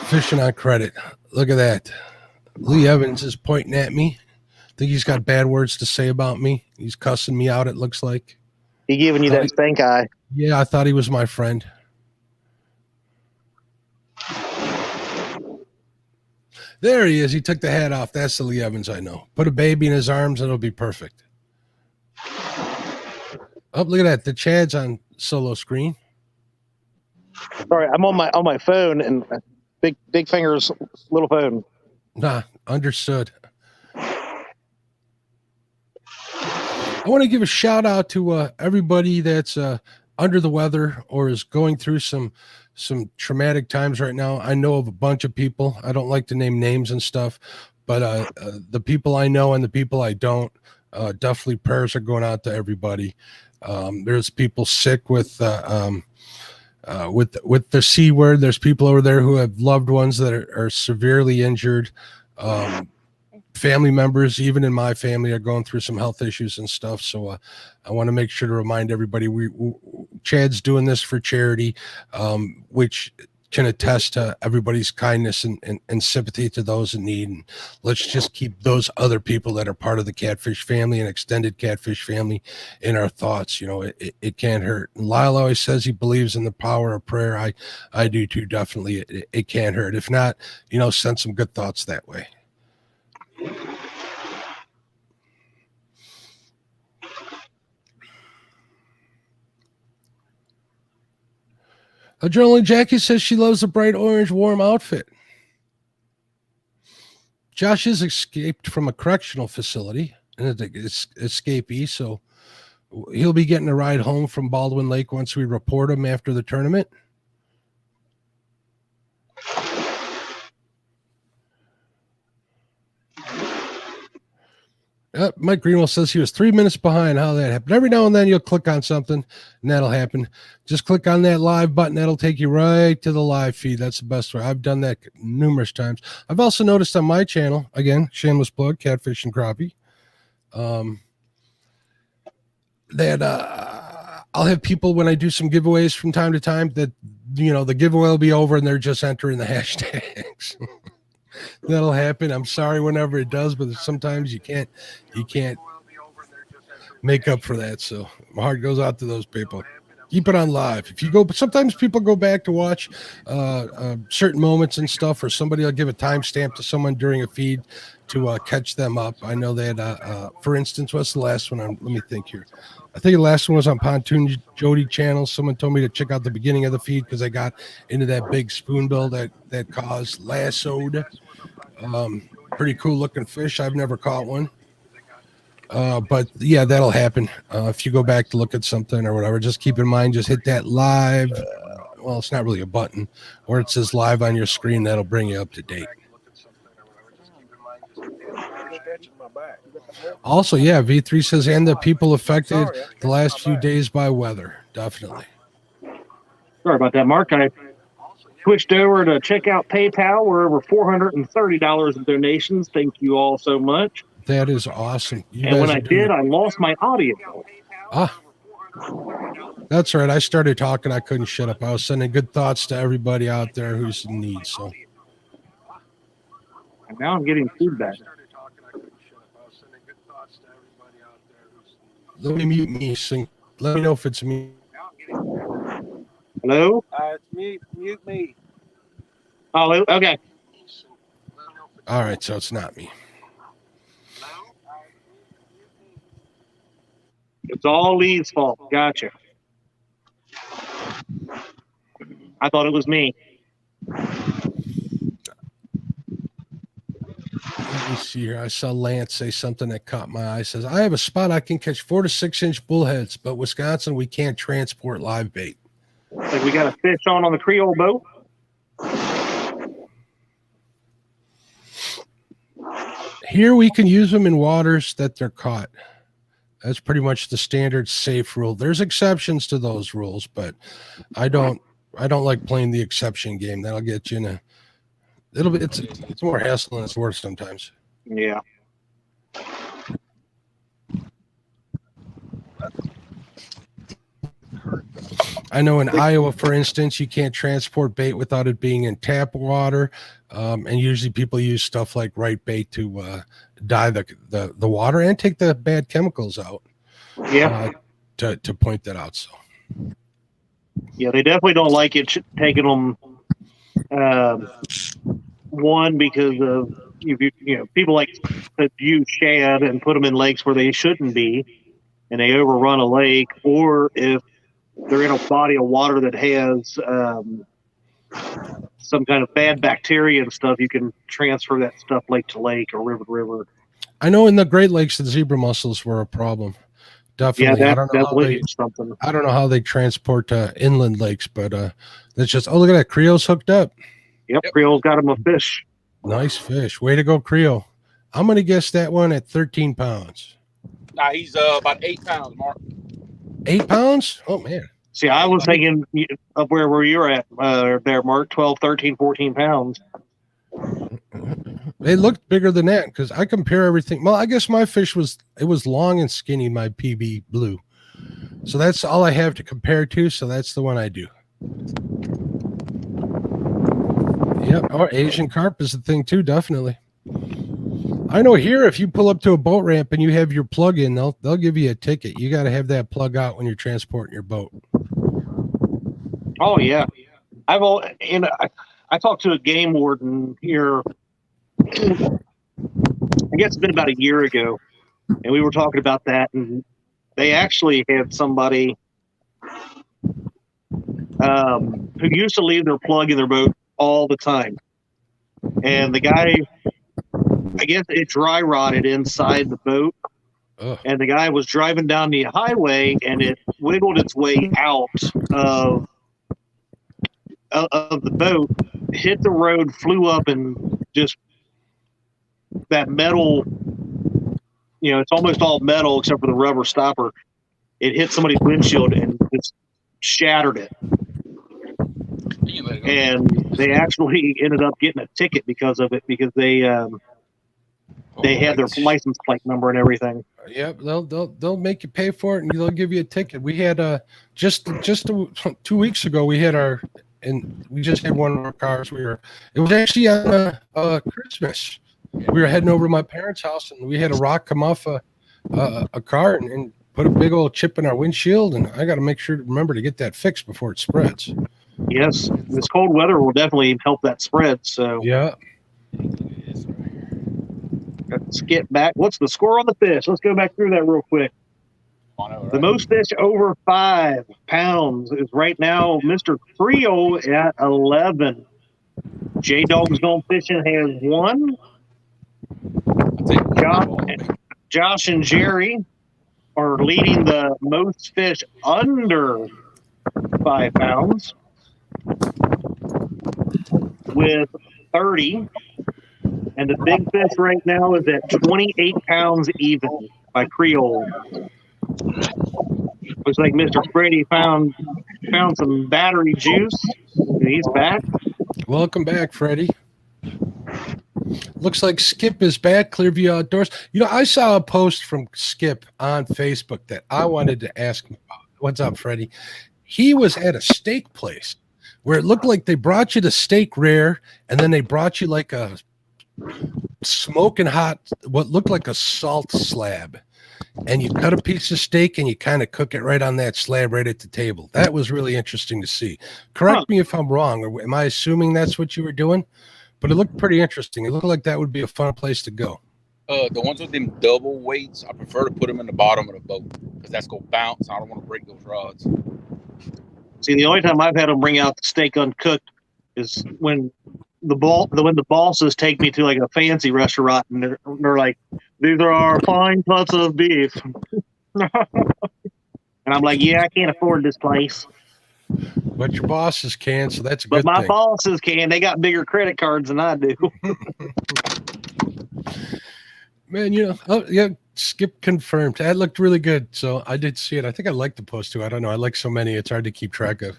fishing on credit. Look at that. Lee Evans is pointing at me. I think he's got bad words to say about me. He's cussing me out, it looks like. He giving you that stink eye. Yeah, I thought he was my friend. There he is. He took the hat off. That's the Lee Evans I know. Put a baby in his arms, it'll be perfect. Oh, look at that. The Chad's on solo screen. Sorry, I'm on my phone, and big fingers, little phone. Nah, understood. I want to give a shout out to everybody that's under the weather or is going through some traumatic times right now. I know of a bunch of people. I don't like to name names and stuff, but the people I know and the people I don't, definitely prayers are going out to everybody. There's people sick with the C word. There's people over there who have loved ones that are severely injured. Family members, even in my family, are going through some health issues and stuff. So I want to make sure to remind everybody, Chad's doing this for charity, which can attest to everybody's kindness and sympathy to those in need. And let's just keep those other people that are part of the Catfish family and extended Catfish family in our thoughts. It can't hurt. And Lyle always says he believes in the power of prayer. I do too, definitely. It can't hurt. If not, send some good thoughts that way. Adrenaline Jackie says she loves the bright orange warm outfit. Josh is escaped from a correctional facility and it's escapee, so he'll be getting a ride home from Baldwin Lake once we report him after the tournament. Mike Greenwell says he was 3 minutes behind. How that happened? Every now and then you'll click on something and that'll happen. Just click on that live button. That'll take you right to the live feed. That's the best way. I've done that numerous times. I've also noticed on my channel, again, shameless plug, Catfish and Crappie, that I'll have people when I do some giveaways from time to time that, the giveaway will be over and they're just entering the hashtags. That'll happen. I'm sorry whenever it does, but sometimes you can't make up for that. So my heart goes out to those people. Keep it on live. If you go, but sometimes people go back to watch certain moments and stuff, or somebody will give a timestamp to someone during a feed to catch them up. I know that, for instance, what's the last one? Let me think here. I think the last one was on Pontoon Jody channel. Someone told me to check out the beginning of the feed because I got into that big spoonbill that caused lassoed. Pretty cool looking fish. I've never caught one. But yeah, that'll happen. If you go back to look at something or whatever, just keep in mind, just hit that live. Well, it's not really a button, or it says live on your screen. That'll bring you up to date. Also, yeah, V3 says, and the people affected the last few days by weather. Definitely. Sorry about that, Mark. I switched over to check out PayPal. We're over $430 in donations. Thank you all so much. That is awesome. And when I did, I lost my audio. That's right. I started talking. I couldn't shut up. I was sending good thoughts to everybody out there who's in need. So, and now I'm getting feedback. Let me mute me. Let me know if it's me. Hello? Mute me. Oh, okay. All right, so it's not me. It's all Lee's fault. Gotcha. I thought it was me. Let me see here. I saw Lance say something that caught my eye. Says, I have a spot I can catch 4 to 6 inch bullheads, but Wisconsin, we can't transport live bait. Like we got a fish on the Creole boat. Here we can use them in waters that they're caught. That's pretty much the standard safe rule. There's exceptions to those rules, but I don't like playing the exception game. That'll get you in a little bit. It's more hassle than it's worth sometimes. Yeah. I know in Iowa, for instance, you can't transport bait without it being in tap water. And usually people use stuff like right bait to dye the water and take the bad chemicals out. Yeah. To point that out. So. Yeah, they definitely don't like it taking them. One, because of people like to use shad and put them in lakes where they shouldn't be, and they overrun a lake, or if they're in a body of water that has some kind of bad bacteria and stuff, you can transfer that stuff lake to lake or river to river. I know in the Great Lakes, the zebra mussels were a problem. Definitely. Yeah, I don't know how they transport inland lakes, but that's just, look at that. Creole's hooked up. Yep. Creole's got him a fish. Nice fish. Way to go, Creole. I'm going to guess that one at 13 pounds. Nah, he's about 8 pounds, Mark. 8 pounds? Oh, man. See, I was thinking up where you're at there, Mark, 12, 13, 14 pounds. They looked bigger than that because I compare everything. Well, I guess my fish was long and skinny, my PB blue. So that's all I have to compare to. So that's the one I do. Yep. Or Asian carp is the thing too, definitely. I know here, if you pull up to a boat ramp and you have your plug in, they'll give you a ticket. You got to have that plug out when you're transporting your boat. Oh yeah, I talked to a game warden here. I guess it's been about a year ago, and we were talking about that, and they actually had somebody who used to leave their plug in their boat all the time, and the guy, I guess it dry rotted inside the boat. Ugh. And the guy was driving down the highway, and it wiggled its way out of the boat, hit the road, flew up, and just that metal, it's almost all metal except for the rubber stopper. It hit somebody's windshield and just shattered it. And they actually ended up getting a ticket because of it, because they had their license plate number and everything. Yep, they'll make you pay for it, and they'll give you a ticket. We had just 2 weeks ago, we just had one of our cars. It was actually on Christmas. We were heading over to my parents' house, and we had a rock come off a car and put a big old chip in our windshield. And I got to remember to get that fixed before it spreads. Yes, this cold weather will definitely help that spread. So yeah. Let's get back. What's the score on the fish? Let's go back through that real quick. The most fish over 5 pounds is right now Mr. Creole at 11. Jaydogs Gone Fishing has 1. Josh and Jerry are leading the most fish under 5 pounds with 30. And the big fish right now is at 28 pounds even by Creole. Looks like Mr. Freddie found some battery juice. He's back. Welcome back, Freddie. Looks like Skip is back, Clearview Outdoors. I saw a post from Skip on Facebook that I wanted to ask him about. What's up, Freddie? He was at a steak place where it looked like they brought you the steak rare, and then they brought you like a smoking hot, what looked like a salt slab. And you cut a piece of steak and you kind of cook it right on that slab right at the table. That was really interesting to see. Correct me if I'm wrong, or am I assuming that's what you were doing? But it looked pretty interesting. It looked like that would be a fun place to go. The ones with them double weights, I prefer to put them in the bottom of the boat because that's going to bounce. I don't want to break those rods. See, the only time I've had them bring out the steak uncooked is when the bosses take me to like a fancy restaurant and they're like, these are our fine cuts of beef. And I'm like, yeah, I can't afford this place. But your bosses can, so that's a But good my thing. bosses can. They got bigger credit cards than I do. Man, you know, oh yeah, Skip confirmed. That looked really good. So I did see it. I think I like the post too. I don't know. I like so many, it's hard to keep track of.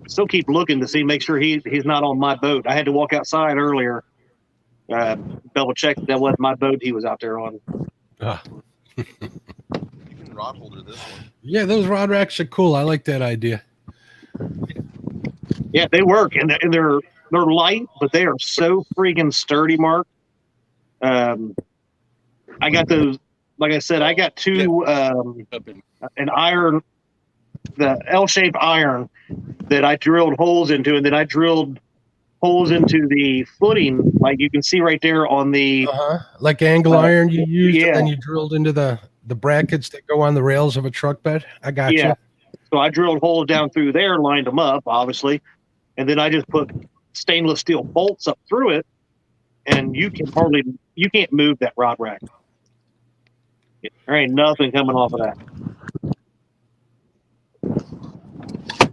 Still keep looking to see, make sure he's not on my boat. I had to walk outside earlier, double check that wasn't my boat he was out there on. You can rod holder this one. Yeah, those rod racks are cool. I like that idea. Yeah, they work, and they're light, but they are so freaking sturdy, Mark. I got those. Like I said, I got two an iron, the L-shaped iron that I drilled holes into, and then I drilled holes into the footing, like you can see right there on the like angle iron you used, yeah. and then you drilled into the brackets that go on the rails of a truck bed. I got you. So I drilled holes down through there, lined them up, obviously, and then I just put stainless steel bolts up through it, and you can't move that rod rack. There ain't nothing coming off of that.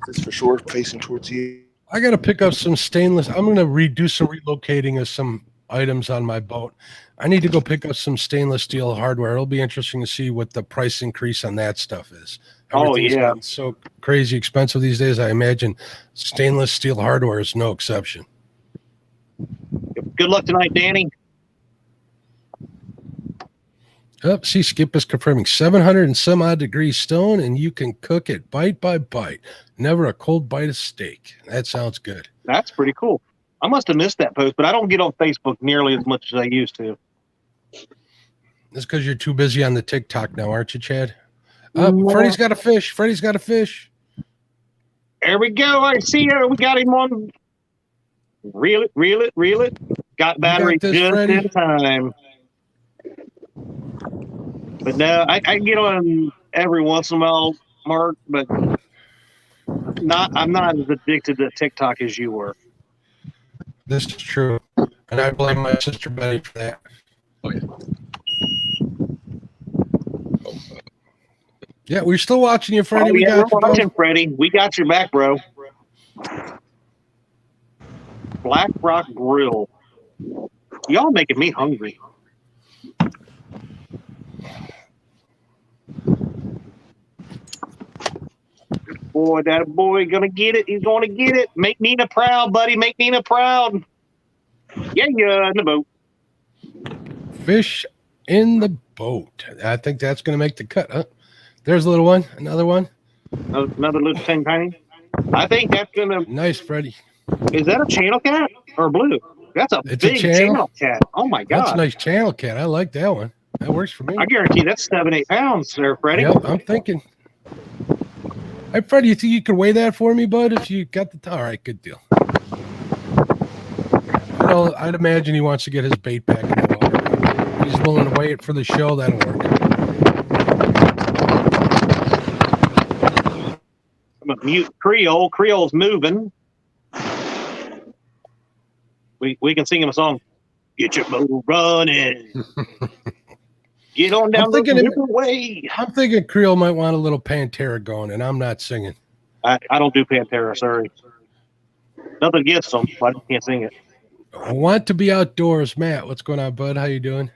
It's for sure facing towards you. I got to pick up some stainless. I'm going to redo some relocating of some items on my boat. I need to go pick up some stainless steel hardware. It'll be interesting to see what the price increase on that stuff is. Everything's gotten so crazy expensive these days. I imagine stainless steel hardware is no exception. Good luck tonight, Danny. See, Skip is confirming 700 and some odd degrees stone, and you can cook it bite by bite. Never a cold bite of steak. That sounds good. That's pretty cool. I must have missed that post, but I don't get on Facebook nearly as much as I used to. That's because you're too busy on the TikTok now, aren't you, Chad? Freddie's got a fish. Freddie's got a fish. There we go. I see it. We got him on. Reel it. Got battery just Freddie. in time. But no, I get on every once in a while, Mark, but I'm not as addicted to TikTok as you were. This is true. And I blame my sister Betty for that. Oh, yeah. Yeah, we're still watching you, Freddie. We're watching, Freddie. We got your back, bro. Black Rock Grill. Y'all making me hungry. Boy, that boy gonna get it. He's gonna get it. Make Nina proud, buddy. Make Nina proud. Yeah, in the boat. Fish in the boat. I think that's gonna make the cut. Huh? There's a little one. Another one. Another little tiny. I think that's gonna. Nice, Freddie. Is that a channel cat or blue? That's a big channel cat. Oh my god. That's a nice channel cat. I like that one. That works for me. I guarantee that's 7-8 pounds there, Freddie. Yep, I'm thinking. Hey, Freddie, you think you could weigh that for me, bud? If you got the all right, good deal. I'd imagine he wants to get his bait back in the water. He's willing to weigh it for the show. That'll work. I'm gonna mute Creole. Creole's moving. We can sing him a song. Get your motor running. Get on down the way. I'm thinking Creole might want a little Pantera going, and I'm not singing. I don't do Pantera, sorry. Nothing against them, but I can't sing it. I want to be outdoors. Matt, what's going on, bud? How you doing?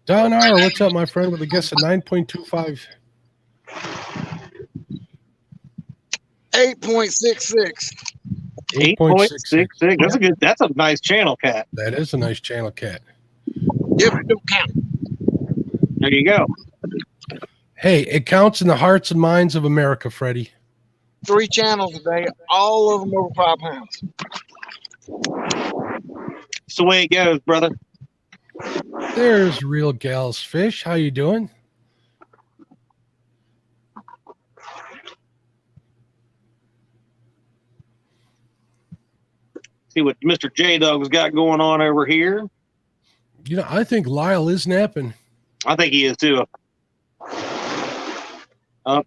Don R, what's up, my friend? With a guess of 9.25. 8.66. 8.66. That's a nice channel cat. That is a nice channel cat. Yeah, but don't count. There you go. Hey, it counts in the hearts and minds of America, Freddie. 3 channels a day, all of them over 5 pounds. It's the way it goes, brother. There's Real Gals Fish. How you doing? See what Mr. Jaydogs got going on over here. You know, I think Lyle is napping. I think he is too.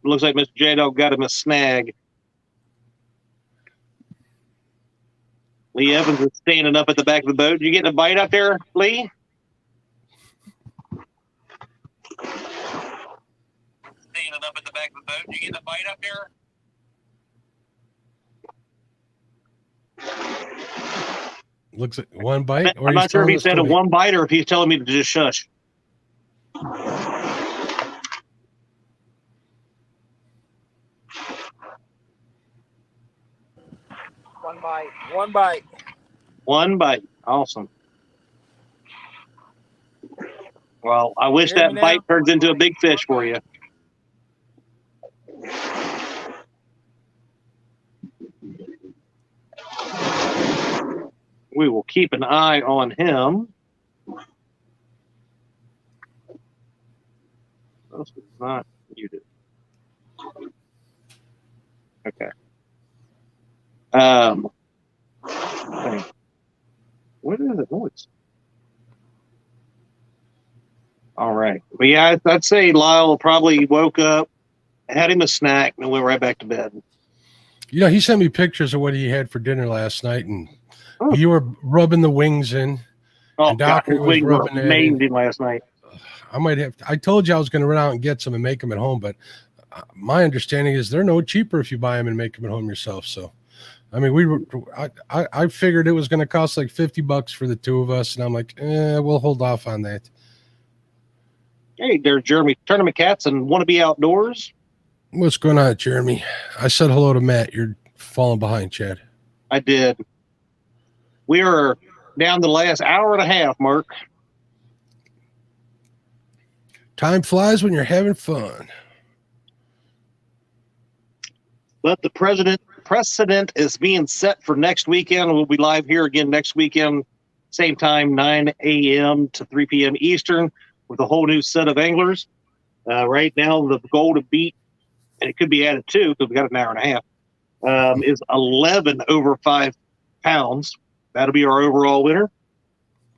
Looks like Mr. Jaydog got him a snag. Lee Evans is standing up at the back of the boat. Did you get a bite out there, Lee? Standing up at the back of the boat. Did you get a bite out there? Looks like one bite. I'm not sure if he said a one bite or if he's telling me to just shush. One bite. One bite. One bite. Awesome. Well, I wish that bite turns into a big fish for you. We will keep an eye on him. This is not muted. Okay. What is it? Noise. All right. But yeah, I'd say Lyle probably woke up, had him a snack, and went right back to bed. You know, he sent me pictures of what he had for dinner last night, and you were rubbing the wings in. Oh, God, his wings were amazing last night. I might have. I told you I was going to run out and get some and make them at home, but my understanding is they're no cheaper if you buy them and make them at home yourself. So, I mean, I figured it was going to cost like $50 for the two of us, and I'm like, we'll hold off on that. Hey, there's Jeremy Tournament Cats and Want to Be Outdoors. What's going on, Jeremy? I said hello to Matt. You're falling behind, Chad. I did. We are down the last hour and a half, Mark. Time flies when you're having fun. But the precedent is being set for next weekend. We'll be live here again next weekend, same time, 9 a.m. to 3 p.m. Eastern, with a whole new set of anglers. Right now, the goal to beat, and it could be added too, because we got an hour and a half, is 11 over 5 pounds. That'll be our overall winner.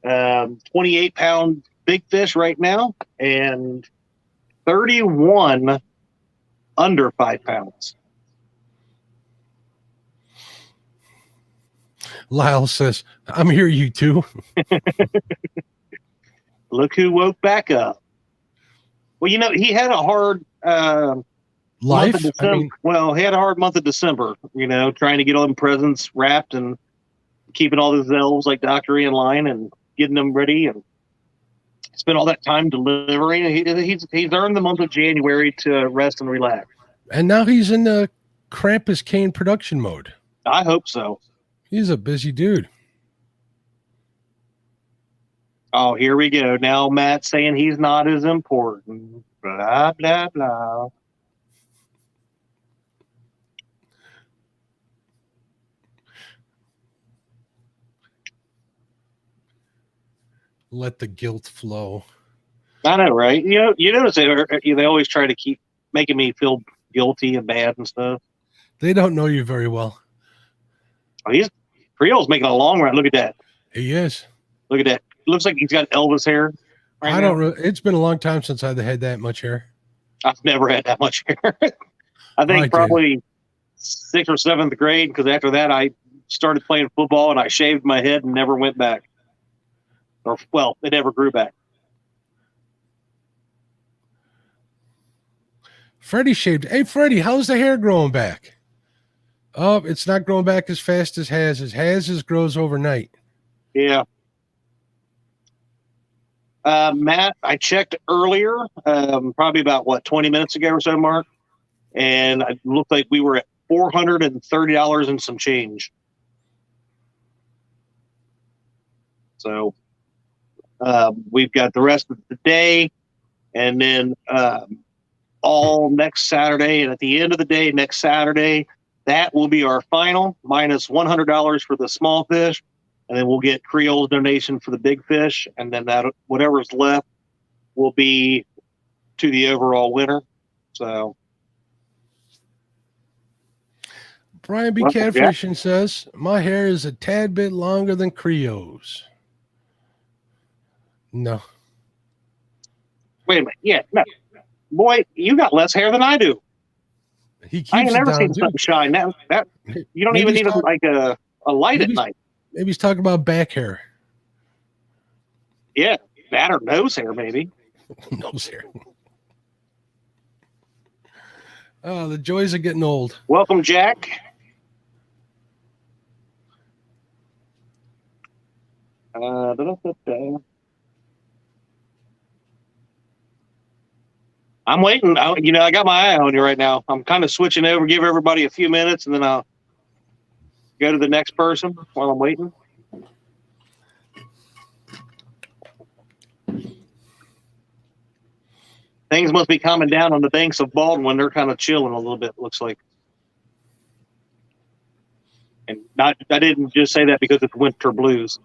28-pound big fish right now, and 31 under 5 pounds. Lyle says, I'm here, you two. Look who woke back up. Well, you know, he had a hard life. Well, he had a hard month of December, you know, trying to get all them presents wrapped and keeping all his elves like Dr. in line and getting them ready, and spent all that time delivering. He's earned the month of January to rest and relax. And now he's in the Krampus Kane production mode. I hope so. He's a busy dude. Oh, here we go. Now Matt's saying he's not as important. Blah, blah, blah. Let the guilt flow. I know, right? You notice they always try to keep making me feel guilty and bad and stuff. They don't know you very well. Oh, Creole's making a long run. Look at that. He is. Look at that. Looks like he's got Elvis hair. I don't know. It's been a long time since I've had that much hair. I've never had that much hair. I think probably 6th or 7th grade, because after that I started playing football and I shaved my head and never went back. Well, it never grew back. Freddie shaved. Hey, Freddie, how's the hair growing back? Oh, it's not growing back as fast as Haz's. Haz's grows overnight. Yeah. Matt, I checked earlier, probably about 20 minutes ago or so, Mark, and it looked like we were at $430 and some change. So we've got the rest of the day, and then all next Saturday, and at the end of the day, next Saturday, that will be our final, minus $100 for the small fish. And then we'll get Creole's donation for the big fish, and then that whatever's left will be to the overall winner. So, Brian B. Welcome, Jack. Catfishing says, my hair is a tad bit longer than Creo's. No. Wait a minute. Yeah, no. Boy, you got less hair than I do. He keeps I ain't it never down, seen too. something shine. That you don't Maybe even he's need talk- a light maybe at night. Maybe he's talking about back hair. Yeah, that or nose hair, maybe. Nose hair. Oh, the joys of getting old. Welcome, Jack. I'm waiting. I got my eye on you right now. I'm kind of switching over, give everybody a few minutes, and then I'll go to the next person while I'm waiting. Things must be calming down on the banks of Baldwin. They're kind of chilling a little bit, looks like. And I didn't just say that because it's winter blues.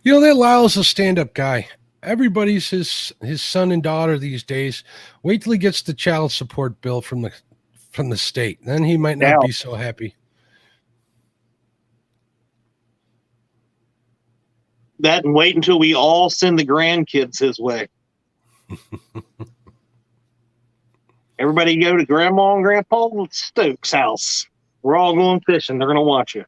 You know, that Lyle's a stand-up guy. Everybody's his son and daughter these days. Wait till he gets the child support bill from the state. Then he might not be so happy. That and wait until we all send the grandkids his way. Everybody go to Grandma and Grandpa Stokes' house. We're all going fishing. They're going to watch you.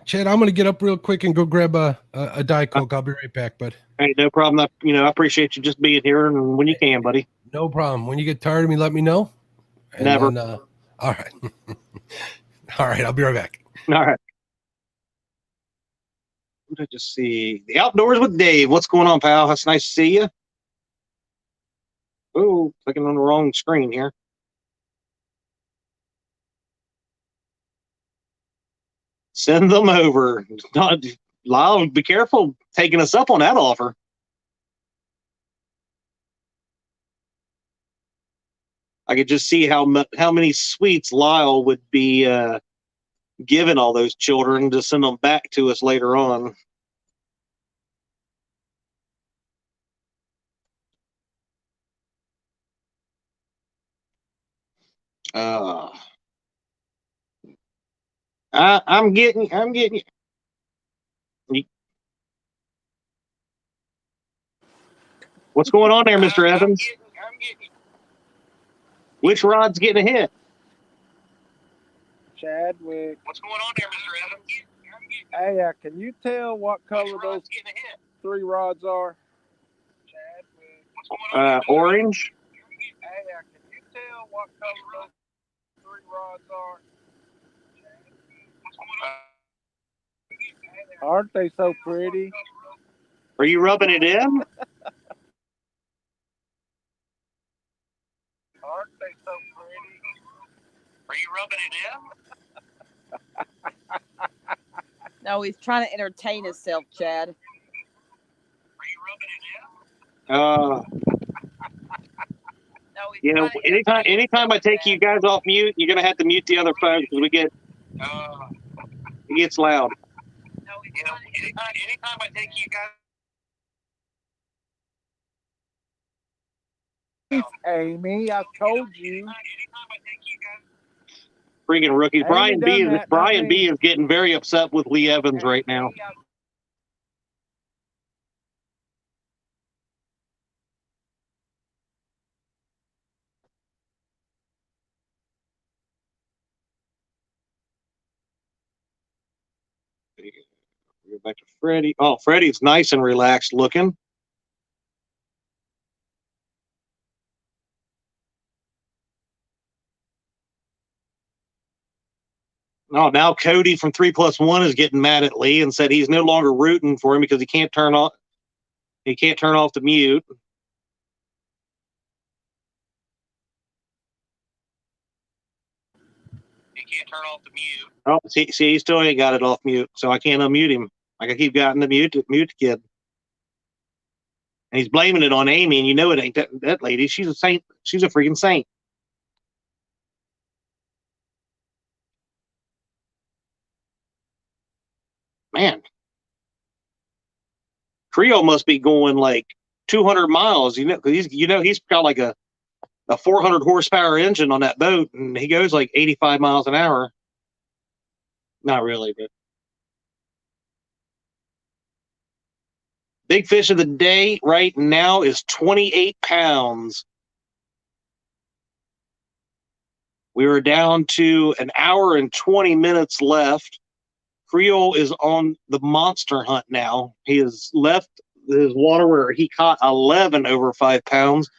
Chad, I'm going to get up real quick and go grab a Diet Coke. I'll be right back, bud. Hey, no problem. I appreciate you just being here and when you can, buddy. No problem. When you get tired of me, let me know. And Never. Then, all right. All right. I'll be right back. All right. Let me just see. The Outdoors with Dave. What's going on, pal? It's nice to see you. Oh, clicking on the wrong screen here. Send them over. Lyle, be careful taking us up on that offer. I could just see how many sweets Lyle would be giving all those children to send them back to us later on. I'm getting you. What's going on there, Mr. Evans? Which rod's getting a hit? Chadwick. What's going on there, Mr. Evans? Hey, can you tell what color those 3 rods are? Orange. Hey, can you tell what color those 3 rods are? Aren't they so pretty? Are you rubbing it in? Aren't they so pretty? Are you rubbing it in? No, he's trying to entertain himself, Chad. Anytime I take you guys off mute, you're gonna have to mute the other phone because it gets loud. Anytime I take you guys. Amy, I told you. Freaking rookies. Amy Brian B is getting very upset with Lee Evans right now. Go back to Freddie. Oh, Freddie's nice and relaxed looking. Oh, now Cody from 3+1 is getting mad at Lee and said he's no longer rooting for him because he can't turn off the mute. He can't turn off the mute. Oh, see, he still ain't got it off mute, so I can't unmute him. I can keep getting the mute the kid. And he's blaming it on Amy, and you know it ain't that lady. She's a saint. She's a freaking saint. Man. Creole must be going like 200 miles. He's got like a 400 horsepower engine on that boat, and he goes like 85 miles an hour. Not really, but big fish of the day right now is 28 pounds. We were down to an hour and 20 minutes left. Creole is on the monster hunt now. He has left his water where he caught 11 over 5 pounds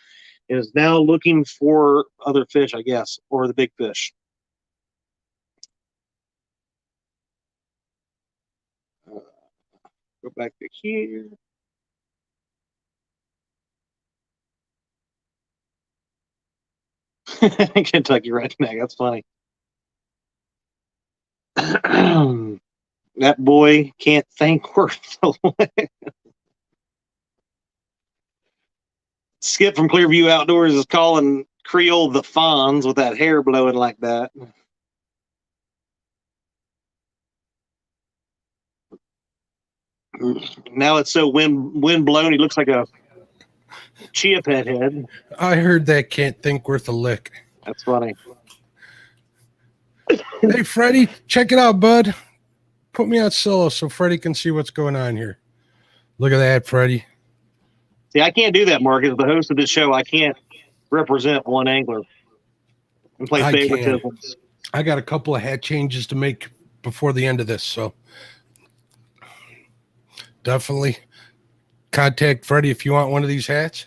and is now looking for other fish, I guess, or the big fish. Go back to here. Kentucky redneck. That's funny. That boy can't think worth the lick. Skip from Clearview Outdoors is calling Creole the Fonz with that hair blowing like that. Now it's so wind blown, he looks like a chia pet head. I heard that can't think worth a lick. That's funny. Hey, Freddie, check it out, bud. Put me out solo so Freddie can see what's going on here. Look at that, Freddie. See, I can't do that, Mark. As the host of this show, I can't represent one angler and play favoritisms. I got a couple of hat changes to make before the end of this, so definitely contact Freddie if you want one of these hats.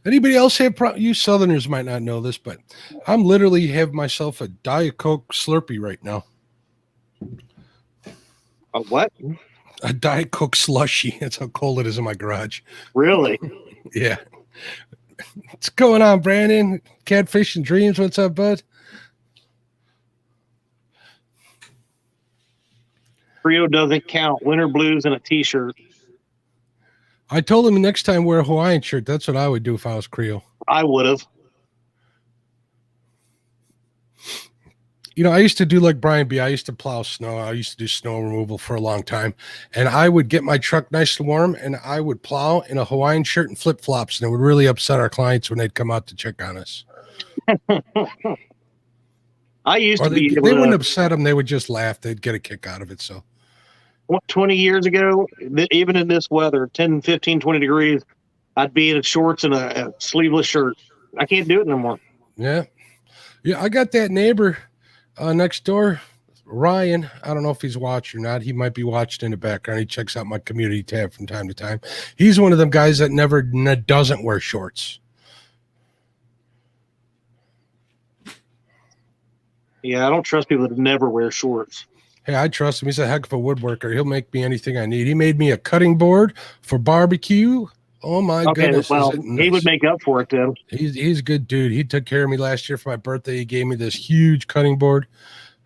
Anybody else have you Southerners might not know this, but I'm literally have myself a Diet Coke Slurpee right now. A what? A Diet Coke slushy. That's how cold it is in my garage. Really? Yeah. What's going on, Brandon? Catfish and Dreams. What's up, bud? Rio doesn't count. Winter blues and a t-shirt. I told him next time wear a Hawaiian shirt. That's what I would do if I was Creole. I would have. You know, I used to do like Brian B. I used to plow snow. I used to do snow removal for a long time. And I would get my truck nice and warm, and I would plow in a Hawaiian shirt and flip-flops, and it would really upset our clients when they'd come out to check on us. I used to be. They wouldn't upset them. They would just laugh. They'd get a kick out of it. So 20 years ago, even in this weather, 10, 15, 20 degrees, I'd be in shorts and a sleeveless shirt. I can't do it no more. Yeah. Yeah, I got that neighbor next door, Ryan. I don't know if he's watching or not. He might be watching in the background. He checks out my community tab from time to time. He's one of them guys that doesn't wear shorts. Yeah, I don't trust people that never wear shorts. Hey, I trust him. He's a heck of a woodworker. He'll make me anything I need. He made me a cutting board for barbecue. Oh my goodness! Well, he would make up for it then. He's a good dude. He took care of me last year for my birthday. He gave me this huge cutting board.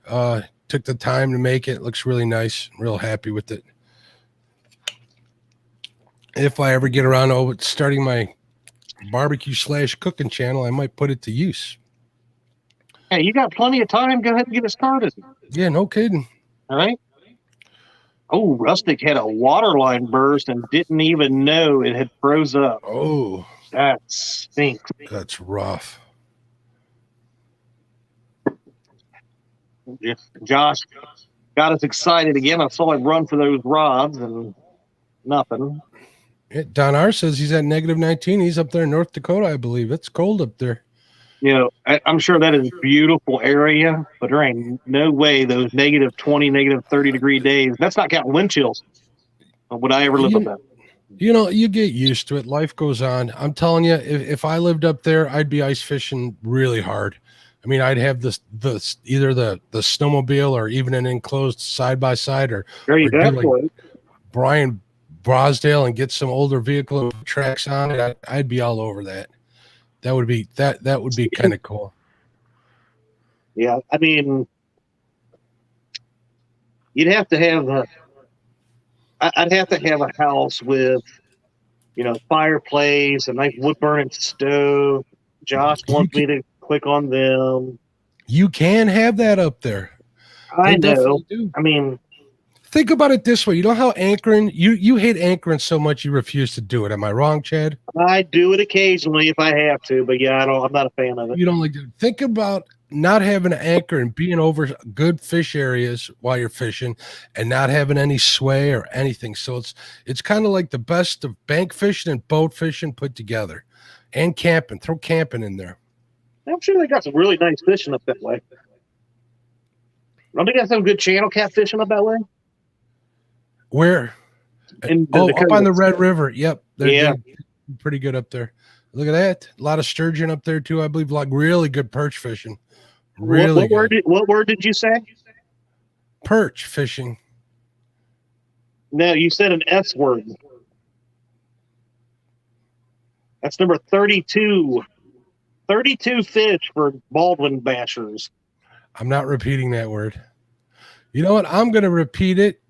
Took the time to make it. Looks really nice. I'm real happy with it. If I ever get around to starting my barbecue / cooking channel, I might put it to use. Hey, you got plenty of time. Go ahead and get it started. Yeah, no kidding. All right. Oh, Rustic had a water line burst and didn't even know it had froze up. Oh, that stinks. That's rough. Josh got us excited again. I saw him run for those rods and nothing. Don R says he's at -19. He's up there in North Dakota, I believe. It's cold up there. You know, I'm sure that is a beautiful area, but there ain't no way those -20, -30 degree days. That's not counting wind chills. Would I ever live up that? You know, you get used to it. Life goes on. I'm telling you, if I lived up there, I'd be ice fishing really hard. I mean, I'd have either the snowmobile or even an enclosed side-by-side or there you go. Like Brian Brosdale and get some older vehicle tracks on it. I'd be all over that. That would be kind of cool. Yeah, I mean, you'd have to have I'd have to have a house with, you know, fireplace, a nice wood burning stove. Josh wants me to click on them. You can have that up there. I know. I mean, Think about it this way. You know how anchoring, you hate anchoring so much you refuse to do it. Am I wrong, Chad? I do it occasionally if I have to, but yeah, I'm not a fan of it. You don't like to think about not having an anchor and being over good fish areas while you're fishing and not having any sway or anything. So it's kind of like the best of bank fishing and boat fishing put together, and camping. Throw camping in there. I'm sure they got some really nice fishing up that way. Don't they got some good channel catfishing up that way? Where? Up on the Red River. Yep. They're pretty good up there. Look at that. A lot of sturgeon up there too, I believe. Like really good perch fishing. Really what word did you say? Perch fishing. No, you said an S word. That's number 32. 32 fish for Baldwin bashers. I'm not repeating that word. You know what? I'm going to repeat it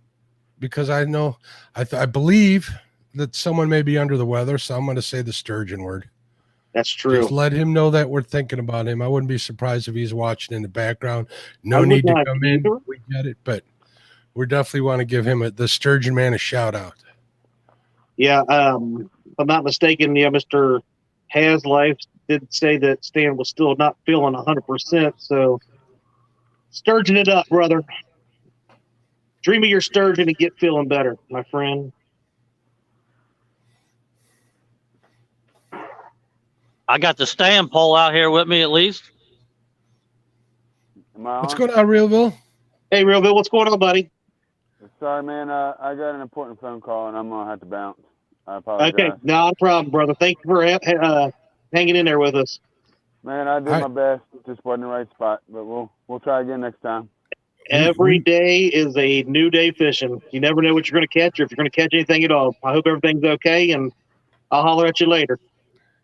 because I know, I believe that someone may be under the weather, so I'm going to say the sturgeon word. That's true. Just let him know that we're thinking about him. I wouldn't be surprised if he's watching in the background. No need to come in. We get it, but we definitely want to give him the sturgeon man a shout out. Yeah, if I'm not mistaken, yeah, Mr. Haslife did say that Stan was still not feeling 100%, so sturgeon it up, brother. Dream of your sturgeon and get feeling better, my friend. I got the stand pole out here with me at least. What's going on, Reelville? Hey, Reelville, what's going on, buddy? Sorry, man. I got an important phone call and I'm gonna have to bounce. I apologize. Okay, not a problem, brother. Thank you for hanging in there with us. Man, I did my best. It just wasn't the right spot, but we'll try again next time. Every day is a new day fishing. You never know what you're going to catch or if you're going to catch anything at all. I hope everything's okay, and I'll holler at you later.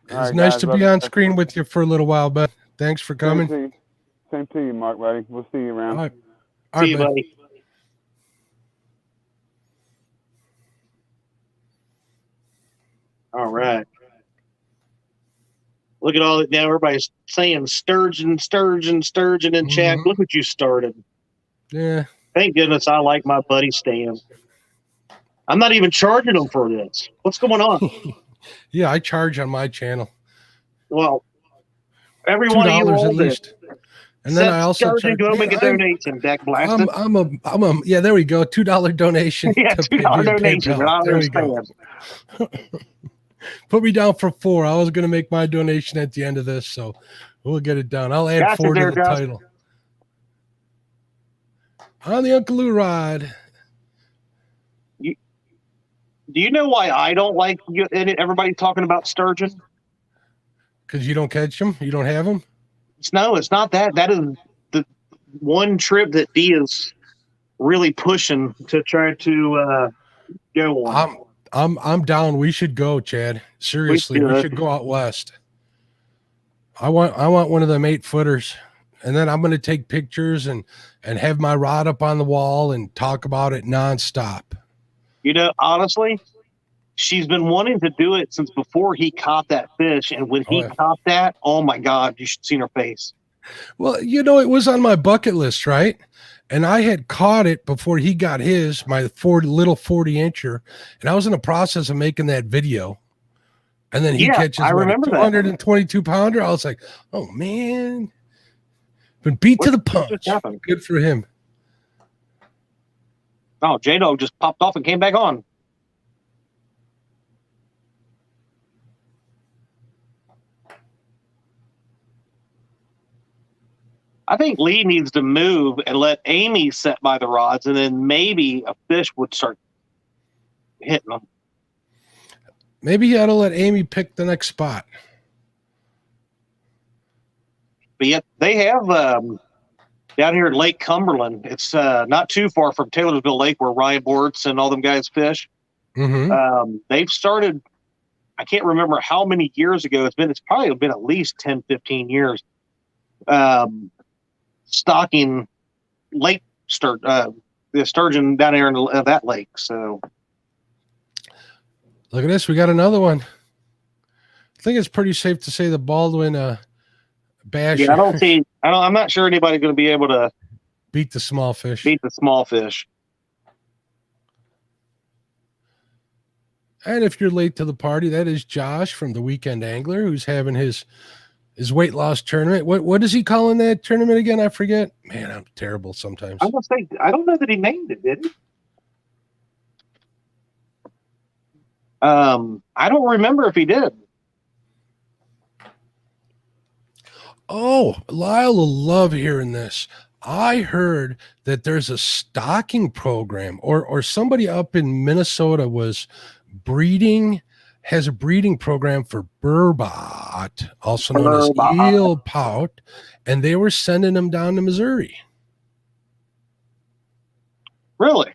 It's nice to be on screen with you for a little while, bud. Thanks for coming. Same to you, Mark, buddy. We'll see you around. All right. See you, buddy. All right. Look at all that now. Everybody's saying sturgeon, sturgeon, sturgeon in chat. Look what you started. Yeah. Thank goodness I like my buddy Stan. I'm not even charging him for this. What's going on? Yeah, I charge on my channel. Well, every one of you at least. And then I also charge. Go make a donation, Deck Blaster. Yeah, there we go. $2 donation. Yeah, $2 donation. There we go. Put me down for $4. I was going to make my donation at the end of this, so we'll get it done. I'll add $4 to the title. On the Uncle Lou ride. Do you know why I don't like everybody talking about sturgeon? Because you don't catch them? You don't have them? No, it's not that. That is the one trip that D is really pushing to try to go on. I'm down. We should go, Chad. Seriously, we should go out west. I want one of them 8-footers, and then I'm going to take pictures and have my rod up on the wall and talk about it nonstop. You know, honestly, she's been wanting to do it since before he caught that fish, and when he caught that, oh my God, you should have seen her face. Well, you know, it was on my bucket list, right? And I had caught it before he got his, my little 40-incher, and I was in the process of making that video. And then he catches a 222-pounder. I was like, oh, man. Been beat to the punch. Good for him. Oh, Jaydog just popped off and came back on. I think Lee needs to move and let Amy set by the rods, and then maybe a fish would start hitting them. Maybe you ought to let Amy pick the next spot. But yet they have down here at Lake Cumberland. It's not too far from Taylorsville Lake where Ryan Bortz and all them guys fish. They've started, I can't remember how many years ago it's probably been at least 10, 15 years. Stocking lake the sturgeon down there in that lake. So look at this. We got another one. I think it's pretty safe to say the Baldwin bash. Yeah, I'm not sure anybody's going to be able to beat the small fish. Beat the small fish. And if you're late to the party, that is Josh from the Weekend Angler, who's having his weight loss tournament. What is he calling that tournament again? I forget. Man, I'm terrible sometimes. I'm gonna say I don't know that he named it, did he? I don't remember if he did. Oh, Lyle will love hearing this. I heard that there's a stocking program, or somebody up in Minnesota was has a breeding program for burbot, also known as eel pout, and they were sending them down to Missouri. Really?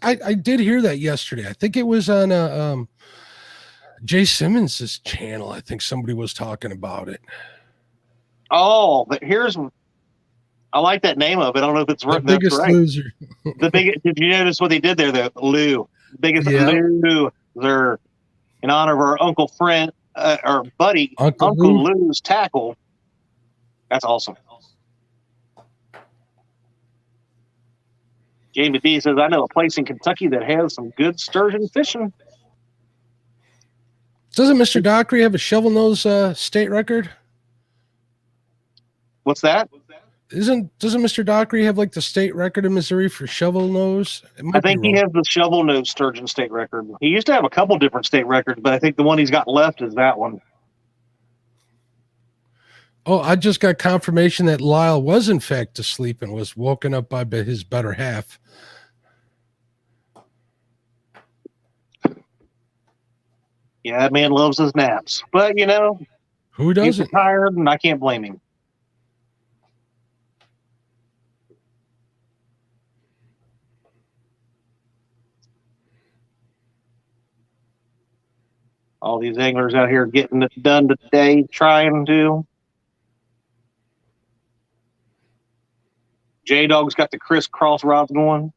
I did hear that yesterday. I think it was on Jay Simmons's channel. I think somebody was talking about it. Oh, but I like that name of it. I don't know if it's The Biggest Loser. Did you notice what they did there? The Lou, biggest loser, in honor of our Uncle Friend, our buddy, Uncle Lou's tackle. That's awesome. Jamie D says, I know a place in Kentucky that has some good sturgeon fishing. Doesn't Mr. Dockery have a shovel nose state record? What's that? Doesn't Mr. Dockery have like the state record in Missouri for shovel nose? I think he has the shovel nose sturgeon state record. He used to have a couple different state records, but I think the one he's got left is that one. Oh, I just got confirmation that Lyle was in fact asleep and was woken up by his better half. Yeah, that man loves his naps. But, you know, who doesn't? He's tired, and I can't blame him. All these anglers out here getting it done today, trying to. Jaydogs got the crisscross rods going.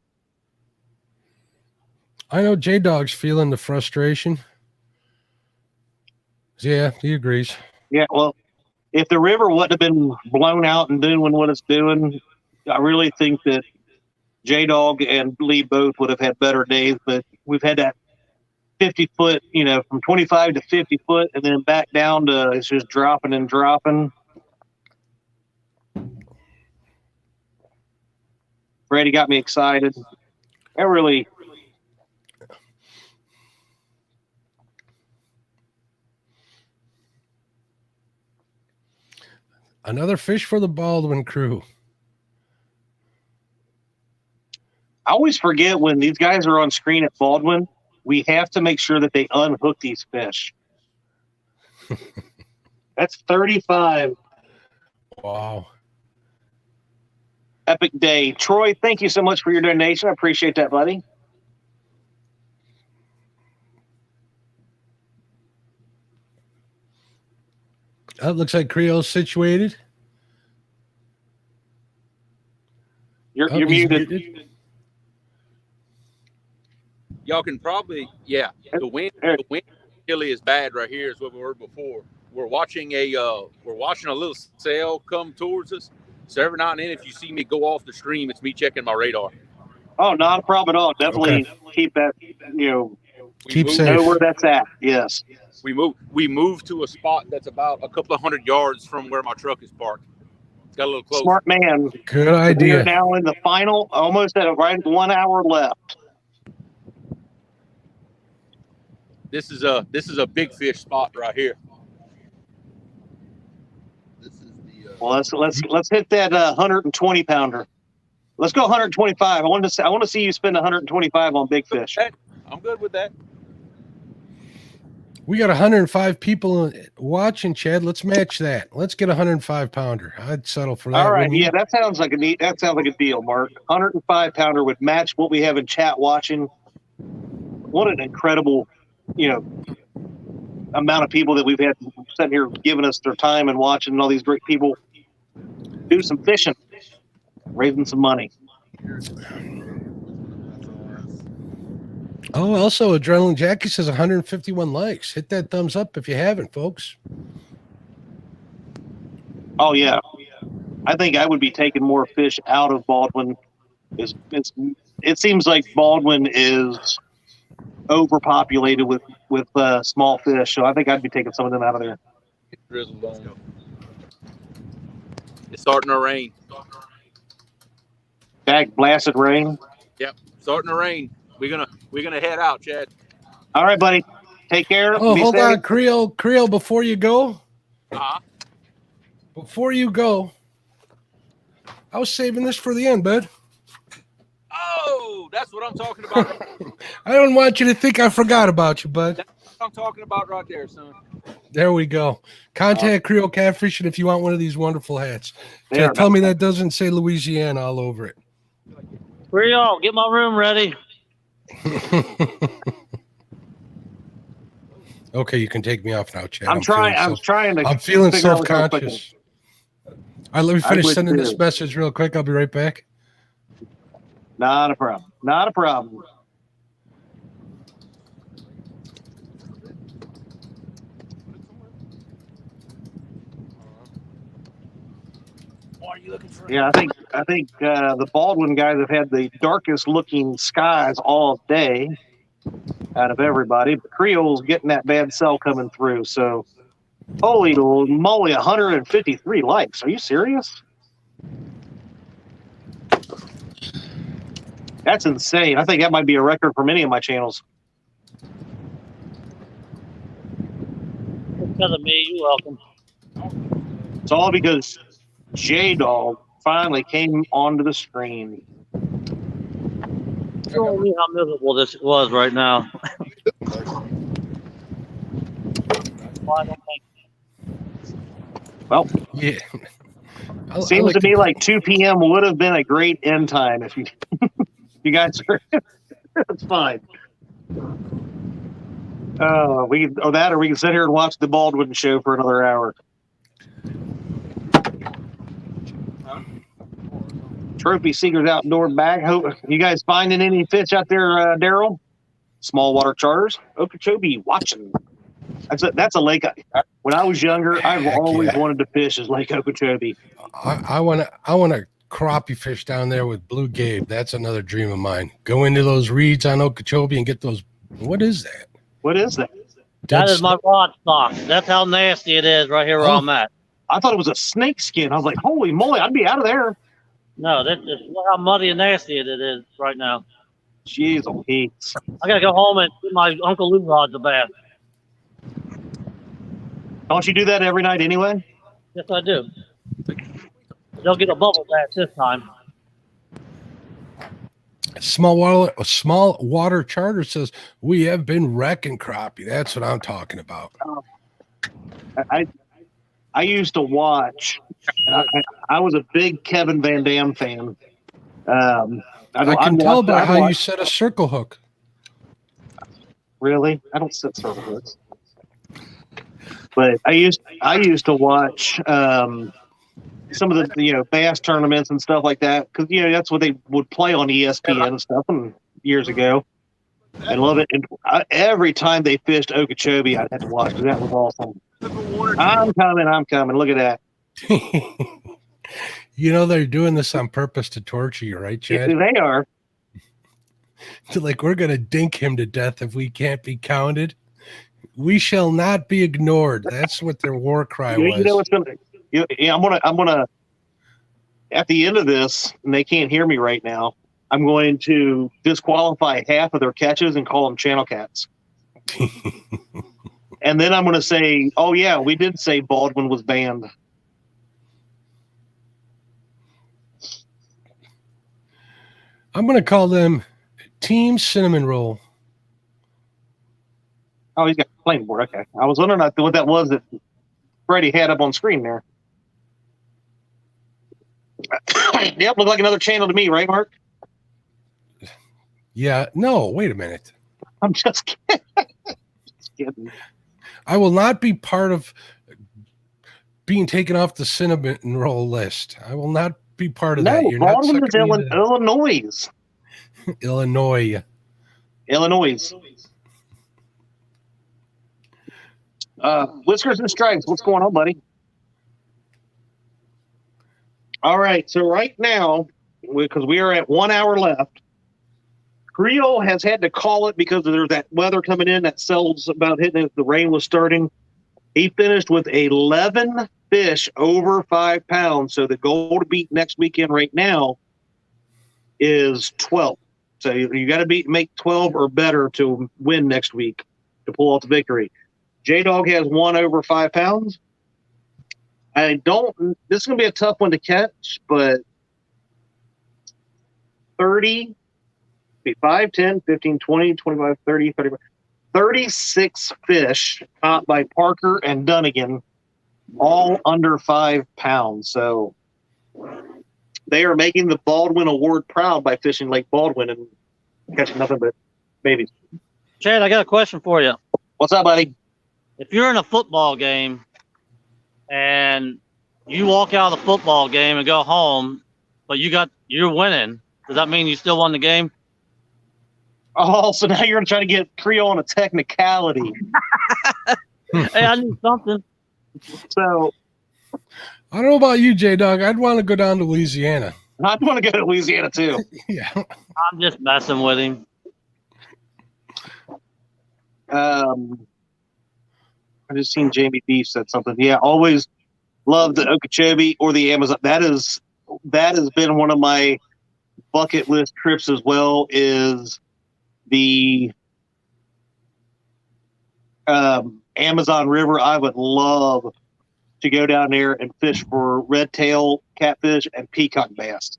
I know Jaydogs feeling the frustration. Yeah, he agrees. Yeah, well, if the river wouldn't have been blown out and doing what it's doing, I really think that Jaydog and Lee both would have had better days. But we've had that 50-foot, you know, from 25 to 50 foot, and then back down to it's just dropping and dropping. Freddie got me excited. I really. Another fish for the Baldwin crew. I always forget when these guys are on screen at Baldwin, we have to make sure that they unhook these fish. That's 35. Wow. Epic day. Troy, thank you so much for your donation. I appreciate that, buddy. That looks like Creole's situated. You're muted. Y'all can probably, the wind really is bad right here is what we were before. We're watching a little sail come towards us. So every now and then, if you see me go off the stream, it's me checking my radar. Oh, not a problem at all. Definitely keep that, keep safe. Know where that's at. Yes. We moved to a spot that's about a couple of 100 yards from where my truck is parked. It's got a little close. Smart man. Good idea. We're now in the final, almost at right 1 hour left. This is a big fish spot right here. Well, let's hit that 120 pounder. Let's go 125. I want to see you spend 125 on big fish. I'm good with that. We got 105 people watching, Chad. Let's match that. Let's get a 105 pounder. I'd settle for that. All right, yeah, that sounds like a deal, Mark. 105 pounder would match what we have in chat watching. What an incredible, amount of people that we've had sitting here giving us their time and watching all these great people do some fishing, raising some money. Oh, also Adrenaline Jackie says 151 likes. Hit that thumbs up if you haven't, folks. Oh yeah, I think I would be taking more fish out of Baldwin. It seems like Baldwin is overpopulated with small fish. So I think I'd be taking some of them out of there. Drizzled on. It's starting to rain. Dag blasted rain. Yep, starting to rain. We're gonna head out, Chad. All right, buddy. Take care. Oh, Be hold safe. on, Creel, before you go. Before you go, I was saving this for the end, bud. Oh, that's what I'm talking about. I don't want you to think I forgot about you, bud. That's what I'm talking about right there, son. There we go. Contact Reelville Catfishing if you want one of these wonderful hats. There. Tell me that doesn't say Louisiana all over it. Reel, get my room ready. Okay, you can take me off now, Chad. I'm trying to. I'm feeling figure out what's self-conscious. All right, let me finish would sending too. this message real quick. I'll be right back. Not a problem. Not a problem. What are you looking for? Yeah, I think the Baldwin guys have had the darkest looking skies all day out of everybody. But Creole's getting that bad cell coming through. So, holy moly, 153 likes. Are you serious? That's insane. I think that might be a record for many of my channels. Because of me, you're welcome. It's all because Jaydog finally came onto the screen. Showing me how miserable this was right now. Well, yeah. Seems to me like 2 p.m. would have been a great end time if you you guys are. That's fine. We can, or we can sit here and watch the Baldwin show for another hour. Trophy Seekers Outdoor Bag. You guys finding any fish out there, Daryl? Small water charters. Okeechobee watching. That's a lake. When I was younger, I've always wanted to fish as Lake Okeechobee. I want to crappie fish down there with Blue Gabe. That's another dream of mine. Go into those reeds on Okeechobee and get those. What is that? What is that? That is my rod stock. That's how nasty it is right here where I'm at. I thought it was a snake skin. I was like, holy moly, I'd be out of there. No, that's just how muddy and nasty it is right now. Jeez, oh, Pete's. I gotta go home and give my Uncle Lou rods a bath. Don't you do that every night anyway? Yes, I do. They'll get a bubble bath this time. A small water charter says we have been wrecking crappie. That's what I'm talking about. I used to watch. I was a big Kevin Van Dam fan. I can tell by how you set a circle hook. Really? I don't set circle hooks. But I used to watch some of the bass tournaments and stuff like that because that's what they would play on ESPN and stuff years ago. I love it. And every time they fished Okeechobee, I'd have to watch because that was awesome. I'm coming. Look at that. They're doing this on purpose to torture you, right, Chad? Yeah, they are. Like, we're going to dink him to death if we can't be counted. We shall not be ignored. That's what their war cry was. You know what's going to... I'm gonna. At the end of this, and they can't hear me right now, I'm going to disqualify half of their catches and call them channel cats. And then I'm going to say, oh, yeah, we did say Baldwin was banned. I'm going to call them Team Cinnamon Roll. Oh, he's got a playing board. Okay. I was wondering what that was that Freddie had up on screen there. Yep, looked like another channel to me, right, Mark? Yeah. No, wait a minute. I'm just kidding. Just kidding. I will not be part of being taken off the cinnamon roll list. I will not be part of that. You're not Baldwin is Illinois. Illinois. Whiskers and Stripes, what's going on, buddy? All right, so right now, because we are at 1 hour left, Creole has had to call it because there's that weather coming in that sells about hitting it. The rain was starting. He finished with 11 fish over 5 pounds. So the goal to beat next weekend right now is 12. So you got to make 12 or better to win next week to pull off the victory. Jaydog has 1 over 5 pounds. This is going to be a tough one to catch, but 30, 5, 10, 15, 20, 25, 30, 35, 36 fish caught by Parker and Dunnigan, all under 5 pounds. So they are making the Baldwin Award proud by fishing Lake Baldwin and catching nothing but babies. Chad, I got a question for you. What's up, buddy? If you're in a football game and you walk out of the football game and go home, but you're winning, does that mean you still won the game? Oh, so now you're going to try to get Creole on a technicality. Hey, I need something. So I don't know about you, J-Dog. I'd want to go down to Louisiana. I'd want to go to Louisiana too. Yeah. I'm just messing with him. I just seen Jamie B said something. Yeah, always love the Okeechobee or the Amazon. That has been one of my bucket list trips as well. Is the Amazon River. I would love to go down there and fish for red tail catfish and peacock bass.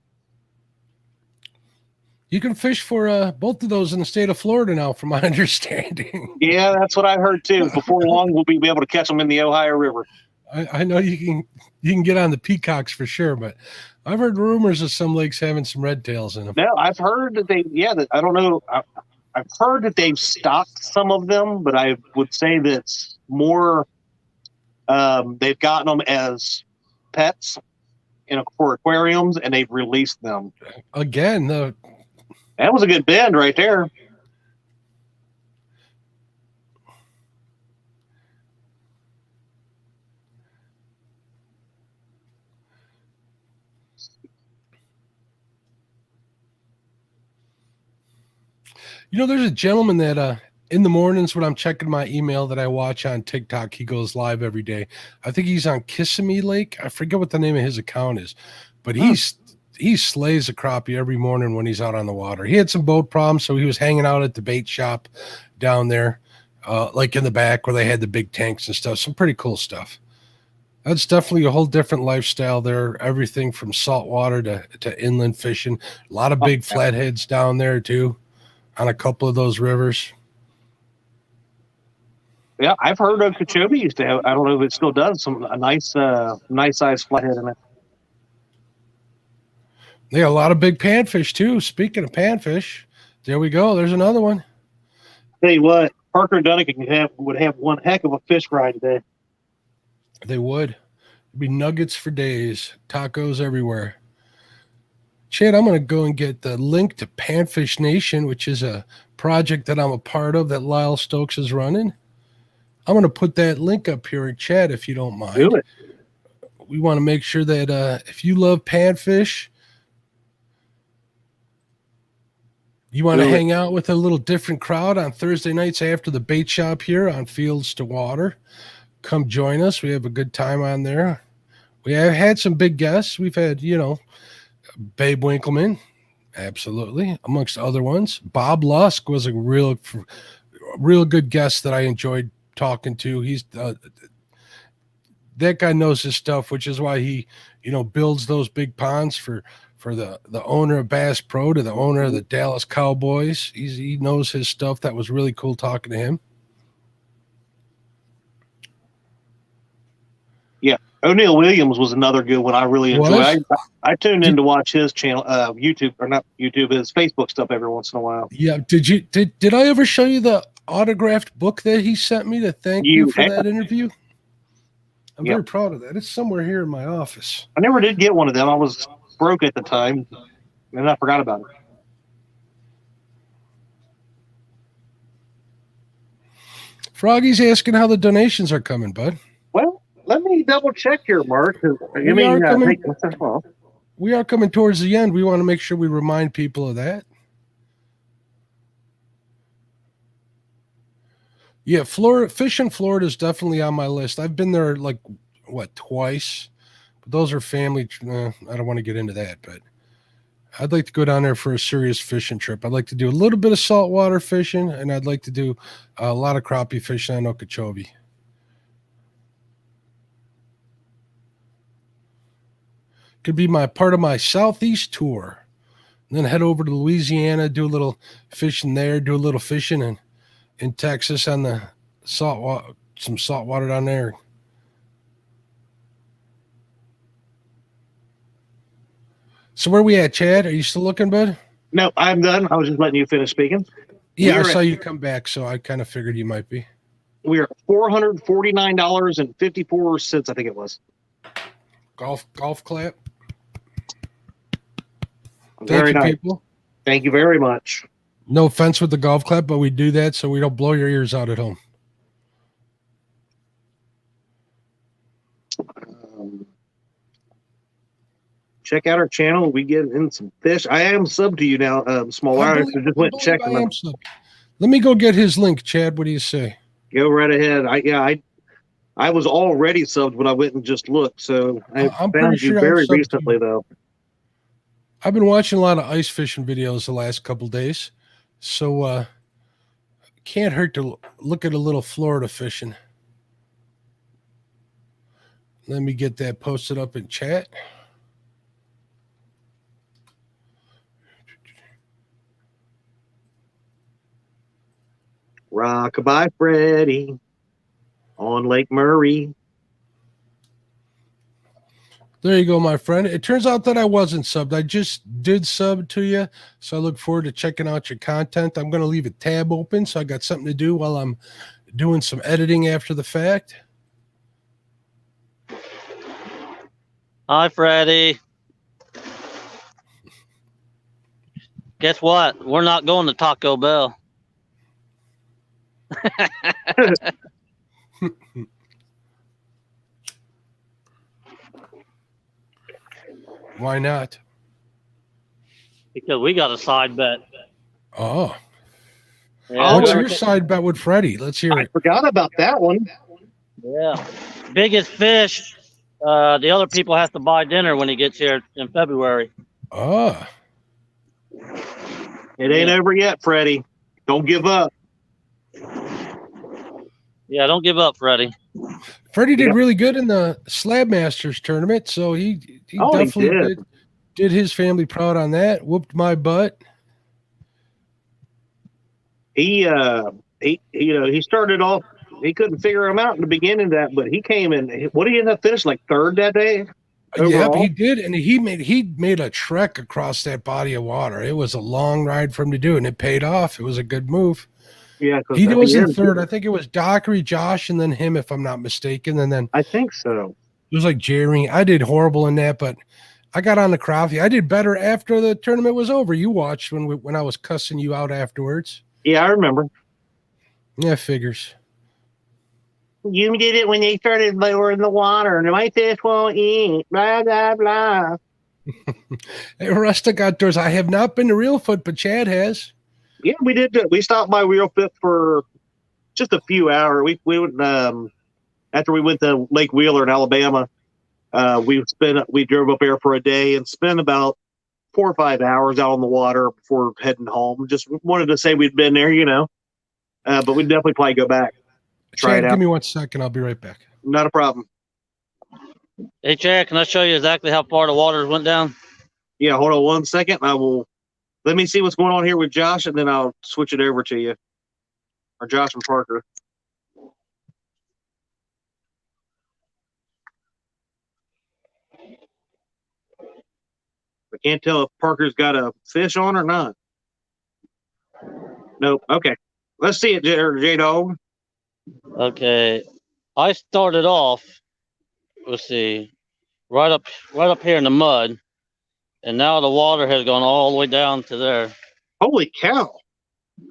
You can fish for both of those in the state of Florida now, from my understanding. Yeah, that's what I heard too. Before long, we'll be able to catch them in the Ohio River. I know you can get on the peacocks for sure, but I've heard rumors of some lakes having some red tails in them. No, I've heard that I don't know. I've heard that they've stocked some of them, but I would say that's more. They've gotten them as pets for aquariums, and they've released them. Again, that was a good bend right there. You know, there's a gentleman that in the mornings when I'm checking my email that I watch on TikTok, he goes live every day. I think he's on Kissimmee Lake. I forget what the name of his account is, but he slays a crappie every morning when he's out on the water. He had some boat problems, so he was hanging out at the bait shop down there, like in the back where they had the big tanks and stuff. Some pretty cool stuff. That's definitely a whole different lifestyle there. Everything from saltwater to inland fishing. A lot of big flatheads down there too, on a couple of those rivers. Yeah, I've heard Okeechobee used to have. I don't know if it still does. A nice size flathead in it. They got a lot of big panfish too. Speaking of panfish, there we go. There's another one. Tell you what, Parker and Dunnigan would have one heck of a fish fry today. They would. It'd be nuggets for days, tacos everywhere. Chad, I'm going to go and get the link to Panfish Nation, which is a project that I'm a part of that Lyle Stokes is running. I'm going to put that link up here in chat if you don't mind. Do it. We want to make sure that if you love panfish, you want to hang out with a little different crowd on Thursday nights after the bait shop here on Fields to Water, come join us. We have a good time on there. We have had some big guests. We've had, Babe Winkleman, absolutely, amongst other ones. Bob Lusk was a real good guest that I enjoyed talking to. He's that guy knows his stuff, which is why he, builds those big ponds for the owner of Bass Pro to the owner of the Dallas Cowboys. He knows his stuff. That was really cool talking to him. Yeah, O'Neill Williams was another good one I really enjoyed. I tuned in to watch his channel, YouTube, or not YouTube, his Facebook stuff every once in a while. Yeah, did I ever show you the autographed book that he sent me to thank you for that interview? I'm very proud of that. It's somewhere here in my office. I never did get one of them. I was broke at the time, and I forgot about it. Froggy's asking how the donations are coming, bud. Well, let me double check here, Mark. We are coming towards the end. We want to make sure we remind people of that. Yeah, Florida, Fish in Florida is definitely on my list. I've been there like what, twice, but those are family. I don't want to get into that, but I'd like to go down there for a serious fishing trip. I'd like to do a little bit of saltwater fishing, and I'd like to do a lot of crappie fishing on Okeechobee. Could be my part of my southeast tour. And then head over to Louisiana, do a little fishing there, do a little fishing in Texas on the saltwater, some saltwater down there. So where we at, Chad? Are you still looking, bud? No, I'm done. I was just letting you finish speaking. Yeah, I saw you come back, so I kind of figured you might be. We are $449.54, I think it was. Golf clap. Very nice. People. Thank you very much. No offense with the golf clap, but we do that so we don't blow your ears out at home. Check out our channel. We get in some fish. I am sub to you now, Small Iris. So just went and checked them. Let me go get his link, Chad. What do you say? Go right ahead. I was already subbed when I went and just looked. So I'm found you very recently, though. I've been watching a lot of ice fishing videos the last couple of days, so can't hurt to look at a little Florida fishing. Let me get that posted up in chat. Rockabye Freddie on Lake Murray. There you go, my friend. It turns out that I wasn't subbed. I just did sub to you, so I look forward to checking out your content. I'm going to leave a tab open, so I got something to do while I'm doing some editing after the fact. Hi, Freddie. Guess what? We're not going to Taco Bell. Why not? Because we got a side bet. Oh. Yeah, what's your side bet with Freddie? Let's hear it. I forgot about that one. Yeah. Biggest fish. The other people have to buy dinner when he gets here in February. Oh. It ain't over yet, Freddie. Don't give up. Yeah, don't give up, Freddie. Freddie did really good in the Slab Masters tournament, so he definitely did his family proud on that. Whooped my butt. He started off. He couldn't figure him out in the beginning of that, but he came in. What did he end up finishing like third that day? Yeah, he did, and he made a trek across that body of water. It was a long ride for him to do, and it paid off. It was a good move. Yeah, he was in third. I think it was Dockery, Josh, and then him, if I'm not mistaken. And then I think so. It was like Jerry. I did horrible in that, but I got on the crappie. I did better after the tournament was over. You watched when I was cussing you out afterwards. Yeah, I remember. Yeah, figures. You did it when they started lowering the water, and my fish won't eat. Blah blah blah. Hey, Rustic Outdoors. I have not been to Reelfoot, but Chad has. Yeah, we did. We stopped by Reelfoot for just a few hours. We went after we went to Lake Wheeler in Alabama. We drove up there for a day and spent about 4 or 5 hours out on the water before heading home. Just wanted to say we'd been there, but we'd definitely probably go back. Try Chad, it out. Give me 1 second. I'll be right back. Not a problem. Hey, Chad, can I show you exactly how far the water went down? Yeah, hold on 1 second. Let me see what's going on here with Josh, and then I'll switch it over to you. Or Josh and Parker. I can't tell if Parker's got a fish on or not. Nope. Okay. Let's see it, J-Dog. Okay. I started off, let's see, right up here in the mud, and now the water has gone all the way down to there. Holy cow.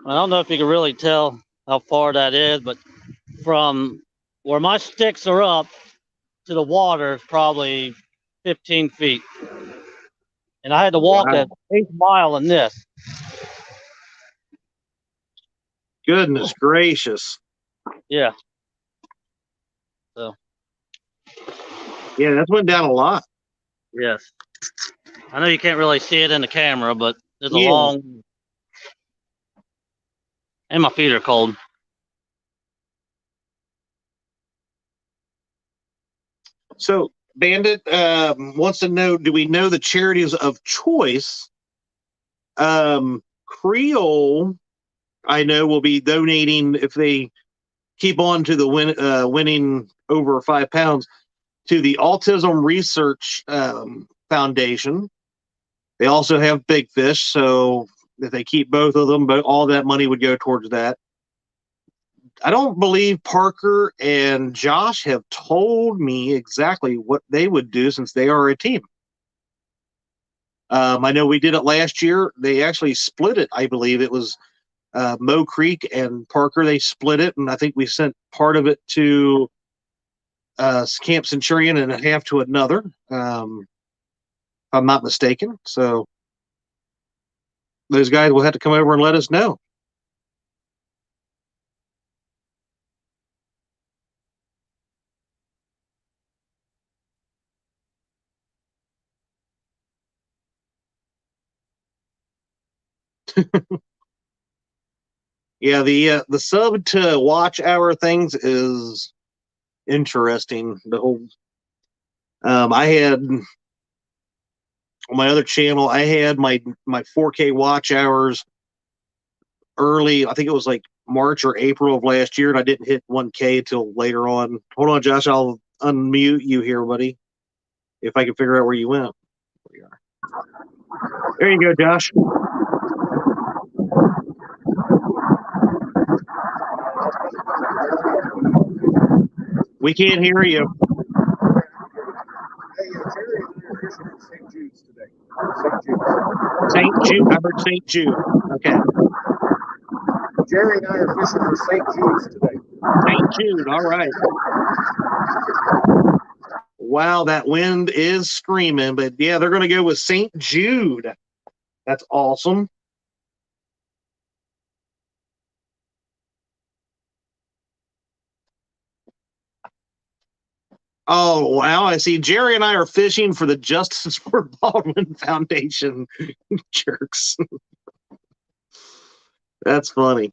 I don't know if you can really tell how far that is, but from where my sticks are up to the water is probably 15 feet. And I had to walk an 1/8 mile in this. Goodness gracious. Yeah. So. Yeah, that went down a lot. Yes. I know you can't really see it in the camera, but there's a Yeah. long. And my feet are cold. So Bandit wants to know: do we know the charities of choice? Creole, I know, will be donating if they keep on to the winning over 5 pounds to the Autism Research Foundation. They also have Big Fish, so if they keep both of them, but all that money would go towards that. I don't believe Parker and Josh have told me exactly what they would do since they are a team. I know we did it last year. They actually split it. I believe it was Mo Creek and Parker. They split it, and I think we sent part of it to Camp Centurion and half to another, if I'm not mistaken. So those guys will have to come over and let us know. Yeah, the sub to watch hour things is interesting. The whole I had on my other channel, I had my 4K watch hours early. I think it was like March or April of last year, and I didn't hit 1K until later on. Hold on, Josh, I'll unmute you here, buddy. If I can figure out where you went. There you go, Josh. We can't hear you. St. Jude. I heard St. Jude. Okay. Jerry and I are fishing for St. Jude's today. St. Jude. All right. Wow, that wind is screaming, but yeah, they're going to go with St. Jude. That's awesome. Oh, wow. I see Jerry and I are fishing for the Justice for Baldwin Foundation. Jerks. That's funny.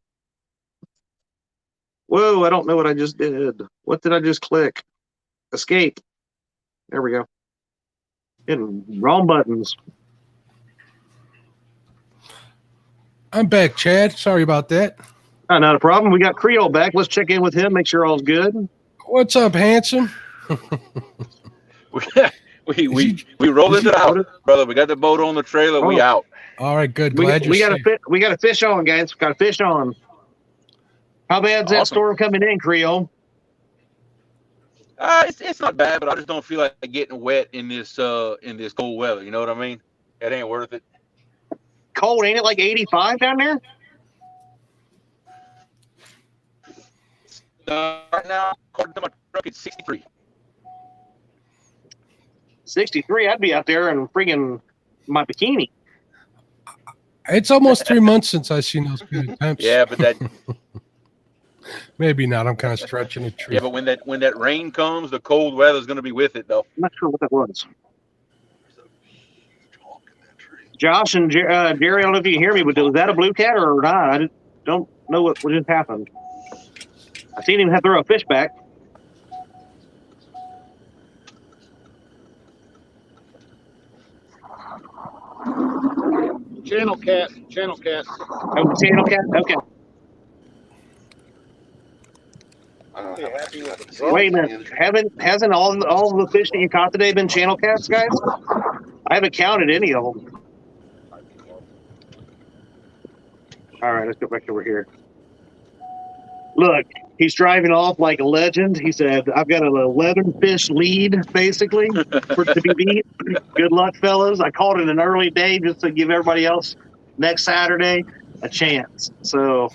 Whoa, I don't know what I just did. What did I just click? Escape. There we go. Hitting wrong buttons. I'm back, Chad. Sorry about that. Oh, not a problem. We got Creole back. Let's check in with him, make sure all's good. What's up, handsome? we rolled into the house, brother. We got the boat on the trailer. We out. All right, good. We Glad got you're safe. we got a fish on, guys. Got a fish on. How bad's that storm coming in, Creole? It's not bad, but I just don't feel like getting wet in this cold weather. You know what I mean? It ain't worth it. Cold, ain't it? Like 85 down there? Right now, according to my truck, it's 63. 63. I'd be out there in friggin' my bikini. It's almost 3 months since I've seen those good temps. Yeah, but that maybe not. I'm kind of stretching it. Yeah, but when that rain comes, the cold weather's going to be with it, though. I'm not sure what that was. Josh and Jerry, I don't know if you can hear me, but was that a blue cat or not? I just don't know what just happened. I seen him throw a fish back. Channel cat. Oh, channel cat? Okay. Wait a minute. Hasn't all the fish that you caught today been channel cats, guys? I haven't counted any of them. All right, let's go back over here. Look, he's driving off like a legend. He said, I've got an 11-fish lead, basically, to be beat. Good luck, fellas. I called it an early day just to give everybody else next Saturday a chance. So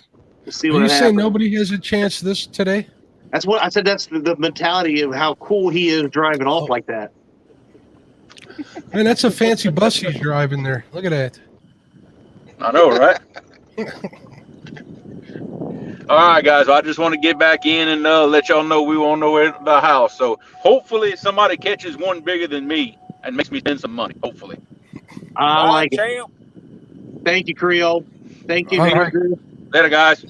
we'll see what happens. You saying nobody has a chance today? That's what I said. That's the mentality of how cool he is driving off like that. Man, that's a fancy bus he's driving there. Look at that. I know, right? All right, guys. I just want to get back in and let y'all know we won't know where the house. So hopefully somebody catches one bigger than me and makes me spend some money. Hopefully. I All right, like it. champ. Thank you, Creole. Thank you, All right. Andrew. Later, guys.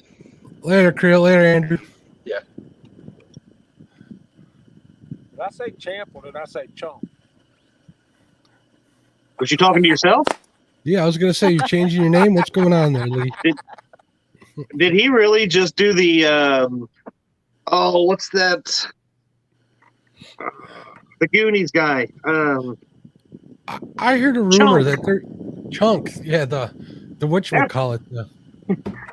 Later, Creel. Later, Andrew. Yeah. Did I say champ or did I say chump? Was you talking to yourself? Yeah, I was gonna say you're changing your name. What's going on there, Lee? Did he really just do the what's that? The Goonies guy. I heard a rumor that they're Chunk. Yeah, the whatchamacallit.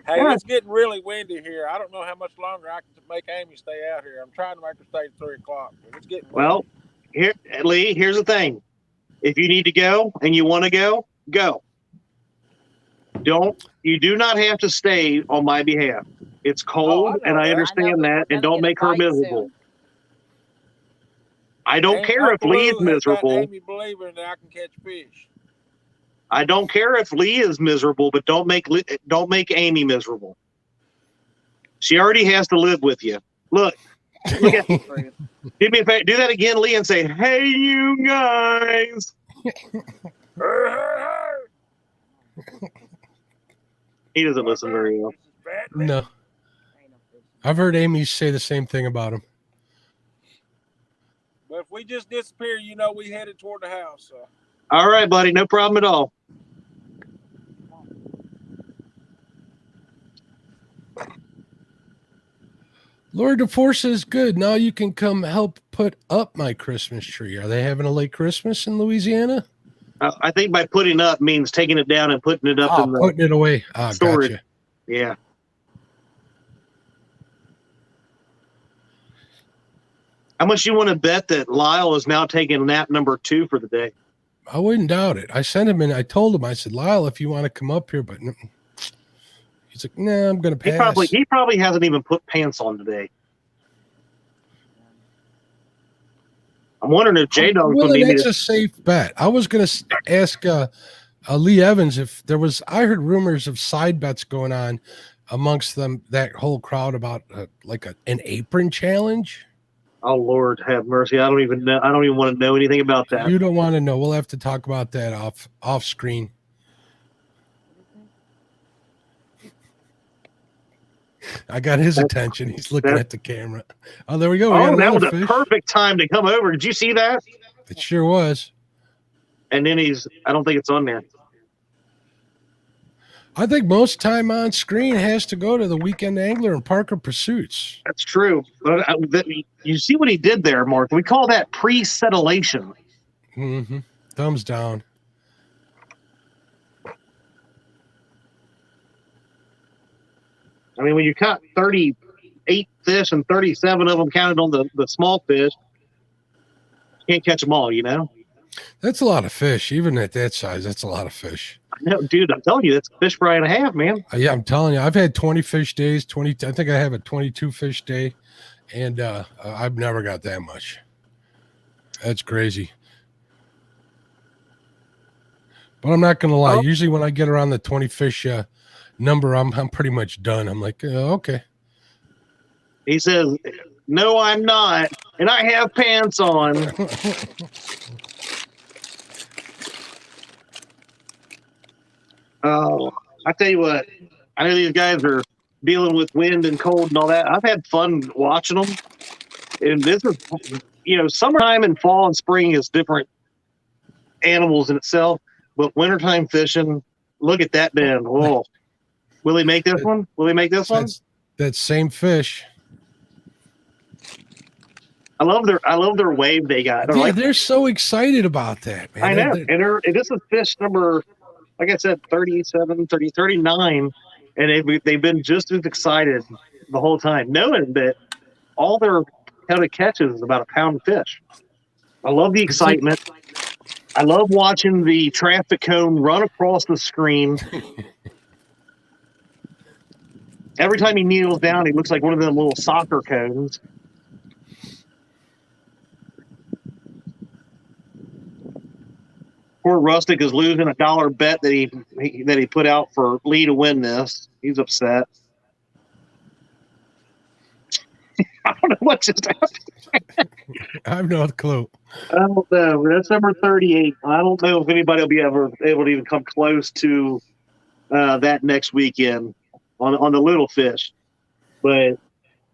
Hey, it's getting really windy here. I don't know how much longer I can make Amy stay out here. I'm trying to make her stay at 3 o'clock, but it's getting windy. Well, here, Lee. Here's the thing: if you need to go and you want to go, go. You do not have to stay on my behalf. It's cold, and I understand that, and don't make her miserable. I don't care if Lee is miserable. Amy believing that I can catch fish. I don't care if Lee is miserable, but don't make Amy miserable. She already has to live with you. Look at do me a favor, do that again, Lee, and say, "Hey, you guys." He doesn't listen very well. No, I've heard Amy say the same thing about him. But if we just disappear, we headed toward the house. So. All right, buddy, no problem at all. Lord of Force is good. Now you can come help put up my Christmas tree. Are they having a late Christmas in Louisiana? I think by putting up means taking it down and putting it up in the putting it away. storage. Gotcha. Yeah. How much you want to bet that Lyle is now taking nap number 2 for the day? I wouldn't doubt it. I sent him in. I told him, I said, Lyle, if you want to come up here, but he's like, nah, I'm going to pass. He probably hasn't even put pants on today. I'm wondering if Jaydogs would be. That's a safe bet. I was going to ask Lee Evans if there was. I heard rumors of side bets going on amongst them, that whole crowd, about an apron challenge. Oh Lord, have mercy! I don't even know. I don't even want to know anything about that. You don't want to know. We'll have to talk about that off screen. I got his attention. He's looking at the camera. Oh, there we go. That was a perfect time to come over. Did you see that? It sure was. And then I don't think it's on there. I think most time on screen has to go to the Weekend Angler and Parker Pursuits. That's true. But you see what he did there, Mark? We call that pre-settlation. Mm-hmm. Thumbs down. I mean, when you caught 38 fish and 37 of them counted on the small fish, you can't catch them all, That's a lot of fish. Even at that size, that's a lot of fish. I know, dude, I'm telling you, that's a fish fry and a half, man. Yeah, I'm telling you. I've had 20 fish days, 20. I think I have a 22 fish day, and I've never got that much. That's crazy. But I'm not going to lie. Oh. Usually when I get around the 20 fish number, I'm pretty much done. I'm like, okay. He says, no, I'm not. And I have pants on. Oh, I tell you what, I know these guys are dealing with wind and cold and all that. I've had fun watching them. And this is, summertime and fall and spring is different animals in itself. But wintertime fishing, look at that bend. Whoa. Will he make this one? Will he make this one? That same fish. I love their wave they got. They're so excited about that, man. I know. And this is fish number, like I said, 37, 30, 39. And they've been just as excited the whole time, knowing that all their kind of catches is about a pound of fish. I love the excitement. I love watching the traffic cone run across the screen. Every time he kneels down, he looks like one of them little soccer cones. Poor Rustic is losing a $1 bet that he put out for Lee to win this. He's upset. I don't know what just happened. I have no clue. I don't know. That's number 38. I don't know if anybody will be able to even come close to that next weekend on the little fish. But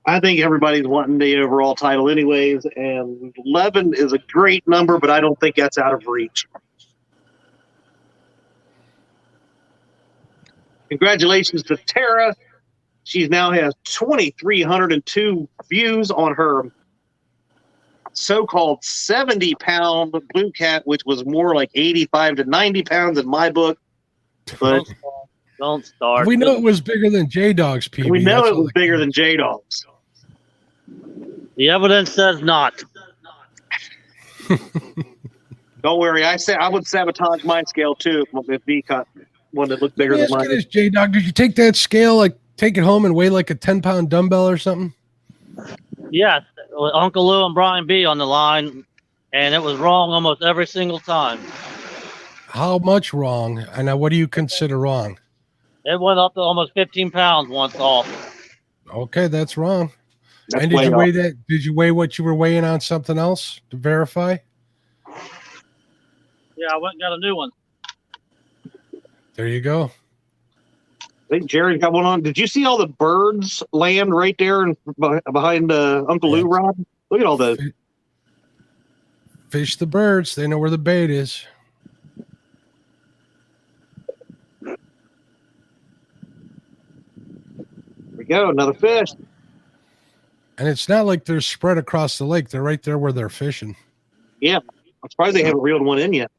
I think everybody's wanting the overall title anyways, and 11 is a great number, but I don't think that's out of reach. Congratulations to Tara. She now has 2,302 views on her so-called 70-pound blue cat, which was more like 85 to 90 pounds in my book. But don't start. We know it was bigger than Jaydogs, PB. we know it was bigger than Jaydogs. The evidence says not. Don't worry. I would sabotage my scale too if B caught one that looked bigger than mine. This J-Dog, did you take that scale, like take it home and weigh like a 10-pound dumbbell or something? Yes, with Uncle Lou and Brian B on the line, and it was wrong almost every single time. How much wrong? And now what do you consider wrong? It went up to almost 15 pounds once off. Okay, that's wrong. That's and did you way weigh off. that? Did you weigh what you were weighing on something else to verify? Yeah, I went and got a new one. There you go. I think Jerry got one on. Did you see all the birds land right there behind Uncle Lou Rod? Look at all those. Fish the birds. They know where the bait is. There we go. Another fish. And it's not like they're spread across the lake. They're right there where they're fishing. Yeah. I'm surprised they haven't reeled one in yet.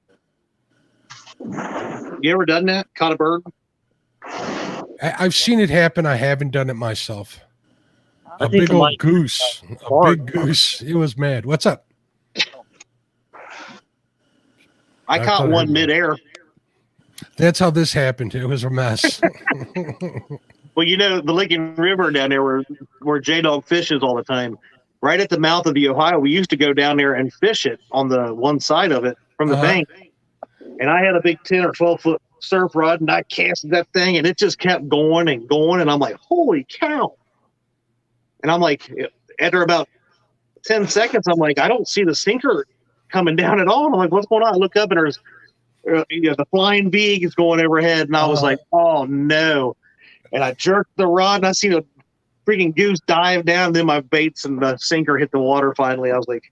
You ever done that? Caught a bird? I've seen it happen. I haven't done it myself. I A think big it old might- goose. A big goose. It was mad. What's up? I caught one midair. That's how this happened. It was a mess. Well, you know, the Licking River down there where J-Dog fishes all the time, right at the mouth of the Ohio, we used to go down there and fish it on the one side of it from the bank. And I had a big 10 or 12-foot surf rod, and I casted that thing, and it just kept going and going. And I'm like, holy cow. And I'm like, after about 10 seconds, I'm like, I don't see the sinker coming down at all. And I'm like, what's going on? I look up, and there's the flying V is going overhead. And I was like, oh, no. And I jerked the rod, and I seen a freaking goose dive down. Then my baits and the sinker hit the water finally. I was like,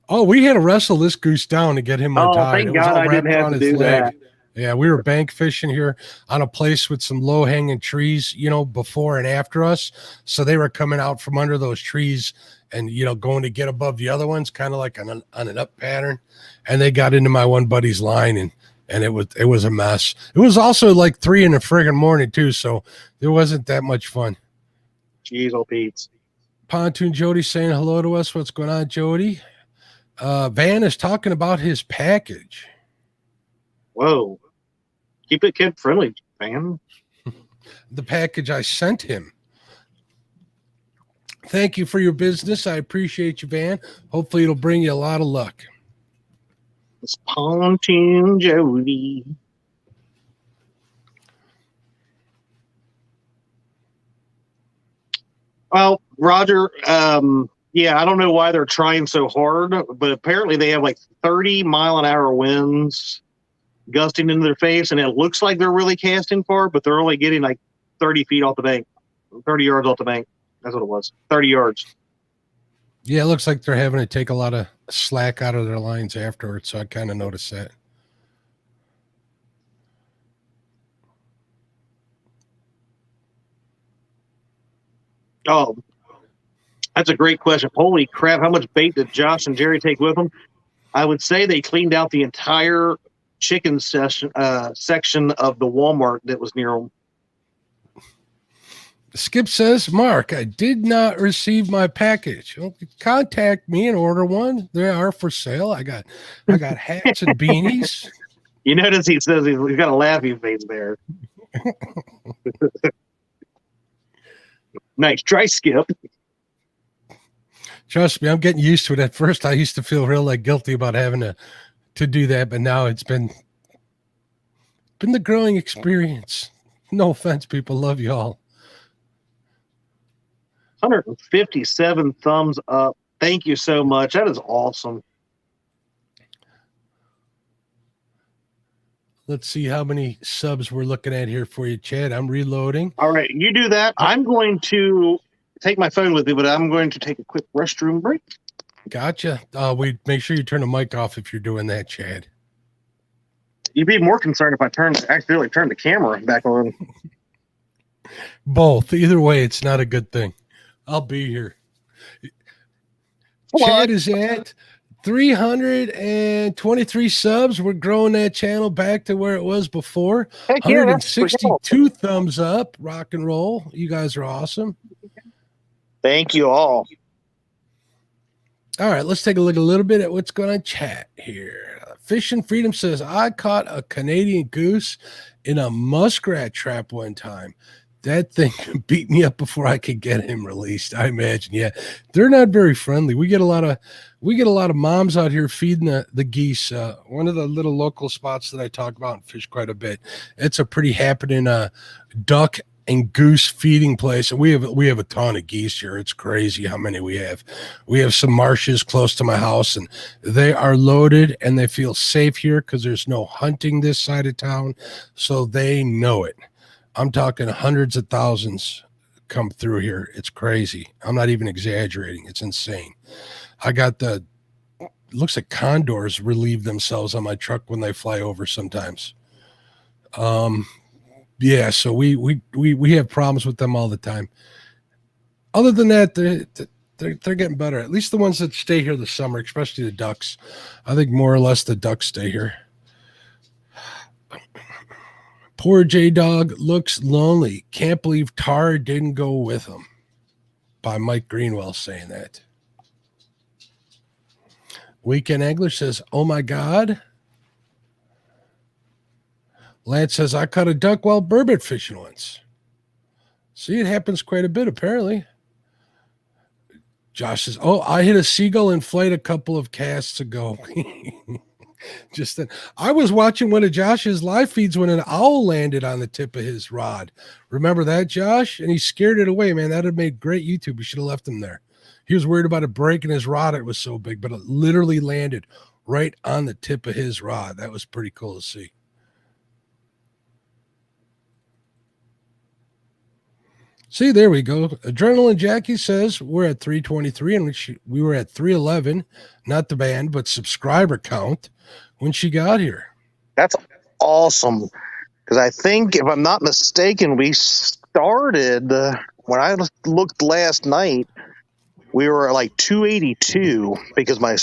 Oh, we had to wrestle this goose down to get him untied. thank It was God all I didn't wrapped have around to his do leg. that. Yeah, we were bank fishing here on a place with some low-hanging trees, before and after us. So they were coming out from under those trees and, going to get above the other ones, kind of like on an up pattern. And they got into my one buddy's line, and it was a mess. It was also like 3 in the friggin' morning too, so there wasn't that much fun. Jeez, old Pete's. Pontoon Jody saying hello to us. What's going on, Jody? Van is talking about his package. Whoa. Keep it kid friendly, man. The package I sent him. Thank you for your business. I appreciate you, Van. Hopefully it'll bring you a lot of luck. It's Pontoon Jody. Well, Roger, yeah, I don't know why they're trying so hard, but apparently they have like 30-mile-an-hour winds gusting into their face, and it looks like they're really casting far, but they're only getting like 30 feet off the bank, 30 yards off the bank. That's what it was, 30 yards. Yeah, it looks like they're having to take a lot of slack out of their lines afterwards, so I kind of noticed that. Oh, that's a great question. Holy crap, how much bait did Josh and Jerry take with them? I would say they cleaned out the entire chicken section of the Walmart that was near them. Skip says, Mark, I did not receive my package. Well, contact me and order one. They are for sale. I got hats and beanies. You notice he says he's got a laughing face there. Nice try, Skip. Trust me, I'm getting used to it. At first, I used to feel real guilty about having to do that, but now it's been the growing experience. No offense, people. Love you all. 157 thumbs up. Thank you so much. That is awesome. Let's see how many subs we're looking at here for you, Chad. I'm reloading. All right, you do that. I'm going to take my phone with me, but I'm going to take a quick restroom break. Gotcha. We make sure you turn the mic off if you're doing that, Chad. You'd be more concerned if I accidentally turned the camera back on. Both. Either way, it's not a good thing. I'll be here. Chad is at 323 subs. We're growing that channel back to where it was before. Heck yeah, 162 thumbs up. Rock and roll. You guys are awesome. Thank you all. All right, let's take a look a little bit at what's going on in chat here. Fishin' Freedom says, I caught a Canadian goose in a muskrat trap one time. That thing beat me up before I could get him released. I imagine. Yeah, they're not very friendly. We get a lot of moms out here feeding the geese. One of the little local spots that I talk about and fish quite a bit. It's a pretty happening duck and goose feeding place. And we have a ton of geese here. It's crazy how many we have. We have some marshes close to my house, and they are loaded, and they feel safe here because there's no hunting this side of town, so they know it. I'm talking hundreds of thousands come through here. It's crazy. I'm not even exaggerating. It's insane. I got looks like condors relieve themselves on my truck when they fly over sometimes. Yeah, so we have problems with them all the time. Other than that, they're getting better. At least the ones that stay here this summer, especially the ducks. I think more or less the ducks stay here. Poor Jaydog looks lonely. Can't believe Tar didn't go with him. By Mike Greenwell saying that. Weekend Angler says, oh my God. Lance says, I caught a duck while burbot fishing once. See, it happens quite a bit, apparently. Josh says, oh, I hit a seagull in flight a couple of casts ago. Just then. I was watching one of Josh's live feeds when an owl landed on the tip of his rod. Remember that, Josh? And he scared it away, man. That would have made great YouTube. We should have left him there. He was worried about it breaking his rod. It was so big, but it literally landed right on the tip of his rod. That was pretty cool to see. See, there we go. Adrenaline Jackie says we're at 323 and we were at 311, not the band, but subscriber count when she got here. That's awesome. Because I think, if I'm not mistaken, we started, when I looked last night, we were at like 282 because my,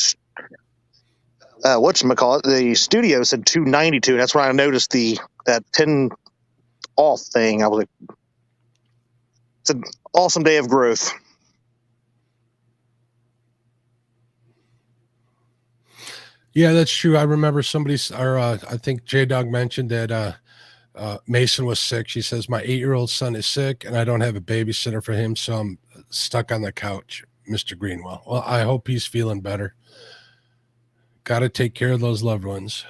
whatchamacallit, the studio said 292. That's when I noticed that 10 off thing. I was like, it's an awesome day of growth. Yeah, that's true. I remember I think Jaydog mentioned that Mason was sick. She says, my 8-year-old son is sick and I don't have a babysitter for him, so I'm stuck on the couch, Mr. Greenwell. Well, I hope he's feeling better. Got to take care of those loved ones.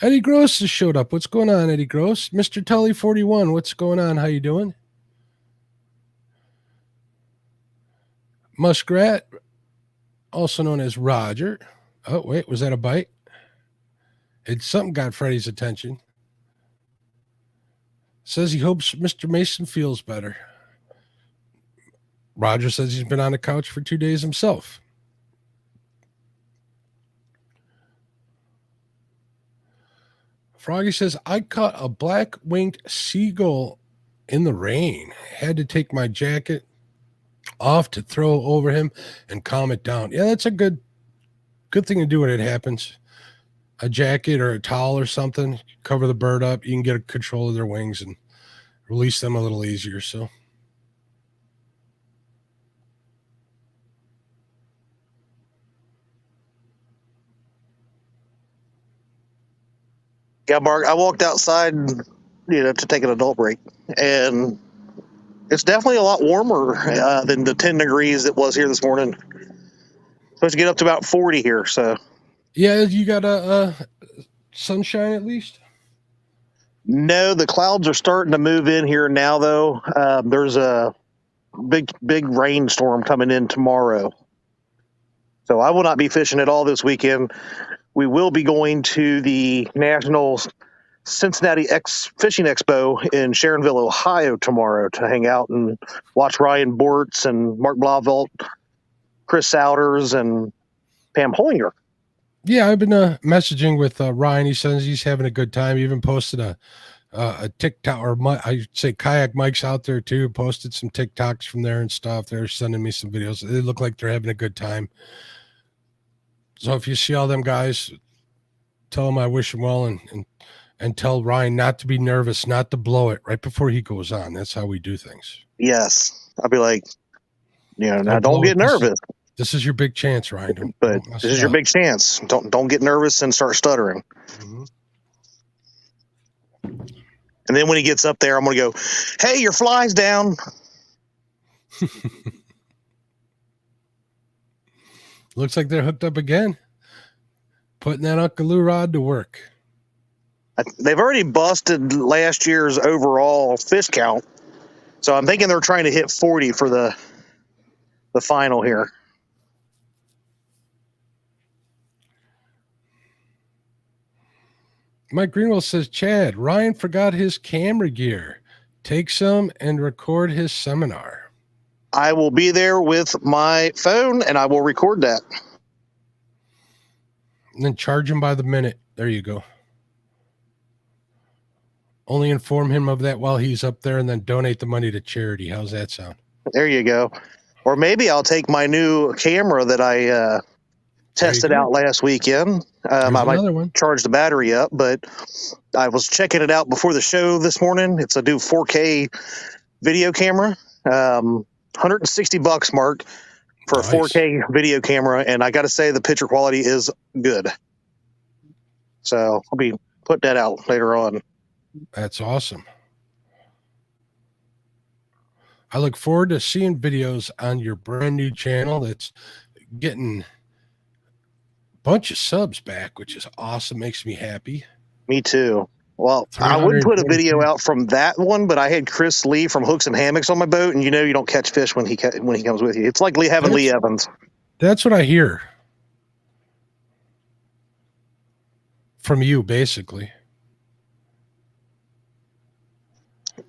Eddie Gross has showed up. What's going on, Eddie Gross? Mr. Tully 41, what's going on? How you doing? Muskrat, also known as Roger. Oh, wait, was that a bite? Something got Freddie's attention. Says he hopes Mr. Mason feels better. Roger says he's been on the couch for 2 days himself. Froggy says, I caught a black-winged seagull in the rain. Had to take my jacket off to throw over him and calm it down. Yeah, that's a good thing to do when it happens. A jacket or a towel or something, cover the bird up. You can get a control of their wings and release them a little easier. So yeah, Mark, I walked outside, to take an adult break, and it's definitely a lot warmer than the 10 degrees it was here this morning. Supposed to get up to about 40 here. So yeah, you got a sunshine at least? No, the clouds are starting to move in here now, though. There's a big rainstorm coming in tomorrow. So I will not be fishing at all this weekend. We will be going to the National Cincinnati Fishing Expo in Sharonville, Ohio tomorrow to hang out and watch Ryan Bortz and Mark Blauvelt, Chris Souders, and Pam Hollinger. Yeah, I've been messaging with Ryan. He says he's having a good time. He even posted a TikTok, or I say Kayak Mike's out there too. Posted some TikToks from there and stuff. They're sending me some videos. They look like they're having a good time. So if you see all them guys, tell them I wish them well, and tell Ryan not to be nervous, not to blow it right before he goes on. That's how we do things. Yes, I'll be like, now don't get nervous. This is your big chance, Ryan. This is your big chance. Don't get nervous and start stuttering. Mm-hmm. And then when he gets up there, I'm going to go, "Hey, your fly's down." Looks like they're hooked up again. Putting that Uncle Lou rod to work. They've already busted last year's overall fish count. So I'm thinking they're trying to hit 40 for the final here. Mike Greenwell says, Chad, Ryan forgot his camera gear. Take some and record his seminar. I will be there with my phone, and I will record that. And then charge him by the minute. There you go. Only inform him of that while he's up there, and then donate the money to charity. How's that sound? There you go. Or maybe I'll take my new camera that I tested out last weekend. I might charge the battery up, but I was checking it out before the show this morning. It's a new 4K video camera. $160, Mark, for a 4K video camera, and I got to say the picture quality is good. So I'll be putting that out later on. That's awesome. I look forward to seeing videos on your brand new channel that's getting a bunch of subs back, which is awesome. Makes me happy. Me too. Well, I would put a video out from that one, but I had Chris Lee from Hooks and Hammocks on my boat, and you don't catch fish when he comes with you. It's like having Lee Evans. That's what I hear from you, basically.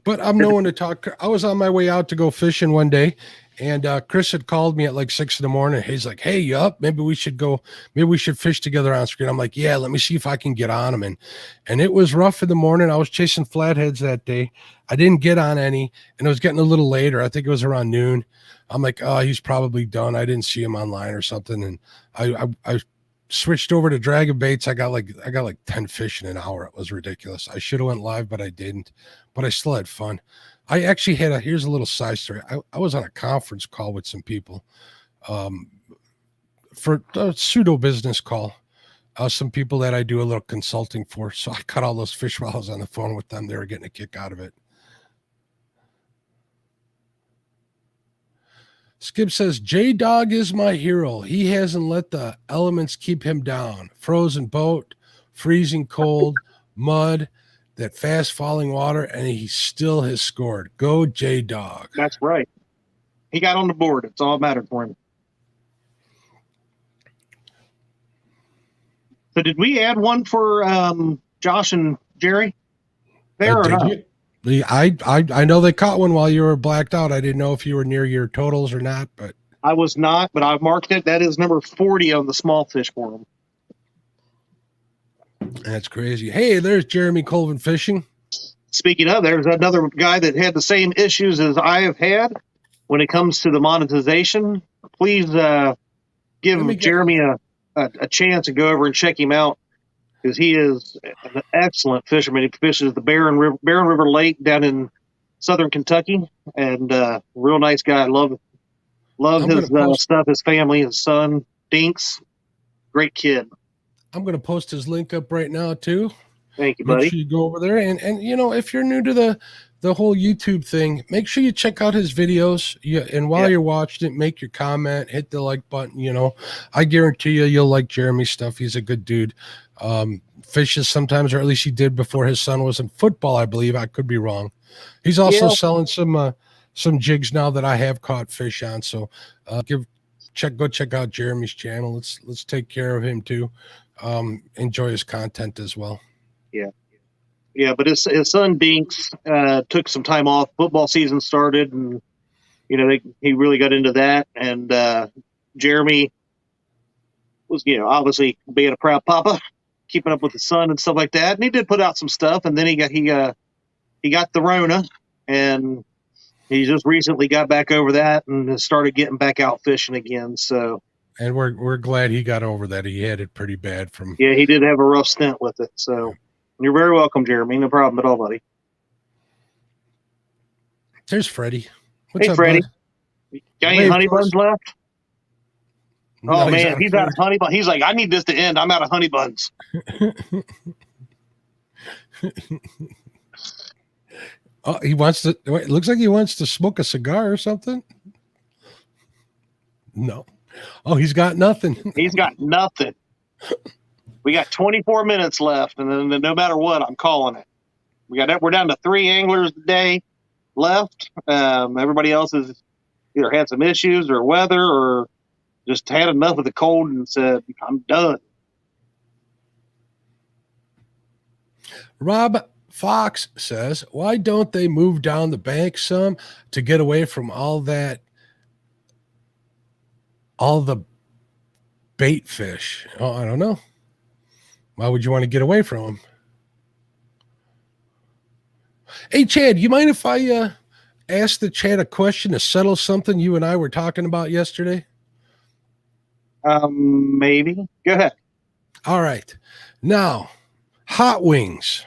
But I'm no one to talk. I was on my way out to go fishing one day, and Chris had called me at like 6 a.m. He's like, "Hey, you up? Maybe we should go. Maybe we should fish together on screen." I'm like, "Yeah, let me see if I can get on them." And it was rough in the morning. I was chasing flatheads that day. I didn't get on any, and it was getting a little later. I think it was around noon. I'm like, "Oh, he's probably done. I didn't see him online or something." And I switched over to dragon baits. I got like 10 fish in an hour. It was ridiculous. I should have went live, but I didn't. But I still had fun. I actually had here's a little side story. I was on a conference call with some people for a pseudo business call. Some people that I do a little consulting for. So I caught all those fish while I was on the phone with them. They were getting a kick out of it. Skip says, J-Dog is my hero. He hasn't let the elements keep him down. Frozen boat, freezing cold, mud, that fast falling water, and he still has scored. Go J-Dog. That's right. He got on the board. It's all that mattered for him. So did we add one for Josh and Jerry there or not? I know they caught one while you were blacked out. I didn't know if you were near your totals or not, but I was not, but I marked it. That is number 40 on the small fish forum. That's crazy. Hey, there's Jeremy Colvin Fishing. Speaking of, there's another guy that had the same issues as I have had when it comes to the monetization. Please give Jeremy a chance to go over and check him out, because he is an excellent fisherman. He fishes the Barren River Lake down in southern Kentucky, and real nice guy. Love his stuff, his family, his son, Dinks. Great kid. I'm going to post his link up right now too. Thank you, buddy. Make sure you go over there. And if you're new to the whole YouTube thing, make sure you check out his videos. And while you're watching it, make your comment, hit the like button. I guarantee you'll like Jeremy's stuff. He's a good dude. Fishes sometimes, or at least he did before his son was in football, I believe. I could be wrong. He's also selling some some jigs now that I have caught fish on. So go check out Jeremy's channel. Let's take care of him too. Enjoy his content as well. Yeah, but his son Binks took some time off. Football season started, and he really got into that. And Jeremy was obviously being a proud papa, keeping up with his son and stuff like that. And he did put out some stuff, and then he got the Rona, and he just recently got back over that and started getting back out fishing again. So, and we're glad he got over that. He had it pretty bad from. Yeah, he did have a rough stint with it. So. You're very welcome, Jeremy. No problem at all, buddy. There's Freddie. What's up, Freddie. Bud? Got any honey buns left? Oh, man, he's out of honey buns. He's like, I need this to end. I'm out of honey buns. Oh, he wants to. It looks like he wants to smoke a cigar or something. No. Oh, he's got nothing. He's got nothing. We got 24 minutes left, and then no matter what, I'm calling it. We're down to 3 anglers today left. Everybody else has either had some issues or weather or just had enough of the cold and said, I'm done. Rob Fox says, why don't they move down the bank some to get away from all the bait fish? Oh, I don't know. Why would you want to get away from them? Hey, Chad, you mind if I ask the Chad a question to settle something you and I were talking about yesterday? Maybe. Go ahead. All right. Now, hot wings.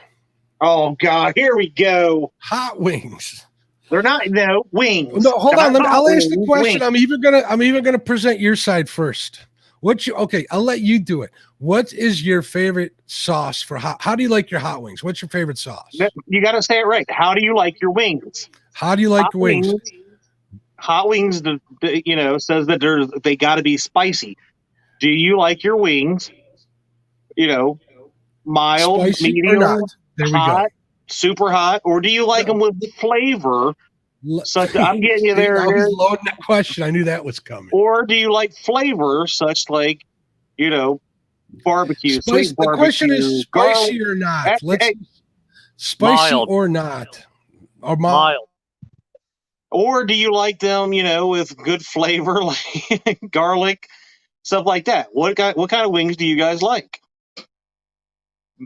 Oh, God. Here we go. Hot wings. They're not, wings. No, hold on. I'll ask the question. Wings. I'm even gonna present your side first. Okay, I'll let you do it. What is your favorite sauce for how do you like your hot wings? What's your favorite sauce? You got to say it right. How do you like your wings? How do you like your wings? Hot wings, says that they got to be spicy. Do you like your wings, mild, Spicy medium, or not? There we hot, go. super hot, or do you like them with flavor? Such I'm getting you there. I was loading that question. I knew that was coming. Or do you like flavor, such like, barbecue? Spicy, the question is spicy or not. Spicy mild. Or not, or mild. Or do you like them, with good flavor, like garlic, stuff like that? What kind of wings do you guys like?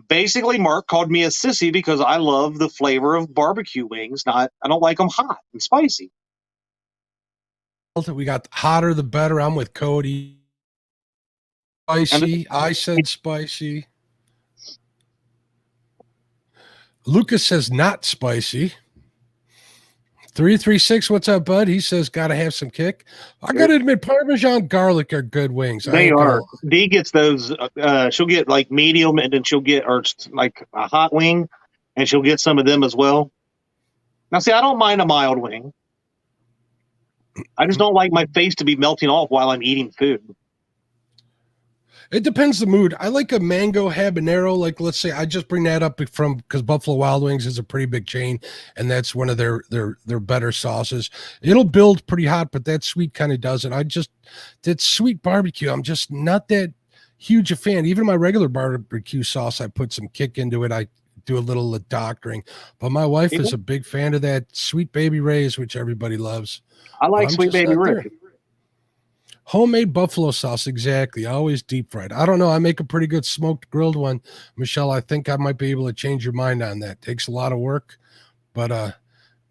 Basically, Mark called me a sissy because I love the flavor of barbecue wings. I don't like them hot and spicy. We got hotter the better. I'm with Cody. Spicy. I said spicy. Lucas says not spicy. 336, what's up, bud? He says gotta have some kick. I gotta admit, Parmesan garlic are good wings. They are. Dee gets those. She'll get like medium, and then she'll get like a hot wing, and she'll get some of them as well. Now, see, I don't mind a mild wing. I just don't like my face to be melting off while I'm eating food. It depends the mood. I like a mango habanero. Like, let's say I just bring that up because Buffalo Wild Wings is a pretty big chain, and that's one of their better sauces. It'll build pretty hot, but that sweet kind of does it. That sweet barbecue, I'm just not that huge a fan. Even my regular barbecue sauce, I put some kick into it. I do a little doctoring, but my wife is a big fan of that Sweet Baby Ray's, which everybody loves. I like Sweet Baby Ray's. Homemade buffalo sauce, exactly. Always deep fried. I don't know. I make a pretty good smoked grilled one, Michelle. I think I might be able to change your mind on that. Takes a lot of work, but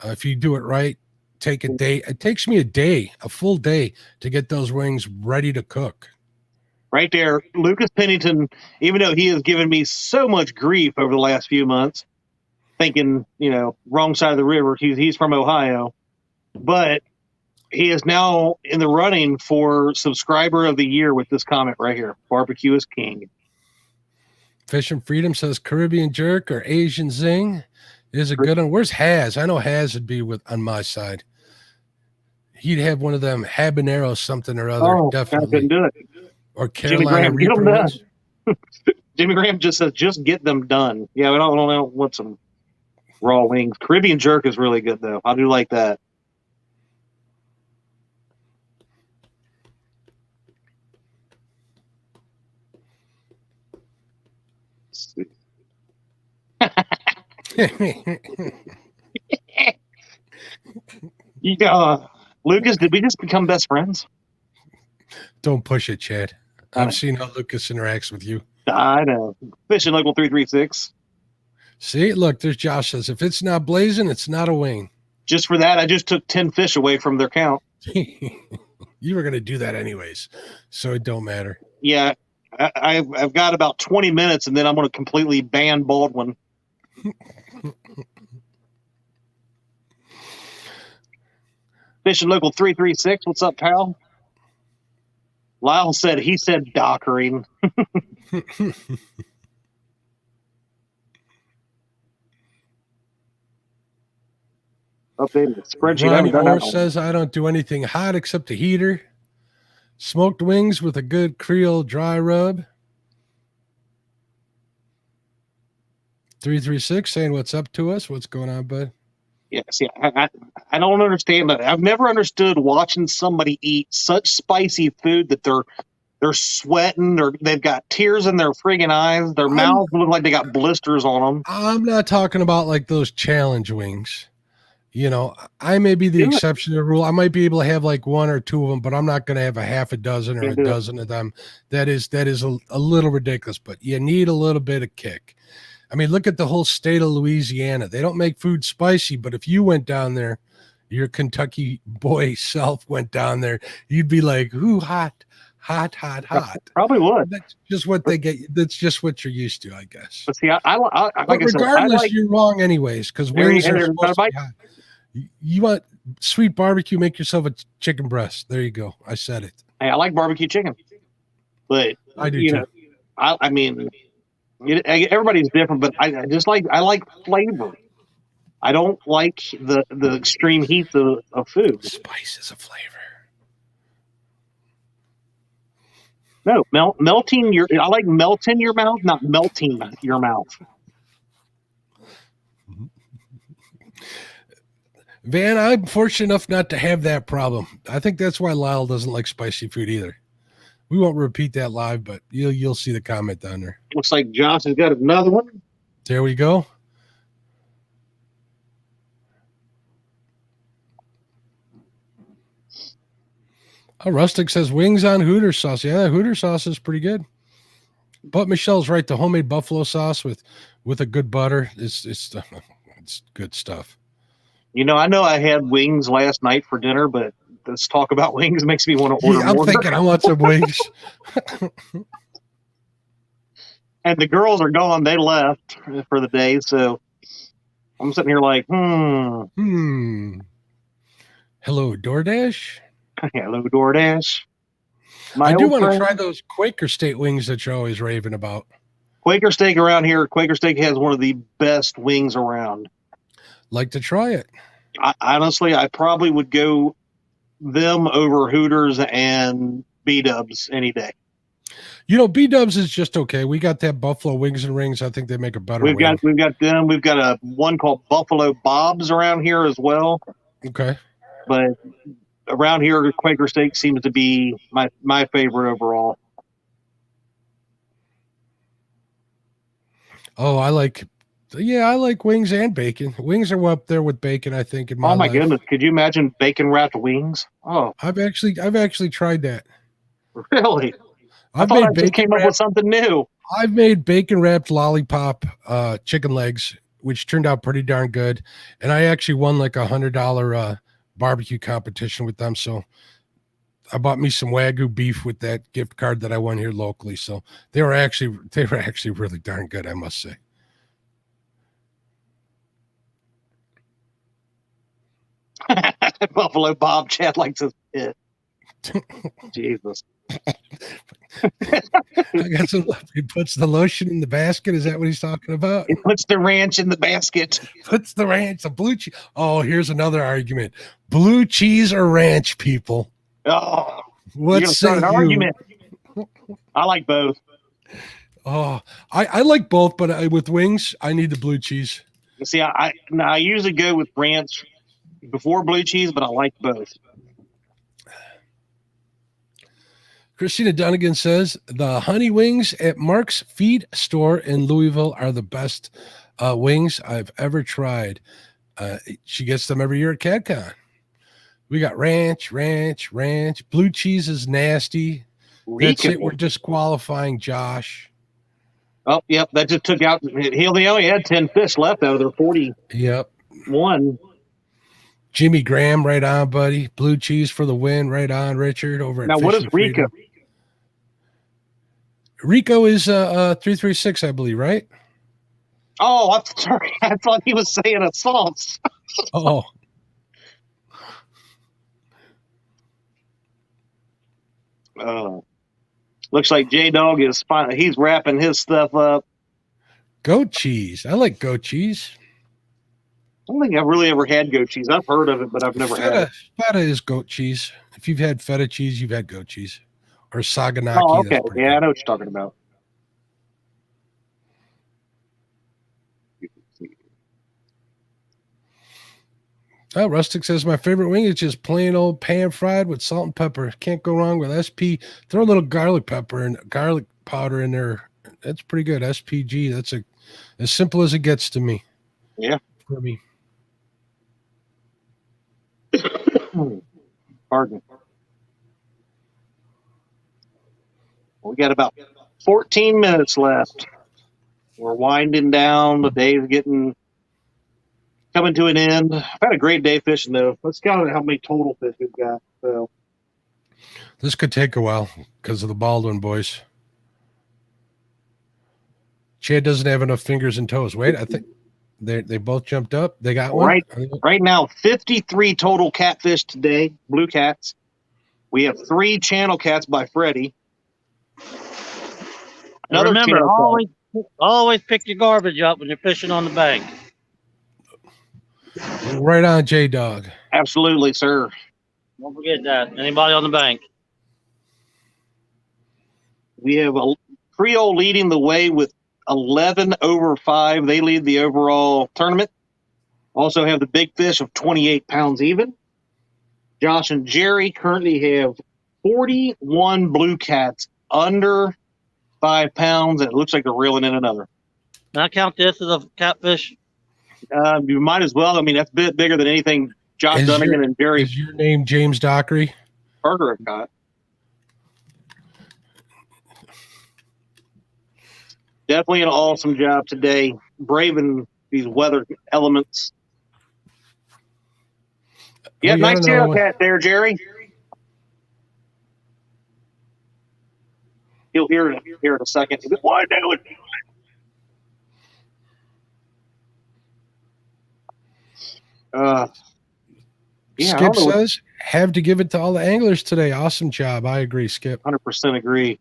if you do it right, take a day. It takes me a full day to get those wings ready to cook. Right there, Lucas Pennington. Even though he has given me so much grief over the last few months, thinking wrong side of the river. He's from Ohio, but he is now in the running for subscriber of the year with this comment right here. Barbecue is king. Fish and Freedom says Caribbean jerk or Asian zing is a good one. Where's Haz? I know Haz would be on my side. He'd have one of them habanero something or other. Oh, definitely. I couldn't do it. Or Carolina Reaper ones. Jimmy Graham just says, just get them done. Yeah, I don't know what some raw wings. Caribbean jerk is really good though. I do like that. Lucas, did we just become best friends? Don't push it, Chad. I've seen how Lucas interacts with you. I know. Fishing Local 336. See, look, there's Josh says, if it's not blazing, it's not a wing. Just for that, I just took 10 fish away from their count. You were going to do that anyways, so it don't matter. Yeah, I've got about 20 minutes, and then I'm going to completely ban Baldwin. Fishing Local 336. What's up, pal? Lyle said he said dockering. Updated spreadsheet. Ronnie Moore says I don't do anything hot except a heater. Smoked wings with a good Creole dry rub. 336 saying what's up to us. What's going on, bud? Yeah, see, I don't understand that. I've never understood watching somebody eat such spicy food that they're sweating, or they've got tears in their friggin' eyes. Their mouths look like they got blisters on them. I'm not talking about like those challenge wings. You know, I may be the exception to the rule. I might be able to have like one or two of them, but I'm not going to have a half a dozen or a dozen of them. That is a little ridiculous, but you need a little bit of kick. I mean, look at the whole state of Louisiana. They don't make food spicy, but if you went down there, your Kentucky boy self went down there, you'd be like, ooh, hot. Probably would. That's just what they get. That's just what you're used to, I guess. But see, like regardless, you're wrong anyways, because wings are supposed to be hot. You want sweet barbecue, make yourself a chicken breast. There you go. I said it. Hey, I like barbecue chicken, but I do too. I mean, everybody's different, but I like flavor. I don't like the extreme heat of food. Spice is a flavor. No, melting your. I like melting your mouth, not melting your mouth. Van, I'm fortunate enough not to have that problem. I think that's why Lyle doesn't like spicy food either. We won't repeat that live, but you'll see the comment down there. Looks like Josh has got another one. There we go. Oh, Rustic says wings on Hooter sauce. Yeah, Hooter sauce is pretty good. But Michelle's right. The homemade buffalo sauce with a good butter it's good stuff. You know, I had wings last night for dinner, but this talk about wings makes me want to order more. I'm thinking I want some wings. And the girls are gone. They left for the day, so I'm sitting here like, Hello, DoorDash. Hello, DoorDash. I do want to try those Quaker Steak wings that you're always raving about. Quaker Steak around here. Quaker Steak has one of the best wings around. Like to try it. Honestly, I probably would go them over Hooters and B-Dubs any day. You know, B-Dubs is just okay. We got that Buffalo Wings and Rings. I think they make a better We've got them. We've got a one called Buffalo Bob's around here as well. Okay. But around here, Quaker Steak seems to be my favorite overall. Oh, I like wings and bacon. Wings are up there with bacon, I think. In my life. Goodness, could you imagine bacon wrapped wings? Oh, I've actually tried that. Really? I thought I just came up with something new. I've made bacon wrapped lollipop chicken legs, which turned out pretty darn good. And I actually won like $100 barbecue competition with them. So I bought me some Wagyu beef with that gift card that I won here locally. So they were actually really darn good, I must say. Buffalo Bob Chad likes his pit. Jesus. I got some. He puts the lotion in the basket. Is that what he's talking about? He puts the ranch in the basket. Puts the ranch, the blue cheese. Oh, here's another argument: blue cheese or ranch, people. Oh, what say you? Argument. I like both. Oh, I like both, but with wings, I need the blue cheese. See, I usually go with ranch before blue cheese, but I like both. Christina Dunnigan says the honey wings at Mark's Feed Store in Louisville are the best. wings I've ever tried. She gets them every year at CatCon. We got ranch. Blue cheese is nasty. That's it. We're disqualifying Josh. Oh, yep. That just took out. He only had 10 fish left out of their 40. Yep. One. Jimmy Graham, right on, buddy. Blue cheese for the win, right on, Richard. Over at Now, what is Rico? Rico is 336, I believe, right? Oh, I'm sorry. I thought he was saying assaults. Oh. Looks like Jaydog is fine. He's wrapping his stuff up. Goat cheese. I like goat cheese. I don't think I've really ever had goat cheese. I've heard of it, but I've never had it. Feta is goat cheese. If you've had feta cheese, you've had goat cheese. Or Saganaki. Oh, okay. Yeah, I know what you're talking about. Oh, Rustic says my favorite wing is just plain old pan fried with salt and pepper. Can't go wrong with SP. Throw a little garlic pepper and garlic powder in there. That's pretty good. SPG. That's as simple as it gets to me. Yeah. For me. Pardon. We got about 14 minutes left. We're winding down. The day's coming to an end. I've had a great day fishing, though. Let's count how many total fish we've got. So this could take a while because of the Baldwin boys. Chad doesn't have enough fingers and toes. Wait, I think they both jumped up. They got one. Right now, 53 total catfish today, blue cats. We have 3 channel cats by Freddie. Remember, always pick your garbage up when you're fishing on the bank. Right on, J-Dog. Absolutely, sir. Don't forget that. Anybody on the bank? We have a Creole leading the way with 11 over 5. They lead the overall tournament. Also have the big fish of 28 pounds even. Josh and Jerry currently have 41 blue cats under 5 pounds, and it looks like they're reeling in another. Can I count this as a catfish? You might as well. I mean, that's a bit bigger than anything Josh Dunnigan and Jerry. Is your name James Dockery? Parker have got. Definitely an awesome job today, braving these weather elements. Yeah, nice tail cat there, Jerry. He'll hear it here in a second. Why do it? Skip says, have to give it to all the anglers today. Awesome job. I agree, Skip. 100% agree.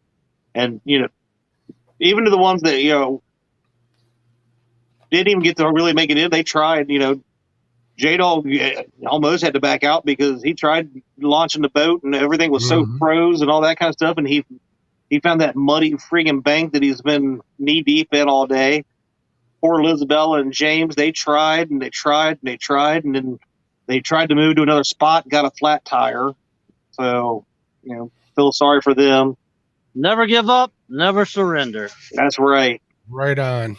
And, even to the ones that, didn't even get to really make it in, they tried, J-Dog almost had to back out because he tried launching the boat and everything was so froze and all that kind of stuff. And he found that muddy friggin' bank that he's been knee deep in all day. Poor Isabella and James, they tried and they tried and they tried. And then they tried to move to another spot, got a flat tire. So, feel sorry for them. Never give up, never surrender. That's right. Right on.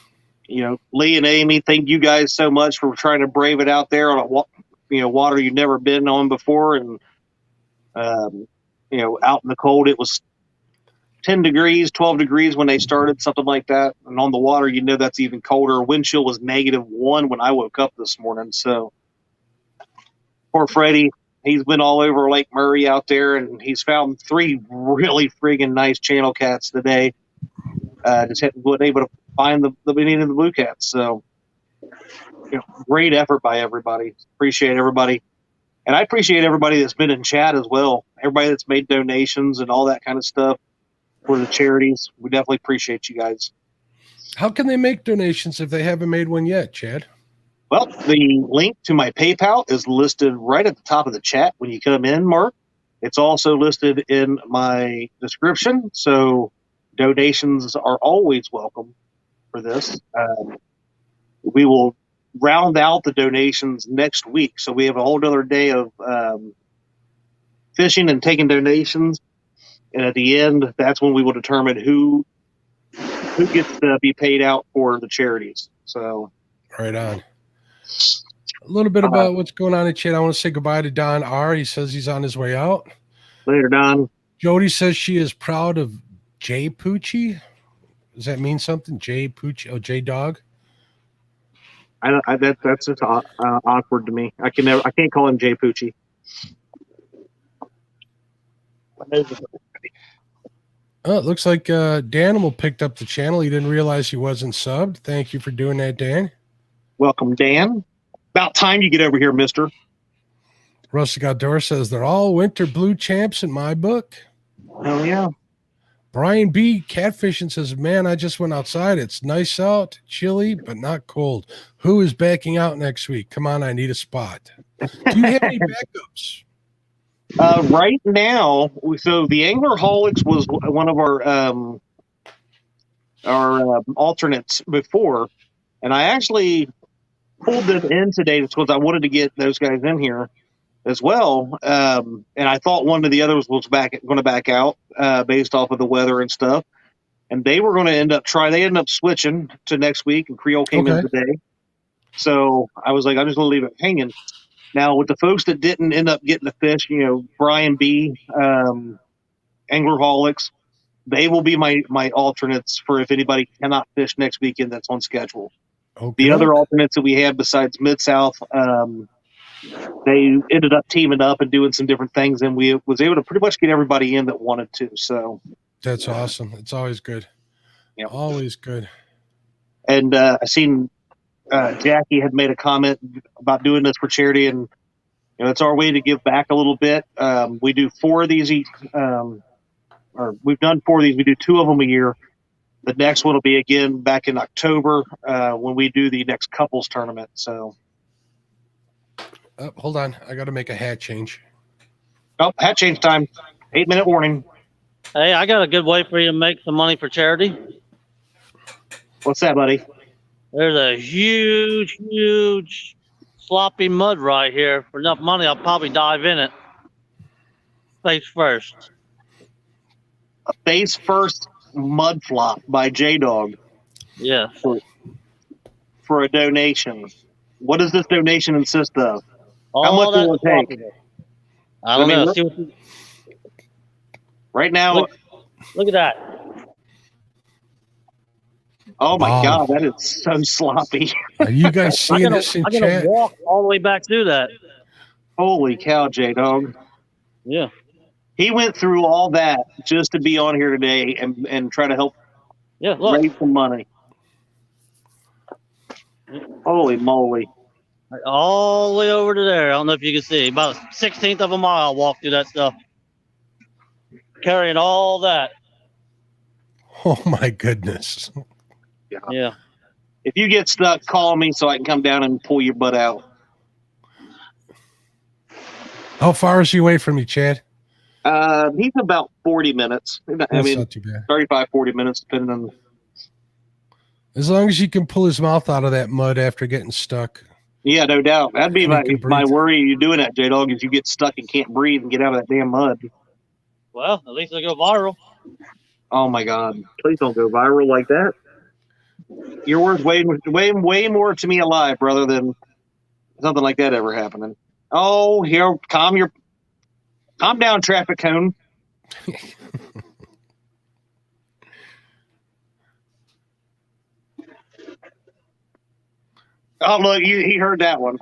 Lee and Amy, thank you guys so much for trying to brave it out there on a water you've never been on before. And, out in the cold, it was 10 degrees, 12 degrees when they started, something like that. And on the water, that's even colder. Wind chill was -1 when I woke up this morning. So poor Freddie, he's been all over Lake Murray out there, and he's found 3 really friggin' nice channel cats today. Just wasn't able to find the beginning of the blue cats. So, great effort by everybody. Appreciate everybody. And I appreciate everybody that's been in chat as well. Everybody that's made donations and all that kind of stuff for the charities. We definitely appreciate you guys. How can they make donations if they haven't made one yet, Chad? Well, the link to my PayPal is listed right at the top of the chat when you come in, Mark. It's also listed in my description. So donations are always welcome for this. We will round out the donations next week. So we have a whole other day of fishing and taking donations. And at the end, that's when we will determine who gets to be paid out for the charities. So Right on. A little bit about what's going on in chat. I want to say goodbye to Don R. He says he's on his way out. Later, Don. Jody says she is proud of Jay Poochie. Does that mean something? Jay Poochie? Oh, J Dog. That's just awkward to me. I can't call him Jay Poochie. Oh, it looks like Danimal picked up the channel. He didn't realize he wasn't subbed. Thank you for doing that, Dan. Welcome, Dan. About time you get over here, mister. Rustic Outdoor says they're all winter blue champs in my book. Hell yeah. Brian B. Catfishing says, man, I just went outside. It's nice out, chilly, but not cold. Who is backing out next week? Come on, I need a spot. Do you have any backups? Right now, so the Anglerholics was one of our alternates before, and I actually pulled them in today because I wanted to get those guys in here as well. And I thought one of the others was going to back out based off of the weather and stuff. And they were going to they ended up switching to next week, and Creole came in today. So I was like, I'm just going to leave it hanging. Now, with the folks that didn't end up getting the fish, Brian B., Anglerholics, they will be my alternates for if anybody cannot fish next weekend that's on schedule. Okay. The other alternates that we had besides Mid-South, they ended up teaming up and doing some different things, and we was able to pretty much get everybody in that wanted to. So that's awesome. It's always good. Yeah, always good. And I seen Jackie had made a comment about doing this for charity, and it's our way to give back a little bit. We do 4 of these or we've done 4 of these. We do 2 of them a year. The next one will be again back in October when we do the next couples tournament. So, hold on, I got to make a hat change. Oh, hat change time! 8-minute warning. Hey, I got a good way for you to make some money for charity. What's that, buddy? There's a huge sloppy mud right here. For enough money, I'll probably dive in it. Face first. A face first mud flop by Jaydog. Yes. For a donation. What does this donation consist of? How much will it take? I don't know. Right now. Look at that. Oh my God, that is so sloppy. Are you guys seeing this in chat? I'm gonna walk all the way back through that. Holy cow, Jaydog. Yeah. He went through all that just to be on here today and try to help raise some money. Holy moly. All the way over to there. I don't know if you can see. About a 16th of a mile walk through that stuff. Carrying all that. Oh my goodness. Yeah. If you get stuck, call me so I can come down and pull your butt out. How far is he away from you, Chad? He's about 40 minutes. That's not too bad. 35, 40 minutes, depending on. As long as you can pull his mouth out of that mud after getting stuck. Yeah, no doubt. That'd be my worry. You doing that, Jaydog, is you get stuck and can't breathe and get out of that damn mud. Well, at least it'll go viral. Oh my God! Please don't go viral like that. You're worth way more to me alive, brother, than something like that ever happening. Oh, here, calm down, traffic cone. Oh, look, he heard that one.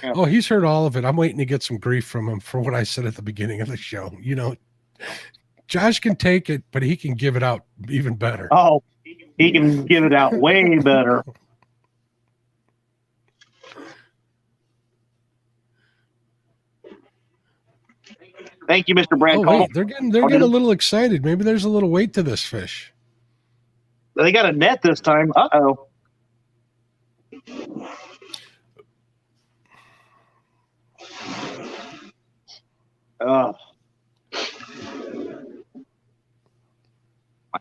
Yeah. Oh, he's heard all of it. I'm waiting to get some grief from him for what I said at the beginning of the show. Josh can take it, but he can give it out even better. Oh, he can give it out way better. Thank you, Mr. Brad. Oh, wait, they're getting a little excited. Maybe there's a little weight to this fish. They got a net this time. Uh-oh. My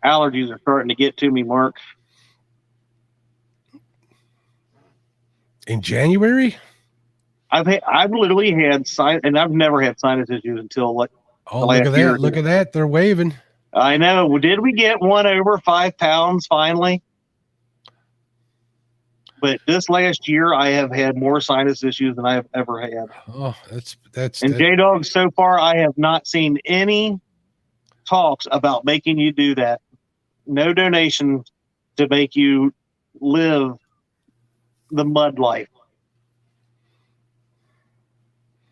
allergies are starting to get to me, Mark. In January? I've literally had and I've never had sinus issues until like. Oh, look at that! Look at that! They're waving. I know. Did we get one over 5 pounds finally? But this last year, I have had more sinus issues than I have ever had. Oh, that's. And Jaydogs, so far, I have not seen any talks about making you do that. No donation to make you live the mud life.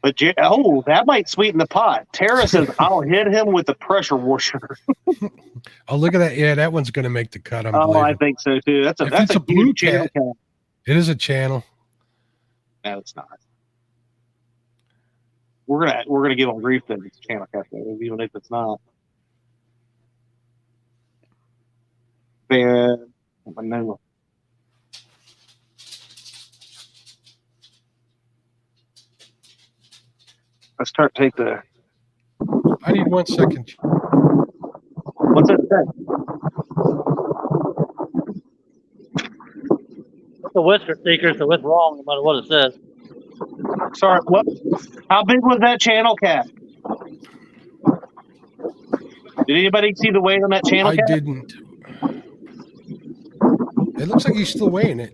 But that might sweeten the pot. Tara says I'll hit him with the pressure washer. Oh, look at that! Yeah, that one's going to make the cut. I think so too. That's a blue channel cat. It is a channel. No, it's not. We're gonna give them grief that it's a channel cat, even if it's not. Bad. No. Let's take the. I need 1 second. What's that say? It's a whisker seeker, so it's wrong no matter what it says. Sorry, what? How big was that channel cat? Did anybody see the weight on that channel cat? I didn't. It looks like he's still weighing it.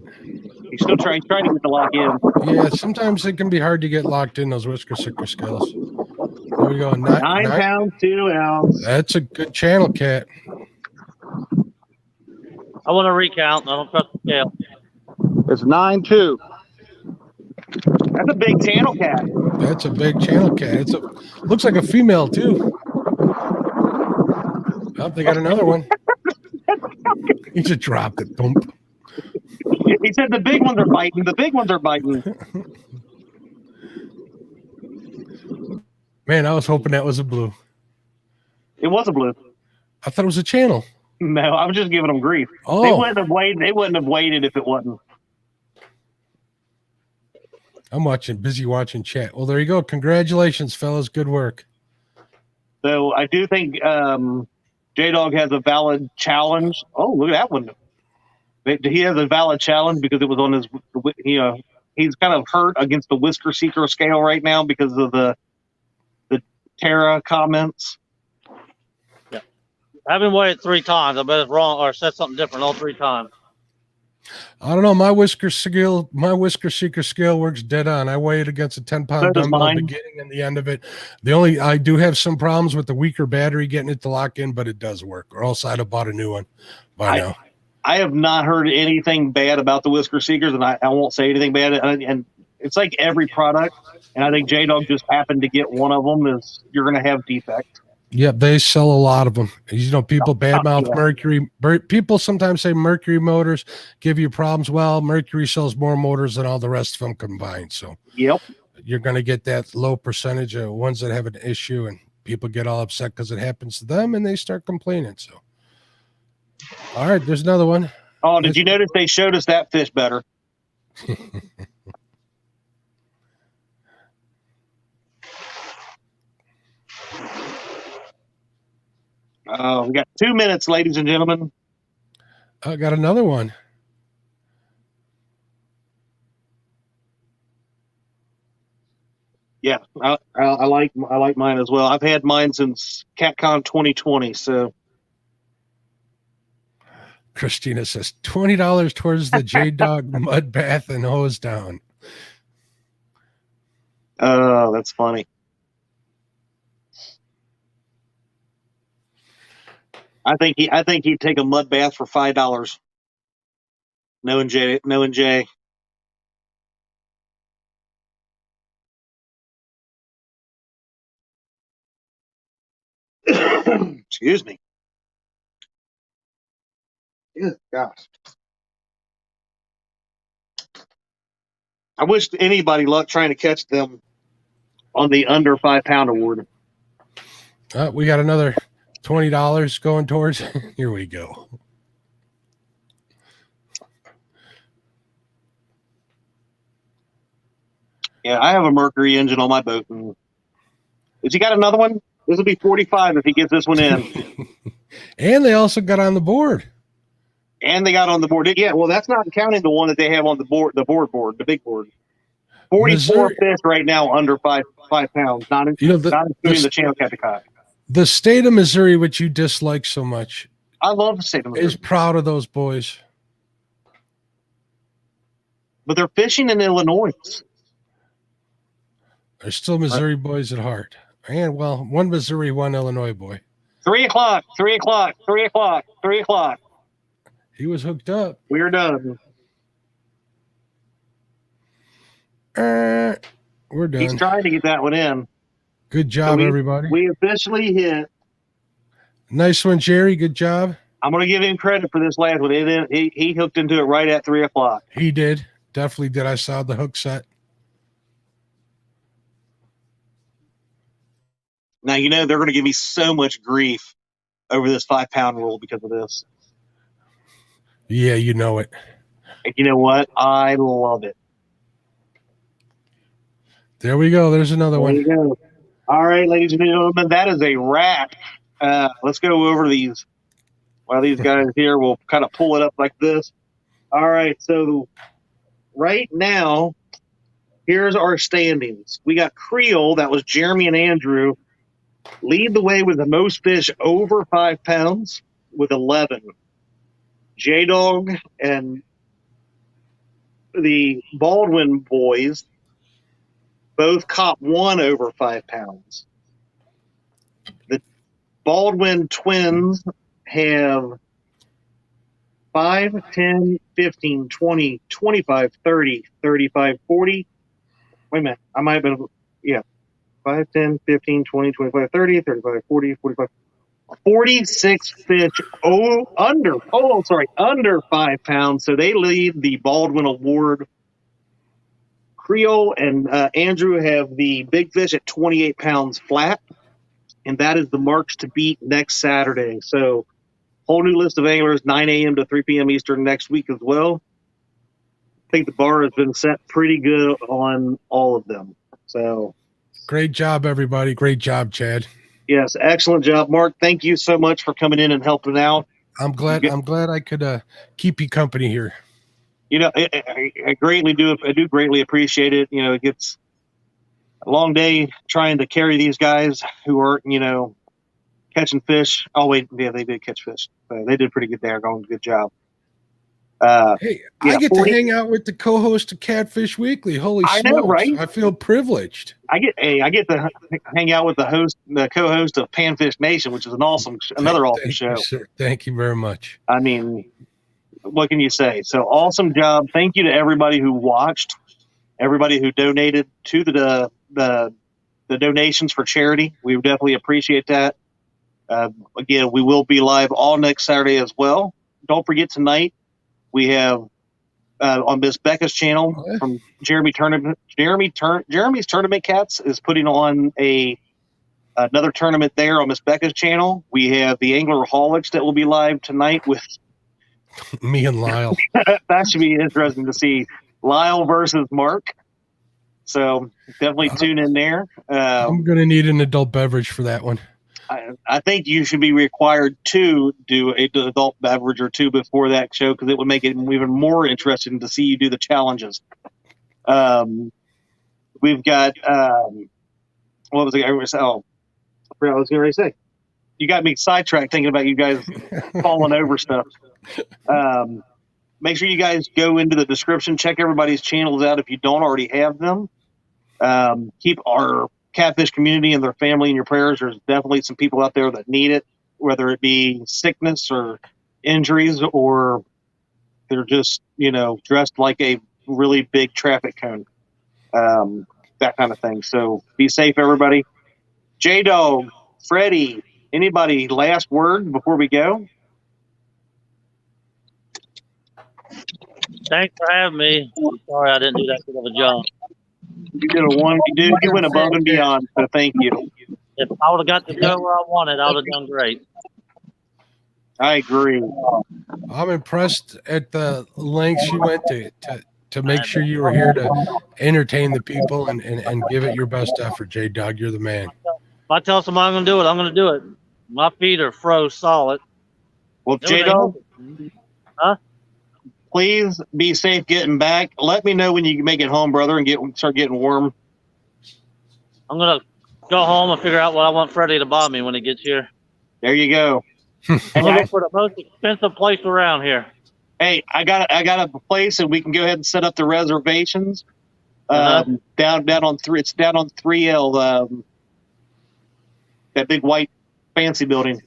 He's still trying to get the lock in. Yeah, sometimes it can be hard to get locked in those whisker seeker scales. There we go. 9 pounds, 2 ounces. That's a good channel cat. I want to recount. I don't trust the scale. It's 9.2. That's a big channel cat. That's a big channel cat. Looks like a female too. Oh, they got another one. He just dropped it. Boom. He said the big ones are biting. The big ones are biting. Man, I was hoping that was a blue. It was a blue. I thought it was a channel. No, I was just giving them grief. Oh. They wouldn't have waited if it wasn't. I'm busy watching chat. Well, there you go. Congratulations, fellas. Good work. So I do think J-Dog has a valid challenge. Oh, look at that one. He has a valid challenge because it was on his, he's kind of hurt against the whisker seeker scale right now because of the Tara comments. Yeah. I haven't weighed it 3 times. I bet it's wrong or said something different all 3 times. I don't know. My whisker seeker scale works dead on. I weigh it against a 10-pound dumbbell beginning and the end of it. I do have some problems with the weaker battery getting it to lock in, but it does work. Or else I'd have bought a new one by now. I have not heard anything bad about the whisker seekers, and I won't say anything bad. And it's like every product, and I think J-Dog just happened to get one of them. Is you're going to have defect. Yep, they sell a lot of them. People badmouth Mercury. People sometimes say Mercury motors give you problems. Well, Mercury sells more motors than all the rest of them combined. So yep, you're going to get that low percentage of ones that have an issue, and people get all upset because it happens to them, and they start complaining. So. All right, there's another one. Oh, did you notice they showed us that fish better? We got 2 minutes, ladies and gentlemen. I got another one. Yeah, I like mine as well. I've had mine since CatCon 2020, so. Christina says $20 towards the J-Dog mud bath and hose down. Oh, that's funny. I think he'd take a mud bath for $5. Knowing Jay. Excuse me. Good gosh. I wish anybody luck trying to catch them on the under 5 pound award. We got another $20 going towards. Here we go. Yeah, I have a Mercury engine on my boat. Has he got another one? This will be 45 if he gets this one in. And they also got on the board. And they got on the board. Yeah, well, that's not counting the one that they have on the board, the big board. 44 fish right now under 5 pounds, not including the channel catfish. The state of Missouri, which you dislike so much, I love the state of Missouri, is proud of those boys. but they're fishing in Illinois. They're still Missouri boys at heart. And, well, one Missouri, one Illinois boy. 3 o'clock, 3 o'clock, 3 o'clock, 3 o'clock. He was hooked up. We're done. We're done. He's trying to get that one in. Good job, everybody. We officially hit. Nice one, Jerry. Good job. I'm going to give him credit for this last one. He hooked into it right at 3 o'clock. He did. Definitely did. I saw the hook set. Now, you know, they're going to give me so much grief over this 5-pound rule because of this. Yeah, you know it. And you know what? I love it. There we go. There's another one. There you go. All right, ladies and gentlemen, that is a wrap. Let's go over these. While these guys here, we'll kind of pull it up like this. All right, so right now, here's our standings. We got Creole, that was Jeremy and Andrew, lead the way with the most fish over 5 pounds with 11. Jaydog and the Baldwin boys both caught 1 over 5 pounds. The Baldwin twins have 5, 10, 15, 20, 25, 30, 35, 40. Wait a minute. I might have been, yeah. 5, 10, 15, 20, 25, 30, 35, 40, 45. 46 fish under 5 pounds. So they lead the Baldwin Award. Creole and Andrew have the big fish at 28 pounds flat. And that is the marks to beat next Saturday. So whole new list of anglers, 9 a.m. to 3 p.m. Eastern next week as well. I think the bar has been set pretty good on all of them. So great job, everybody. Great job, Chad. Yes, excellent job, Mark. Thank you so much for coming in and helping out. I'm glad I could keep you company here. You know, I greatly do. I do greatly appreciate it. You know, it gets a long day trying to carry these guys who are, you know, catching fish. Oh wait, yeah, they did catch fish. They did pretty good there. Going good job. Hey, I get to hang out with the co-host of Catfish Weekly. Holy smokes! I know, right? I feel privileged. I get to hang out with the co-host of Panfish Nation, which is awesome show. You, sir. Thank you very much. I mean, what can you say? So awesome job! Thank you to everybody who watched, everybody who donated to the donations for charity. We definitely appreciate that. Again, we will be live all next Saturday as well. Don't forget tonight. We have on Miss Becca's channel from Jeremy's Tournament Cats is putting on another tournament there on Miss Becca's channel. We have the Anglerholics that will be live tonight with me and Lyle. That should be interesting to see Lyle versus Mark. So definitely tune in there. I'm going to need an adult beverage for that one. I think you should be required to do an adult beverage or two before that show because it would make it even more interesting to see you do the challenges. We've got what was it? Oh, I forgot what I was going to say. You got me sidetracked thinking about you guys falling over stuff. Make sure you guys go into the description, check everybody's channels out if you don't already have them. Keep our Catfish community and their family in your prayers. There's definitely some people out there that need it, whether it be sickness or injuries, or they're just, you know, dressed like a really big traffic cone, that kind of thing. So be safe, everybody. J-Dog, Freddie, anybody last word before we go? Thanks for having me. I'm sorry I didn't do that good of a job. You did you went above and beyond, so thank you. If I would have got to go where I wanted, I would have done great. I agree. I'm impressed at the lengths you went to make sure you were here to entertain the people and give it your best effort, J-Dog. You're the man. If I tell somebody I'm going to do it, I'm going to do it. My feet are froze solid. Well, J-Dog, please be safe getting back. Let me know when you make it home, brother, and start getting warm. I'm going to go home and figure out what I want Freddie to buy me when he gets here. There you go. I'm going to look for the most expensive place around here. Hey, I got a place, and we can go ahead and set up the reservations. Down on 3L. That big white fancy building.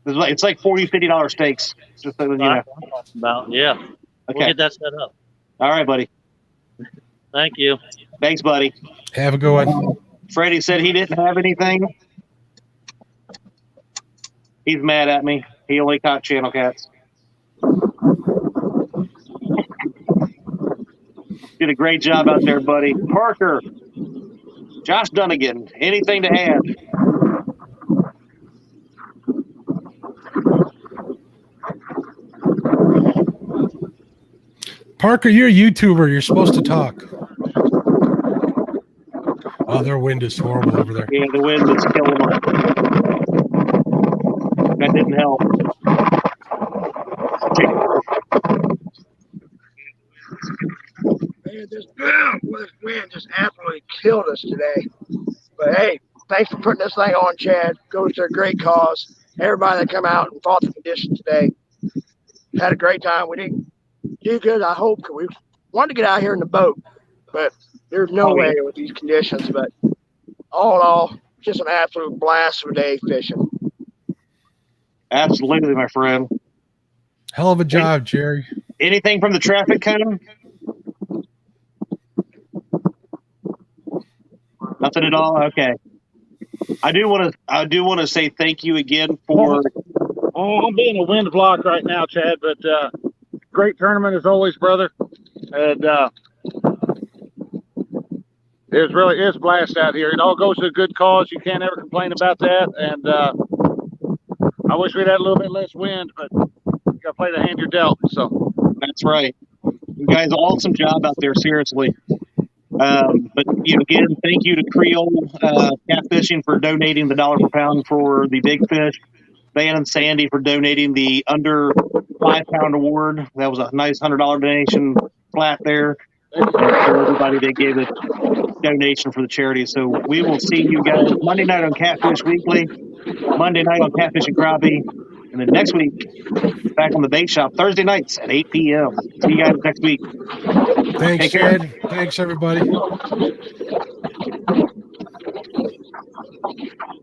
It's like $40-$50 steaks. Just so you know. About yeah. Okay. We'll get that set up. All right, buddy. Thank you. Thanks, buddy. Have a good one. Freddie said he didn't have anything. He's mad at me. He only caught channel cats. Did a great job out there, buddy. Parker, Josh Dunnigan, anything to add? Parker, you're a YouTuber. You're supposed to talk. Oh, their wind is horrible over there. Yeah, the wind is killing them. That didn't help. Man, this wind just absolutely killed us today. But hey, thanks for putting this thing on, Chad. Goes to a great cause. Everybody that come out and fought the conditions today had a great time. We didn't do good, I hope, because we wanted to get out here in the boat, but there's no way with these conditions. But all in all, just an absolute blast of a day fishing. Absolutely, my friend. Hell of a job, Jerry. Anything from the traffic cone? Nothing at all. Okay. I do want to say thank you again for. I'm being a wind block right now, Chad, but great tournament as always, brother. And it's a blast out here. It all goes to a good cause. You can't ever complain about that. And I wish we'd had a little bit less wind, but you got to play the hand you're dealt. So that's right. You guys, awesome job out there. Seriously. But again, thank you to Creole Catfishing for donating the $1 per pound for the big fish. Van and Sandy for donating the under 5 pound award. That was a nice $100 donation flat there. And for everybody that gave a donation for the charity. So we will see you guys Monday night on Catfish Weekly, Monday night on Catfish and Crappie, and then next week back on the bait shop Thursday nights at 8 p.m. See you guys next week. Thanks, Take care. Chad. Thanks, everybody.